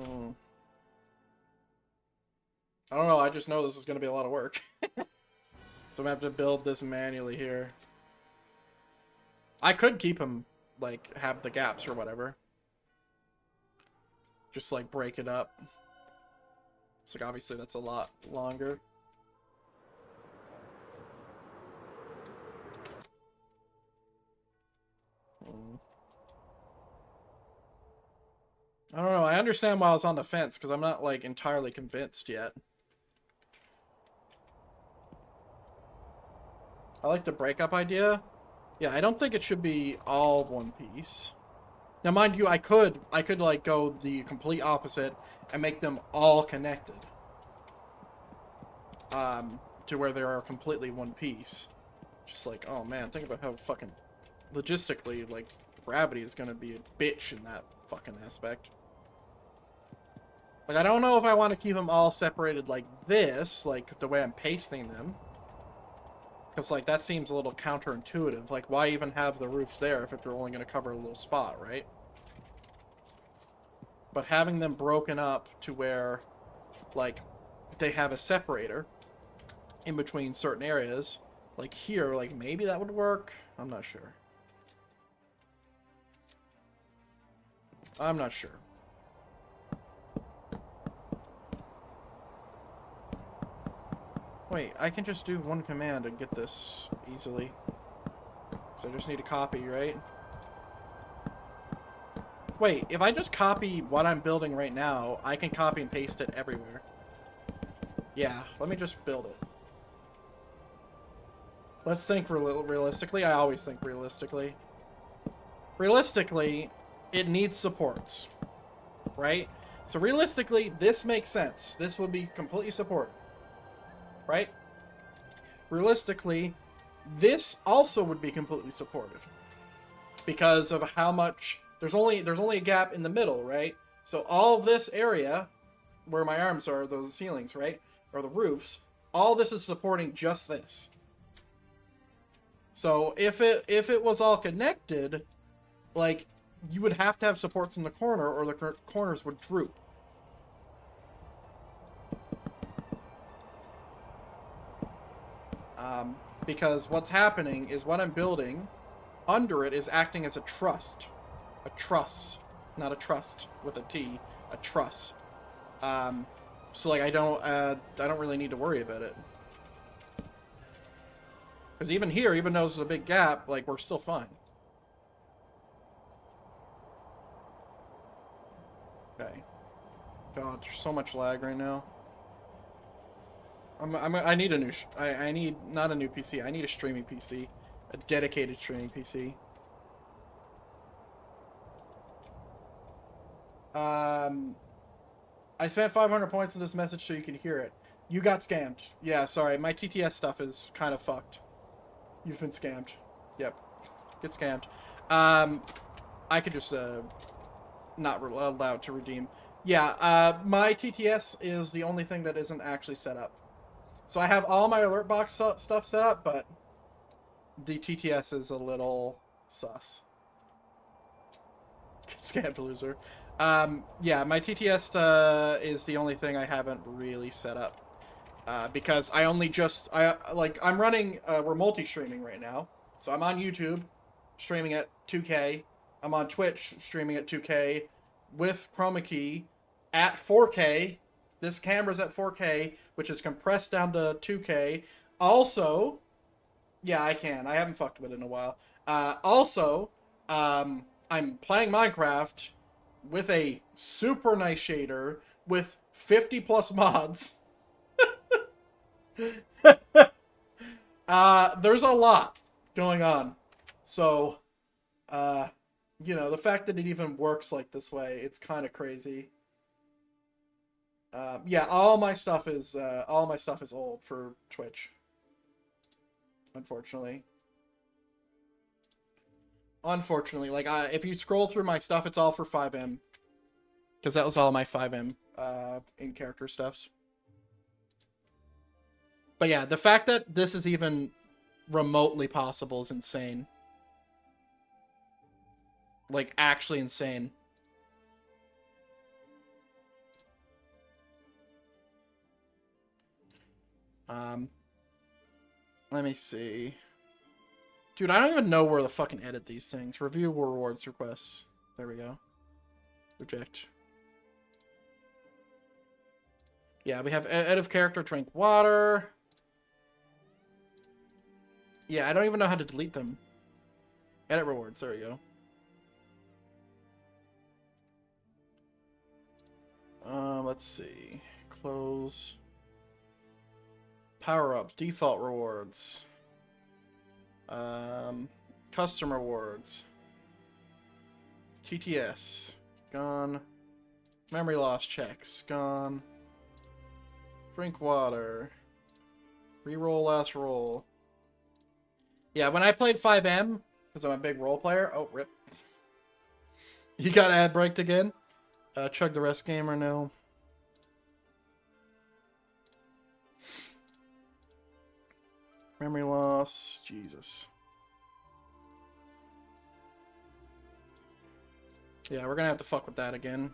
don't know, I just know this is going to be a lot of work. So I'm going to have to build this manually here. I could keep them, like, have the gaps or whatever. Just, like, break it up. It's like, obviously that's a lot longer. I don't know, I understand why I was on the fence, because I'm not, like, entirely convinced yet. I like the breakup idea. Yeah, I don't think it should be all one piece. Now, mind you, I could like go the complete opposite and make them all connected. To where they are completely one piece. Just like, oh man, think about how fucking logistically, like, gravity is gonna be a bitch in that fucking aspect. Like, I don't know if I want to keep them all separated like this, like the way I'm pasting them. Because, like, that seems a little counterintuitive. Like, why even have the roofs there if you're only going to cover a little spot, right? But having them broken up to where, like, they have a separator in between certain areas, like here, like, maybe that would work. I'm not sure. I'm not sure. Wait, I can just do one command and get this easily. So I just need to copy, right? Wait, if I just copy what I'm building right now, I can copy and paste it everywhere. Yeah, let me just build it. Let's think realistically. I always think realistically. Realistically, it needs supports, right? So realistically, this makes sense. This would be completely supported, right? Realistically, this also would be completely supported because of how much there's only a gap in the middle, right? So all of this area where my arms are, those ceilings, right, or the roofs, all this is supporting just this. So if it was all connected, like, you would have to have supports in the corner or the corners would droop. Because what's happening is what I'm building under it is acting as a truss. A truss. Not a trust with a T. A truss. So, like, I don't really need to worry about it. Because even here, even though there's a big gap, like, we're still fine. Okay. God, there's so much lag right now. I need a new... I need... Not a new PC. I need a streaming PC. A dedicated streaming PC. I spent 500 points in this message so you can hear it. You got scammed. Yeah, sorry. My TTS stuff is kind of fucked. You've been scammed. Yep. Get scammed. I could just, not allowed to redeem. Yeah, my TTS is the only thing that isn't actually set up. So I have all my alert box stuff set up, but the TTS is a little sus. Get scammed, loser. Yeah, my TTS is the only thing I haven't really set up. Because I only just, I'm running, we're multi-streaming right now. So I'm on YouTube, streaming at 2K. I'm on Twitch, streaming at 2K, with chroma key, at 4K. This camera's at 4K, which is compressed down to 2K. Also, yeah, I can. I haven't fucked with it in a while. Also, I'm playing Minecraft with a super nice shader with 50 plus mods. There's a lot going on. So, you know, the fact that it even works like this way, it's kind of crazy. Yeah, all my stuff is old for Twitch. Unfortunately. Unfortunately, like, if you scroll through my stuff, it's all for 5M. Because that was all my 5M, in-character stuffs. But yeah, the fact that this is even remotely possible is insane. Like, actually insane. Let me see. Dude, I don't even know where to fucking edit these things. Review rewards requests. There we go. Reject. Yeah, we have edit character, drink water. Yeah, I don't even know how to delete them. Edit rewards, there we go. Let's see. Close. Power-ups, default rewards. Custom rewards. TTS. Gone. Memory loss checks. Gone. Drink water. Reroll last roll. Yeah, when I played 5M, because I'm a big role player. Oh, rip. You got ad breaked again? Chug the rest gamer, no. Memory loss. Jesus. Yeah, we're gonna have to fuck with that again.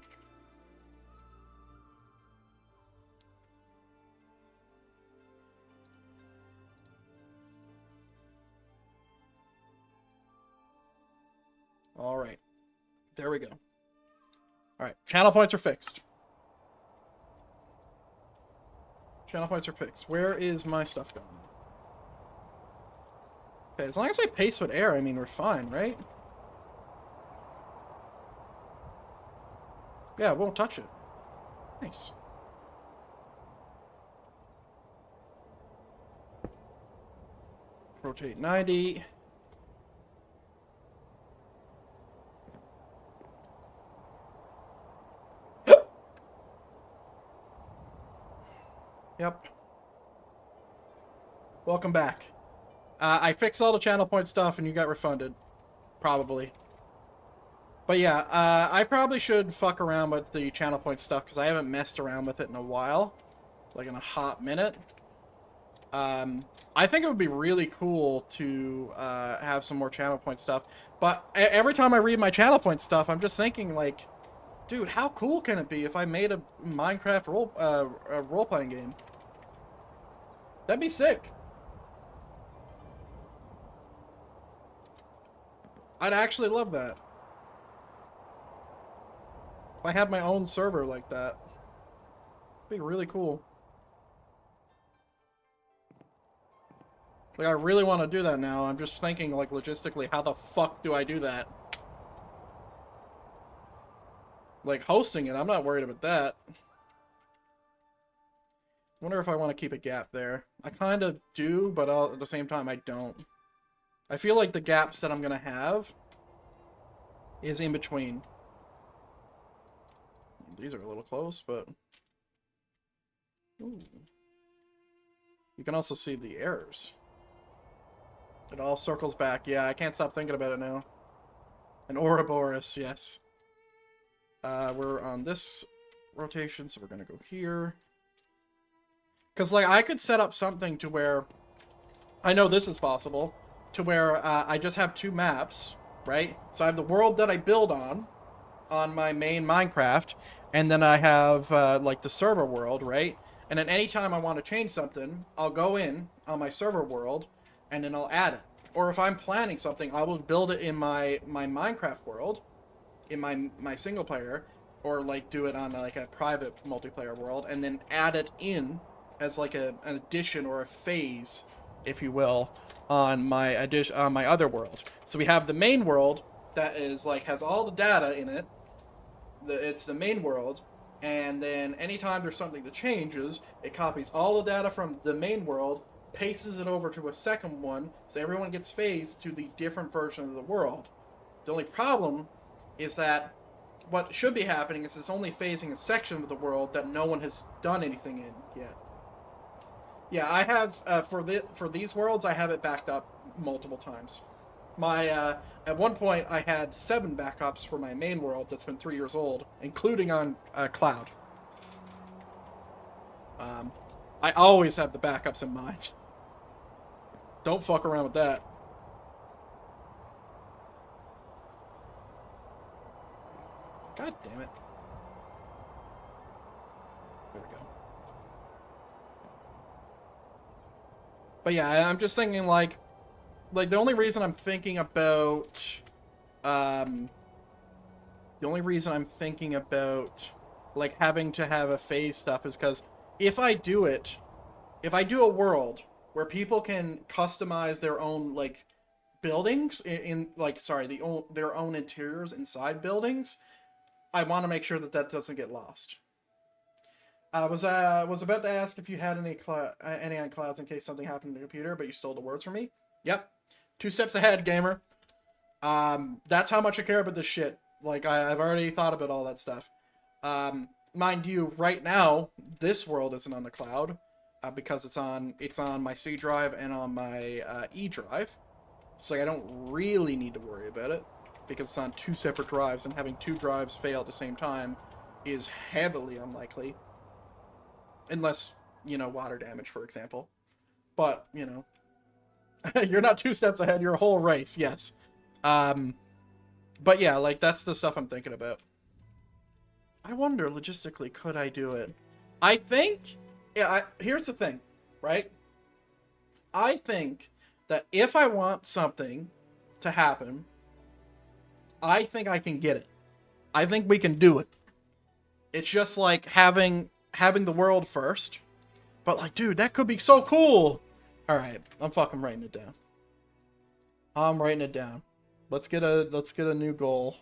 Alright. There we go. Alright, channel points are fixed. Channel points are fixed. Where is my stuff going? Okay, as long as I pace with air, I mean, we're fine, right? Yeah, it won't touch it. Nice. Rotate 90. Yep. Welcome back. I fixed all the channel point stuff and you got refunded. Probably. But yeah, I probably should fuck around with the channel point stuff because I haven't messed around with it in a while. Like in a hot minute. I think it would be really cool to have some more channel point stuff. But every time I read my channel point stuff, I'm just thinking like, dude, how cool can it be if I made a Minecraft role-playing game? That'd be sick. I'd actually love that. If I had my own server like that. It'd be really cool. Like, I really want to do that now. I'm just thinking, like, logistically, how the fuck do I do that? Like, hosting it, I'm not worried about that. Wonder if I want to keep a gap there. I kind of do, but at the same time, I don't. I feel like the gaps that I'm going to have is in between. These are a little close, but... Ooh. You can also see the errors. It all circles back. Yeah, I can't stop thinking about it now. An Ouroboros, yes. We're on this rotation, so we're going to go here. Because, like, I could set up something to where... I know this is possible. To where I just have two maps, right? So I have the world that I build on my main Minecraft. And then I have, like, the server world, right? And then anytime I want to change something, I'll go in on my server world, and then I'll add it. Or if I'm planning something, I will build it in my Minecraft world, in my single player, or, like, do it on, like, a private multiplayer world, and then add it in as, like, an addition or a phase, if you will, on my other world. So we have the main world that is, like, has all the data in it. It's the main world, and then anytime there's something that changes, it copies all the data from the main world, pastes it over to a second one, so everyone gets phased to the different version of the world. The only problem is that what should be happening is it's only phasing a section of the world that no one has done anything in yet. Yeah, I have, for these worlds, I have it backed up multiple times. At one point, I had 7 backups for my main world that's been 3 years old, including on cloud. I always have the backups in mind. Don't fuck around with that. God damn it. There we go. But yeah, I'm just thinking, like, the only reason I'm thinking about, like, having to have a phase stuff is because if I do a world where people can customize their own, like, buildings their own interiors inside buildings, I want to make sure that doesn't get lost. I was about to ask if you had any on clouds in case something happened to the computer, but you stole the words from me. Yep. 2 steps ahead, gamer. That's how much I care about this shit. Like, I've already thought about all that stuff. Mind you, right now, this world isn't on the cloud because it's on my C drive and on my E drive. So like, I don't really need to worry about it because it's on two separate drives, and having two drives fail at the same time is heavily unlikely. Unless, water damage, for example. But, you're not 2 steps ahead, you're a whole race, yes. But yeah, like, that's the stuff I'm thinking about. I wonder, logistically, could I do it? I think, here's the thing, right? I think that if I want something to happen, I think I can get it. I think we can do it. It's just like having the world first. But like, dude, that could be so cool. All right, I'm fucking writing it down. I'm writing it down. Let's get a new goal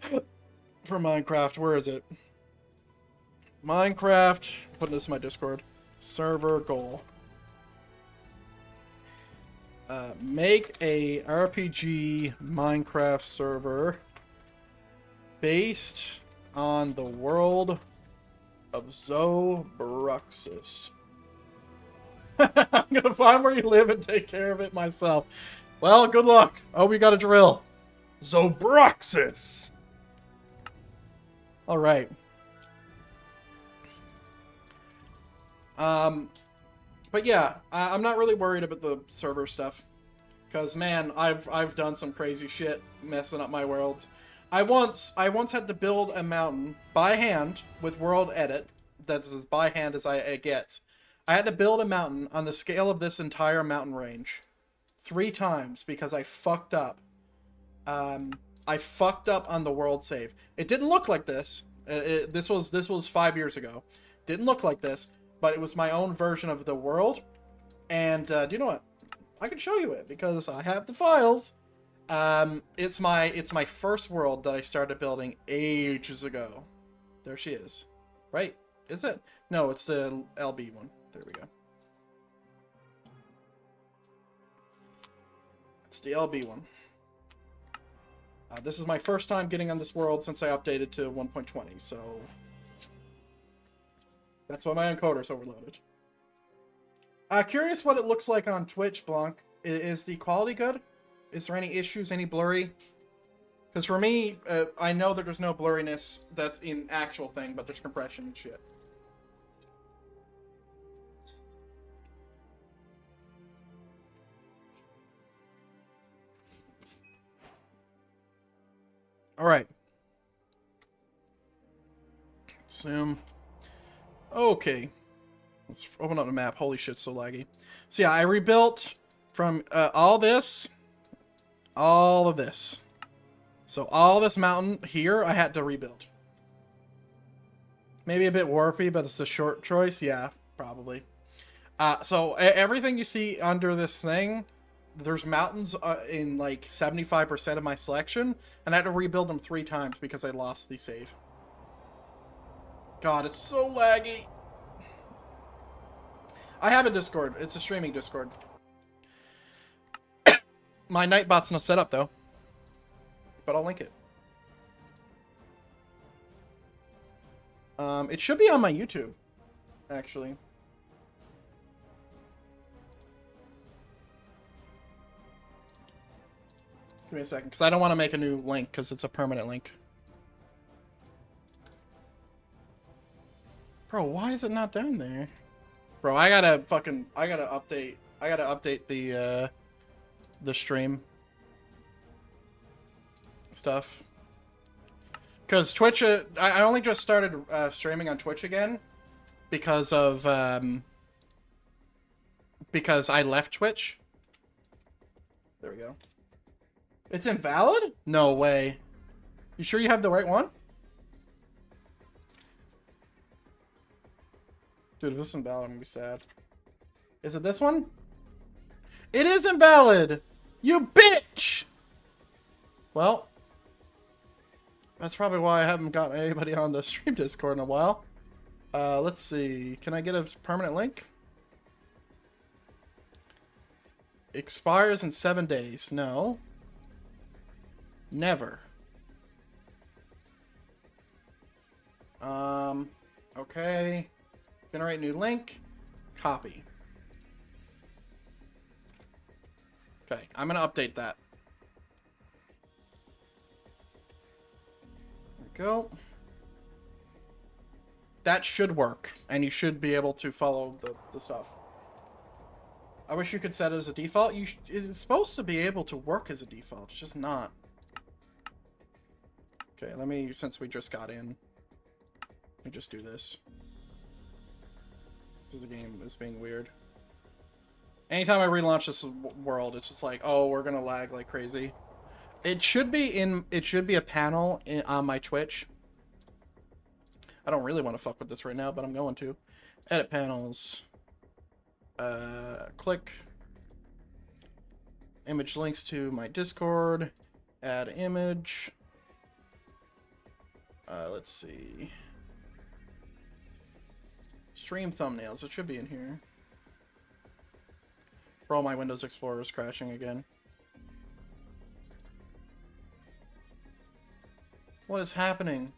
for Minecraft. Where is it? Minecraft. Putting this in my Discord. Server goal. Make a RPG Minecraft server based on the world of Xobruxus. I'm gonna find where you live and take care of it myself. Well, good luck. Oh, we got a drill. Xobruxus. All right. But yeah, I'm not really worried about the server stuff, because man, I've done some crazy shit messing up my worlds. I once had to build a mountain by hand with world edit. That's as by hand as it gets. I had to build a mountain on the scale of this entire mountain range 3 times because I fucked up. I fucked up on the world save. It didn't look like this. This was 5 years ago. Didn't look like this, but it was my own version of the world. And do you know what? I can show you it because I have the files. It's my first world that I started building ages ago. There she is. Right? Is it? No, it's the LB one. There we go. It's the LB one. This is my first time getting on this world since I updated to 1.20, so that's why my encoder's overloaded. Curious what it looks like on Twitch, Blanc. Is the quality good? Is there any issues, any blurry? Because for me, I know that there's no blurriness that's in actual thing, but there's compression and shit. Alright. Zoom. Okay. Let's open up the map. Holy shit, so laggy. So yeah, I rebuilt from all of this. So all this mountain here, I had to rebuild. Maybe a bit warpy, but it's a short choice. Yeah, probably. So everything you see under this thing, there's mountains in like 75% of my selection, and I had to rebuild them 3 times because I lost the save. God, it's so laggy. I have a Discord. It's a streaming Discord. My Nightbot's not set up though, but I'll link it. It should be on my YouTube, actually. Give me a second, because I don't want to make a new link, because it's a permanent link. Bro, why is it not down there? Bro, I gotta update the stream stuff. Because Twitch, I only just started streaming on Twitch again because of, because I left Twitch. There we go. It's invalid? No way. You sure you have the right one? Dude, if this is invalid, I'm gonna be sad. Is it this one? It is invalid! You bitch! Well, that's probably why I haven't gotten anybody on the stream Discord in a while. Let's see. Can I get a permanent link? Expires in 7 days. No. Never. Okay. Generate new link. Copy. Okay, I'm gonna update that. There we go. That should work, and you should be able to follow the stuff. I wish you could set it as a default. It's supposed to be able to work as a default, it's just not. Okay, let me, since we just got in, let me just do this. This game is being weird. Anytime I relaunch this world, it's just like, oh, we're gonna lag like crazy. It should be a panel on my Twitch. I don't really want to fuck with this right now, but I'm going to. Edit panels. Click. Image links to my Discord. Add image. Let's see. Stream thumbnails. It should be in here. Bro, my Windows Explorer is crashing again. What is happening?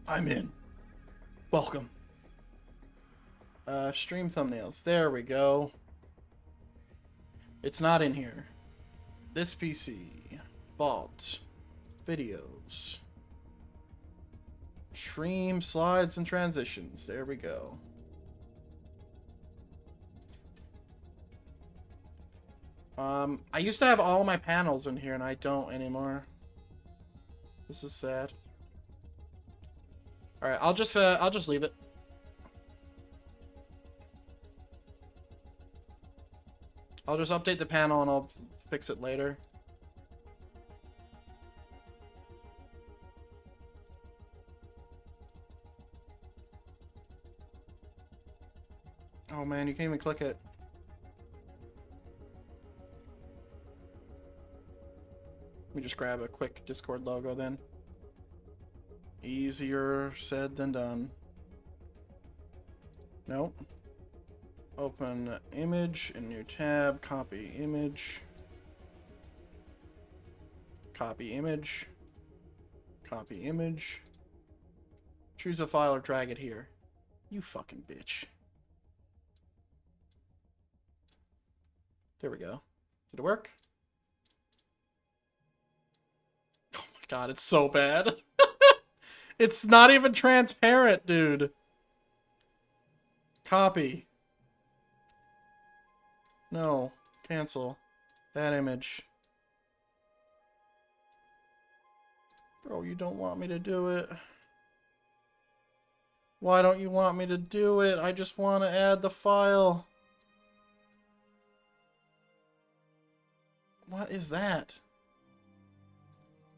I'm in. Welcome. Stream thumbnails. There we go. It's not in here. This PC. Vault. Videos. Stream slides and transitions. There we go. I used to have all my panels in here and I don't anymore. This is sad. All right, I'll just leave it. I'll just update the panel and I'll fix it later. Oh man, you can't even click it. Let me just grab a quick Discord logo then. Easier said than done. Nope. Open image, a new tab, copy image. Copy image. Copy image. Choose a file or drag it here. You fucking bitch. There we go. Did it work? Oh my god, it's so bad. It's not even transparent, dude. Copy. No. Cancel. That image. Bro, you don't want me to do it. Why don't you want me to do it? I just want to add the file. What is that?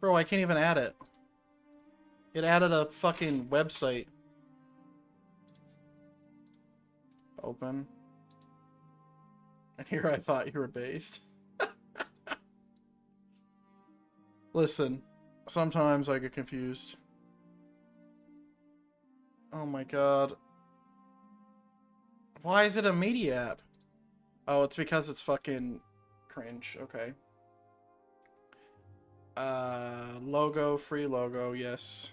Bro, I can't even add it. It added a fucking website. Open. And here I thought you were based. Listen, sometimes I get confused. Oh my god. Why is it a media app? Oh, it's because it's fucking cringe. Okay. Logo, free logo, yes.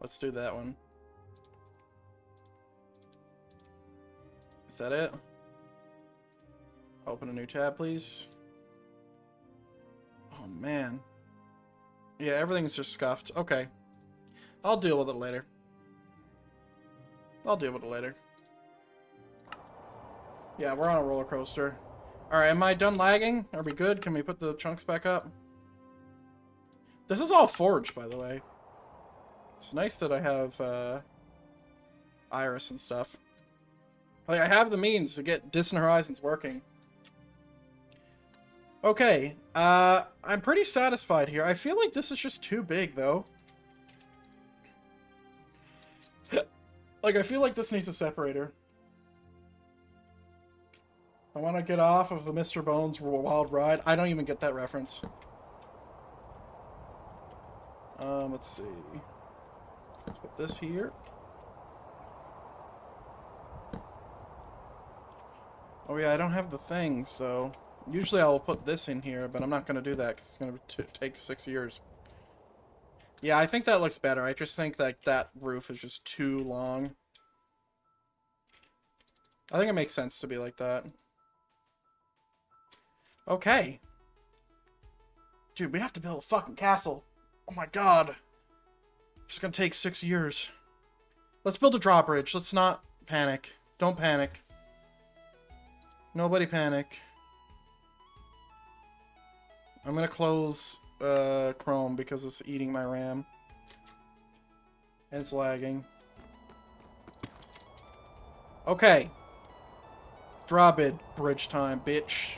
Let's do that one. Is that it? Open a new tab, please. Oh, man. Yeah, everything's just scuffed. Okay. I'll deal with it later. I'll deal with it later. Yeah, we're on a roller coaster. Alright, am I done lagging? Are we good? Can we put the chunks back up? This is all forged, by the way. It's nice that I have Iris and stuff. Like, I have the means to get Distant Horizons working. Okay, I'm pretty satisfied here. I feel like this is just too big, though. Like, I feel like this needs a separator. I want to get off of the Mr. Bones Wild Ride. I don't even get that reference. Let's see. Let's put this here. Oh yeah, I don't have the things, though. Usually I'll put this in here, but I'm not going to do that because it's going to take 6 years. Yeah, I think that looks better. I just think that that roof is just too long. I think it makes sense to be like that. Okay. Dude, we have to build a fucking castle. Oh my god. It's going to take 6 years. Let's build a drawbridge. Let's not panic. Don't panic. Nobody panic. I'm going to close Chrome because it's eating my RAM. And it's lagging. Okay. Drawbridge time, bitch.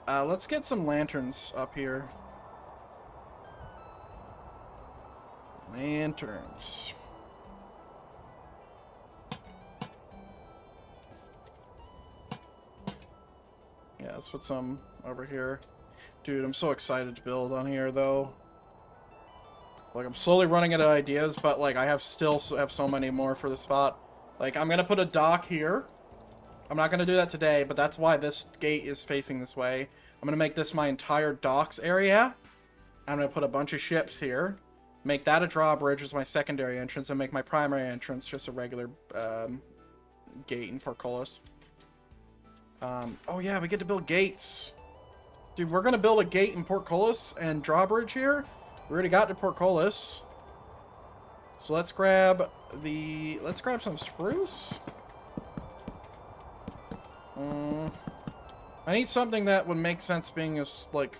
Let's get some lanterns up here. Lanterns. Yeah, let's put some over here. Dude, I'm so excited to build on here, though. Like, I'm slowly running out of ideas, but, like, I still have so many more for the spot. Like, I'm gonna put a dock here. I'm not gonna do that today, but that's why this gate is facing this way. I'm gonna make this my entire docks area. I'm gonna put a bunch of ships here. Make that a drawbridge as my secondary entrance, and make my primary entrance just a regular gate in Portcullis. Oh yeah, we get to build gates. Dude, we're gonna build a gate in Portcullis and drawbridge here. We already got to Portcullis. So let's grab some spruce. I need something that would make sense being like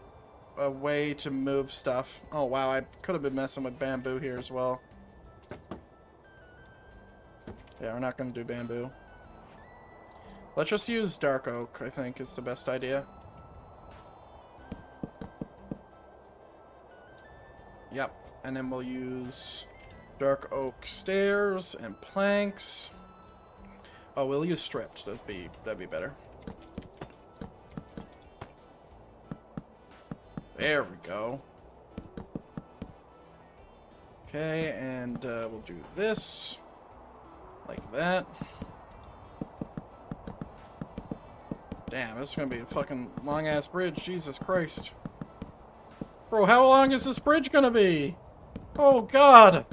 a way to move stuff. Oh wow, I could have been messing with bamboo here as well. Yeah, we're not gonna do bamboo. Let's just use dark oak, I think is the best idea. Yep, and then we'll use dark oak stairs and planks. Oh, we'll use stripped. That'd be better. There we go. Okay, and we'll do this like that. Damn, this is gonna be a fucking long ass bridge. Jesus Christ. Bro, how long is this bridge gonna be? Oh god!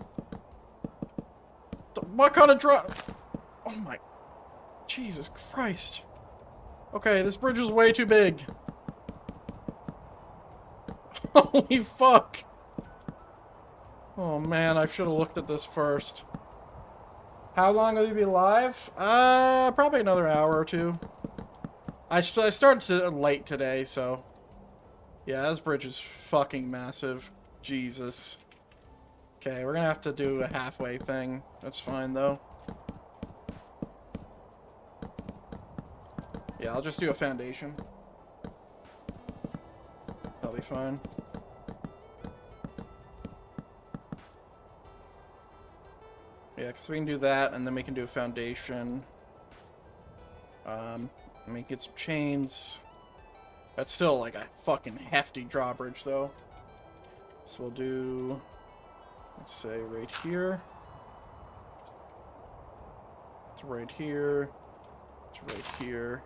What kind of drop? Oh my... Jesus Christ. Okay, this bridge is way too big. Holy fuck. Oh man, I should have looked at this first. How long will you be live? Probably another hour or two. I started late today, so... Yeah, this bridge is fucking massive. Jesus. Okay, we're gonna have to do a halfway thing. That's fine, though. Yeah, I'll just do a foundation. That'll be fine. Yeah, because we can do that, and then we can do a foundation. And we can get some chains. That's still like a fucking hefty drawbridge, though. So we'll do, let's say, right here. It's right here. It's right here.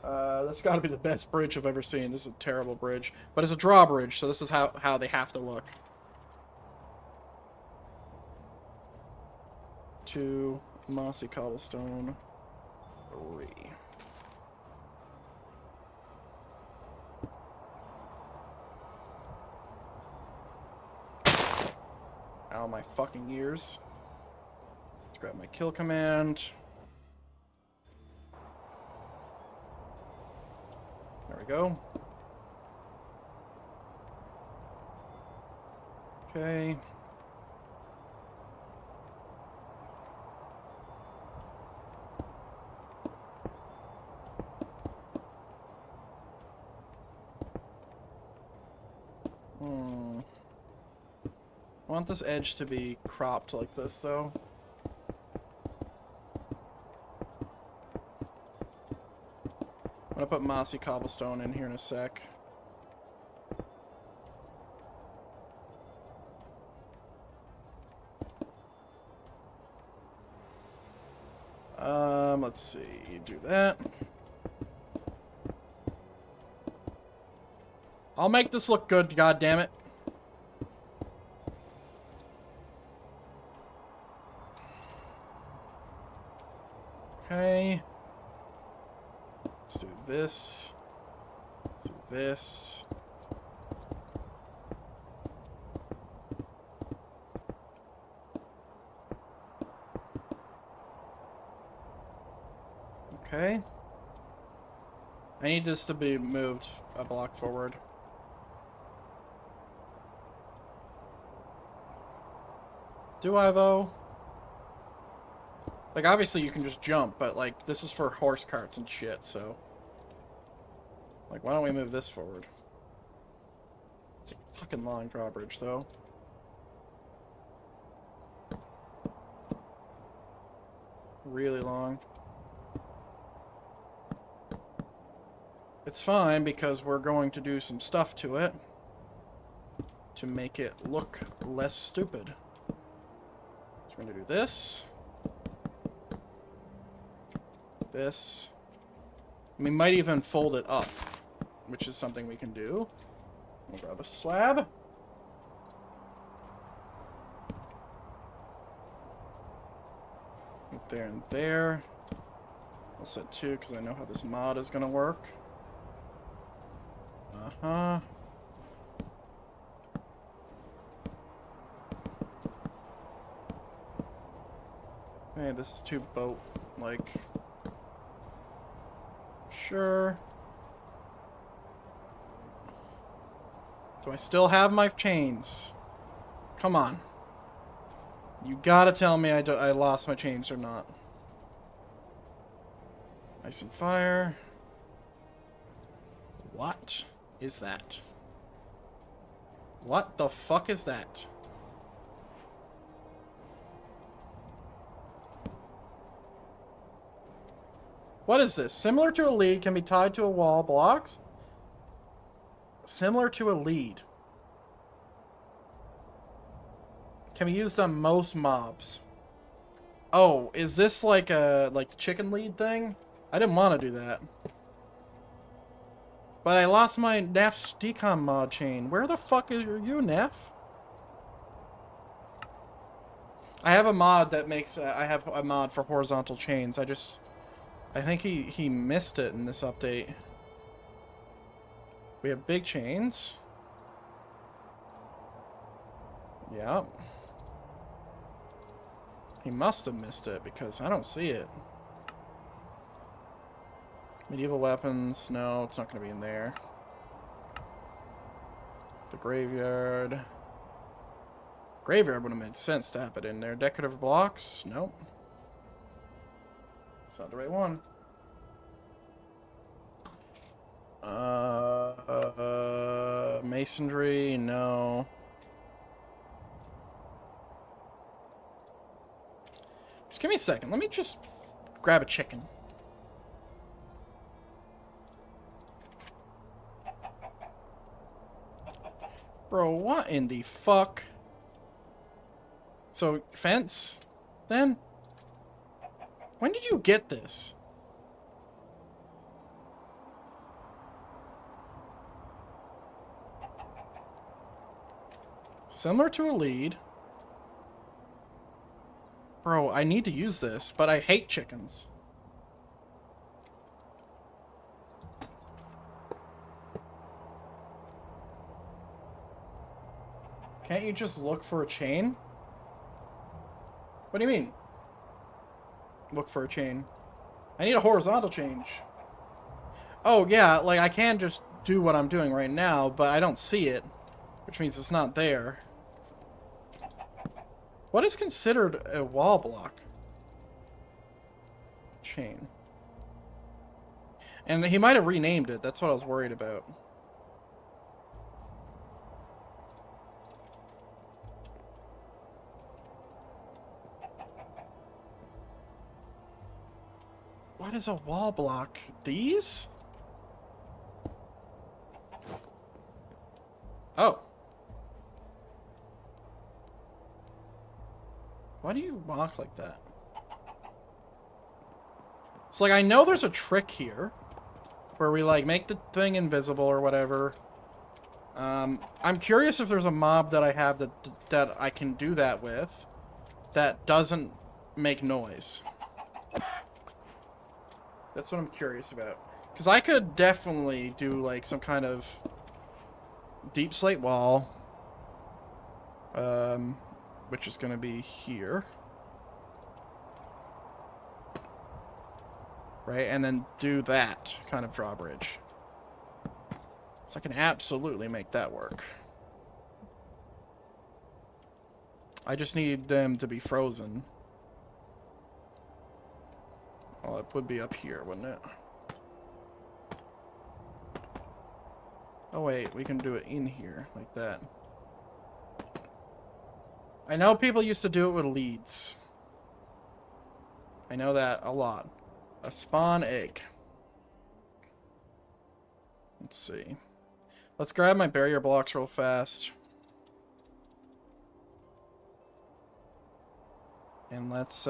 That's got to be the best bridge I've ever seen. This is a terrible bridge, but it's a drawbridge, so this is how they have to look. 2 mossy cobblestone. 3. Ow, my fucking ears. Let's grab my kill command. There we go. Okay. I want this edge to be cropped like this, though. I'm gonna put mossy cobblestone in here in a sec. Let's see. Do that. I'll make this look good, God damn it. Okay. Let's do this. Let's do this. Okay. I need this to be moved a block forward. Do I, though? Like, obviously you can just jump, but, like, this is for horse carts and shit, so... Like, why don't we move this forward? It's a fucking long drawbridge, though. Really long. It's fine, because we're going to do some stuff to it. To make it look less stupid. So we're going to do this. This. We might even fold it up, which is something we can do. We'll grab a slab. Right there and there. I'll set 2 because I know how this mod is going to work. Uh-huh. Hey, this is too boat-like. Sure. Do I still have my chains? Come on. You gotta tell me I lost my chains or not. Ice and fire. What is that? What the fuck is that? What is this? Similar to a lead, can be tied to a wall. Blocks? Similar to a lead. Can be used on most mobs. Oh, is this like a the chicken lead thing? I didn't want to do that. But I lost my Neff's decom mod chain. Where the fuck is you, Neff? I have a mod that makes... I have a mod for horizontal chains. I think he missed it in this update. We have big chains. Yep. He must have missed it because I don't see it. Medieval weapons. No, it's not going to be in there. The graveyard. Graveyard would have made sense to have it in there. Decorative blocks. Nope. It's not the right one. Masonry, no. Just give me a second. Let me just grab a chicken. Bro, what in the fuck? So, fence? Then? When did you get this? Similar to a lead. Bro, I need to use this, but I hate chickens. Can't you just look for a chain? What do you mean? Look for a chain. I need a horizontal change. Oh, yeah, like I can just do what I'm doing right now, but I don't see it, which means it's not there. What is considered a wall block? Chain. And he might have renamed it. That's what I was worried about. What is a wall block? These? Oh. Why do you walk like that? So, like, I know there's a trick here where we, like, make the thing invisible or whatever. I'm curious if there's a mob that I have that I can do that with that doesn't make noise. That's what I'm curious about. Because I could definitely do, like, some kind of deep slate wall. Which is going to be here. Right? And then do that kind of drawbridge. So I can absolutely make that work. I just need them to be frozen. Well, it would be up here, wouldn't it? Oh, wait. We can do it in here, like that. I know people used to do it with leads. I know that a lot. A spawn egg. Let's see. Let's grab my barrier blocks real fast. And let's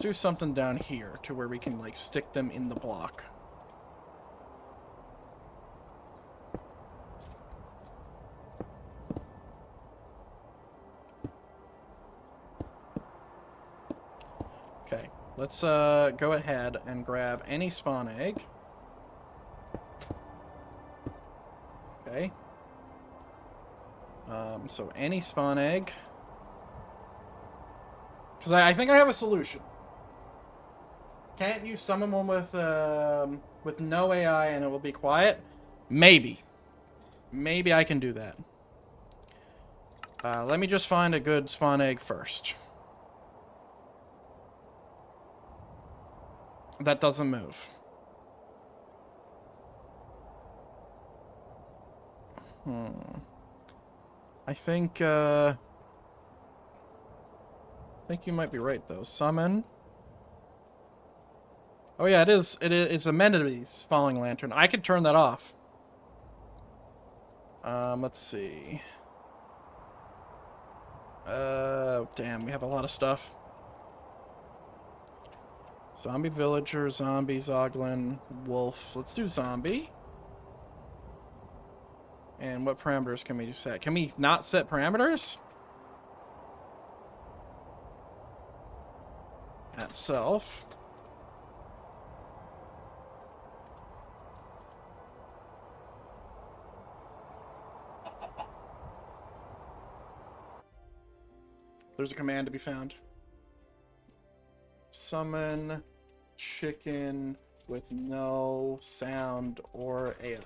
do something down here to where we can, like, stick them in the block. Okay, let's go ahead and grab any spawn egg. Okay. So any spawn egg. Because I think I have a solution. Can't you summon one with no AI and it will be quiet? Maybe. Maybe I can do that. Let me just find a good spawn egg first. That doesn't move. I think you might be right though. Summon. Oh yeah, it is. It's amenities falling lantern. I could turn that off. Let's see. Damn, we have a lot of stuff. Zombie villager, zombie, zoglin, wolf. Let's do zombie. And what parameters can we set? Can we not set parameters? At self. There's a command to be found. Summon chicken with no sound or AI.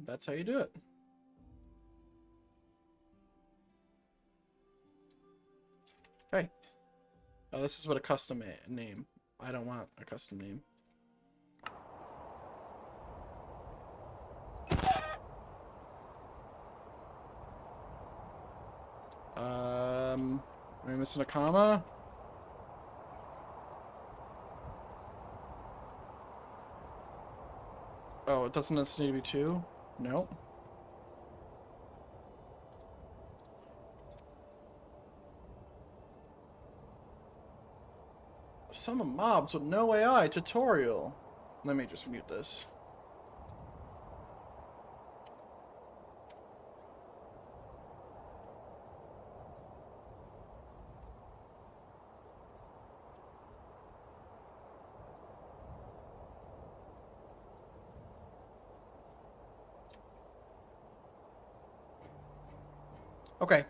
That's how you do it. Okay. Oh, this is what a custom name. I don't want a custom name. Am I missing a comma? Oh, it doesn't necessarily need to be 2? No. Summon mobs with no AI tutorial. Let me just mute this. Okay.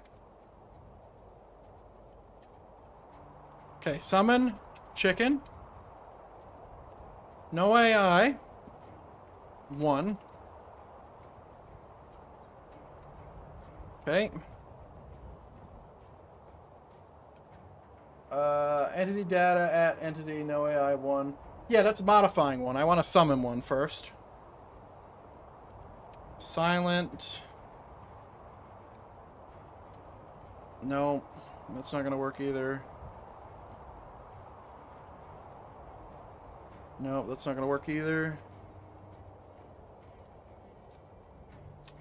Okay, summon chicken. No AI. 1. Okay. Entity data at entity no AI 1. Yeah, that's modifying 1. I want to summon 1 first. Silent. No, that's not gonna work either. No, that's not gonna work either.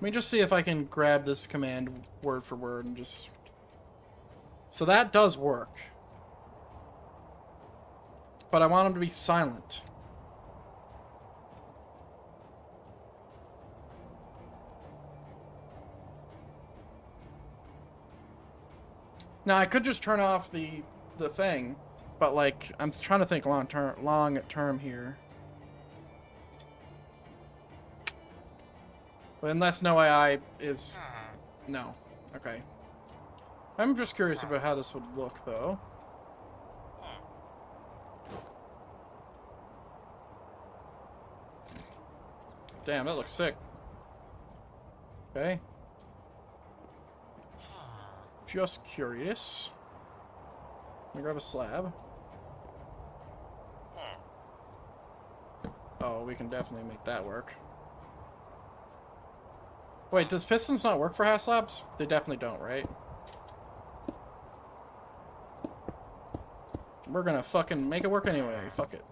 Let me just see if I can grab this command word for word and just... So that does work. But I want him to be silent. Now, I could just turn off the thing, but, like, I'm trying to think long term here. Unless no AI is... No. Okay. I'm just curious about how this would look, though. Damn, that looks sick. Okay. Just curious. Let me grab a slab. Oh, we can definitely make that work. Wait, does pistons not work for half slabs? They definitely don't, right? We're gonna fucking make it work anyway. Fuck it.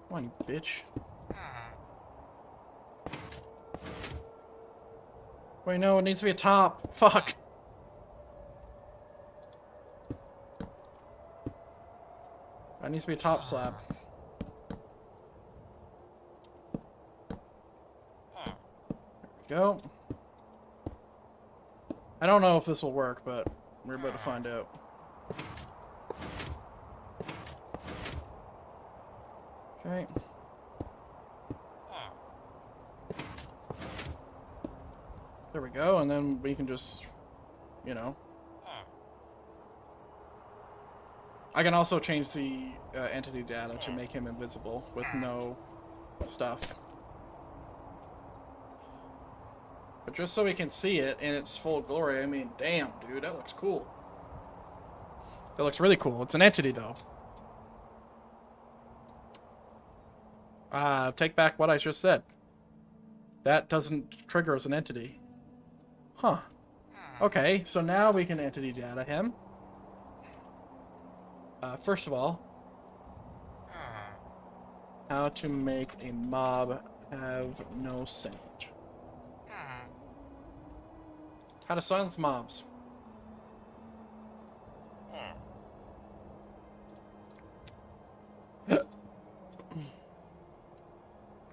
Come on, you bitch. Wait, no, it needs to be a top. Fuck. That needs to be a top slab. There we go. I don't know if this will work, but we're about to find out. Okay. There we go, and then we can just, you know. I can also change the entity data to make him invisible with no stuff. But just so we can see it in its full glory, I mean, damn, dude, that looks cool. That looks really cool. It's an entity, though. Take back what I just said. That doesn't trigger as an entity. Huh. Okay, so now we can entity data him. First of all, how to make a mob have no sound. How to silence mobs.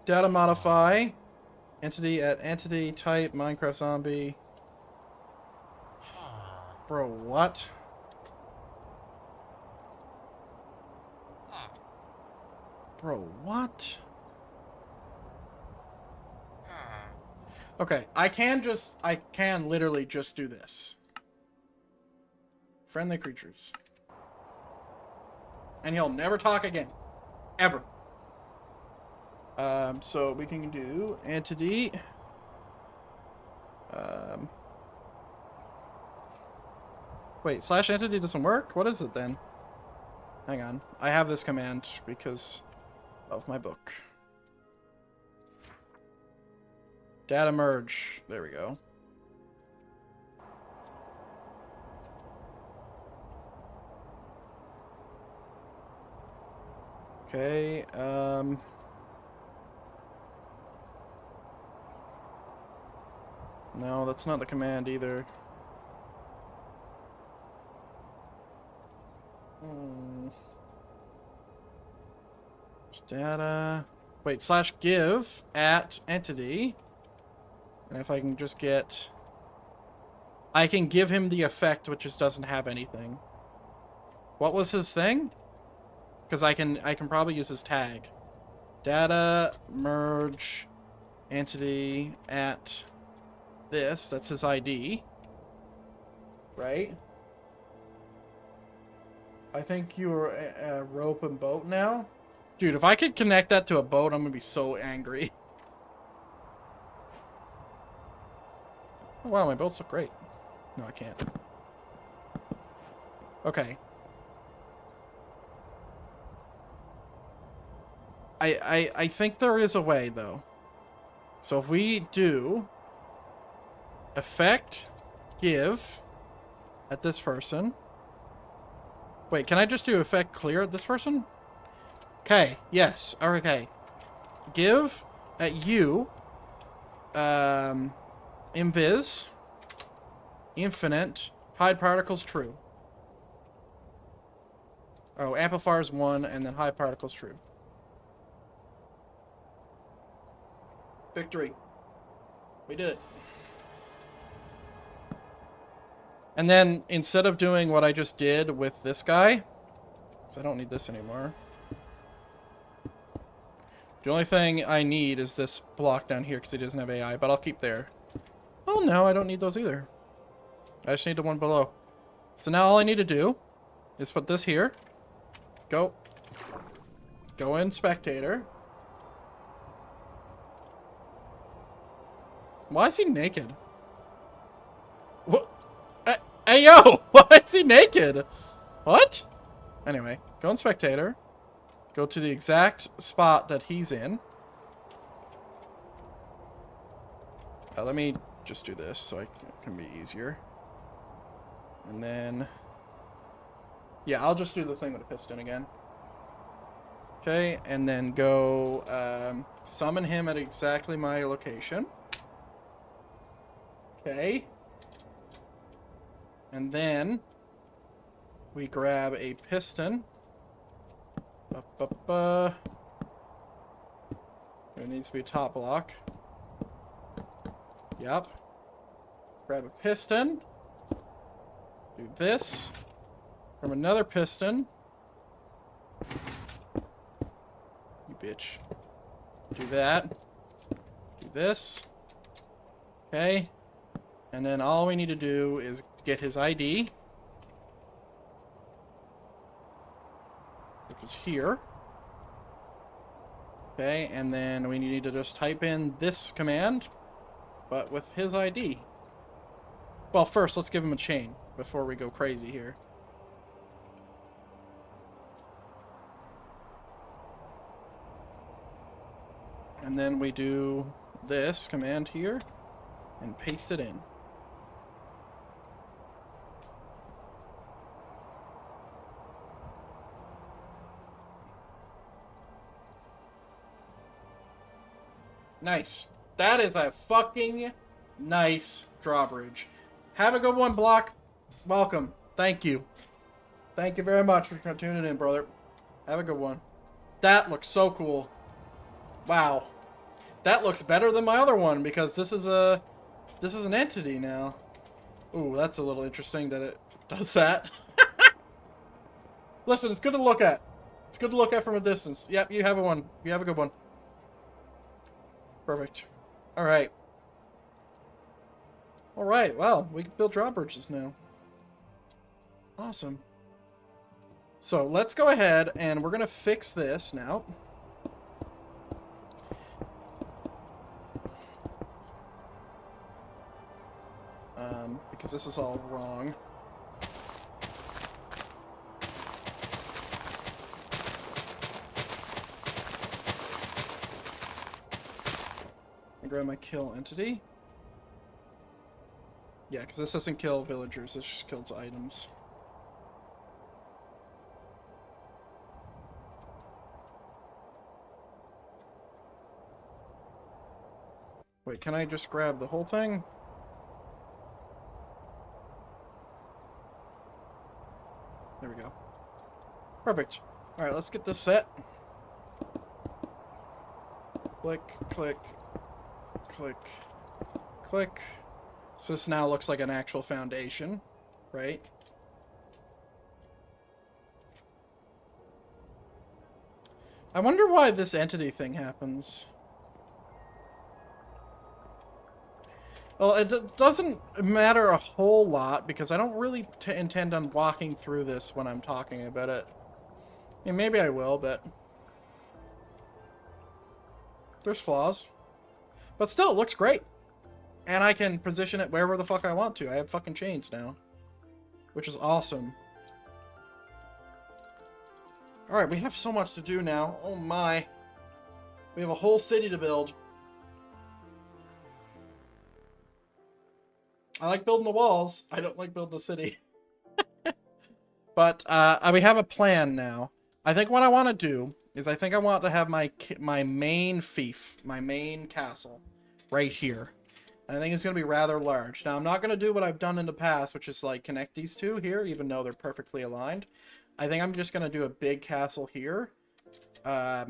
Data modify. Entity at entity type Minecraft zombie. Bro, what? Bro, what? Okay, I can literally just do this. Friendly creatures. And he'll never talk again. Ever. So we can do entity. Wait, slash entity doesn't work? What is it then? Hang on. I have this command because of my book. Data merge. There we go. Okay, no, that's not the command either. Data. Wait, slash give at entity. And if I can just get... I can give him the effect, which just doesn't have anything. What was his thing? Because I can probably use his tag. Data merge entity at this. That's his ID. Right? I think you're a rope and boat now. Dude, if I could connect that to a boat, I'm gonna be so angry. Oh, wow, my boats look great. No, I can't. Okay. I think there is a way, though. So if we do effect, give, at this person. Wait, can I just do effect clear at this person? Okay, yes. Okay. Give at you. Invis. Infinite. Hide particles true. Oh, amplifiers 1 and then hide particles true. Victory. We did it. And then, instead of doing what I just did with this guy, because I don't need this anymore, the only thing I need is this block down here, because he doesn't have AI, but I'll keep there. Oh, no, I don't need those either. I just need the one below. So now all I need to do is put this here. Go in spectator. Why is he naked? What? Hey, yo! Why is he naked? What? Anyway, go in spectator. Go to the exact spot that he's in. Let me just do this so it can be easier. And then... yeah, I'll just do the thing with a piston again. Okay, and then go summon him at exactly my location. Okay. And then we grab a piston. It needs to be a top block. Yep. Grab a piston. Do this. From another piston. You bitch. Do that. Do this. Okay. And then all we need to do is get his ID. Which is here. Okay, and then we need to just type in this command, but with his ID. Well, first, let's give him a chain before we go crazy here. And then we do this command here and paste it in. Nice. That is a fucking nice drawbridge. Have a good one, Block. Welcome. Thank you. Thank you very much for tuning in, brother. Have a good one. That looks so cool. Wow. That looks better than my other one because this is an entity now. Ooh, that's a little interesting that it does that. Listen, it's good to look at. It's good to look at from a distance. Yep, you have a one. You have a good one. Perfect. Alright. Alright, well, we can build drawbridges now. Awesome. So, let's go ahead and we're going to fix this now. Because this is all wrong. Grab my kill entity. Yeah, because this doesn't kill villagers, this just kills items. Wait, can I just grab the whole thing? There we go. Perfect. Alright, let's get this set. Click, click, click, click. So this now looks like an actual foundation, right? I wonder why this entity thing happens. Well, it doesn't matter a whole lot because I don't really intend on walking through this when I'm talking about it. I mean, maybe I will, but there's flaws. But still, it looks great. And I can position it wherever the fuck I want to. I have fucking chains now. Which is awesome. Alright, we have so much to do now. Oh my. We have a whole city to build. I like building the walls. I don't like building a city. But we have a plan now. I think what I want to do is I think I want to have my main fief, my main castle, right here. And I think it's going to be rather large. Now, I'm not going to do what I've done in the past, which is like connect these two here, even though they're perfectly aligned. I think I'm just going to do a big castle here that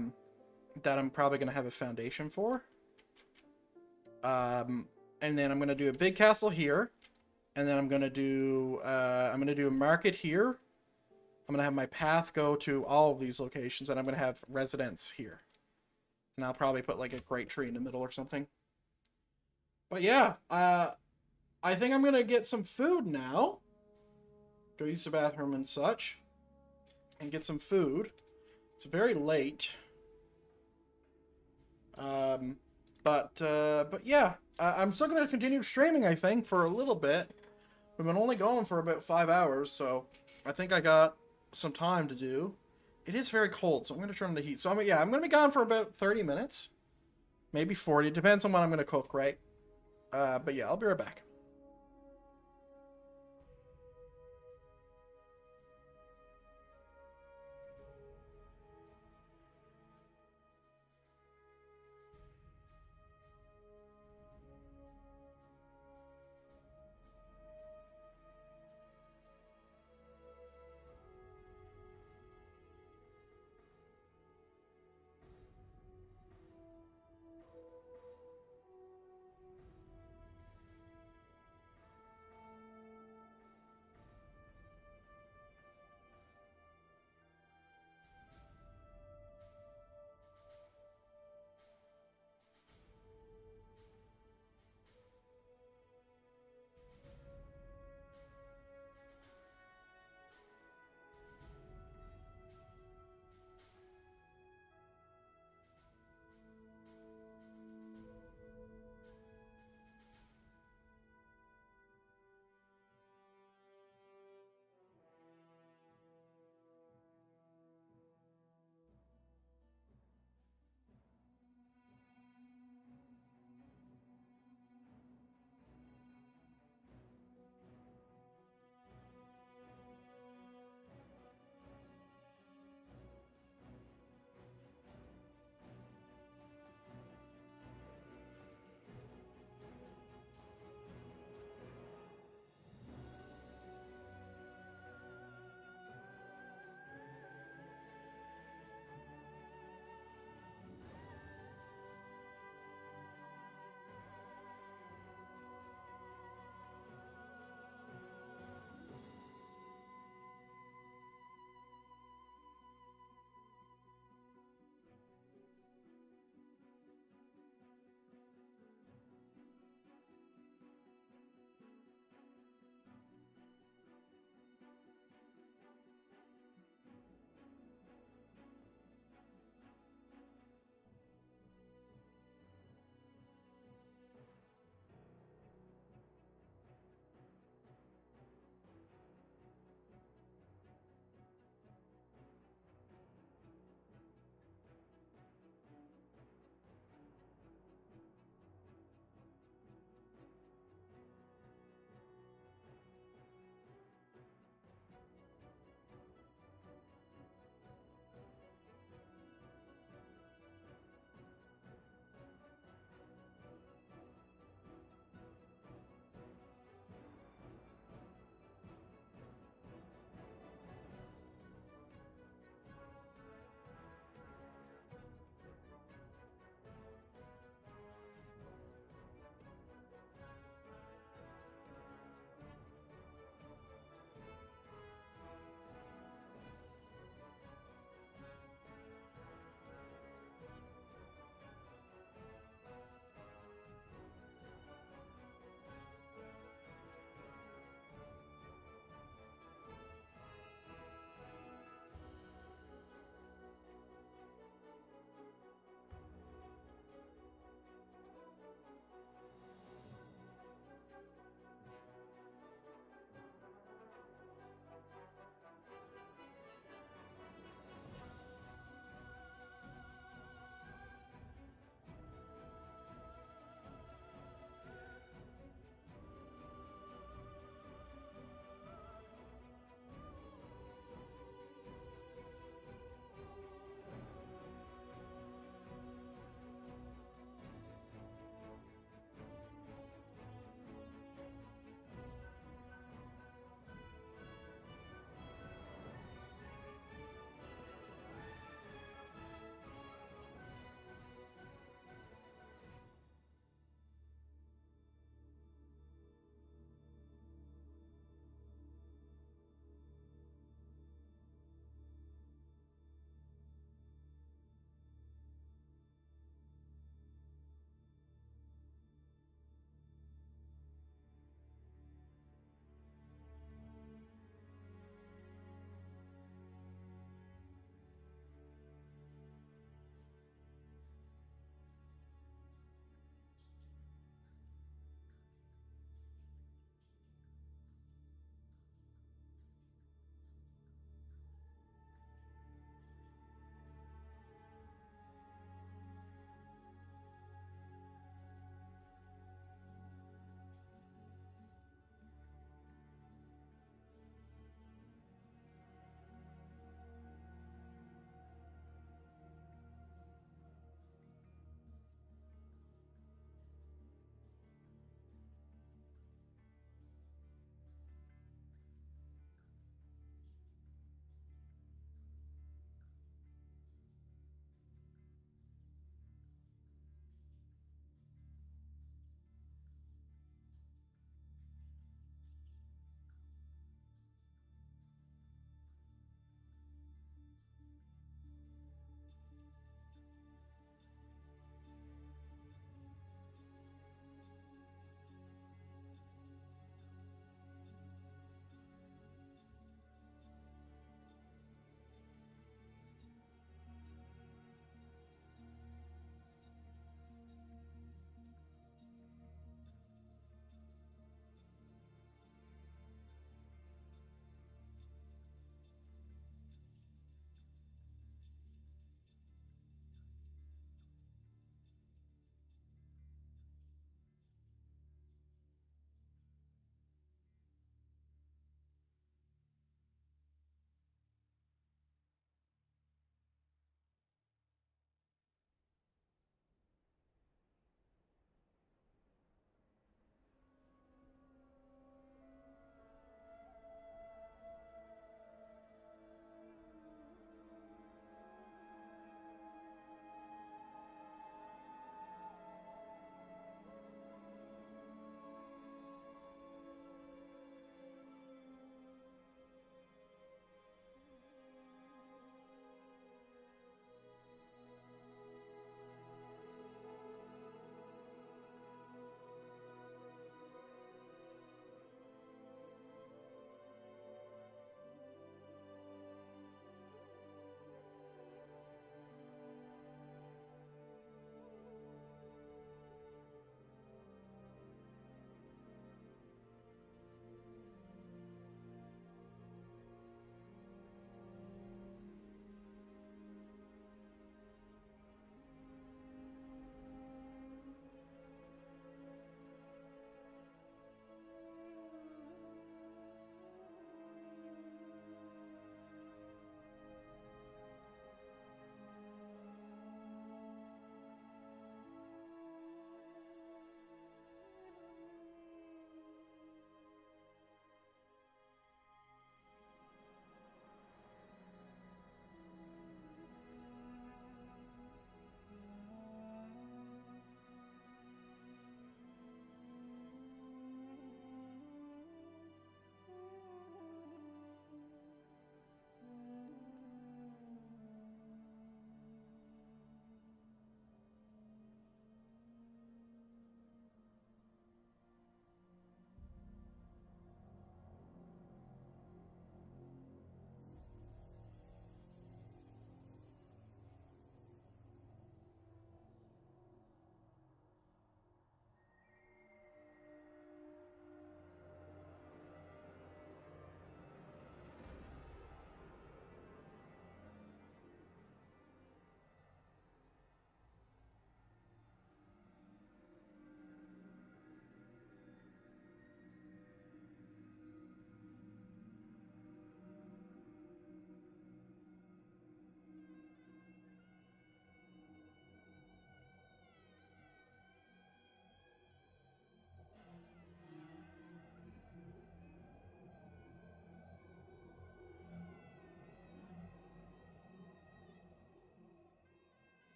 I'm probably going to have a foundation for. And then I'm going to do a big castle here. And then I'm going to do a market here. I'm going to have my path go to all of these locations, and I'm going to have residents here. And I'll probably put like a great tree in the middle or something. But yeah, I think I'm going to get some food now. Go use the bathroom and such. And get some food. It's very late. But yeah, I'm still going to continue streaming, I think, for a little bit. We've been only going for about 5 hours, so I think I got some time to do. It is very cold, so I'm going to turn on the heat. So I'm going to be gone for about 30 minutes. Maybe 40. Depends on what I'm going to cook, right? But yeah, I'll be right back.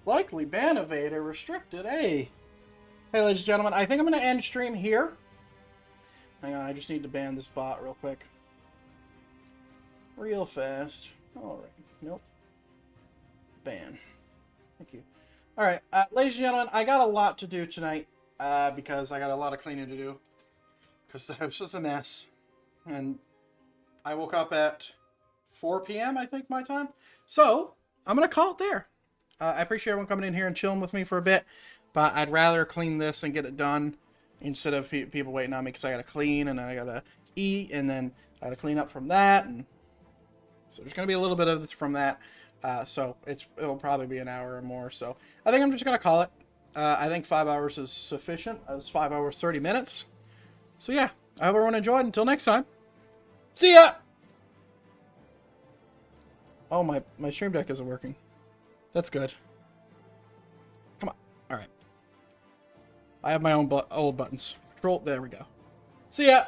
Likely ban evader restricted. Hey, ladies and gentlemen, I think I'm going to end stream here. Hang on, I just need to ban this bot real quick. Real fast. Alright, nope. Ban. Thank you. Alright, ladies and gentlemen, I got a lot to do tonight, because I got a lot of cleaning to do. Because it was just a mess. And I woke up at 4 p.m., I think, my time. So, I'm going to call it there. I appreciate everyone coming in here and chilling with me for a bit, but I'd rather clean this and get it done instead of people waiting on me, because I gotta clean and then I gotta eat and then I gotta clean up from that, and so there's gonna be a little bit of this from that. So it'll probably be an hour or more. So I think I'm just gonna call it. I think 5 hours is sufficient. It's 5 hours 30 minutes. So yeah, I hope everyone enjoyed. Until next time, see ya. Oh, my stream deck isn't working. That's good. Come on. All right. I have my own old buttons. Control. There we go. See ya.